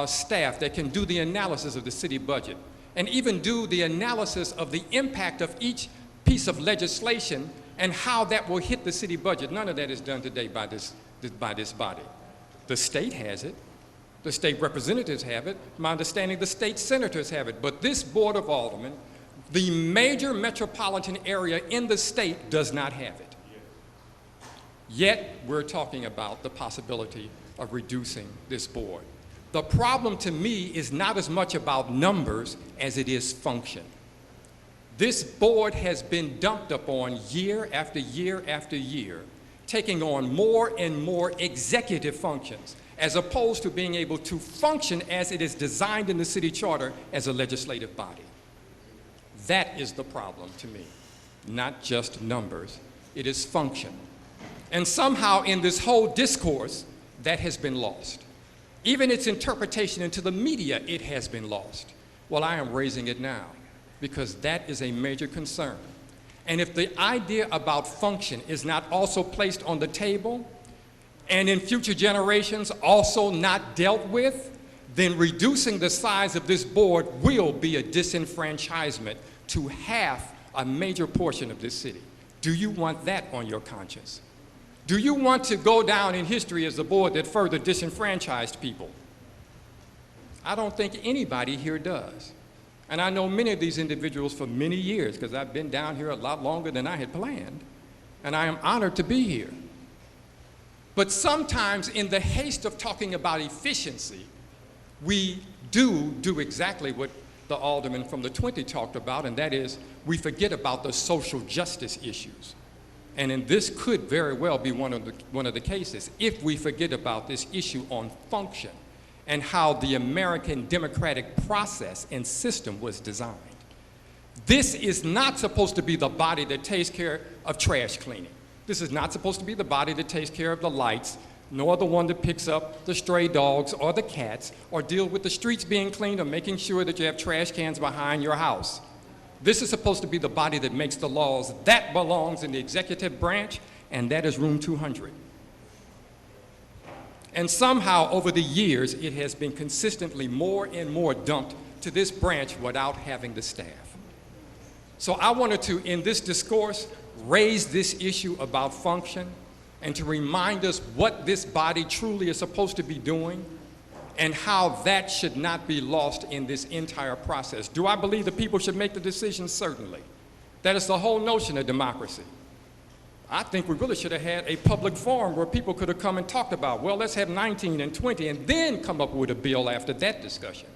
staff that can do the analysis of the city budget and even do the analysis of the impact of each piece of legislation and how that will hit the city budget. None of that is done today by this body. The state has it. The state representatives have it. My understanding, the state senators have it. But this Board of Aldermen, the major metropolitan area in the state, does not have it. Yet, we're talking about the possibility of reducing this board. The problem to me is not as much about numbers as it is function. This board has been dumped upon year after year after year, taking on more and more executive functions, as opposed to being able to function as it is designed in the city charter as a legislative body. That is the problem to me, not just numbers. It is function. And somehow in this whole discourse, that has been lost. Even its interpretation into the media, it has been lost. Well, I am raising it now because that is a major concern. And if the idea about function is not also placed on the table and in future generations also not dealt with, then reducing the size of this board will be a disenfranchisement to half a major portion of this city. Do you want that on your conscience? Do you want to go down in history as the board that further disenfranchised people? I don't think anybody here does. And I know many of these individuals for many years because I've been down here a lot longer than I had planned, and I am honored to be here. But sometimes in the haste of talking about efficiency, we do exactly what the alderman from the 20 talked about, and that is we forget about the social justice issues. And this could very well be one of the cases if we forget about this issue on function and how the American democratic process and system was designed. This is not supposed to be the body that takes care of trash cleaning. This is not supposed to be the body that takes care of the lights, nor the one that picks up the stray dogs or the cats, or deal with the streets being cleaned or making sure that you have trash cans behind your house. This is supposed to be the body that makes the laws. That belongs in the executive branch, and that is room 200. And somehow, over the years, it has been consistently more and more dumped to this branch without having the staff. So I wanted to, in this discourse, raise this issue about function and to remind us what this body truly is supposed to be doing and how that should not be lost in this entire process. Do I believe the people should make the decisions? Certainly. That is the whole notion of democracy. I think we really should have had a public forum where people could have come and talked about, well, let's have 19 and 20 and then come up with a bill after that discussion.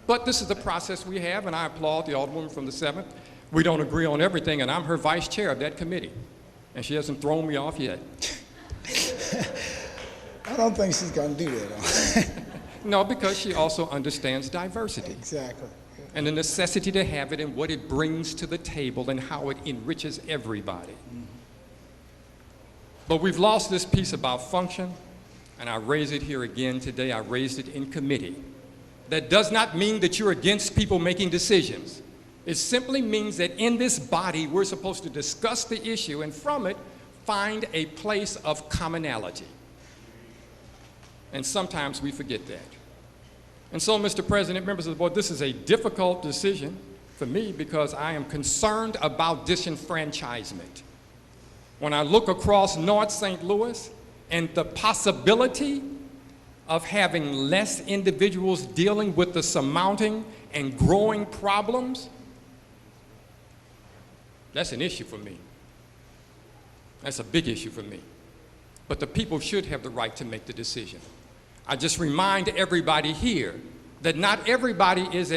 But this is the process we have, and I applaud the Alderwoman from the 7th. We don't agree on everything, and I'm her vice chair of that committee, and she hasn't thrown me off yet. don't think she's going to do that. No, because she also understands diversity. Exactly. And the necessity to have it and what it brings to the table and how it enriches everybody. But we've lost this piece about function, and I raise it here again today. I raised it in committee. That does not mean that you're against people making decisions. It simply means that in this body, we're supposed to discuss the issue and from it, find a place of commonality. And sometimes we forget that. And so, Mr. President, members of the board, this is a difficult decision for me because I am concerned about disenfranchisement. When I look across North St. Louis and the possibility of having less individuals dealing with the surmounting and growing problems, that's an issue for me. That's a big issue for me. But the people should have the right to make the decision. I just remind everybody here that not everybody is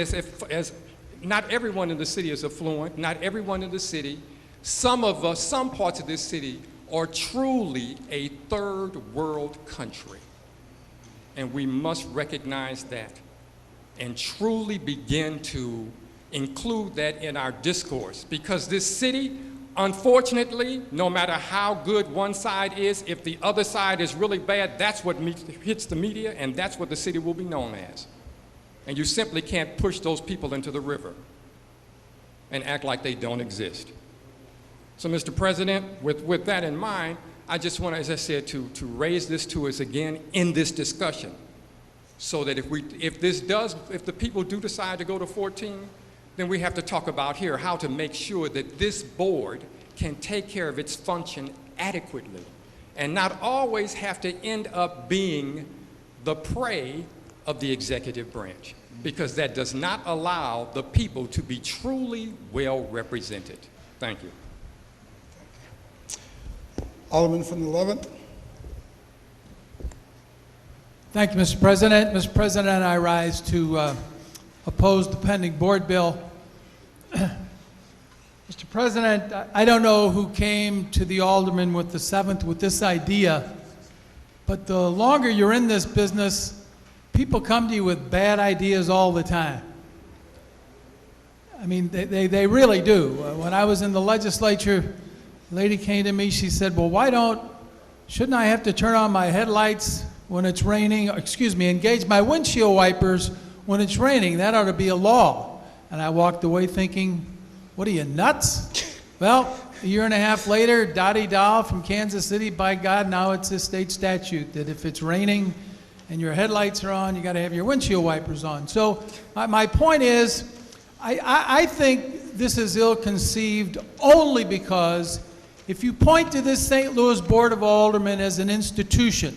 not everyone in the city is affluent, not everyone in the city. Some parts of this city are truly a third world country. And we must recognize that and truly begin to include that in our discourse, because this city, unfortunately, no matter how good one side is, if the other side is really bad, that's what hits the media, and that's what the city will be known as. And you simply can't push those people into the river and act like they don't exist. So, Mr. President, with that in mind, I just want, as I said, to raise this to us again in this discussion, so that if the people do decide to go to 14, then we have to talk about here how to make sure that this board can take care of its function adequately and not always have to end up being the prey of the executive branch, because that does not allow the people to be truly well represented. Thank you. Alderman from the 11th. Thank you, Mr. President. Mr. President, I rise to oppose the pending board bill. Mr. President, I don't know who came to the Aldermen with the 7th with this idea, but the longer you're in this business, people come to you with bad ideas all the time. I mean, they really do. When I was in the legislature, a lady came to me, she said, well, shouldn't I have to turn on my headlights when it's raining, engage my windshield wipers when it's raining? That ought to be a law. And I walked away thinking, what are you, nuts? Well, a year and a half later, Dottie Doll from Kansas City, by God, now it's a state statute that if it's raining and your headlights are on, you got to have your windshield wipers on. So my point is, I think this is ill-conceived only because if you point to this St. Louis Board of Aldermen as an institution,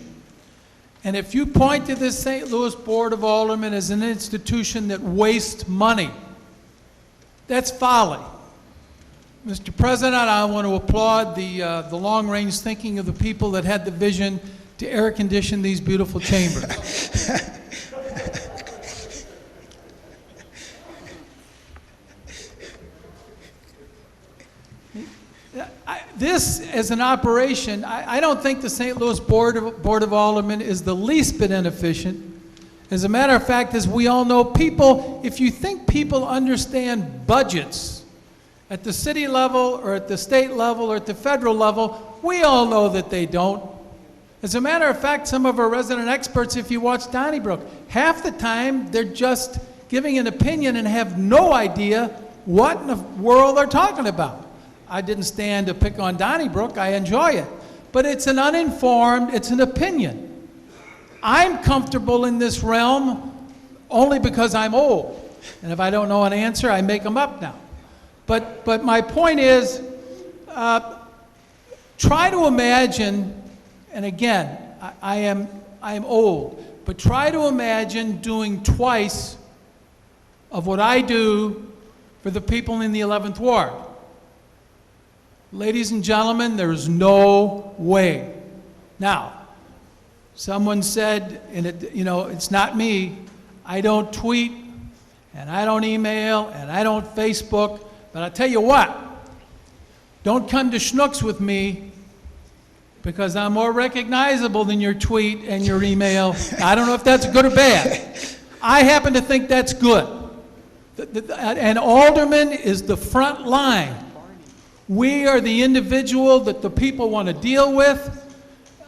and if you point to this St. Louis Board of Aldermen as an institution that wastes money, that's folly. Mr. President, I want to applaud the long-range thinking of the people that had the vision to air condition these beautiful chambers. This, as an operation, I don't think the St. Louis Board of Aldermen is the least bit inefficient. As a matter of fact, as we all know, people, if you think people understand budgets at the city level or at the state level or at the federal level, we all know that they don't. As a matter of fact, some of our resident experts, if you watch Donnybrook, half the time they're just giving an opinion and have no idea what in the world they're talking about. I didn't stand to pick on Donnybrook, I enjoy it. But it's an uninformed, it's an opinion. I'm comfortable in this realm only because I'm old. And if I don't know an answer, I make them up now. But my point is, try to imagine, and again, I am old, but try to imagine doing twice of what I do for the people in the 11th Ward. Ladies and gentlemen, there's no way. Now, someone said, and it's not me, I don't tweet, and I don't email, and I don't Facebook, but I'll tell you what, don't come to Schnucks with me, because I'm more recognizable than your tweet and your email. I don't know if that's good or bad. I happen to think that's good. An alderman is the front line. We are the individual that the people want to deal with.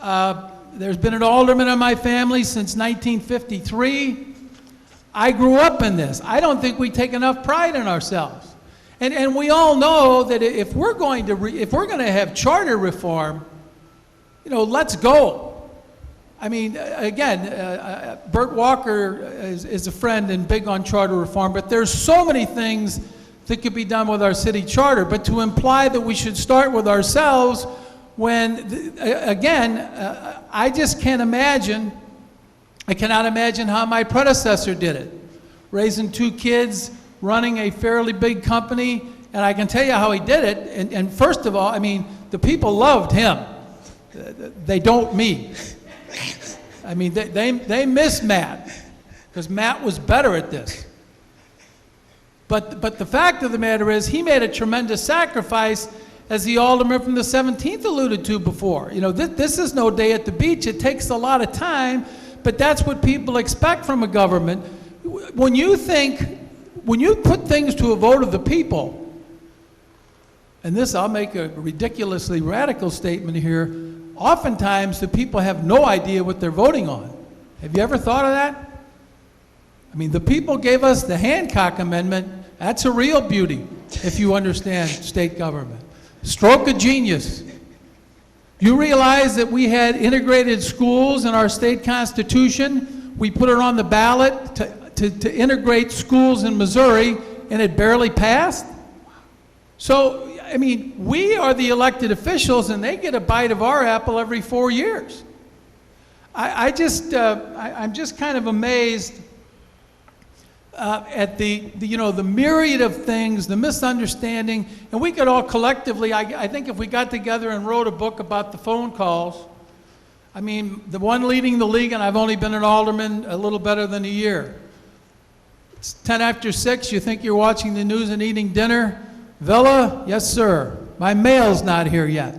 There's been an alderman in my family since 1953. I grew up in this. I don't think we take enough pride in ourselves. And we all know that if we're going to have charter reform, you know, let's go. I mean, again, Bert Walker is a friend and big on charter reform, but there's so many things that could be done with our city charter. But to imply that we should start with ourselves when, I just can't imagine, I cannot imagine how my predecessor did it. Raising 2 kids, running a fairly big company, and I can tell you how he did it. And first of all, I mean, the people loved him. They don't me. I mean, they miss Matt, because Matt was better at this. But the fact of the matter is, he made a tremendous sacrifice, as the alderman from the 17th alluded to before. You know, this is no day at the beach. It takes a lot of time, but that's what people expect from a government. When you put things to a vote of the people, and this, I'll make a ridiculously radical statement here, oftentimes the people have no idea what they're voting on. Have you ever thought of that? I mean, the people gave us the Hancock Amendment. That's a real beauty, if you understand state government. Stroke of genius. You realize that we had integrated schools in our state constitution. We put it on the ballot to integrate schools in Missouri, and it barely passed. So, I mean, we are the elected officials, and they get a bite of our apple every 4 years. I'm just kind of amazed at the myriad of things, the misunderstanding, and we could all collectively, I think if we got together and wrote a book about the phone calls, I mean, the one leading the league, and I've only been an alderman a little better than a year. It's 10 after 6, you think you're watching the news and eating dinner. Villa, yes sir, my mail's not here yet.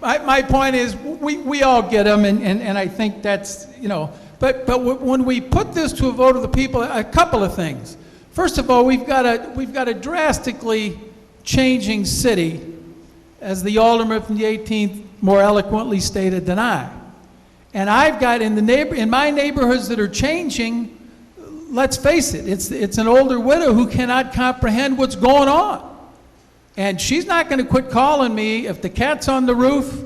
My point is, we all get them, and I think that's, you know, but when we put this to a vote of the people, a couple of things. First of all, we've got a drastically changing city, as the alderman from the 18th more eloquently stated than I. And I've got in my neighborhoods that are changing, let's face it, it's an older widow who cannot comprehend what's going on. And she's not going to quit calling me if the cat's on the roof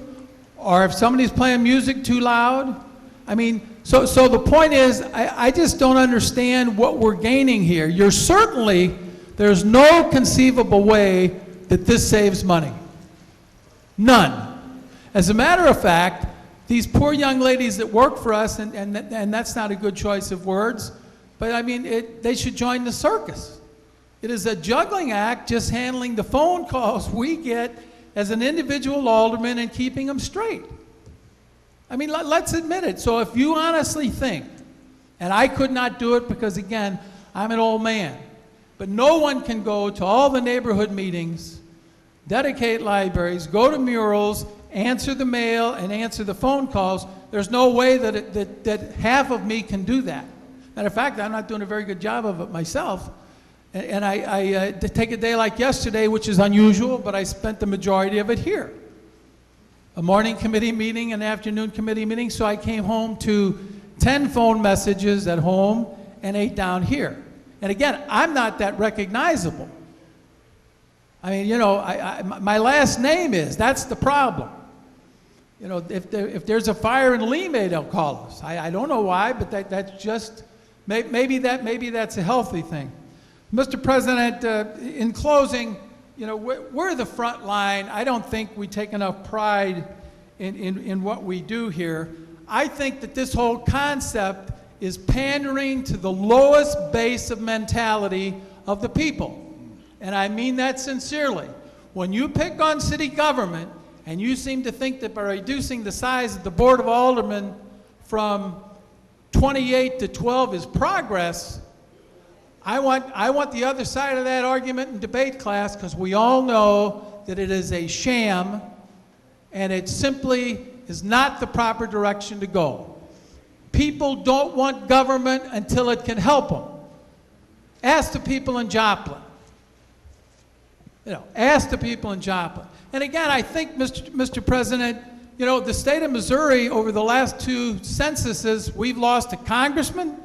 or if somebody's playing music too loud. I mean, so the point is, I just don't understand what we're gaining here. There's no conceivable way that this saves money. None. As a matter of fact, these poor young ladies that work for us, and that's not a good choice of words, but I mean, they should join the circus. It is a juggling act just handling the phone calls we get as an individual alderman and keeping them straight. I mean, let's admit it. So if you honestly think, and I could not do it because, again, I'm an old man, but no one can go to all the neighborhood meetings, dedicate libraries, go to murals, answer the mail, and answer the phone calls. There's no way that half of me can do that. Matter of fact, I'm not doing a very good job of it myself. And I take a day like yesterday, which is unusual, but I spent the majority of it here. A morning committee meeting, an afternoon committee meeting, so I came home to 10 phone messages at home and 8 down here. And again, I'm not that recognizable. I mean, you know, my last name is, that's the problem. You know, if there's a fire in Limay, they'll call us. I don't know why, but that's just, maybe that's a healthy thing. Mr. President, in closing, you know, we're the front line. I don't think we take enough pride in what we do here. I think that this whole concept is pandering to the lowest base of mentality of the people. And I mean that sincerely. When you pick on city government, and you seem to think that by reducing the size of the Board of Aldermen from 28-12 is progress, I want the other side of that argument in debate class, because we all know that it is a sham and it simply is not the proper direction to go. People don't want government until it can help them. Ask the people in Joplin. Ask the people in Joplin. And again, I think, Mr. President, the state of Missouri, over the last 2 censuses, we've lost a congressman.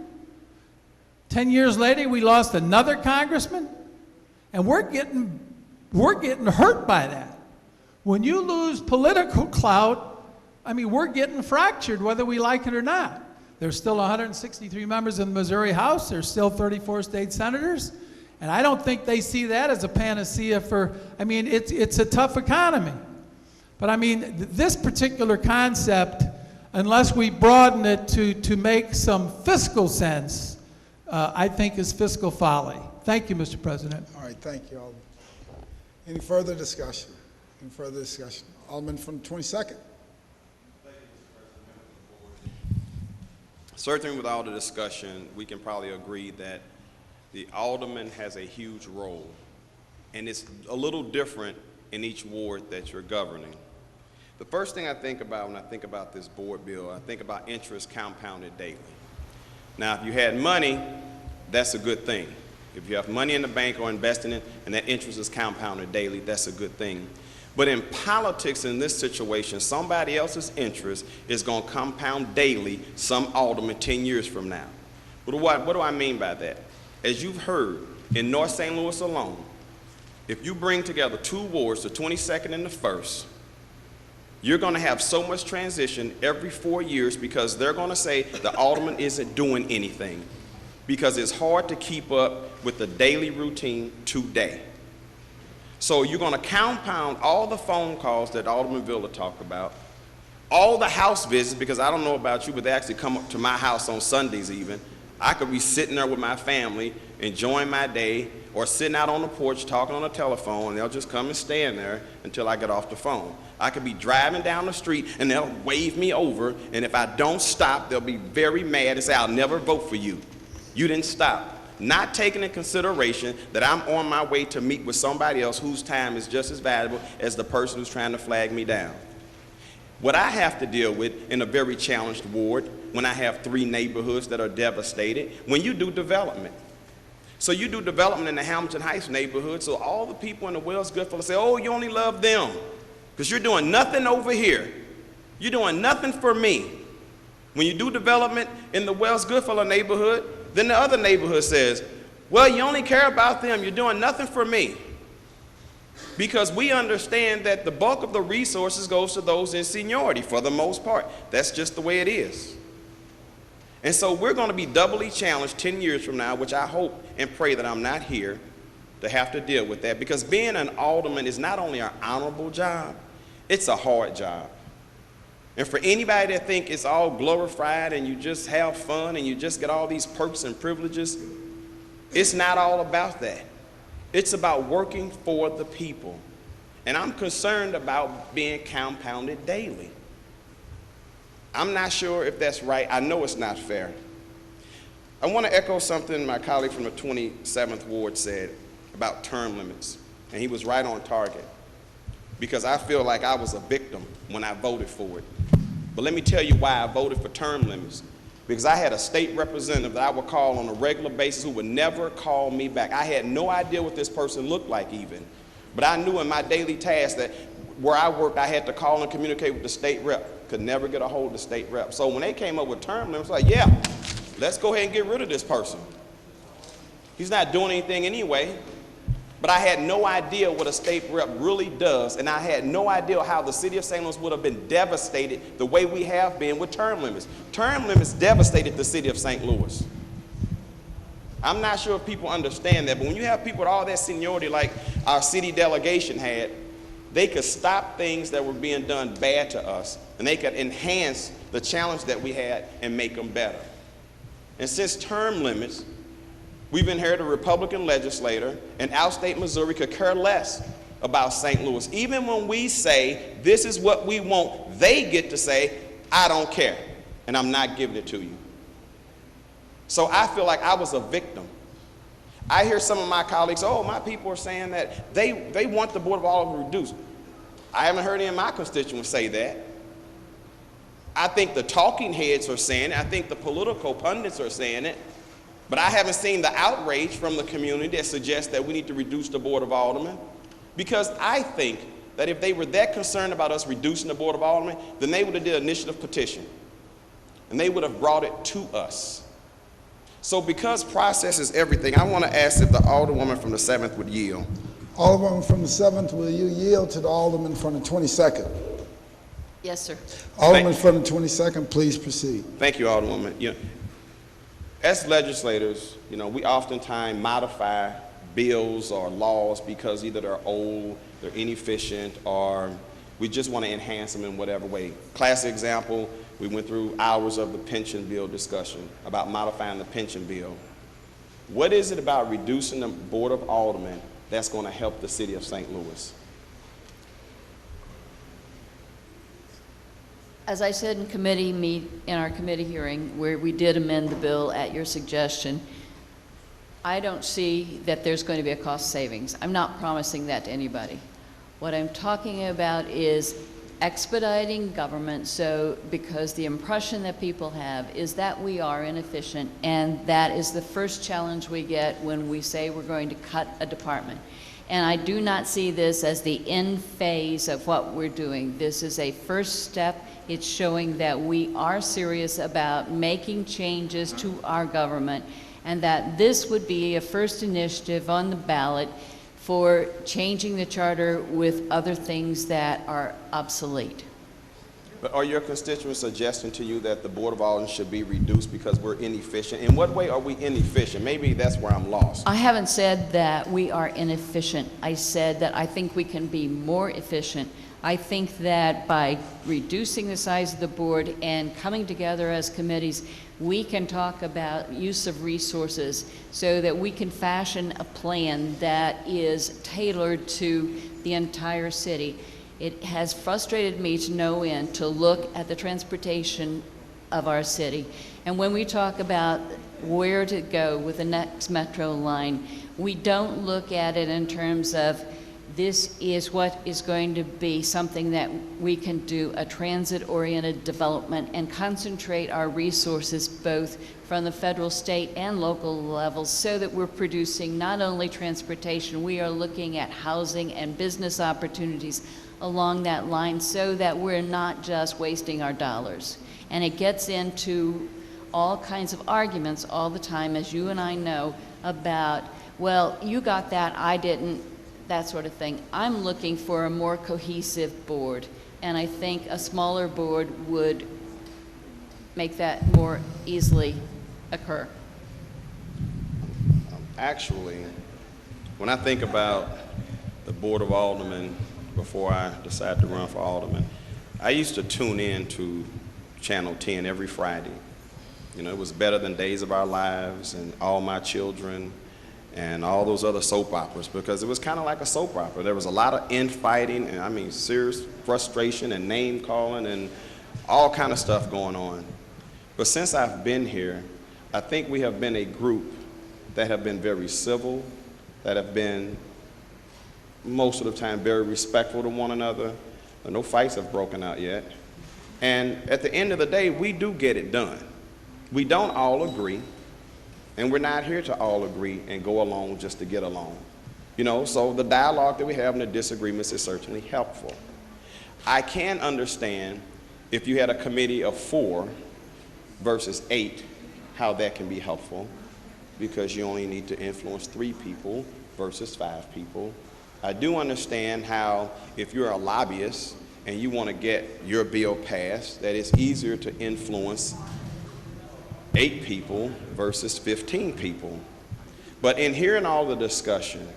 10 years later, we lost another congressman. And we're getting hurt by that. When you lose political clout, we're getting fractured, whether we like it or not. There's still 163 members in the Missouri House. There's still 34 state senators. And I don't think they see that as a panacea for, it's a tough economy. But this particular concept, unless we broaden it to make some fiscal sense, I think is fiscal folly. Thank you, Mr. President. All right, thank you, Alderman. Any further discussion? Any further discussion? Alderman from the 22nd. Certainly with all the discussion, we can probably agree that the alderman has a huge role, and it's a little different in each ward that you're governing. The first thing I think about when I think about this board bill, I think about interest compounded daily. Now, if you had money, that's a good thing. If you have money in the bank or investing in, and that interest is compounded daily, that's a good thing. But in politics, in this situation, somebody else's interest is going to compound daily some alderman 10 years from now. What do I mean by that? As you've heard, in North St. Louis alone, if you bring together 2 wards, the 22nd and the 1st, you're going to have so much transition every 4 years because they're going to say the alderman isn't doing anything because it's hard to keep up with the daily routine today. So you're going to compound all the phone calls that Alderman Villa talked about, all the house visits, because I don't know about you, but they actually come up to my house on Sundays even. I could be sitting there with my family, enjoying my day, or sitting out on the porch talking on the telephone, and they'll just come and stand there until I get off the phone. I could be driving down the street, and they'll wave me over, and if I don't stop, they'll be very mad and say, I'll never vote for you. You didn't stop. Not taking into consideration that I'm on my way to meet with somebody else whose time is just as valuable as the person who's trying to flag me down. What I have to deal with in a very challenged ward, when I have 3 neighborhoods that are devastated, when you do development. So you do development in the Hamilton Heights neighborhood, so all the people in the Wells Goodfellow say, oh, you only love them, because you're doing nothing over here. You're doing nothing for me. When you do development in the Wells Goodfellow neighborhood, then the other neighborhood says, well, you only care about them, you're doing nothing for me. Because we understand that the bulk of the resources goes to those in seniority for the most part. That's just the way it is. And so we're going to be doubly challenged 10 years from now, which I hope and pray that I'm not here to have to deal with that. Because being an alderman is not only an honorable job, it's a hard job. And for anybody that think it's all glorified and you just have fun and you just get all these perks and privileges, it's not all about that. It's about working for the people. And I'm concerned about being compounded daily. I'm not sure if that's right. I know it's not fair. I want to echo something my colleague from the 27th Ward said about term limits. And he was right on target. Because I feel like I was a victim when I voted for it. But let me tell you why I voted for term limits. Because I had a state representative that I would call on a regular basis who would never call me back. I had no idea what this person looked like even. But I knew in my daily task that where I worked, I had to call and communicate with the state rep. Could never get a hold of the state rep. So when they came up with term limits, like, yeah, let's go ahead and get rid of this person. He's not doing anything anyway. But I had no idea what a state rep really does, and I had no idea how the city of St. Louis would have been devastated the way we have been with term limits. Term limits devastated the city of St. Louis. I'm not sure if people understand that, but when you have people with all that seniority like our city delegation had, they could stop things that were being done bad to us, and they could enhance the challenge that we had and make them better. And since term limits, we've inherited a Republican legislator, and outstate Missouri could care less about St. Louis. Even when we say, this is what we want, they get to say, I don't care, and I'm not giving it to you. So I feel like I was a victim. I hear some of my colleagues, oh, my people are saying that they want the Board of Aldermen reduced. I haven't heard any of my constituents say that. I think the talking heads are saying it. I think the political pundits are saying it. But I haven't seen the outrage from the community that suggests that we need to reduce the Board of Aldermen. Because I think that if they were that concerned about us reducing the Board of Aldermen, then they would have did an initiative petition. And they would have brought it to us. So because process is everything, I want to ask if the Alderwoman from the 7th would yield. Alderwoman from the 7th, will you yield to the Alderman from the 22nd? Yes, sir. Alderman from the 22nd, please proceed. Thank you, Alderwoman. You know, as legislators, you know, we oftentimes modify bills or laws because either they're old, they're inefficient, or we just want to enhance them in whatever way. Classic example, we went through hours of the pension bill discussion about modifying the pension bill. What is it about reducing the Board of Aldermen that's going to help the city of St. Louis? As I said in our committee hearing, where we did amend the bill at your suggestion, I don't see that there's going to be a cost savings. I'm not promising that to anybody. What I'm talking about is expediting government, because the impression that people have is that we are inefficient, and that is the first challenge we get when we say we're going to cut a department. And I do not see this as the end phase of what we're doing. This is a first step. It's showing that we are serious about making changes to our government, and that this would be a first initiative on the ballot for changing the charter with other things that are obsolete. But are your constituents suggesting to you that the Board of Aldermen should be reduced because we're inefficient? In what way are we inefficient? Maybe that's where I'm lost. I haven't said that we are inefficient. I said that I think we can be more efficient. I think that by reducing the size of the board and coming together as committees, we can talk about use of resources so that we can fashion a plan that is tailored to the entire city. It has frustrated me to no end to look at the transportation of our city. And when we talk about where to go with the next metro line, we don't look at it in terms of this is what is going to be something that we can do, a transit-oriented development, and concentrate our resources both from the federal, state, and local levels so that we're producing not only transportation, we are looking at housing and business opportunities along that line so that we're not just wasting our dollars. And it gets into all kinds of arguments all the time, as you and I know, about, well, you got that, I didn't, that sort of thing. I'm looking for a more cohesive board, and I think a smaller board would make that more easily occur. Actually, when I think about the Board of Aldermen before I decided to run for alderman, I used to tune in to Channel 10 every Friday. You know, it was better than Days of Our Lives and All My Children and all those other soap operas, because it was kind of like a soap opera. There was a lot of infighting, and I mean serious frustration and name calling and all kind of stuff going on. But since I've been here, I think we have been a group that have been very civil, that have been most of the time very respectful to one another. No fights have broken out yet. And at the end of the day, we do get it done. We don't all agree. And we're not here to all agree and go along just to get along. You know, so the dialogue that we have and the disagreements is certainly helpful. I can understand if you had a committee of 4 versus 8, how that can be helpful, because you only need to influence 3 people versus 5 people. I do understand how if you're a lobbyist and you want to get your bill passed, that it's easier to influence 8 people versus 15 people. But in hearing all the discussion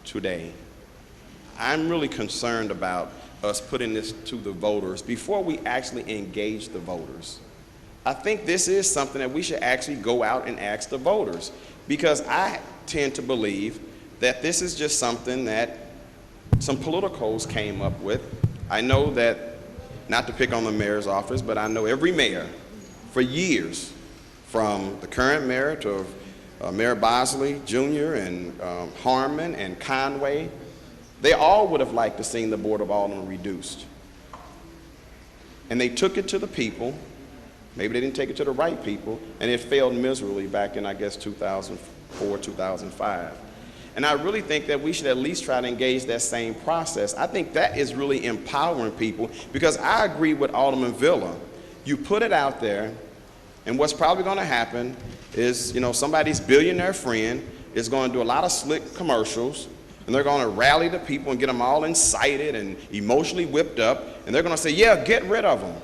today, I'm really concerned about us putting this to the voters before we actually engage the voters. I think this is something that we should actually go out and ask the voters, because I tend to believe that this is just something that some politicos came up with. I know that, not to pick on the mayor's office, but I know every mayor for years from the current mayor to Mayor Bosley Jr. and Harmon and Conway. They all would have liked to see the Board of Aldermen reduced. And they took it to the people. Maybe they didn't take it to the right people, and it failed miserably back in, I guess, 2004, 2005. And I really think that we should at least try to engage that same process. I think that is really empowering people, because I agree with Alderman Villa. You put it out there, and what's probably going to happen is, somebody's billionaire friend is going to do a lot of slick commercials, and they're going to rally the people and get them all incited and emotionally whipped up, and they're going to say, yeah, get rid of them.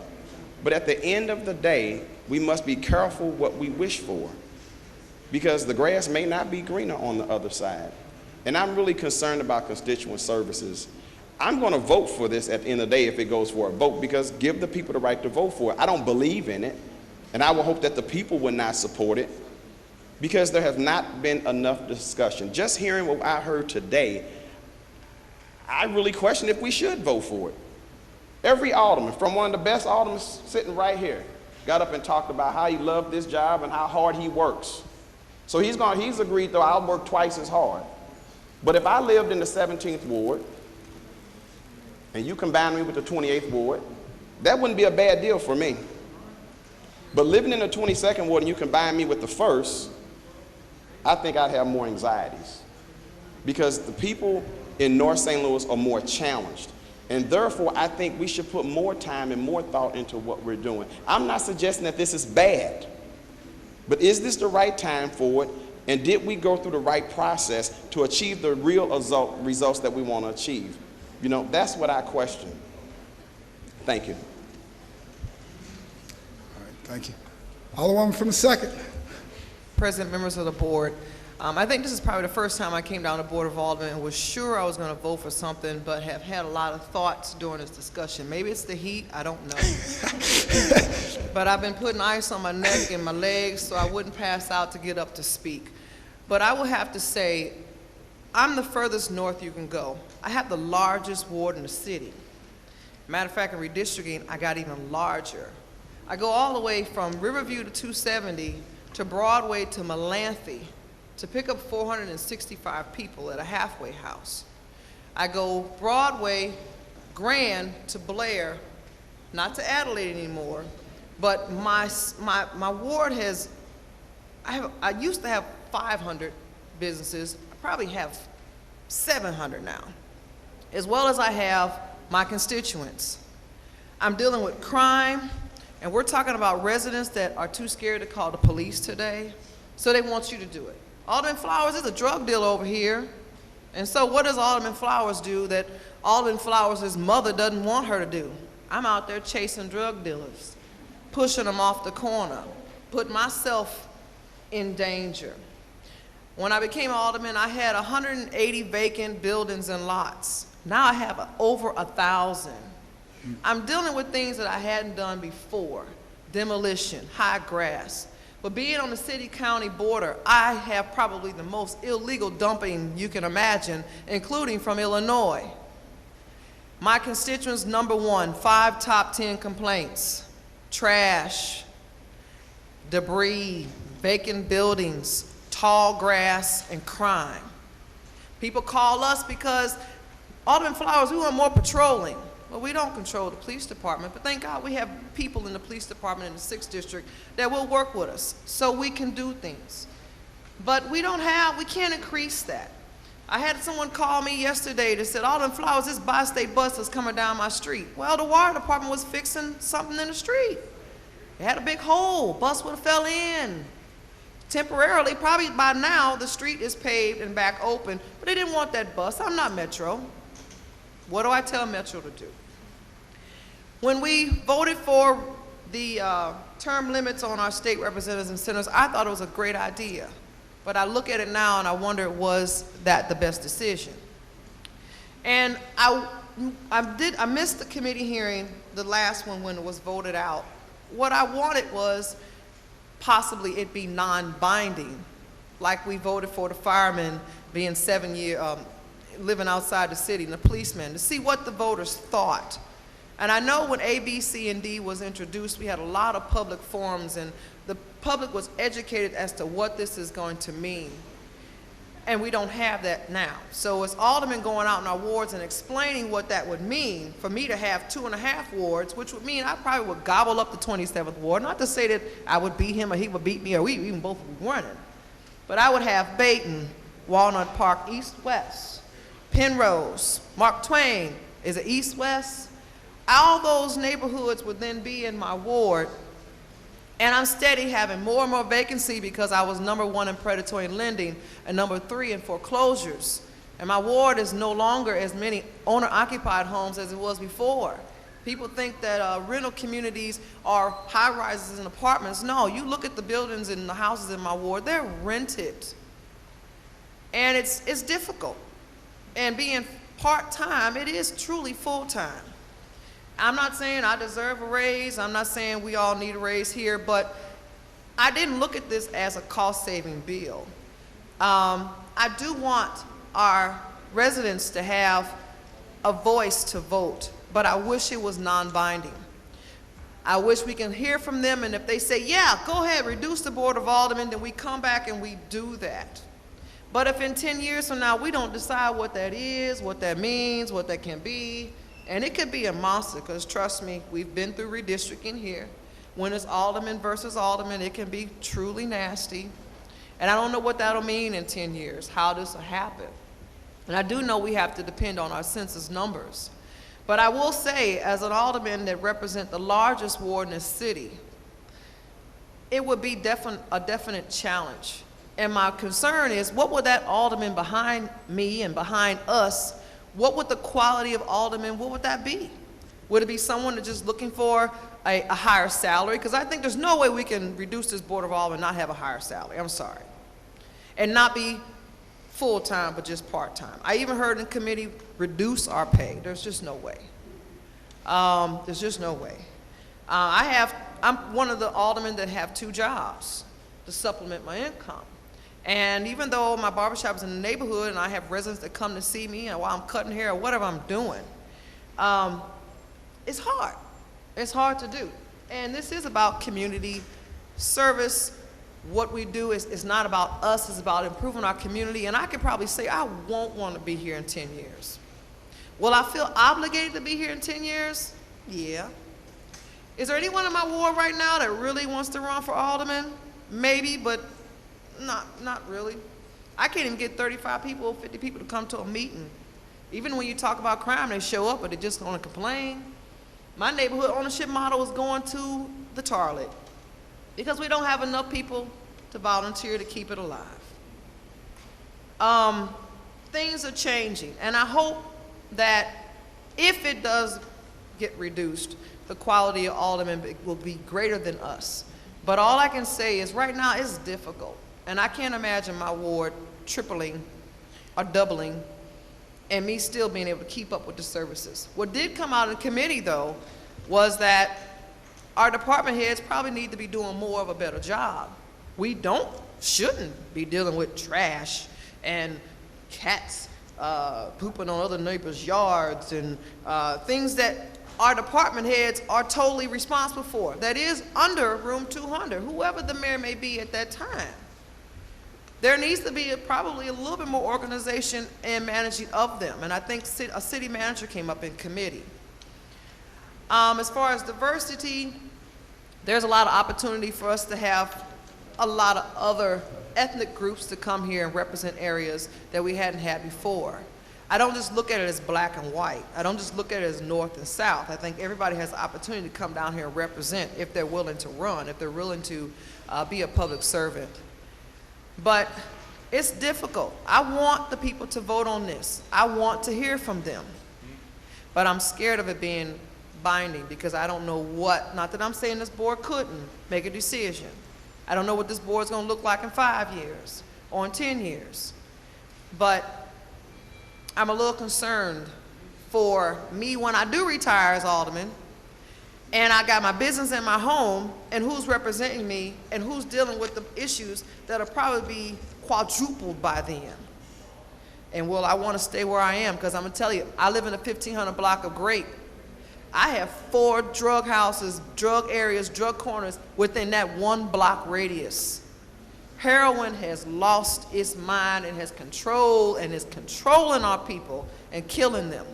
But at the end of the day, we must be careful what we wish for, because the grass may not be greener on the other side. And I'm really concerned about constituent services. I'm going to vote for this at the end of the day if it goes for a vote, because give the people the right to vote for it. I don't believe in it, and I will hope that the people will not support it, because there has not been enough discussion. Just hearing what I heard today, I really question if we should vote for it. Every alderman, from one of the best aldermen sitting right here, got up and talked about how he loved this job and how hard he works. So he's agreed, though, I'll work twice as hard. But if I lived in the 17th Ward, and you combine me with the 28th Ward, that wouldn't be a bad deal for me. But living in the 22nd Ward and you combine me with the 1st, I think I'd have more anxieties, because the people in North St. Louis are more challenged. And therefore, I think we should put more time and more thought into what we're doing. I'm not suggesting that this is bad, but is this the right time for it? And did we go through the right process to achieve the real results that we want to achieve? That's what I question. Thank you. All right, thank you. Alderwoman from the 2nd. President, members of the board, I think this is probably the first time I came down to the Board of Aldermen and was sure I was going to vote for something, but have had a lot of thoughts during this discussion. Maybe it's the heat, I don't know. But I've been putting ice on my neck and my legs so I wouldn't pass out to get up to speak. But I will have to say, I'm the furthest north you can go. I have the largest ward in the city. Matter of fact, in redistricting, I got even larger. I go all the way from Riverview to 270 to Broadway to Melanthi, to pick up 465 people at a halfway house. I go Broadway, Grand to Blair, not to Adelaide anymore, but my ward has, I used to have 500 businesses, I probably have 700 now, as well as I have my constituents. I'm dealing with crime, and we're talking about residents that are too scared to call the police today, so they want you to do it. Alderman Flowers is a drug dealer over here. And so what does Alderman Flowers do that Alderman Flowers' mother doesn't want her to do? I'm out there chasing drug dealers, pushing them off the corner, putting myself in danger. When I became alderman, I had 180 vacant buildings and lots. Now I have over 1,000. I'm dealing with things that I hadn't done before: demolition, high grass. But being on the city-county border, I have probably the most illegal dumping you can imagine, including from Illinois. My constituents, number one, 5 top 10 complaints: trash, debris, vacant buildings, tall grass, and crime. People call us because, Alderman Flowers, we want more patrolling. Well, we don't control the police department, but thank God we have people in the police department in the 6th District that will work with us so we can do things. But we can't increase that. I had someone call me yesterday that said, Alderman Flowers, this bi-state bus is coming down my street. Well, the water department was fixing something in the street. It had a big hole, bus would have fell in. Temporarily, probably by now, the street is paved and back open, but they didn't want that bus. I'm not Metro. What do I tell Metro to do? When we voted for the term limits on our state representatives and senators, I thought it was a great idea. But I look at it now and I wonder, was that the best decision? And I missed the committee hearing, the last one when it was voted out. What I wanted was possibly it be non-binding, like we voted for the firemen being 7 years, living outside the city, and the policemen, to see what the voters thought. And I know when A, B, C, and D was introduced, we had a lot of public forums, and the public was educated as to what this is going to mean. And we don't have that now. So as aldermen going out in our wards and explaining what that would mean, for me to have 2.5 wards, which would mean I probably would gobble up the 27th ward. Not to say that I would beat him or he would beat me or we even both would be running. But I would have Bayton, Walnut Park, East-West, Penrose, Mark Twain, is it East-West? All those neighborhoods would then be in my ward. And I'm steady having more and more vacancy because I was #1 in predatory lending and #3 in foreclosures. And my ward is no longer as many owner-occupied homes as it was before. People think that rental communities are high-rises and apartments. No, you look at the buildings and the houses in my ward, they're rented. And it's difficult. And being part-time, it is truly full-time. I'm not saying I deserve a raise. I'm not saying we all need a raise here, but I didn't look at this as a cost-saving bill. I do want our residents to have a voice to vote, but I wish it was non-binding. I wish we can hear from them, and if they say, yeah, go ahead, reduce the Board of Aldermen, then we come back and we do that. But if in 10 years from now we don't decide what that is, what that means, what that can be, and it could be a monster, because trust me, we've been through redistricting here. When it's alderman versus alderman, it can be truly nasty. And I don't know what that'll mean in 10 years, how this will happen. And I do know we have to depend on our census numbers. But I will say, as an alderman that represents the largest ward in the city, it would be a definite challenge. And my concern is, what would that alderman behind me and behind us, what would the quality of alderman, what would that be? Would it be someone that's just looking for a higher salary? Because I think there's no way we can reduce this Board of Aldermen and not have a higher salary. I'm sorry. And not be full-time, but just part-time. I even heard in committee, reduce our pay. There's just no way. There's just no way. I'm one of the aldermen that have 2 jobs to supplement my income. And even though my barbershop is in the neighborhood and I have residents that come to see me and while I'm cutting hair or whatever I'm doing, it's hard. It's hard to do. And this is about community service. What we do is not about us, it's about improving our community. And I can probably say I won't want to be here in 10 years. Will I feel obligated to be here in 10 years? Yeah. Is there anyone in my ward right now that really wants to run for alderman? Maybe, but not really. I can't even get 35 people, 50 people to come to a meeting. Even when you talk about crime, they show up, but they just want to complain. My neighborhood ownership model is going to the toilet because we don't have enough people to volunteer to keep it alive. Things are changing, and I hope that if it does get reduced, the quality of aldermen will be greater than us. But all I can say is right now it's difficult. And I can't imagine my ward tripling or doubling and me still being able to keep up with the services. What did come out of the committee, though, was that our department heads probably need to be doing more of a better job. We shouldn't be dealing with trash and cats pooping on other neighbors' yards and things that our department heads are totally responsible for. That is under room 200, whoever the mayor may be at that time. There needs to be probably a little bit more organization and managing of them, and I think a city manager came up in committee. As far as diversity, there's a lot of opportunity for us to have a lot of other ethnic groups to come here and represent areas that we hadn't had before. I don't just look at it as black and white. I don't just look at it as north and south. I think everybody has the opportunity to come down here and represent if they're willing to run, if they're willing to be a public servant. But it's difficult. I want the people to vote on this. I want to hear from them. But I'm scared of it being binding because I don't know what, not that I'm saying this board couldn't make a decision. I don't know what this board's going to look like in 5 years or in 10 years. But I'm a little concerned for me when I do retire as alderman and I got my business and my home, and who's representing me and who's dealing with the issues that'll probably be quadrupled by then. And will I want to stay where I am? Because I'm going to tell you, I live in a 1500 block of Grape. I have 4 drug houses, drug areas, drug corners within that 1 block radius. Heroin has lost its mind and has control and is controlling our people and killing them.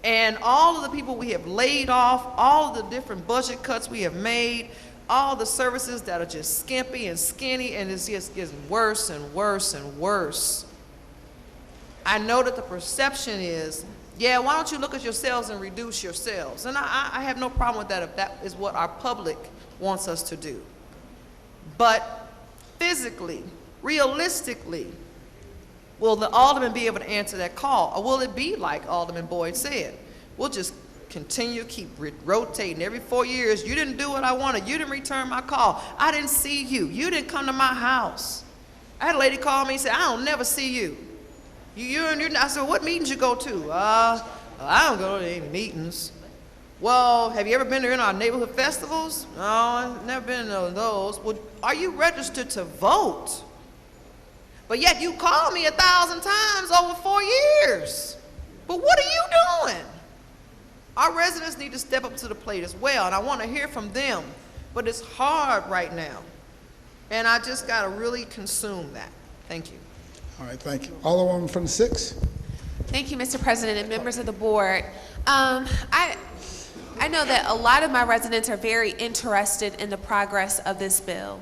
And all of the people we have laid off, all of the different budget cuts we have made, all the services that are just skimpy and skinny, and it's just getting worse and worse and worse. I know that the perception is, yeah, why don't you look at yourselves and reduce yourselves? And I have no problem with that if that is what our public wants us to do. But physically, realistically, will the alderman be able to answer that call? Or will it be like Alderman Boyd said? We'll just continue, keep rotating every 4 years. You didn't do what I wanted. You didn't return my call. I didn't see you. You didn't come to my house. I had a lady call me and say, I don't never see you. I said, what meetings you go to? I don't go to any meetings. Well, have you ever been to any of our neighborhood festivals? No, I've never been to those. Well, are you registered to vote? But yet you called me 1,000 times over 4 years. But what are you doing? Our residents need to step up to the plate as well, and I want to hear from them. But it's hard right now, and I just got to really consume that. Thank you. All right, thank you. Alderwoman from the 6th. Thank you, Mr. President and members of the board. I know that a lot of my residents are very interested in the progress of this bill.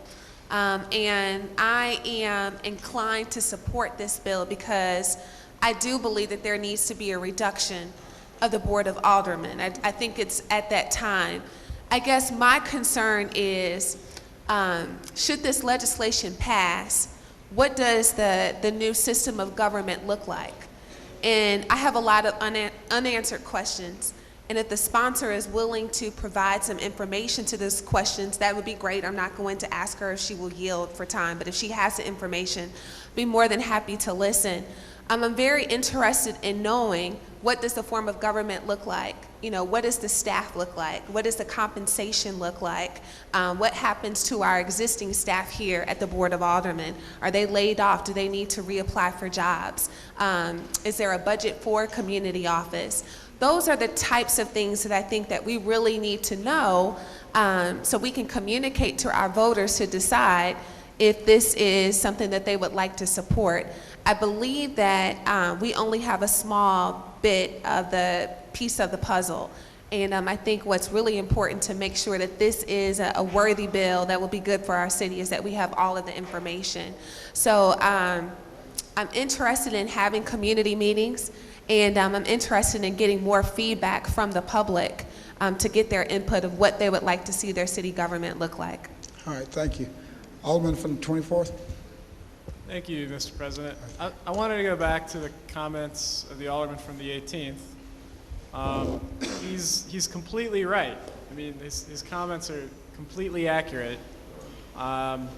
And I am inclined to support this bill because I do believe that there needs to be a reduction of the Board of Aldermen. I think it's at that time. I guess my concern is, should this legislation pass, what does the new system of government look like? And I have a lot of unanswered questions. And if the sponsor is willing to provide some information to those questions, that would be great. I'm not going to ask her if she will yield for time, but if she has the information, I'd be more than happy to listen. I'm very interested in knowing, what does the form of government look like? You know, what does the staff look like? What does the compensation look like? What happens to our existing staff here at the Board of Aldermen? Are they laid off? Do they need to reapply for jobs? Is there a budget for a community office? Those are the types of things that I think that we really need to know, so we can communicate to our voters to decide if this is something that they would like to support. I believe that we only have a small bit of the piece of the puzzle. And I think what's really important to make sure that this is a worthy bill that will be good for our city is that we have all of the information. So I'm interested in having community meetings, and I'm interested in getting more feedback from the public to get their input of what they would like to see their city government look like. All right, thank you. Alderman from the 24th. Thank you, Mr. President. I wanted to go back to the comments of the Alderman from the 18th. He's completely right. I mean, his comments are completely accurate. And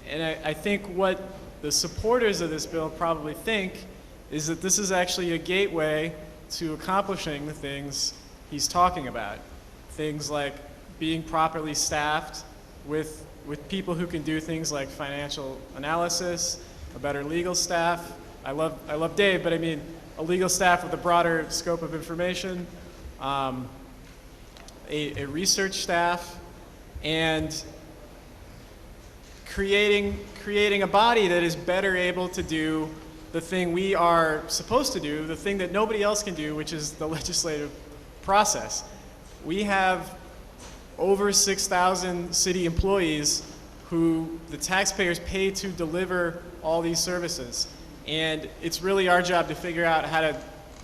I think what the supporters of this bill probably think is that this is actually a gateway to accomplishing the things he's talking about. Things like being properly staffed with people who can do things like financial analysis, a better legal staff. I love Dave, but I mean a legal staff with a broader scope of information, a research staff, and creating a body that is better able to do the thing we are supposed to do, the thing that nobody else can do, which is the legislative process. We have over 6,000 city employees who the taxpayers pay to deliver all these services. And it's really our job to figure out how to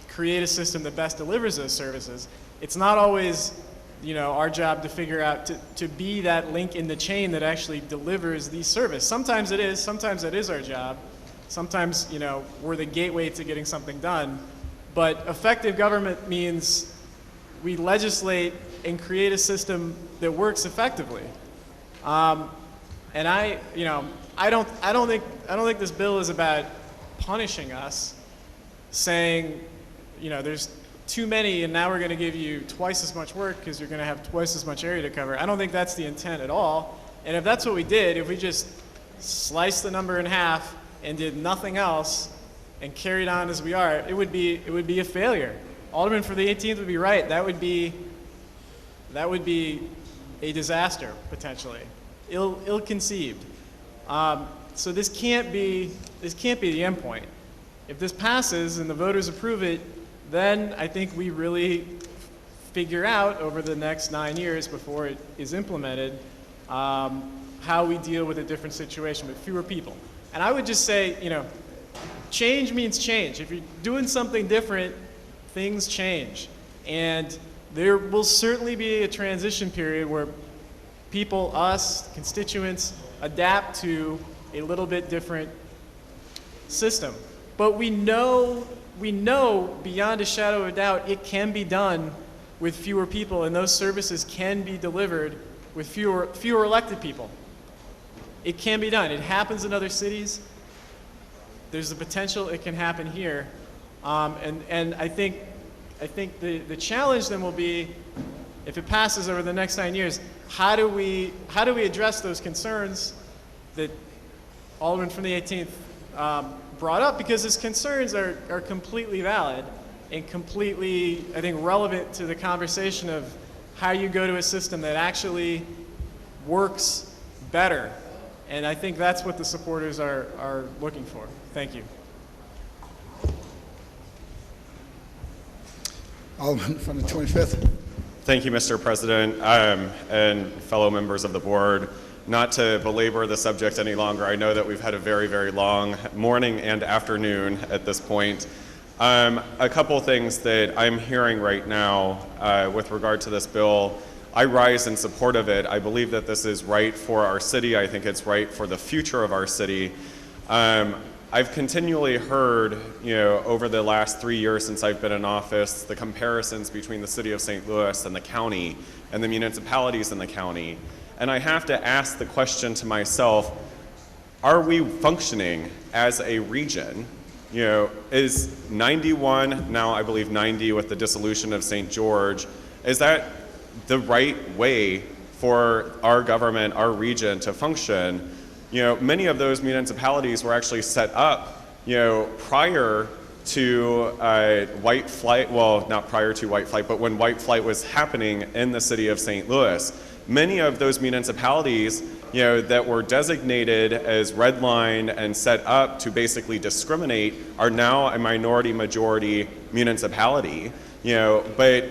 create a system that best delivers those services. It's not always, our job to figure out to be that link in the chain that actually delivers these services. Sometimes it is, sometimes that is our job. Sometimes, we're the gateway to getting something done. But effective government means we legislate and create a system that works effectively. And I don't think this bill is about punishing us, saying, there's too many and now we're going to give you twice as much work because you're going to have twice as much area to cover. I don't think that's the intent at all. And if that's what we did, if we just sliced the number in half and did nothing else and carried on as we are, it would be a failure. Alderman for the 18th would be right. That would be that would be a disaster, potentially, ill-conceived. So this can't be the end point. If this passes and the voters approve it, then I think we really figure out over the next 9 years before it is implemented how we deal with a different situation with fewer people. And I would just say, you know, change means change. If you're doing something different, things change. And there will certainly be a transition period where people, us, constituents, adapt to a little bit different system. But we know beyond a shadow of a doubt it can be done with fewer people, and those services can be delivered with fewer elected people. It can be done. It happens in other cities. There's the potential it can happen here. And I think the challenge then will be, if it passes over the next 9 years, how do we address those concerns that Alderman from the 18th brought up? Because his concerns are completely valid and completely, I think, relevant to the conversation of how you go to a system that actually works better. And I think that's what the supporters are looking for. Thank you. Alderman from the 25th. Thank you, Mr. President, and fellow members of the board. Not to belabor the subject any longer, I know that we've had a very, very long morning and afternoon at this point. A couple things that I'm hearing right now with regard to this bill. I rise in support of it. I believe that this is right for our city. I think it's right for the future of our city. I've continually heard, you know, over the last 3 years since I've been in office, the comparisons between the city of St. Louis and the county and the municipalities in the county. And I have to ask the question to myself, are we functioning as a region? You know, is 91, now I believe 90 with the dissolution of St. George, is that the right way for our government, our region to function? You know, many of those municipalities were actually set up, you know, prior to white flight, well, not prior to white flight, but when white flight was happening in the city of St. Louis. Many of those municipalities, you know, that were designated as red line and set up to basically discriminate are now a minority majority municipality, you know, but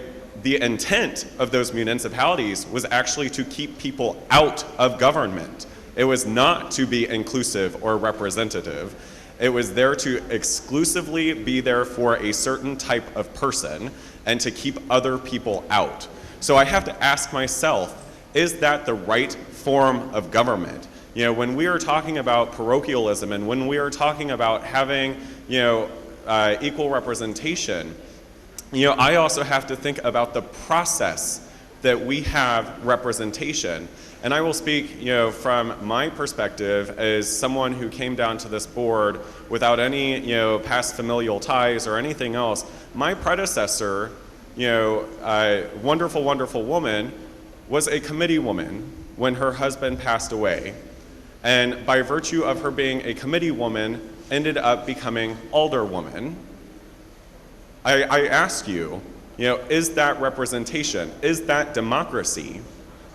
the intent of those municipalities was actually to keep people out of government. It was not to be inclusive or representative. It was there to exclusively be there for a certain type of person and to keep other people out. So I have to ask myself, is that the right form of government? You know, when we are talking about parochialism and when we are talking about having, you know, equal representation, you know, I also have to think about the process that we have representation. And I will speak, you know, from my perspective as someone who came down to this board without any, you know, past familial ties or anything else. My predecessor, you know, wonderful, wonderful woman, was a committee woman when her husband passed away. And by virtue of her being a committee woman, ended up becoming alderwoman. I ask you, you know, is that representation? Is that democracy?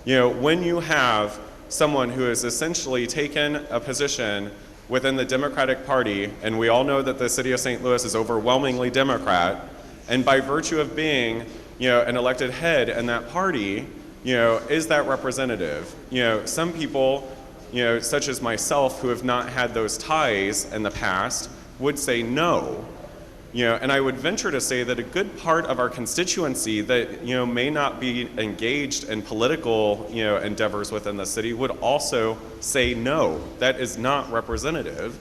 You know, when you have someone who has essentially taken a position within the Democratic Party, and we all know that the city of St. Louis is overwhelmingly Democrat, and by virtue of being, you know, an elected head in that party, you know, is that representative? You know, some people, you know, such as myself, who have not had those ties in the past, would say no. You know, and I would venture to say that a good part of our constituency that, you know, may not be engaged in political, you know, endeavors within the city would also say no. That is not representative.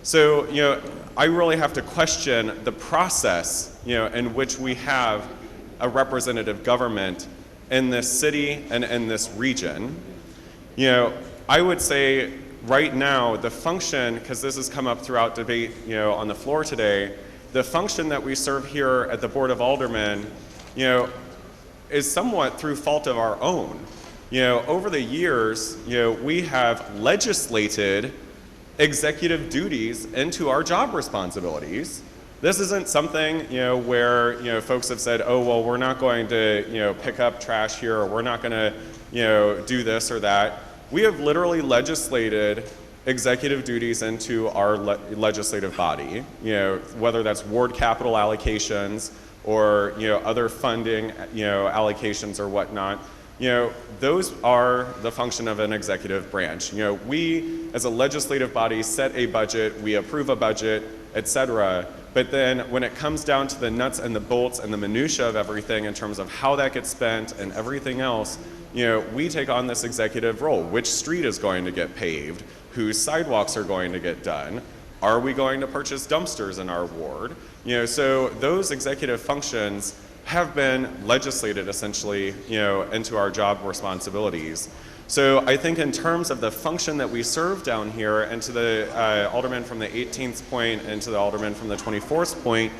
So, you know, I really have to question the process, you know, in which we have a representative government in this city and in this region. You know, I would say right now the function, because this has come up throughout debate, you know, on the floor today, the function that we serve here at the Board of Aldermen, you know, is somewhat through fault of our own. You know, over the years, you know, we have legislated executive duties into our job responsibilities. This isn't something, where, folks have said, oh, well, we're not going to, pick up trash here, or we're not going to, do this or that. We have literally legislated executive duties into our legislative body, whether that's ward capital allocations or, other funding, allocations or whatnot. Those are the function of an executive branch. We, as a legislative body, set a budget, we approve a budget, etc. But then when it comes down to the nuts and the bolts and the minutia of everything in terms of how that gets spent and everything else, we take on this executive role. Which street is going to get paved? Whose sidewalks are going to get done? Are we going to purchase dumpsters in our ward? So those executive functions have been legislated essentially, into our job responsibilities. So I think in terms of the function that we serve down here, and to the alderman from the 18th point and to the alderman from the 24th point,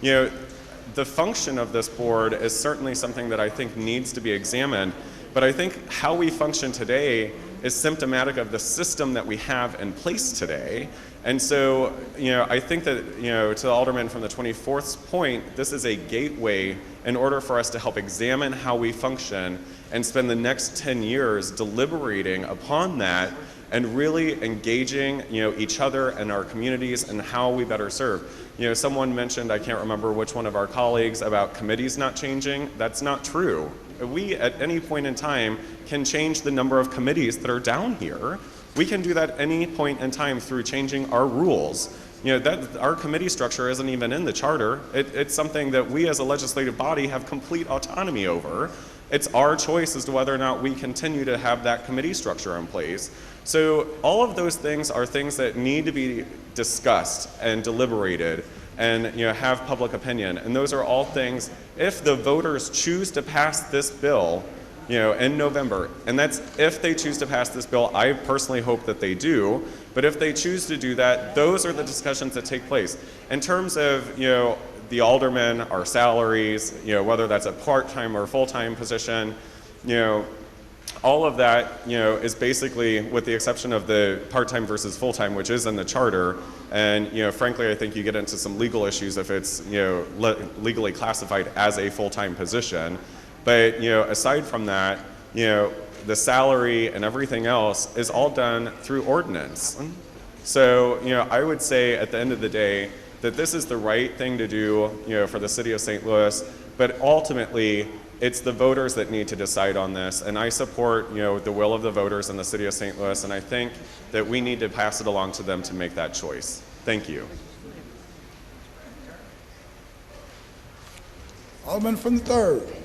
the function of this board is certainly something that I think needs to be examined. But I think how we function today is symptomatic of the system that we have in place today. And so, I think that, to the alderman from the 24th point, this is a gateway in order for us to help examine how we function and spend the next 10 years deliberating upon that and really engaging, each other and our communities and how we better serve. Someone mentioned, I can't remember which one of our colleagues, about committees not changing. That's not true. We, at any point in time, can change the number of committees that are down here. We can do that at any point in time through changing our rules. That our committee structure isn't even in the charter. It's something that we as a legislative body have complete autonomy over. It's our choice as to whether or not we continue to have that committee structure in place. So all of those things are things that need to be discussed and deliberated and have public opinion. And those are all things, if the voters choose to pass this bill, in November, and that's if they choose to pass this bill. I personally hope that they do, but if they choose to do that, those are the discussions that take place. In terms of, the aldermen, our salaries, whether that's a part-time or full-time position, all of that, is basically, with the exception of the part-time versus full-time, which is in the charter, and, frankly, I think you get into some legal issues if it's, legally classified as a full-time position. But, aside from that, the salary and everything else is all done through ordinance. So, I would say at the end of the day that this is the right thing to do, for the city of St. Louis, but ultimately it's the voters that need to decide on this. And I support, the will of the voters in the city of St. Louis, and I think that we need to pass it along to them to make that choice. Thank you. Alderman from the 3rd.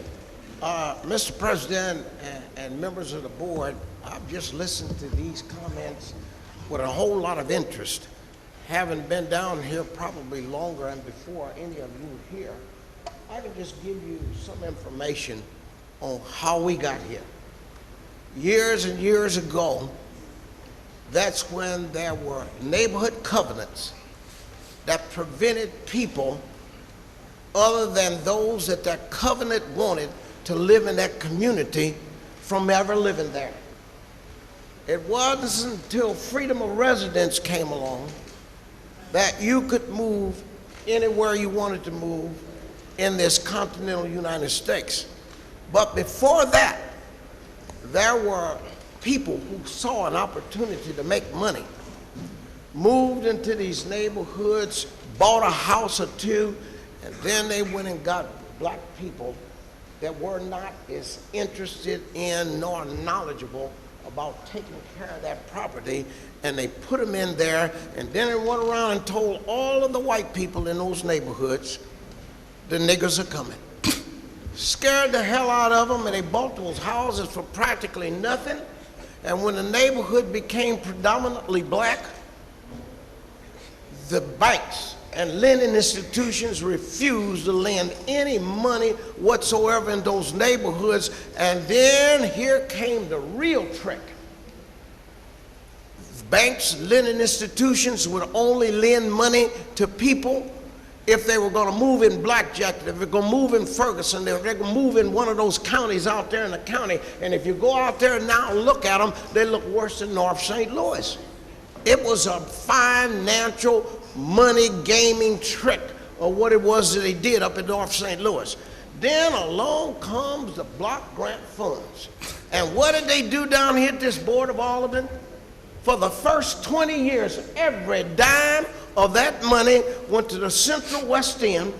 Mr. President and members of the board, I've just listened to these comments with a whole lot of interest. Having been down here probably longer and before any of you here, I can just give you some information on how we got here. Years and years ago, that's when there were neighborhood covenants that prevented people other than those that that covenant wanted to live in that community from ever living there. It wasn't until freedom of residence came along that you could move anywhere you wanted to move in this continental United States. But before that, there were people who saw an opportunity to make money, moved into these neighborhoods, bought a house or two, and then they went and got black people that were not as interested in nor knowledgeable about taking care of that property, and they put them in there, and then they went around and told all of the white people in those neighborhoods, the niggers are coming. Scared the hell out of them, and they bought those houses for practically nothing. And when the neighborhood became predominantly black, the banks and lending institutions refused to lend any money whatsoever in those neighborhoods. And then here came the real trick. Banks, lending institutions would only lend money to people if they were going to move in Blackjack, if they were going to move in Ferguson, if they were going to move in one of those counties out there in the county. And if you go out there now and look at them, they look worse than North St. Louis. It was a financial money gaming trick of what it was that they did up in North St. Louis. Then along comes the block grant funds. And what did they do down here at this Board of Aldermen? For the first 20 years, every dime of that money went to the Central West End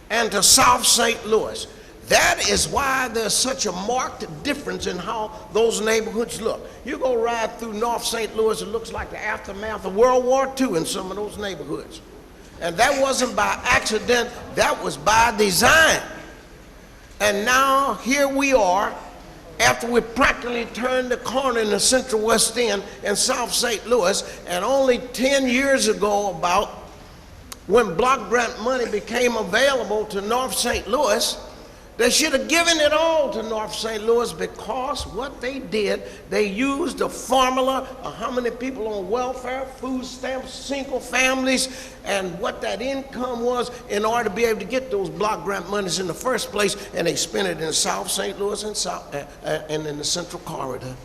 and to South St. Louis. That is why there's such a marked difference in how those neighborhoods look. You go ride through North St. Louis, it looks like the aftermath of World War II in some of those neighborhoods. And that wasn't by accident, that was by design. And now here we are, after we practically turned the corner in the Central West End and South St. Louis, and only 10 years ago about, when block grant money became available to North St. Louis, they should have given it all to North St. Louis, because what they did, they used the formula of how many people on welfare, food stamps, single families, and what that income was in order to be able to get those block grant monies in the first place, and they spent it in South St. Louis and in the Central Corridor.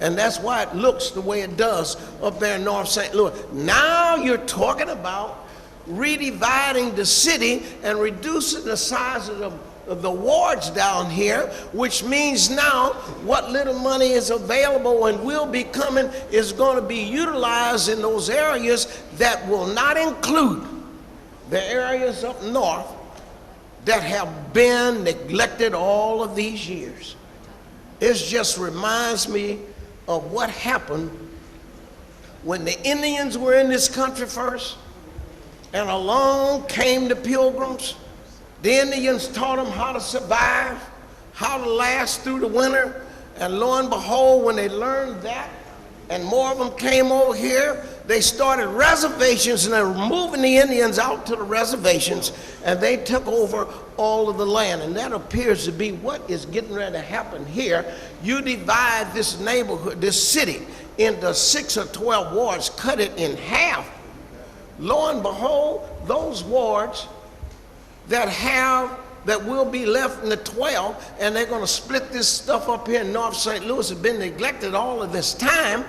And that's why it looks the way it does up there in North St. Louis. Now you're talking about redividing the city and reducing the size of the wards down here, which means now what little money is available and will be coming is going to be utilized in those areas that will not include the areas up north that have been neglected all of these years. It just reminds me of what happened when the Indians were in this country first, and along came the Pilgrims. The Indians taught them how to survive, how to last through the winter, and lo and behold, when they learned that, and more of them came over here, they started reservations, and they were moving the Indians out to the reservations, and they took over all of the land. And that appears to be what is getting ready to happen here. You divide this neighborhood, this city, into 6 or 12 wards, cut it in half. Lo and behold, those wards that will be left in the 12, and they're going to split this stuff up here in North St. Louis, have been neglected all of this time.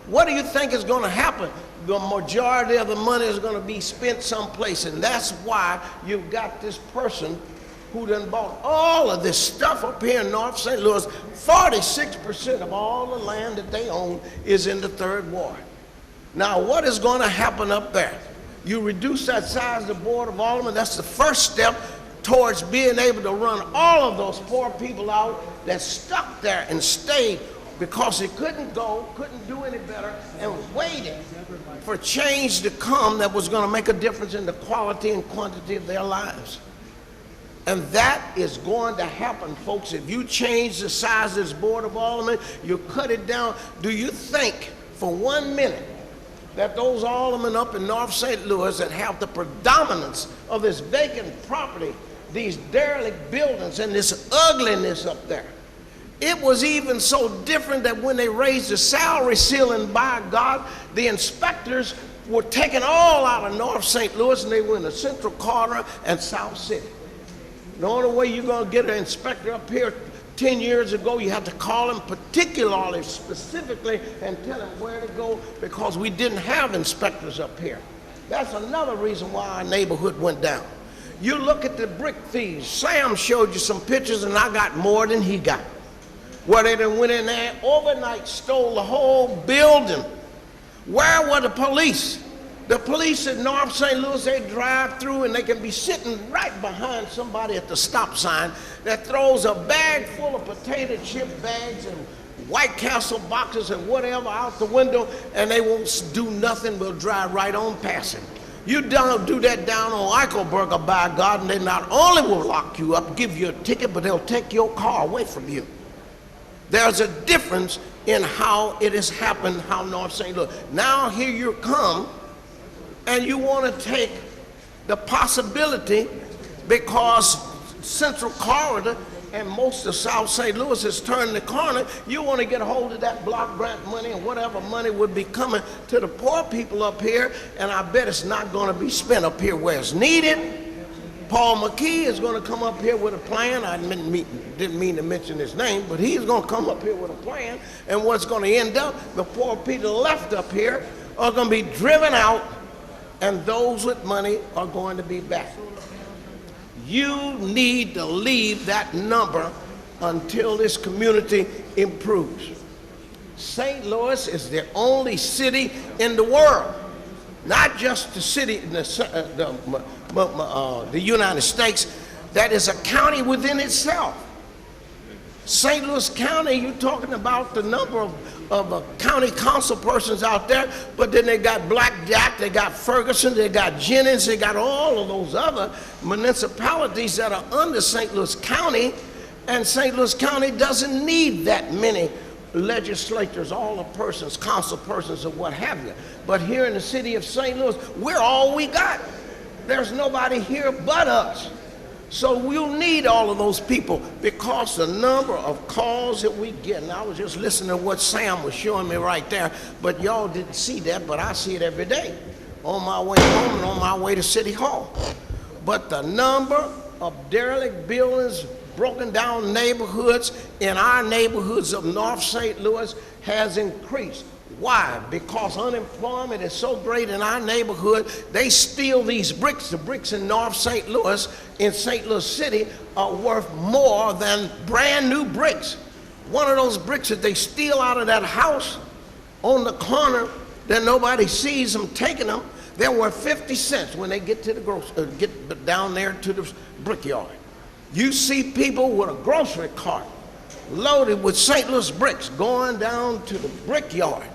What do you think is going to happen? The majority of the money is going to be spent someplace, and that's why you've got this person who done bought all of this stuff up here in North St. Louis. 46% of all the land that they own is in the 3rd Ward. Now, what is going to happen up there? You reduce that size of the Board of Aldermen, that's the first step towards being able to run all of those poor people out that stuck there and stayed because they couldn't go, couldn't do any better, and waited for change to come that was going to make a difference in the quality and quantity of their lives. And that is going to happen, folks. If you change the size of this Board of Aldermen, you cut it down. Do you think for 1 minute that those aldermen up in North St. Louis that have the predominance of this vacant property, these derelict buildings, and this ugliness up there? It was even so different that when they raised the salary ceiling, by God, the inspectors were taken all out of North St. Louis, and they were in the Central Corridor and South City. The only way you're going to get an inspector up here 10 years ago, you had to call him particularly, specifically, and tell him where to go, because we didn't have inspectors up here. That's another reason why our neighborhood went down. You look at the brick thieves. Sam showed you some pictures, and I got more than he got. Where they done went in there overnight, stole the whole building. Where were the police? The police in North St. Louis, they drive through and they can be sitting right behind somebody at the stop sign that throws a bag full of potato chip bags and White Castle boxes and whatever out the window, and they won't do nothing, will drive right on past him. You don't do that down on Eichelberger, by God, and they not only will lock you up, give you a ticket, but they'll take your car away from you. There's a difference in how it has happened, how North St. Louis. Now here you come, and you want to take the possibility, because Central Corridor and most of South St. Louis has turned the corner, you want to get a hold of that block grant money and whatever money would be coming to the poor people up here, and I bet it's not going to be spent up here where it's needed. Paul McKee is going to come up here with a plan. I didn't mean to mention his name, but he's going to come up here with a plan, and what's going to end up, the poor people left up here are going to be driven out and those with money are going to be back. You need to leave that number until this community improves. St. Louis is the only city in the world, not just the city in the United States, that is a county within itself. St. Louis County, you're talking about the number of county council persons out there, but then they got Blackjack, they got Ferguson, they got Jennings, they got all of those other municipalities that are under St. Louis County, and St. Louis County doesn't need that many legislators, all the persons, council persons, or what have you. But here in the city of St. Louis, we're all we got. There's nobody here but us. So we'll need all of those people because the number of calls that we get, and I was just listening to what Sam was showing me right there, but y'all didn't see that, but I see it every day on my way home and on my way to City Hall. But the number of derelict buildings, broken down neighborhoods in our neighborhoods of North St. Louis has increased. Why? Because unemployment is so great in our neighborhood, they steal these bricks. The bricks in North St. Louis, in St. Louis City, are worth more than brand new bricks. One of those bricks that they steal out of that house on the corner that nobody sees them taking them, they're worth 50 cents when they get to the get down there to the brickyard. You see people with a grocery cart loaded with St. Louis bricks going down to the brickyard,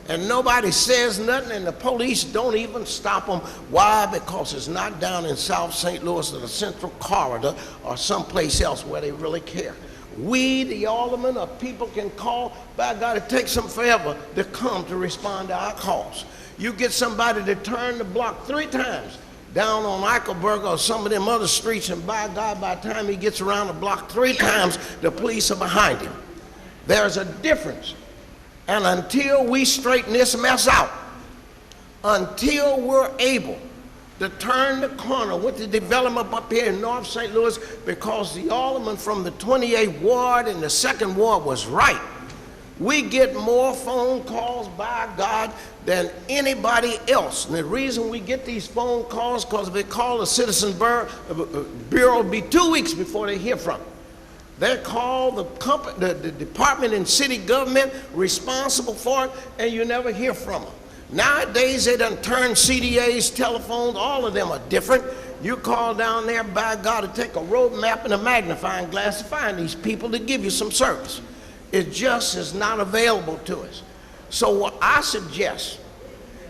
and nobody says nothing, and the police don't even stop them. Why? Because it's not down in South St. Louis or the Central Corridor or someplace else where they really care. We, the aldermen, or people can call. By God, it takes them forever to come to respond to our calls. You get somebody to turn the block 3 times down on Eichelberg or some of them other streets, and by God, by the time he gets around the block 3 times, the police are behind him. There's a difference. And until we straighten this mess out, until we're able to turn the corner with the development up here in North St. Louis, because the alderman from the 28th Ward and the 2nd Ward was right. We get more phone calls, by God, than anybody else. And the reason we get these phone calls, because if they call the Citizen Bureau, it'll be 2 weeks before they hear from them. They call the department in city government responsible for it, and you never hear from them. Nowadays, they done turn CDAs, telephones, all of them are different. You call down there, by God, to take a road map and a magnifying glass to find these people to give you some service. It just is not available to us. So what I suggest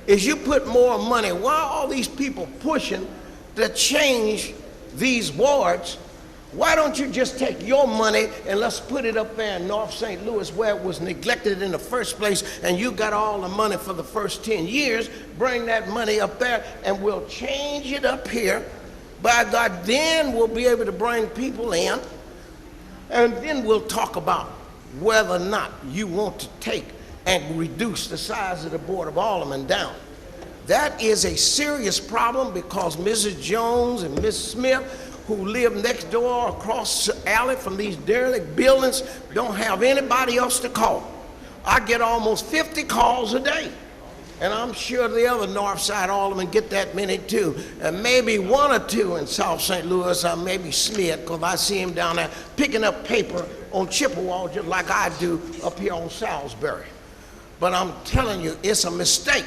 is you put more money. Why are all these people pushing to change these wards? Why don't you just take your money and let's put it up there in North St. Louis where it was neglected in the first place, and you got all the money for the first 10 years, bring that money up there and we'll change it up here. By God, then we'll be able to bring people in, and then we'll talk about whether or not you want to take and reduce the size of the Board of Aldermen down. That is a serious problem because Mrs. Jones and Ms. Smith, who live next door across the alley from these derelict buildings, don't have anybody else to call. I get almost 50 calls a day, and I'm sure the other North Side aldermen get that many too, and maybe 1 or 2 in South St. Louis, or maybe Smith, because I see him down there picking up paper on Chippewa just like I do up here on Salisbury. But I'm telling you, it's a mistake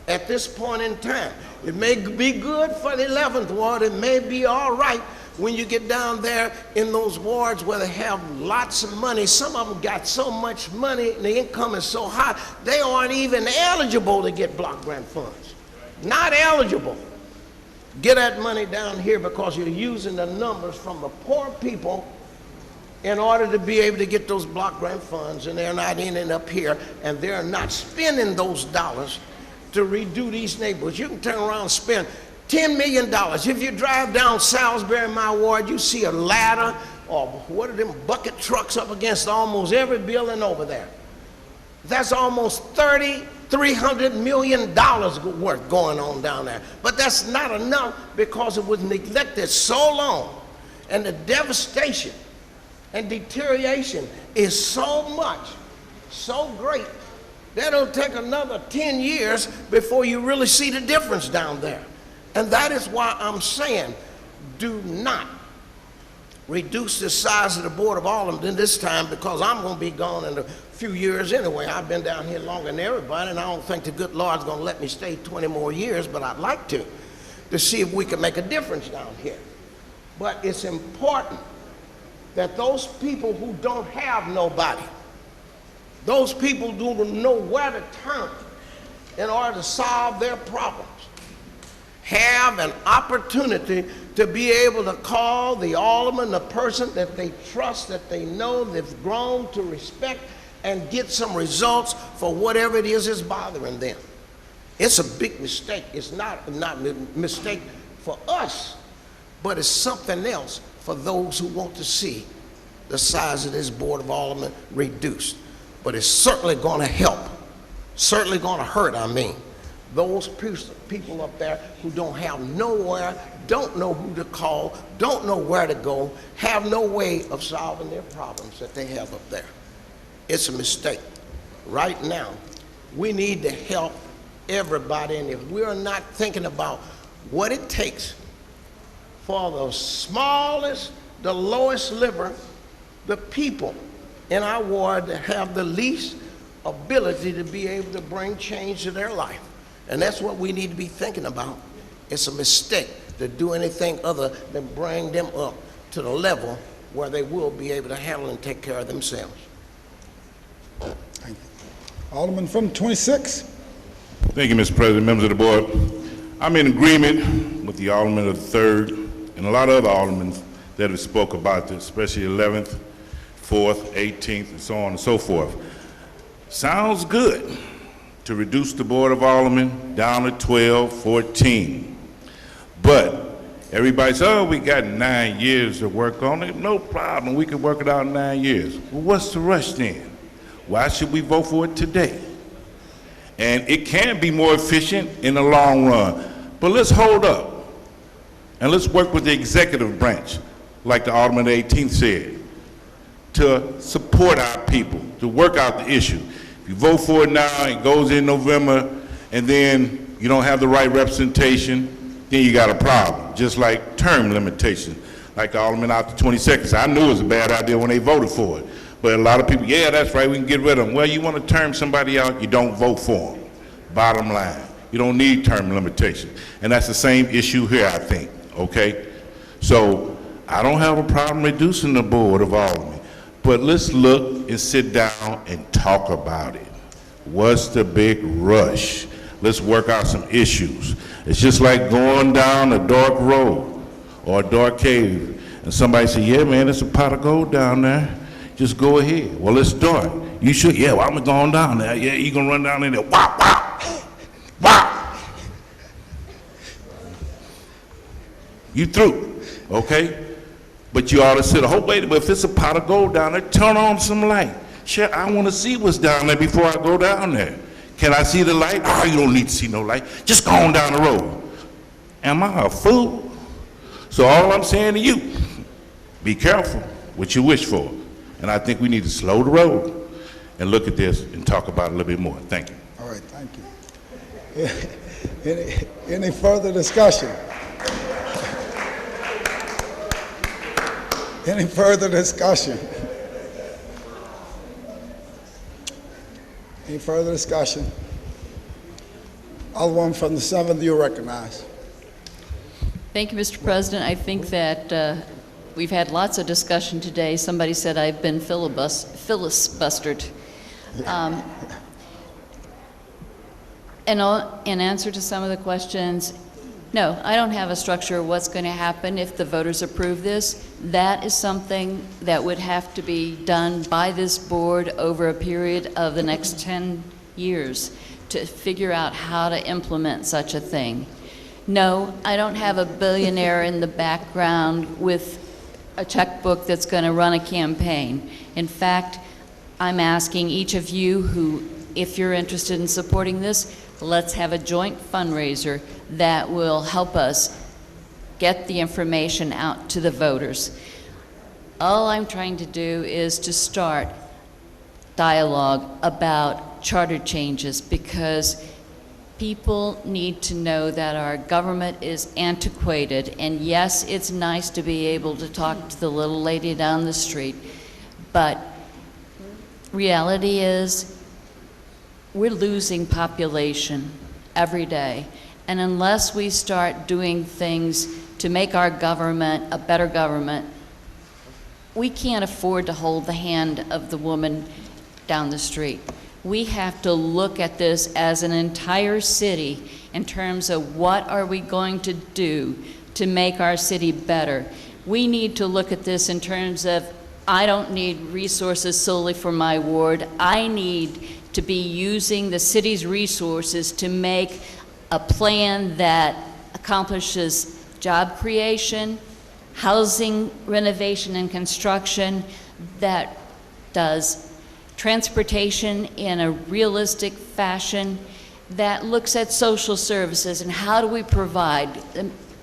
at this point in time. It may be good for the 11th ward. It may be all right when you get down there in those wards where they have lots of money. Some of them got so much money and the income is so high, they aren't even eligible to get block grant funds. Not eligible. Get that money down here because you're using the numbers from the poor people in order to be able to get those block grant funds, and they're not ending up here, and they're not spending those dollars to redo these neighborhoods. You can turn around and spend $10 million. If you drive down Salisbury, my ward, you see a ladder or what are them bucket trucks up against almost every building over there. That's almost $300 million worth going on down there. But that's not enough because it was neglected so long, and the devastation and deterioration is so much, so great, That'll take another 10 years before you really see the difference down there. And that is why I'm saying, do not reduce the size of the Board of Aldermen this time, because I'm going to be gone in a few years anyway. I've been down here longer than everybody, and I don't think the good Lord's going to let me stay 20 more years, but I'd like to see if we can make a difference down here. But it's important that those people who don't have nobody, those people who don't know where to turn in order to solve their problems, have an opportunity to be able to call the alderman, the person that they trust, that they know, they've grown to respect, and get some results for whatever it is that's bothering them. It's a big mistake. It's not a mistake for us, but it's something else for those who want to see the size of this Board of Aldermen reduced. But it's certainly going to help, certainly going to hurt, I mean, those people up there who don't have nowhere, don't know who to call, don't know where to go, have no way of solving their problems that they have up there. It's a mistake. Right now, we need to help everybody, and if we're not thinking about what it takes for the smallest, the lowest liver, the people in our ward that have the least ability to be able to bring change to their life. And that's what we need to be thinking about. It's a mistake to do anything other than bring them up to the level where they will be able to handle and take care of themselves. Thank you. Alderman from 26. Thank you, Mr. President, members of the board. I'm in agreement with the Alderman of the 3rd and a lot of other aldermen that have spoke about this, especially 11th, 4th, 18th, and so on and so forth. Sounds good to reduce the Board of Aldermen down to 12, 14. But everybody says, oh, we got 9 years to work on it. No problem, we can work it out in 9 years. Well, what's the rush then? Why should we vote for it today? And it can be more efficient in the long run. But let's hold up and let's work with the executive branch, like the Alderman of the 18th said, to support our people, to work out the issue. If you vote for it now, it goes in November, and then you don't have the right representation, then you got a problem, just like term limitation, like the Alderman out to 20 seconds. I knew it was a bad idea when they voted for it, but a lot of people, yeah, that's right, we can get rid of them. Well, you want to term somebody out, you don't vote for them, bottom line. You don't need term limitation, and that's the same issue here, I think, okay? So I don't have a problem reducing the Board of Aldermen. But let's look and sit down and talk about it. What's the big rush? Let's work out some issues. It's just like going down a dark road or a dark cave, and somebody say, yeah, man, there's a pot of gold down there. Just go ahead. Well, it's dark. You should, yeah, well, I'm going down there. Yeah, you're going to run down there. Wow, wow, wow. You through, okay? But you ought to sit, oh, wait, but if it's a pot of gold down there, turn on some light. Sure, I want to see what's down there before I go down there. Can I see the light? Oh, you don't need to see no light. Just go on down the road. Am I a fool? So all I'm saying to you, be careful what you wish for. And I think we need to slow the road and look at this and talk about it a little bit more. Thank you. All right, thank you. Any further discussion? Any further discussion? Any further discussion? Alderman from the 7th, you're recognized. Thank you, Mr. President. I think that we've had lots of discussion today. Somebody said I've been filibustered. In answer to some of the questions, no, I don't have a structure of what's going to happen if the voters approve this. That is something that would have to be done by this board over a period of the next 10 years to figure out how to implement such a thing. No, I don't have a billionaire in the background with a checkbook that's going to run a campaign. In fact, I'm asking each of you who, if you're interested in supporting this, let's have a joint fundraiser that will help us get the information out to the voters. All I'm trying to do is to start dialogue about charter changes, because people need to know that our government is antiquated. And yes, it's nice to be able to talk to the little lady down the street, but reality is we're losing population every day. And unless we start doing things to make our government a better government, we can't afford to hold the hand of the woman down the street. We have to look at this as an entire city in terms of what are we going to do to make our city better. We need to look at this in terms of, I don't need resources solely for my ward. I need to be using the city's resources to make a plan that accomplishes job creation, housing renovation and construction, that does transportation in a realistic fashion, that looks at social services and how do we provide.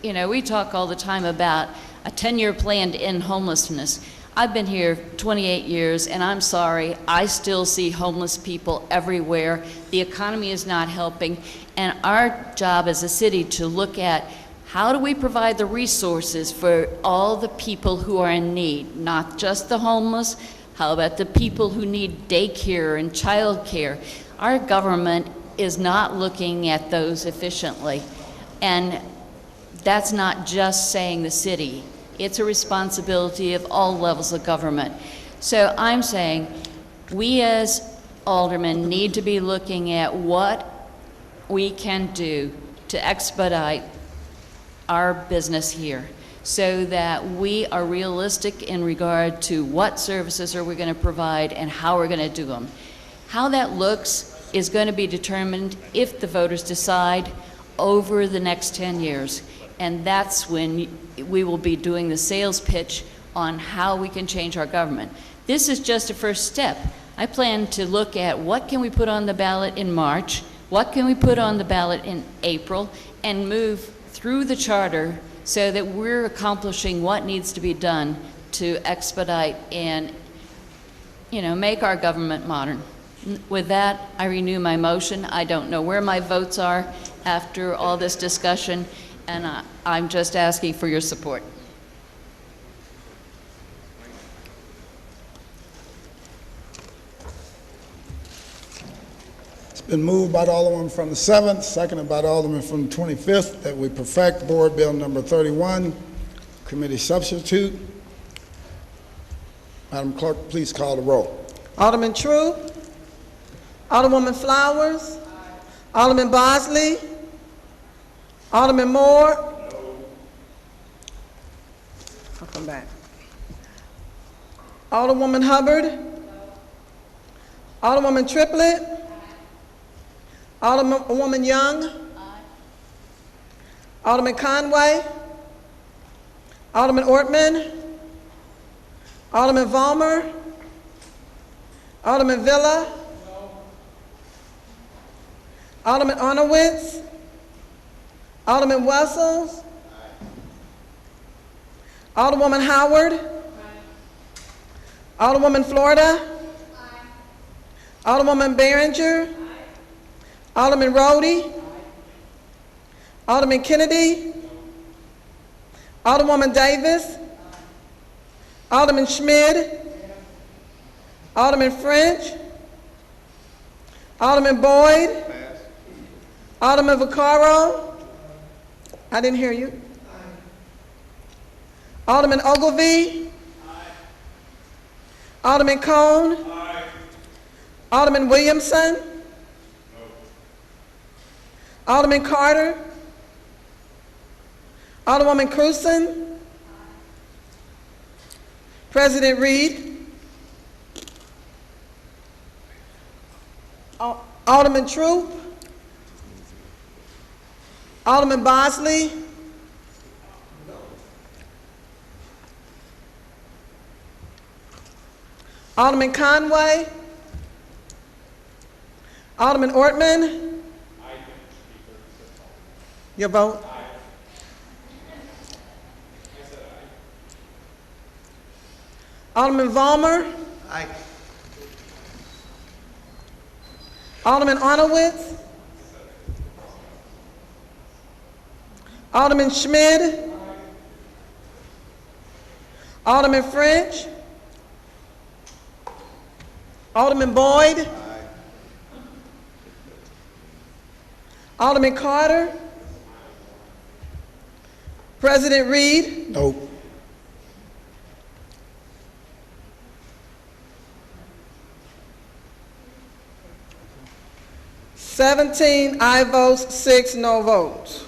You know, we talk all the time about a 10-year plan to end homelessness. I've been here 28 years, and I'm sorry, I still see homeless people everywhere. The economy is not helping, and our job as a city to look at how do we provide the resources for all the people who are in need, not just the homeless. How about the people who need daycare and childcare? Our government is not looking at those efficiently, and that's not just saying the city. It's a responsibility of all levels of government. So I'm saying we as aldermen need to be looking at what we can do to expedite our business here so that we are realistic in regard to what services are we going to provide and how we're going to do them. How that looks is going to be determined if the voters decide over the next 10 years. And that's when we will be doing the sales pitch on how we can change our government. This is just a first step. I plan to look at what can we put on the ballot in March, what can we put on the ballot in April, and move through the charter so that we're accomplishing what needs to be done to expedite and, you know, make our government modern. With that, I renew my motion. I don't know where my votes are after all this discussion, and I'm just asking for your support. It's been moved by the Alderman from the 7th, seconded by the Alderman from the 25th, that we perfect Board Bill number 31, committee substitute. Madam Clerk, please call the roll. Alderman True. Alderwoman Flowers. Alderman Bosley. Alderman Moore. I'll come back. Alderwoman Hubbard. Alderwoman Triplett. Alderwoman Young. Alderman Conway. Alderman Ortman. Alderman Vollmer. Alderman Villa. Alderman Arnowitz. Alderman Wessels. Alderwoman Howard. Alderwoman Florida. Alderwoman Behringer. Alderman Rhodey. Alderman Kennedy. Alderwoman Davis. Alderman Schmid. Alderman French. Alderman Boyd. Alderman Vaccaro. I didn't hear you. Alderman Ogilvie. Alderman Cone. Alderman Williamson. Alderman Carter. Alderwoman Cruzen. President Reed. Alderman Troop. Alderman Bosley. Alderman Conway. Alderman Ortman. Your vote? Alderman Vollmer. Aye. Alderman Arnowitz. Alderman Schmid. Alderman French. Alderman Boyd. Alderman Carter. President Reed. No. "17 aye votes, 6 no votes.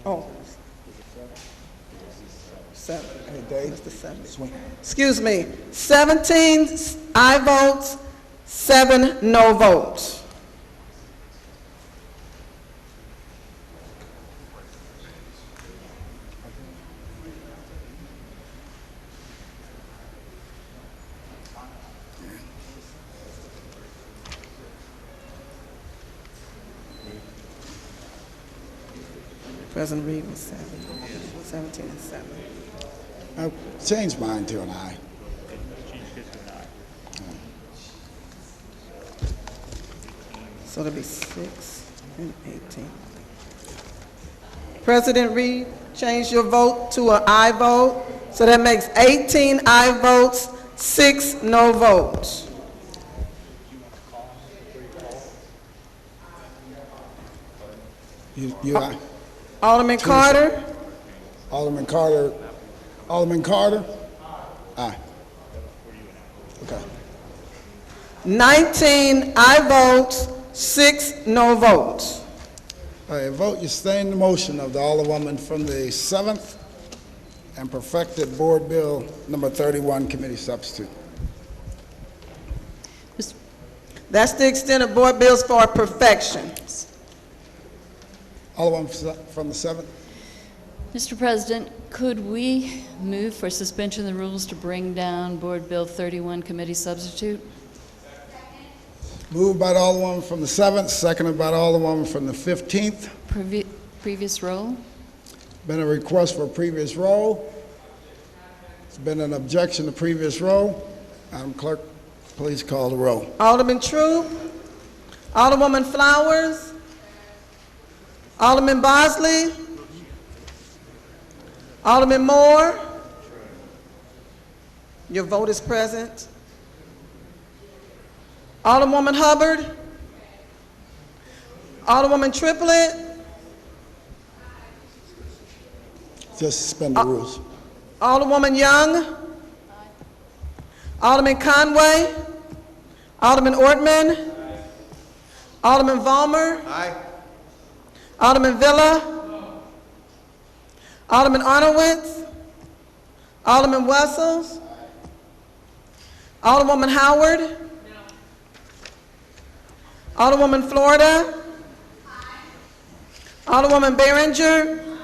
Oh. 7. What's the 7? Excuse me. 17 aye votes, 7 no votes. President Reed was 7. 17 and 7. I changed mine to an aye. So that'll be 6 and 18. President Reed, change your vote to an aye vote. So that makes 18 aye votes, 6 no votes. You aye. Alderman Carter. Alderman Carter. Alderman Carter. Aye. Okay. 19 aye votes, 6 no votes. I vote you sustain the motion of the Alderwoman from the 7th and perfected Board Bill number 31 committee substitute. That's the extent of board bills for perfection. Alderwoman from the 7th. Mr. President, could we move for suspension of the rules to bring down Board Bill 31 committee substitute? Moved by the Alderwoman from the 7th, seconded by the Alderwoman from the 15th. Previous roll? Been a request for previous roll. There's been an objection to previous roll. Madam Clerk, please call the roll. Alderman Troop. Alderwoman Flowers. Alderman Bosley. Alderman Moore. Your vote is present. Alderwoman Hubbard. Alderwoman Triplett. Just suspend the rules. Alderwoman Young. Alderman Conway. Alderman Ortman. Alderman Vollmer. Aye. Alderman Villa. Alderman Arnowitz. Alderman Wessels. Alderwoman Howard. Alderwoman Florida. Alderwoman Behringer.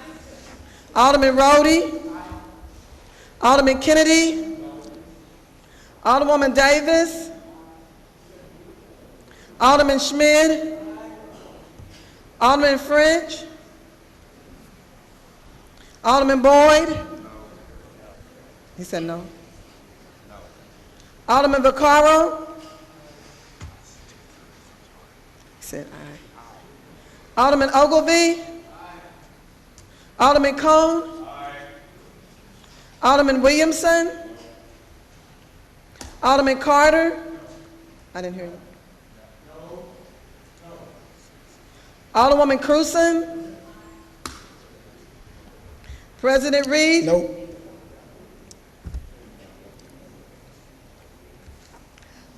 Alderman Rhodey. Alderman Kennedy. Alderwoman Davis. Alderman Schmid. Alderman French. Alderman Boyd. He said no. Alderman Vaccaro. He said aye. Alderman Ogilvy. Alderman Cone. Alderman Williamson. Alderman Carter. I didn't hear you. Alderwoman Cruzen. President Reed. Nope.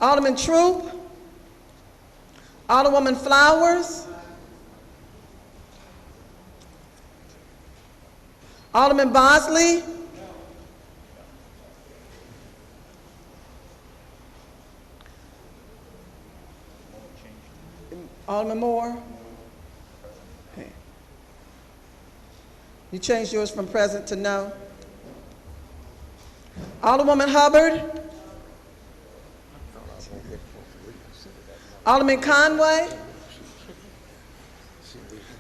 Alderman Troop. Alderwoman Flowers. Alderman Bosley. Alderman Moore. Okay. You changed yours from present to no. Alderwoman Hubbard. Alderman Conway.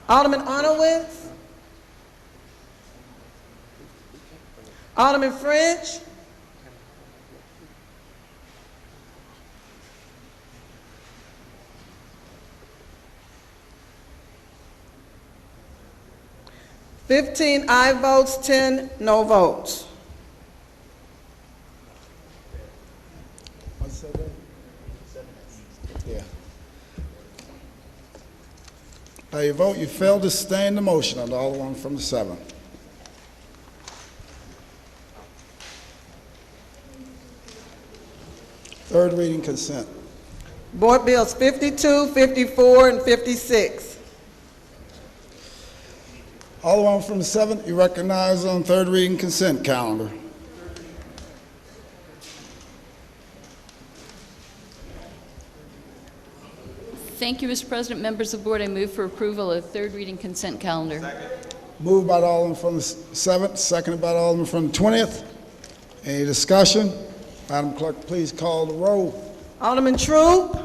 Alderman Arnowitz. Alderman French. 15 aye votes, 10 no votes. What's that? Yeah. By your vote, you failed to sustain the motion on the Alderman from the 7th. Third reading consent. Board Bills 52, 54, and 56. Alderman from the 7th, you recognize on third reading consent calendar. Thank you, Mr. President. Members of the board, I move for approval of third reading consent calendar. Moved by the Alderman from the 7th, seconded by the Alderman from the 20th. Any discussion? Madam Clerk, please call the roll. Alderman Troop,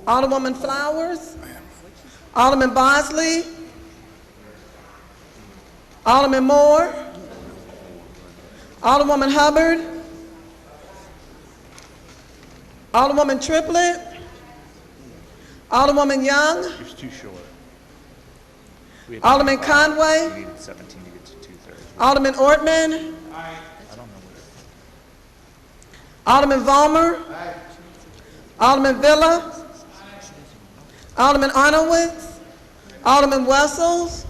Alderwoman Flowers, Alderman Bosley, Alderman Moore, Alderwoman Hubbard, Alderwoman Triplett, Alderwoman Young, It's too short. Alderman Conway, We needed 17 to get to 2/3. Alderman Ortman, I don't know Alderman Vollmer, Alderman Villa, Alderman Arnowitz, Alderman Wessels,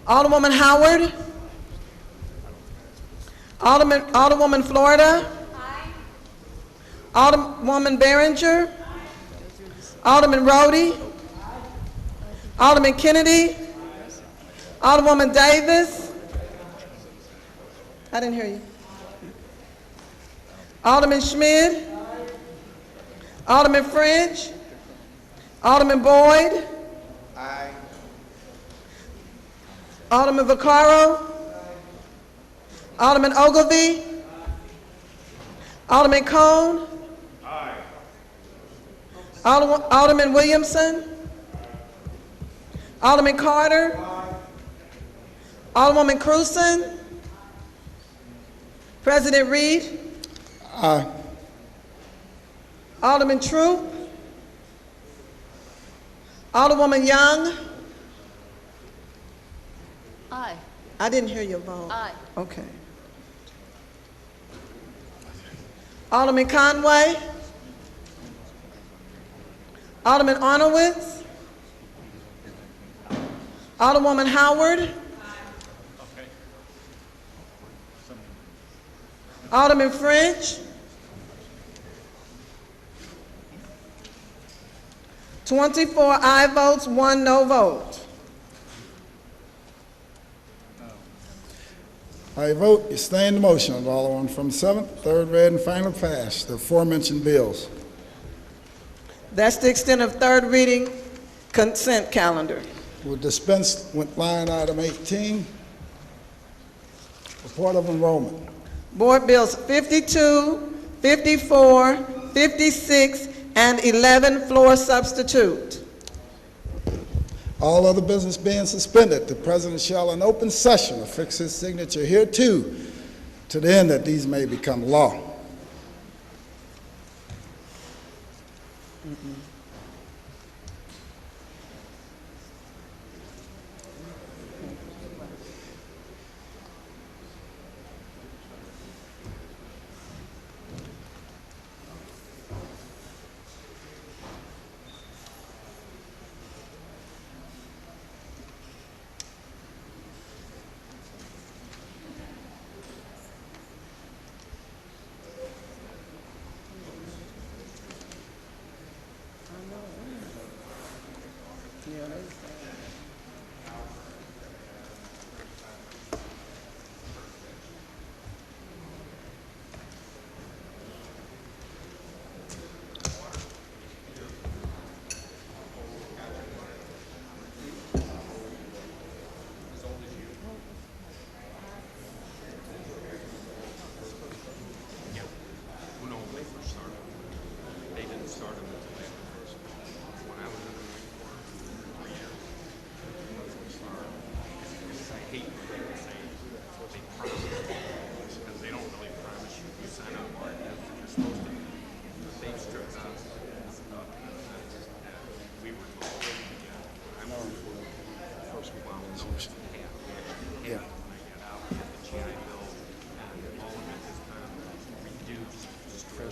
Alderwoman Howard, Alderwoman Florida, Alderwoman Behringer, Alderman Rhodey, Alderman Kennedy, Alderwoman Davis. I didn't hear you. Alderman Schmidt, Alderman French, Alderman Boyd, Alderman Vaccaro, Alderman Ogilvy, Alderman Cone, Alderman Williamson, Alderman Carter, Alderwoman Cruzen, President Reed, Aye. Alderman Troop, Alderwoman Young. Aye. I didn't hear your vote. Aye. Okay. Alderman Conway, Alderman Arnowitz, Alderwoman Howard, Alderman French, 24 aye votes, 1 no vote. By your vote, you sustain the motion on the Alderman from the 7th, third read and final pass, the aforementioned bills. That's the extent of third reading consent calendar. We'll dispense with line item 18, report of enrollment. Board Bills 52, 54, 56, and 11 floor substitute. All other business being suspended, the President shall in open session affix his signature hereto to the end that these may become law.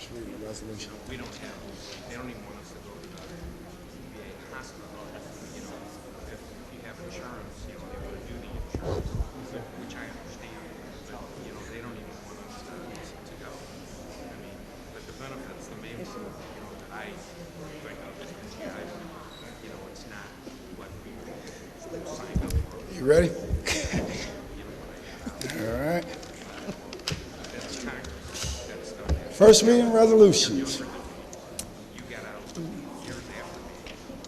first reading of the resolution. We don't have, they don't even want us to go to the VA hospital. You know, if you have insurance, you know, they want to do the insurance, which I understand. But, you know, they don't even want us to go. I mean, but the benefits, the main one, you know, that I think of is the GI. You know, it's not what we signed up for. You ready? All right. First reading resolutions.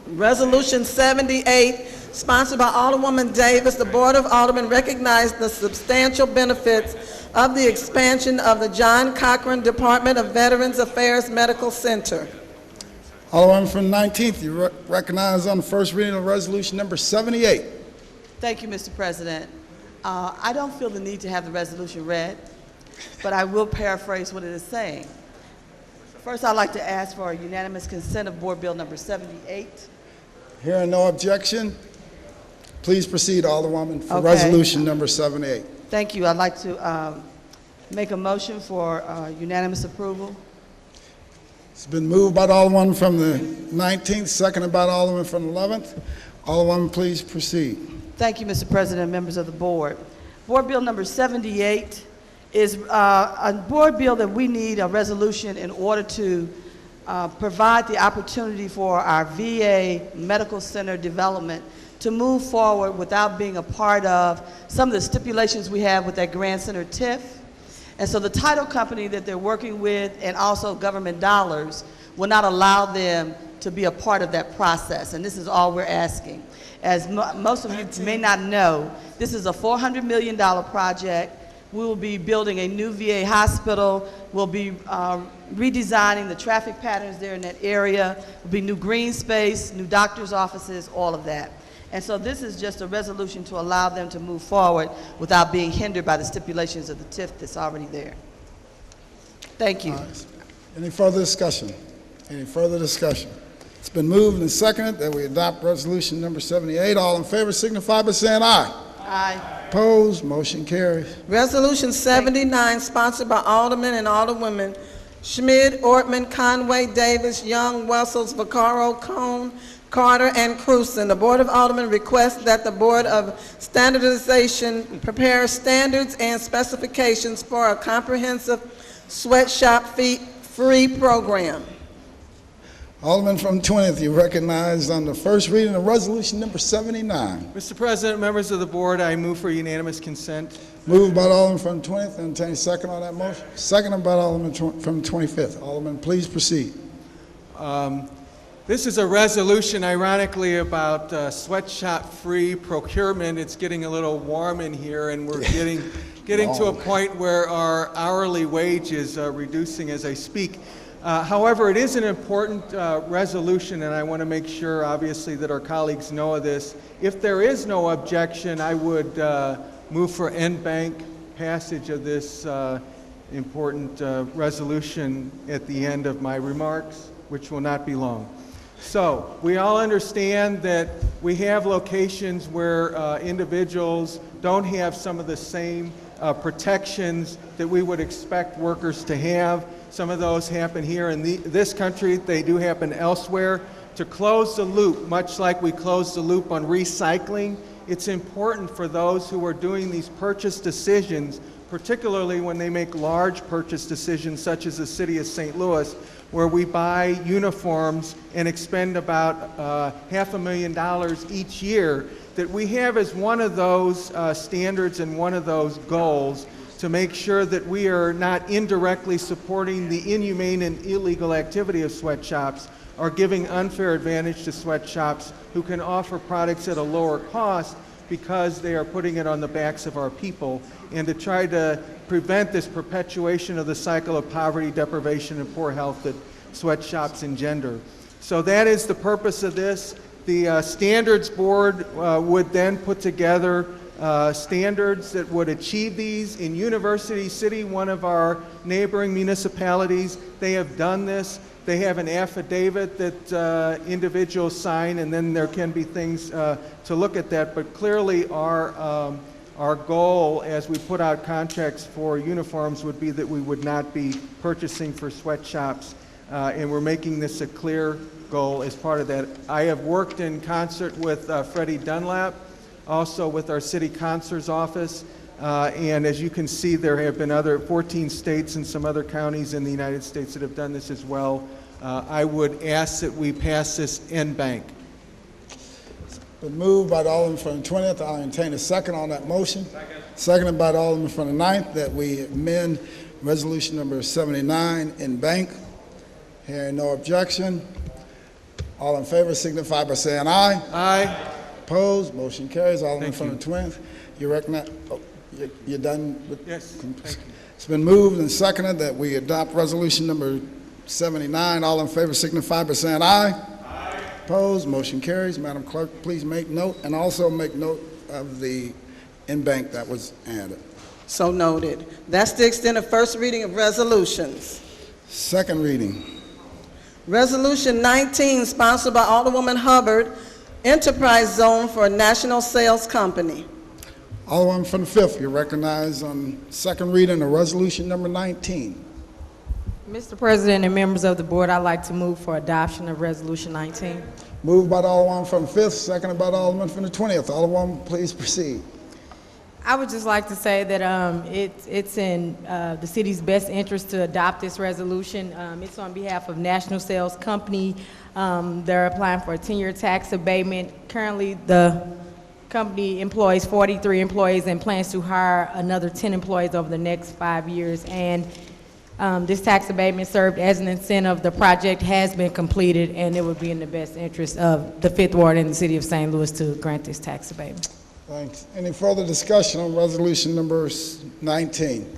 Resolution 78, sponsored by Alderwoman Davis, the Board of Aldermen recognized the substantial benefits of the expansion of the John Cochran Department of Veterans Affairs Medical Center. Alderman from the 19th, you recognize on the first reading of resolution number 78. Thank you, Mr. President. I don't feel the need to have the resolution read, but I will paraphrase what it is saying. First, I'd like to ask for a unanimous consent of Board Bill number 78. Hearing no objection, please proceed, Alderwoman, for Okay. resolution number 78. Thank you. I'd like to make a motion for unanimous approval. It's been moved by the Alderman from the 19th, seconded by the Alderman from the 11th. Alderwoman, please proceed. Thank you, Mr. President and members of the board. Board Bill number 78 is a board bill that we need a resolution in order to provide the opportunity for our VA Medical Center development to move forward without being a part of some of the stipulations we have with that Grand Center TIF. And so the title company that they're working with and also government dollars will not allow them to be a part of that process. And this is all we're asking. As most of you may not know, this is a $400 million project. We will be building a new VA hospital. We'll be redesigning the traffic patterns there in that area. There'll be new green space, new doctor's offices, all of that. And so this is just a resolution to allow them to move forward without being hindered by the stipulations of the TIF that's already there. Thank you. Any further discussion? Any further discussion? It's been moved and seconded that we adopt resolution number 78. All in favor signify by saying aye. Aye. Opposed? Motion carries. Resolution 79, sponsored by Aldermen and Alderwomen Schmid, Ortman, Conway, Davis, Young, Wessels, Vaccaro, Cone, Carter, and Cruzen. The Board of Aldermen requests that the Board of Standardization prepare standards and specifications for a comprehensive sweatshop fee-free program. Alderman from 20th, you recognized on the first reading of resolution number 79. Mr. President, members of the board, I move for unanimous consent. Moved by the Alderman from 20th, and any second on that motion? Seconded by the Alderman from 25th. Alderman, please proceed. This is a resolution, ironically, about sweatshop-free procurement. It's getting a little warm in here, and we're getting to a point where our hourly wage is reducing as I speak. However, it is an important resolution, and I want to make sure, obviously, that our colleagues know of this. If there is no objection, I would move for en banc passage of this important resolution at the end of my remarks, which will not be long. So, we all understand that we have locations where individuals don't have some of the same protections that we would expect workers to have. Some of those happen here in this country. They do happen elsewhere. To close the loop, much like we closed the loop on recycling, it's important for those who are doing these purchase decisions, particularly when they make large purchase decisions such as the city of St. Louis, where we buy uniforms and expend about $500,000 each year, that we have as one of those standards and one of those goals to make sure that we are not indirectly supporting the inhumane and illegal activity of sweatshops or giving unfair advantage to sweatshops who can offer products at a lower cost because they are putting it on the backs of our people, and to try to prevent this perpetuation of the cycle of poverty, deprivation, and poor health that sweatshops engender. So that is the purpose of this. The Standards Board would then put together standards that would achieve these. In University City, one of our neighboring municipalities, they have done this. They have an affidavit that individuals sign, and then there can be things to look at that. But clearly our Our goal, as we put out contracts for uniforms, would be that we would not be purchasing for sweatshops, and we're making this a clear goal as part of that. I have worked in concert with Freddie Dunlap, also with our city consul's office, and as you can see, there have been 14 states and some other counties in the United States that have done this as well. I would ask that we pass this en banc. Been moved by the Alderman from the 20th. I'll entertain a second on that motion. Seconded by the Alderman from the 9th that we amend resolution number 79 in bank. Hearing no objection. All in favor signify by saying aye. Aye. Opposed? Motion carries. Alderman Thank from the 20th. You recognize? Oh, you're done with? Yes. Thank you. It's been moved and seconded that we adopt resolution number 79. All in favor signify by saying aye. Opposed? Motion carries. Madam Clerk, please make note, and also make note of the in-bank that was added. So noted. That's the extent of first reading of resolutions. Second reading. Resolution 19, sponsored by Alderwoman Hubbard, Enterprise Zone for a National Sales Company. Alderman from the 5th, you're recognized on second reading of resolution number 19. Mr. President and members of the board, I'd like to move for adoption of Resolution 19. Moved by the Alderman from the 5th, seconded by the Alderman from the 20th. Alderman, please proceed. I would just like to say that it's in the city's best interest to adopt this resolution. It's on behalf of National Sales Company. They're applying for a 10-year tax abatement. Currently, the company employs 43 employees and plans to hire another 10 employees over the next 5 years. And this tax abatement served as an incentive. The project has been completed, and it would be in the best interest of the 5th Ward and the City of St. Louis to grant this tax abatement. Thanks. Any further discussion on resolution number 19?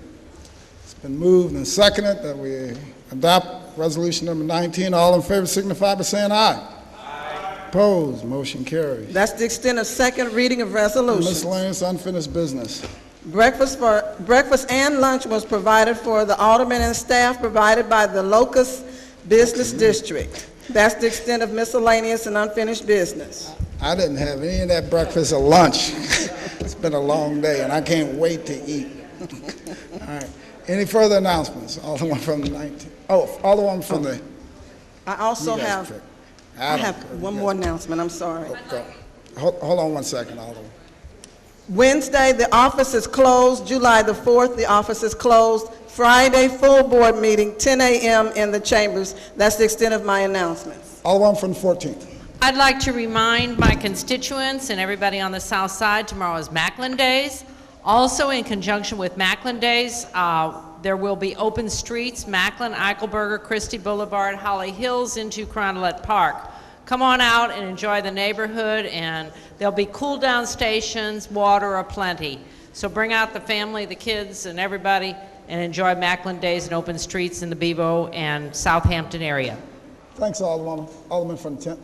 It's been moved and seconded that we adopt resolution number 19. All in favor signify by saying aye. Aye. Opposed? Motion carries. That's the extent of second reading of resolutions. Miscellaneous unfinished business. Breakfast and lunch was provided for the aldermen and staff provided by the Locust Business District. That's the extent of miscellaneous and unfinished business. I didn't have any of that breakfast or lunch. It's been a long day, and I can't wait to eat. All right. Any further announcements? Alderman from the 19th. Oh, Alderman from the... I also have one more announcement. I'm sorry. Hold on one second, Alderman. Wednesday, the office is closed. July the 4th, the office is closed. Friday, full board meeting, 10 a.m. in the chambers. That's the extent of my announcements. Alderman from the 14th. I'd like to remind my constituents and everybody on the south side, tomorrow is Macklin Days. Also, in conjunction with Macklin Days, there will be open streets, Macklin, Eichelberger, Christie Boulevard, Holly Hills into Carondelet Park. Come on out and enjoy the neighborhood, and there'll be cool down stations, water aplenty. So bring out the family, the kids, and everybody, and enjoy Macklin Days and open streets in the Bevo and Southampton area. Thanks, Alderman. Alderman from the 10th.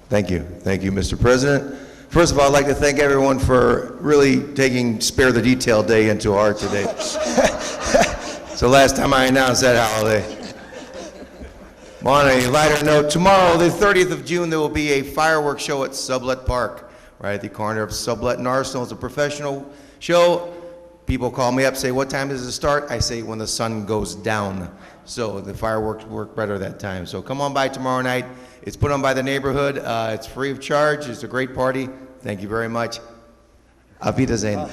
Thank you. Thank you, Mr. President. First of all, I'd like to thank everyone for really taking Spare the Detail Day into heart today. It's the last time I announced that holiday. On a lighter note, tomorrow, the 30th of June, there will be a fireworks show at Sublet Park, right at the corner of Sublet and Arsenal. It's a professional show. People call me up, say, what time does it start? I say, when the sun goes down. So the fireworks work better that time. So come on by tomorrow night. It's put on by the neighborhood. It's free of charge. It's a great party. Thank you very much. Auf Wiedersehen.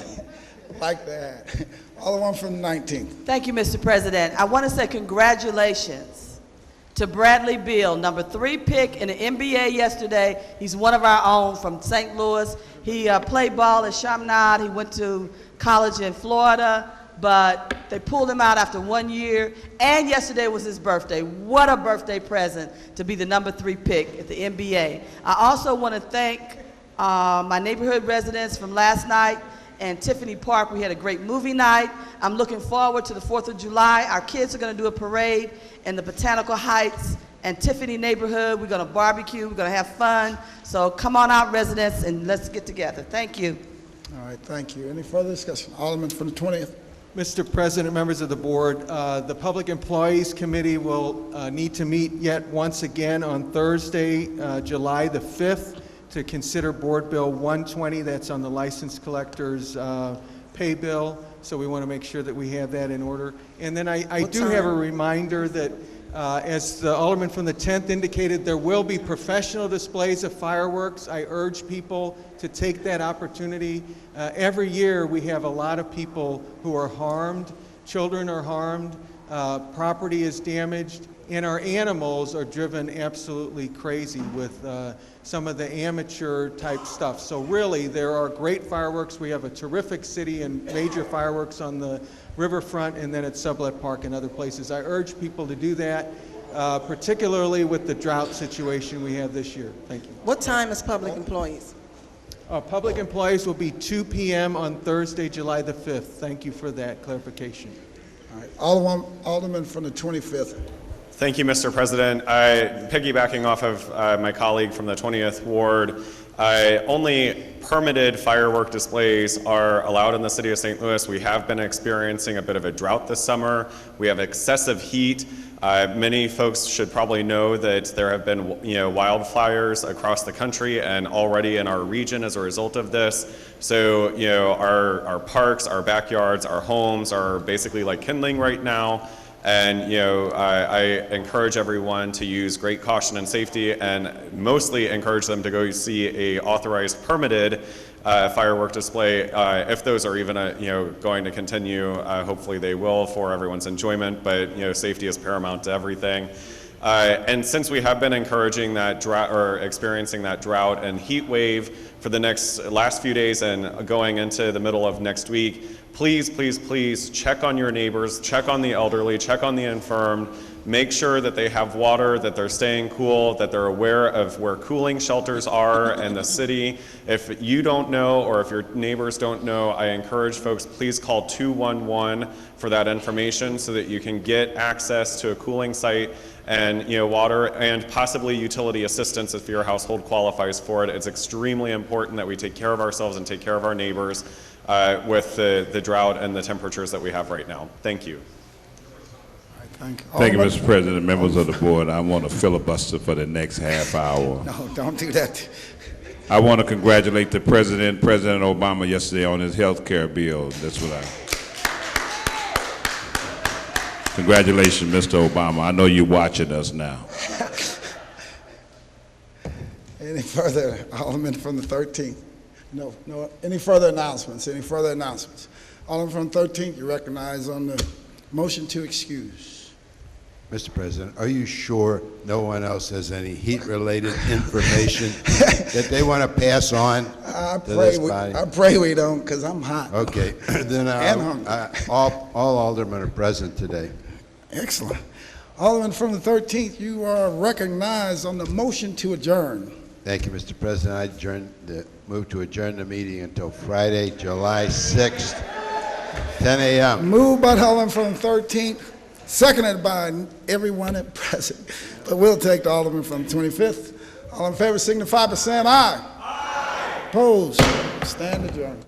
Like that. Alderman from the 19th. Thank you, Mr. President. I want to say congratulations to Bradley Beal, number 3 pick in the NBA yesterday. He's one of our own from St. Louis. He played ball at Chaminade. He went to college in Florida, but they pulled him out after 1 year, and yesterday was his birthday. What a birthday present to be the number 3 pick at the NBA. I also want to thank my neighborhood residents from last night and Tiffany Park. We had a great movie night. I'm looking forward to the 4th of July. Our kids are going to do a parade in the Botanical Heights and Tiffany neighborhood. We're going to barbecue. We're going to have fun. So come on out, residents, and let's get together. Thank you. All right, thank you. Any further discussion? Alderman from the 20th. Mr. President, members of the board, the Public Employees Committee will need to meet yet once again on Thursday, July the 5th, to consider Board Bill 120, that's on the license collector's pay bill, so we want to make sure that we have that in order. And then I do have a reminder that as the Alderman from the 10th indicated, there will be professional displays of fireworks. I urge people to take that opportunity. Every year we have a lot of people who are harmed, children are harmed, property is damaged, and our animals are driven absolutely crazy with some of the amateur type stuff. So really, there are great fireworks. We have a terrific city and major fireworks on the riverfront and then at Sublet Park and other places. I urge people to do that, particularly with the drought situation we have this year. Thank you. What time is public employees? Public employees will be 2 p.m. on Thursday, July the 5th. Thank you for that clarification. All right. Alderman from the 25th. Thank you, Mr. President. Piggybacking off of my colleague from the 20th Ward, only permitted firework displays are allowed in the city of St. Louis. We have been experiencing a bit of a drought this summer. We have excessive heat. Many folks should probably know that there have been wildfires across the country and already in our region as a result of this. So our parks, our backyards, our homes are basically like kindling right now. And I encourage everyone to use great caution and safety, and mostly encourage them to go see a authorized, permitted firework display. If those are even going to continue, hopefully they will for everyone's enjoyment. But safety is paramount to everything. And since we have been encouraging that drought or experiencing that drought and heat wave for the last few days and going into the middle of next week, please, please, please check on your neighbors, check on the elderly, check on the infirmed, make sure that they have water, that they're staying cool, that they're aware of where cooling shelters are in the city. If you don't know or if your neighbors don't know, I encourage folks, please call 211 for that information so that you can get access to a cooling site and water and possibly utility assistance if your household qualifies for it. It's extremely important that we take care of ourselves and take care of our neighbors with the drought and the temperatures that we have right now. Thank you. Thank you, Mr. President, members of the board. I want to filibuster for the next half hour. No, don't do that. I want to congratulate the President Obama yesterday on his health care bill. That's what Congratulations, Mr. Obama. I know you're watching us now. Any further, Alderman from the 13th? No. Any further announcements? Alderman from the 13th, you recognize on the motion to excuse. Mr. President, are you sure no one else has any heat-related information that they want to pass on to this body? I pray we don't, because I'm hot. Okay. Then all aldermen are present today. Excellent. Alderman from the 13th, you are recognized on the motion to adjourn. Thank you, Mr. President. I move to adjourn the meeting until Friday, July 6th, 10 a.m. Moved by the Alderman from the 13th, seconded by everyone at present. But we'll take the Alderman from the 25th. All in favor signify by saying aye. Aye. Opposed? Stand adjourned.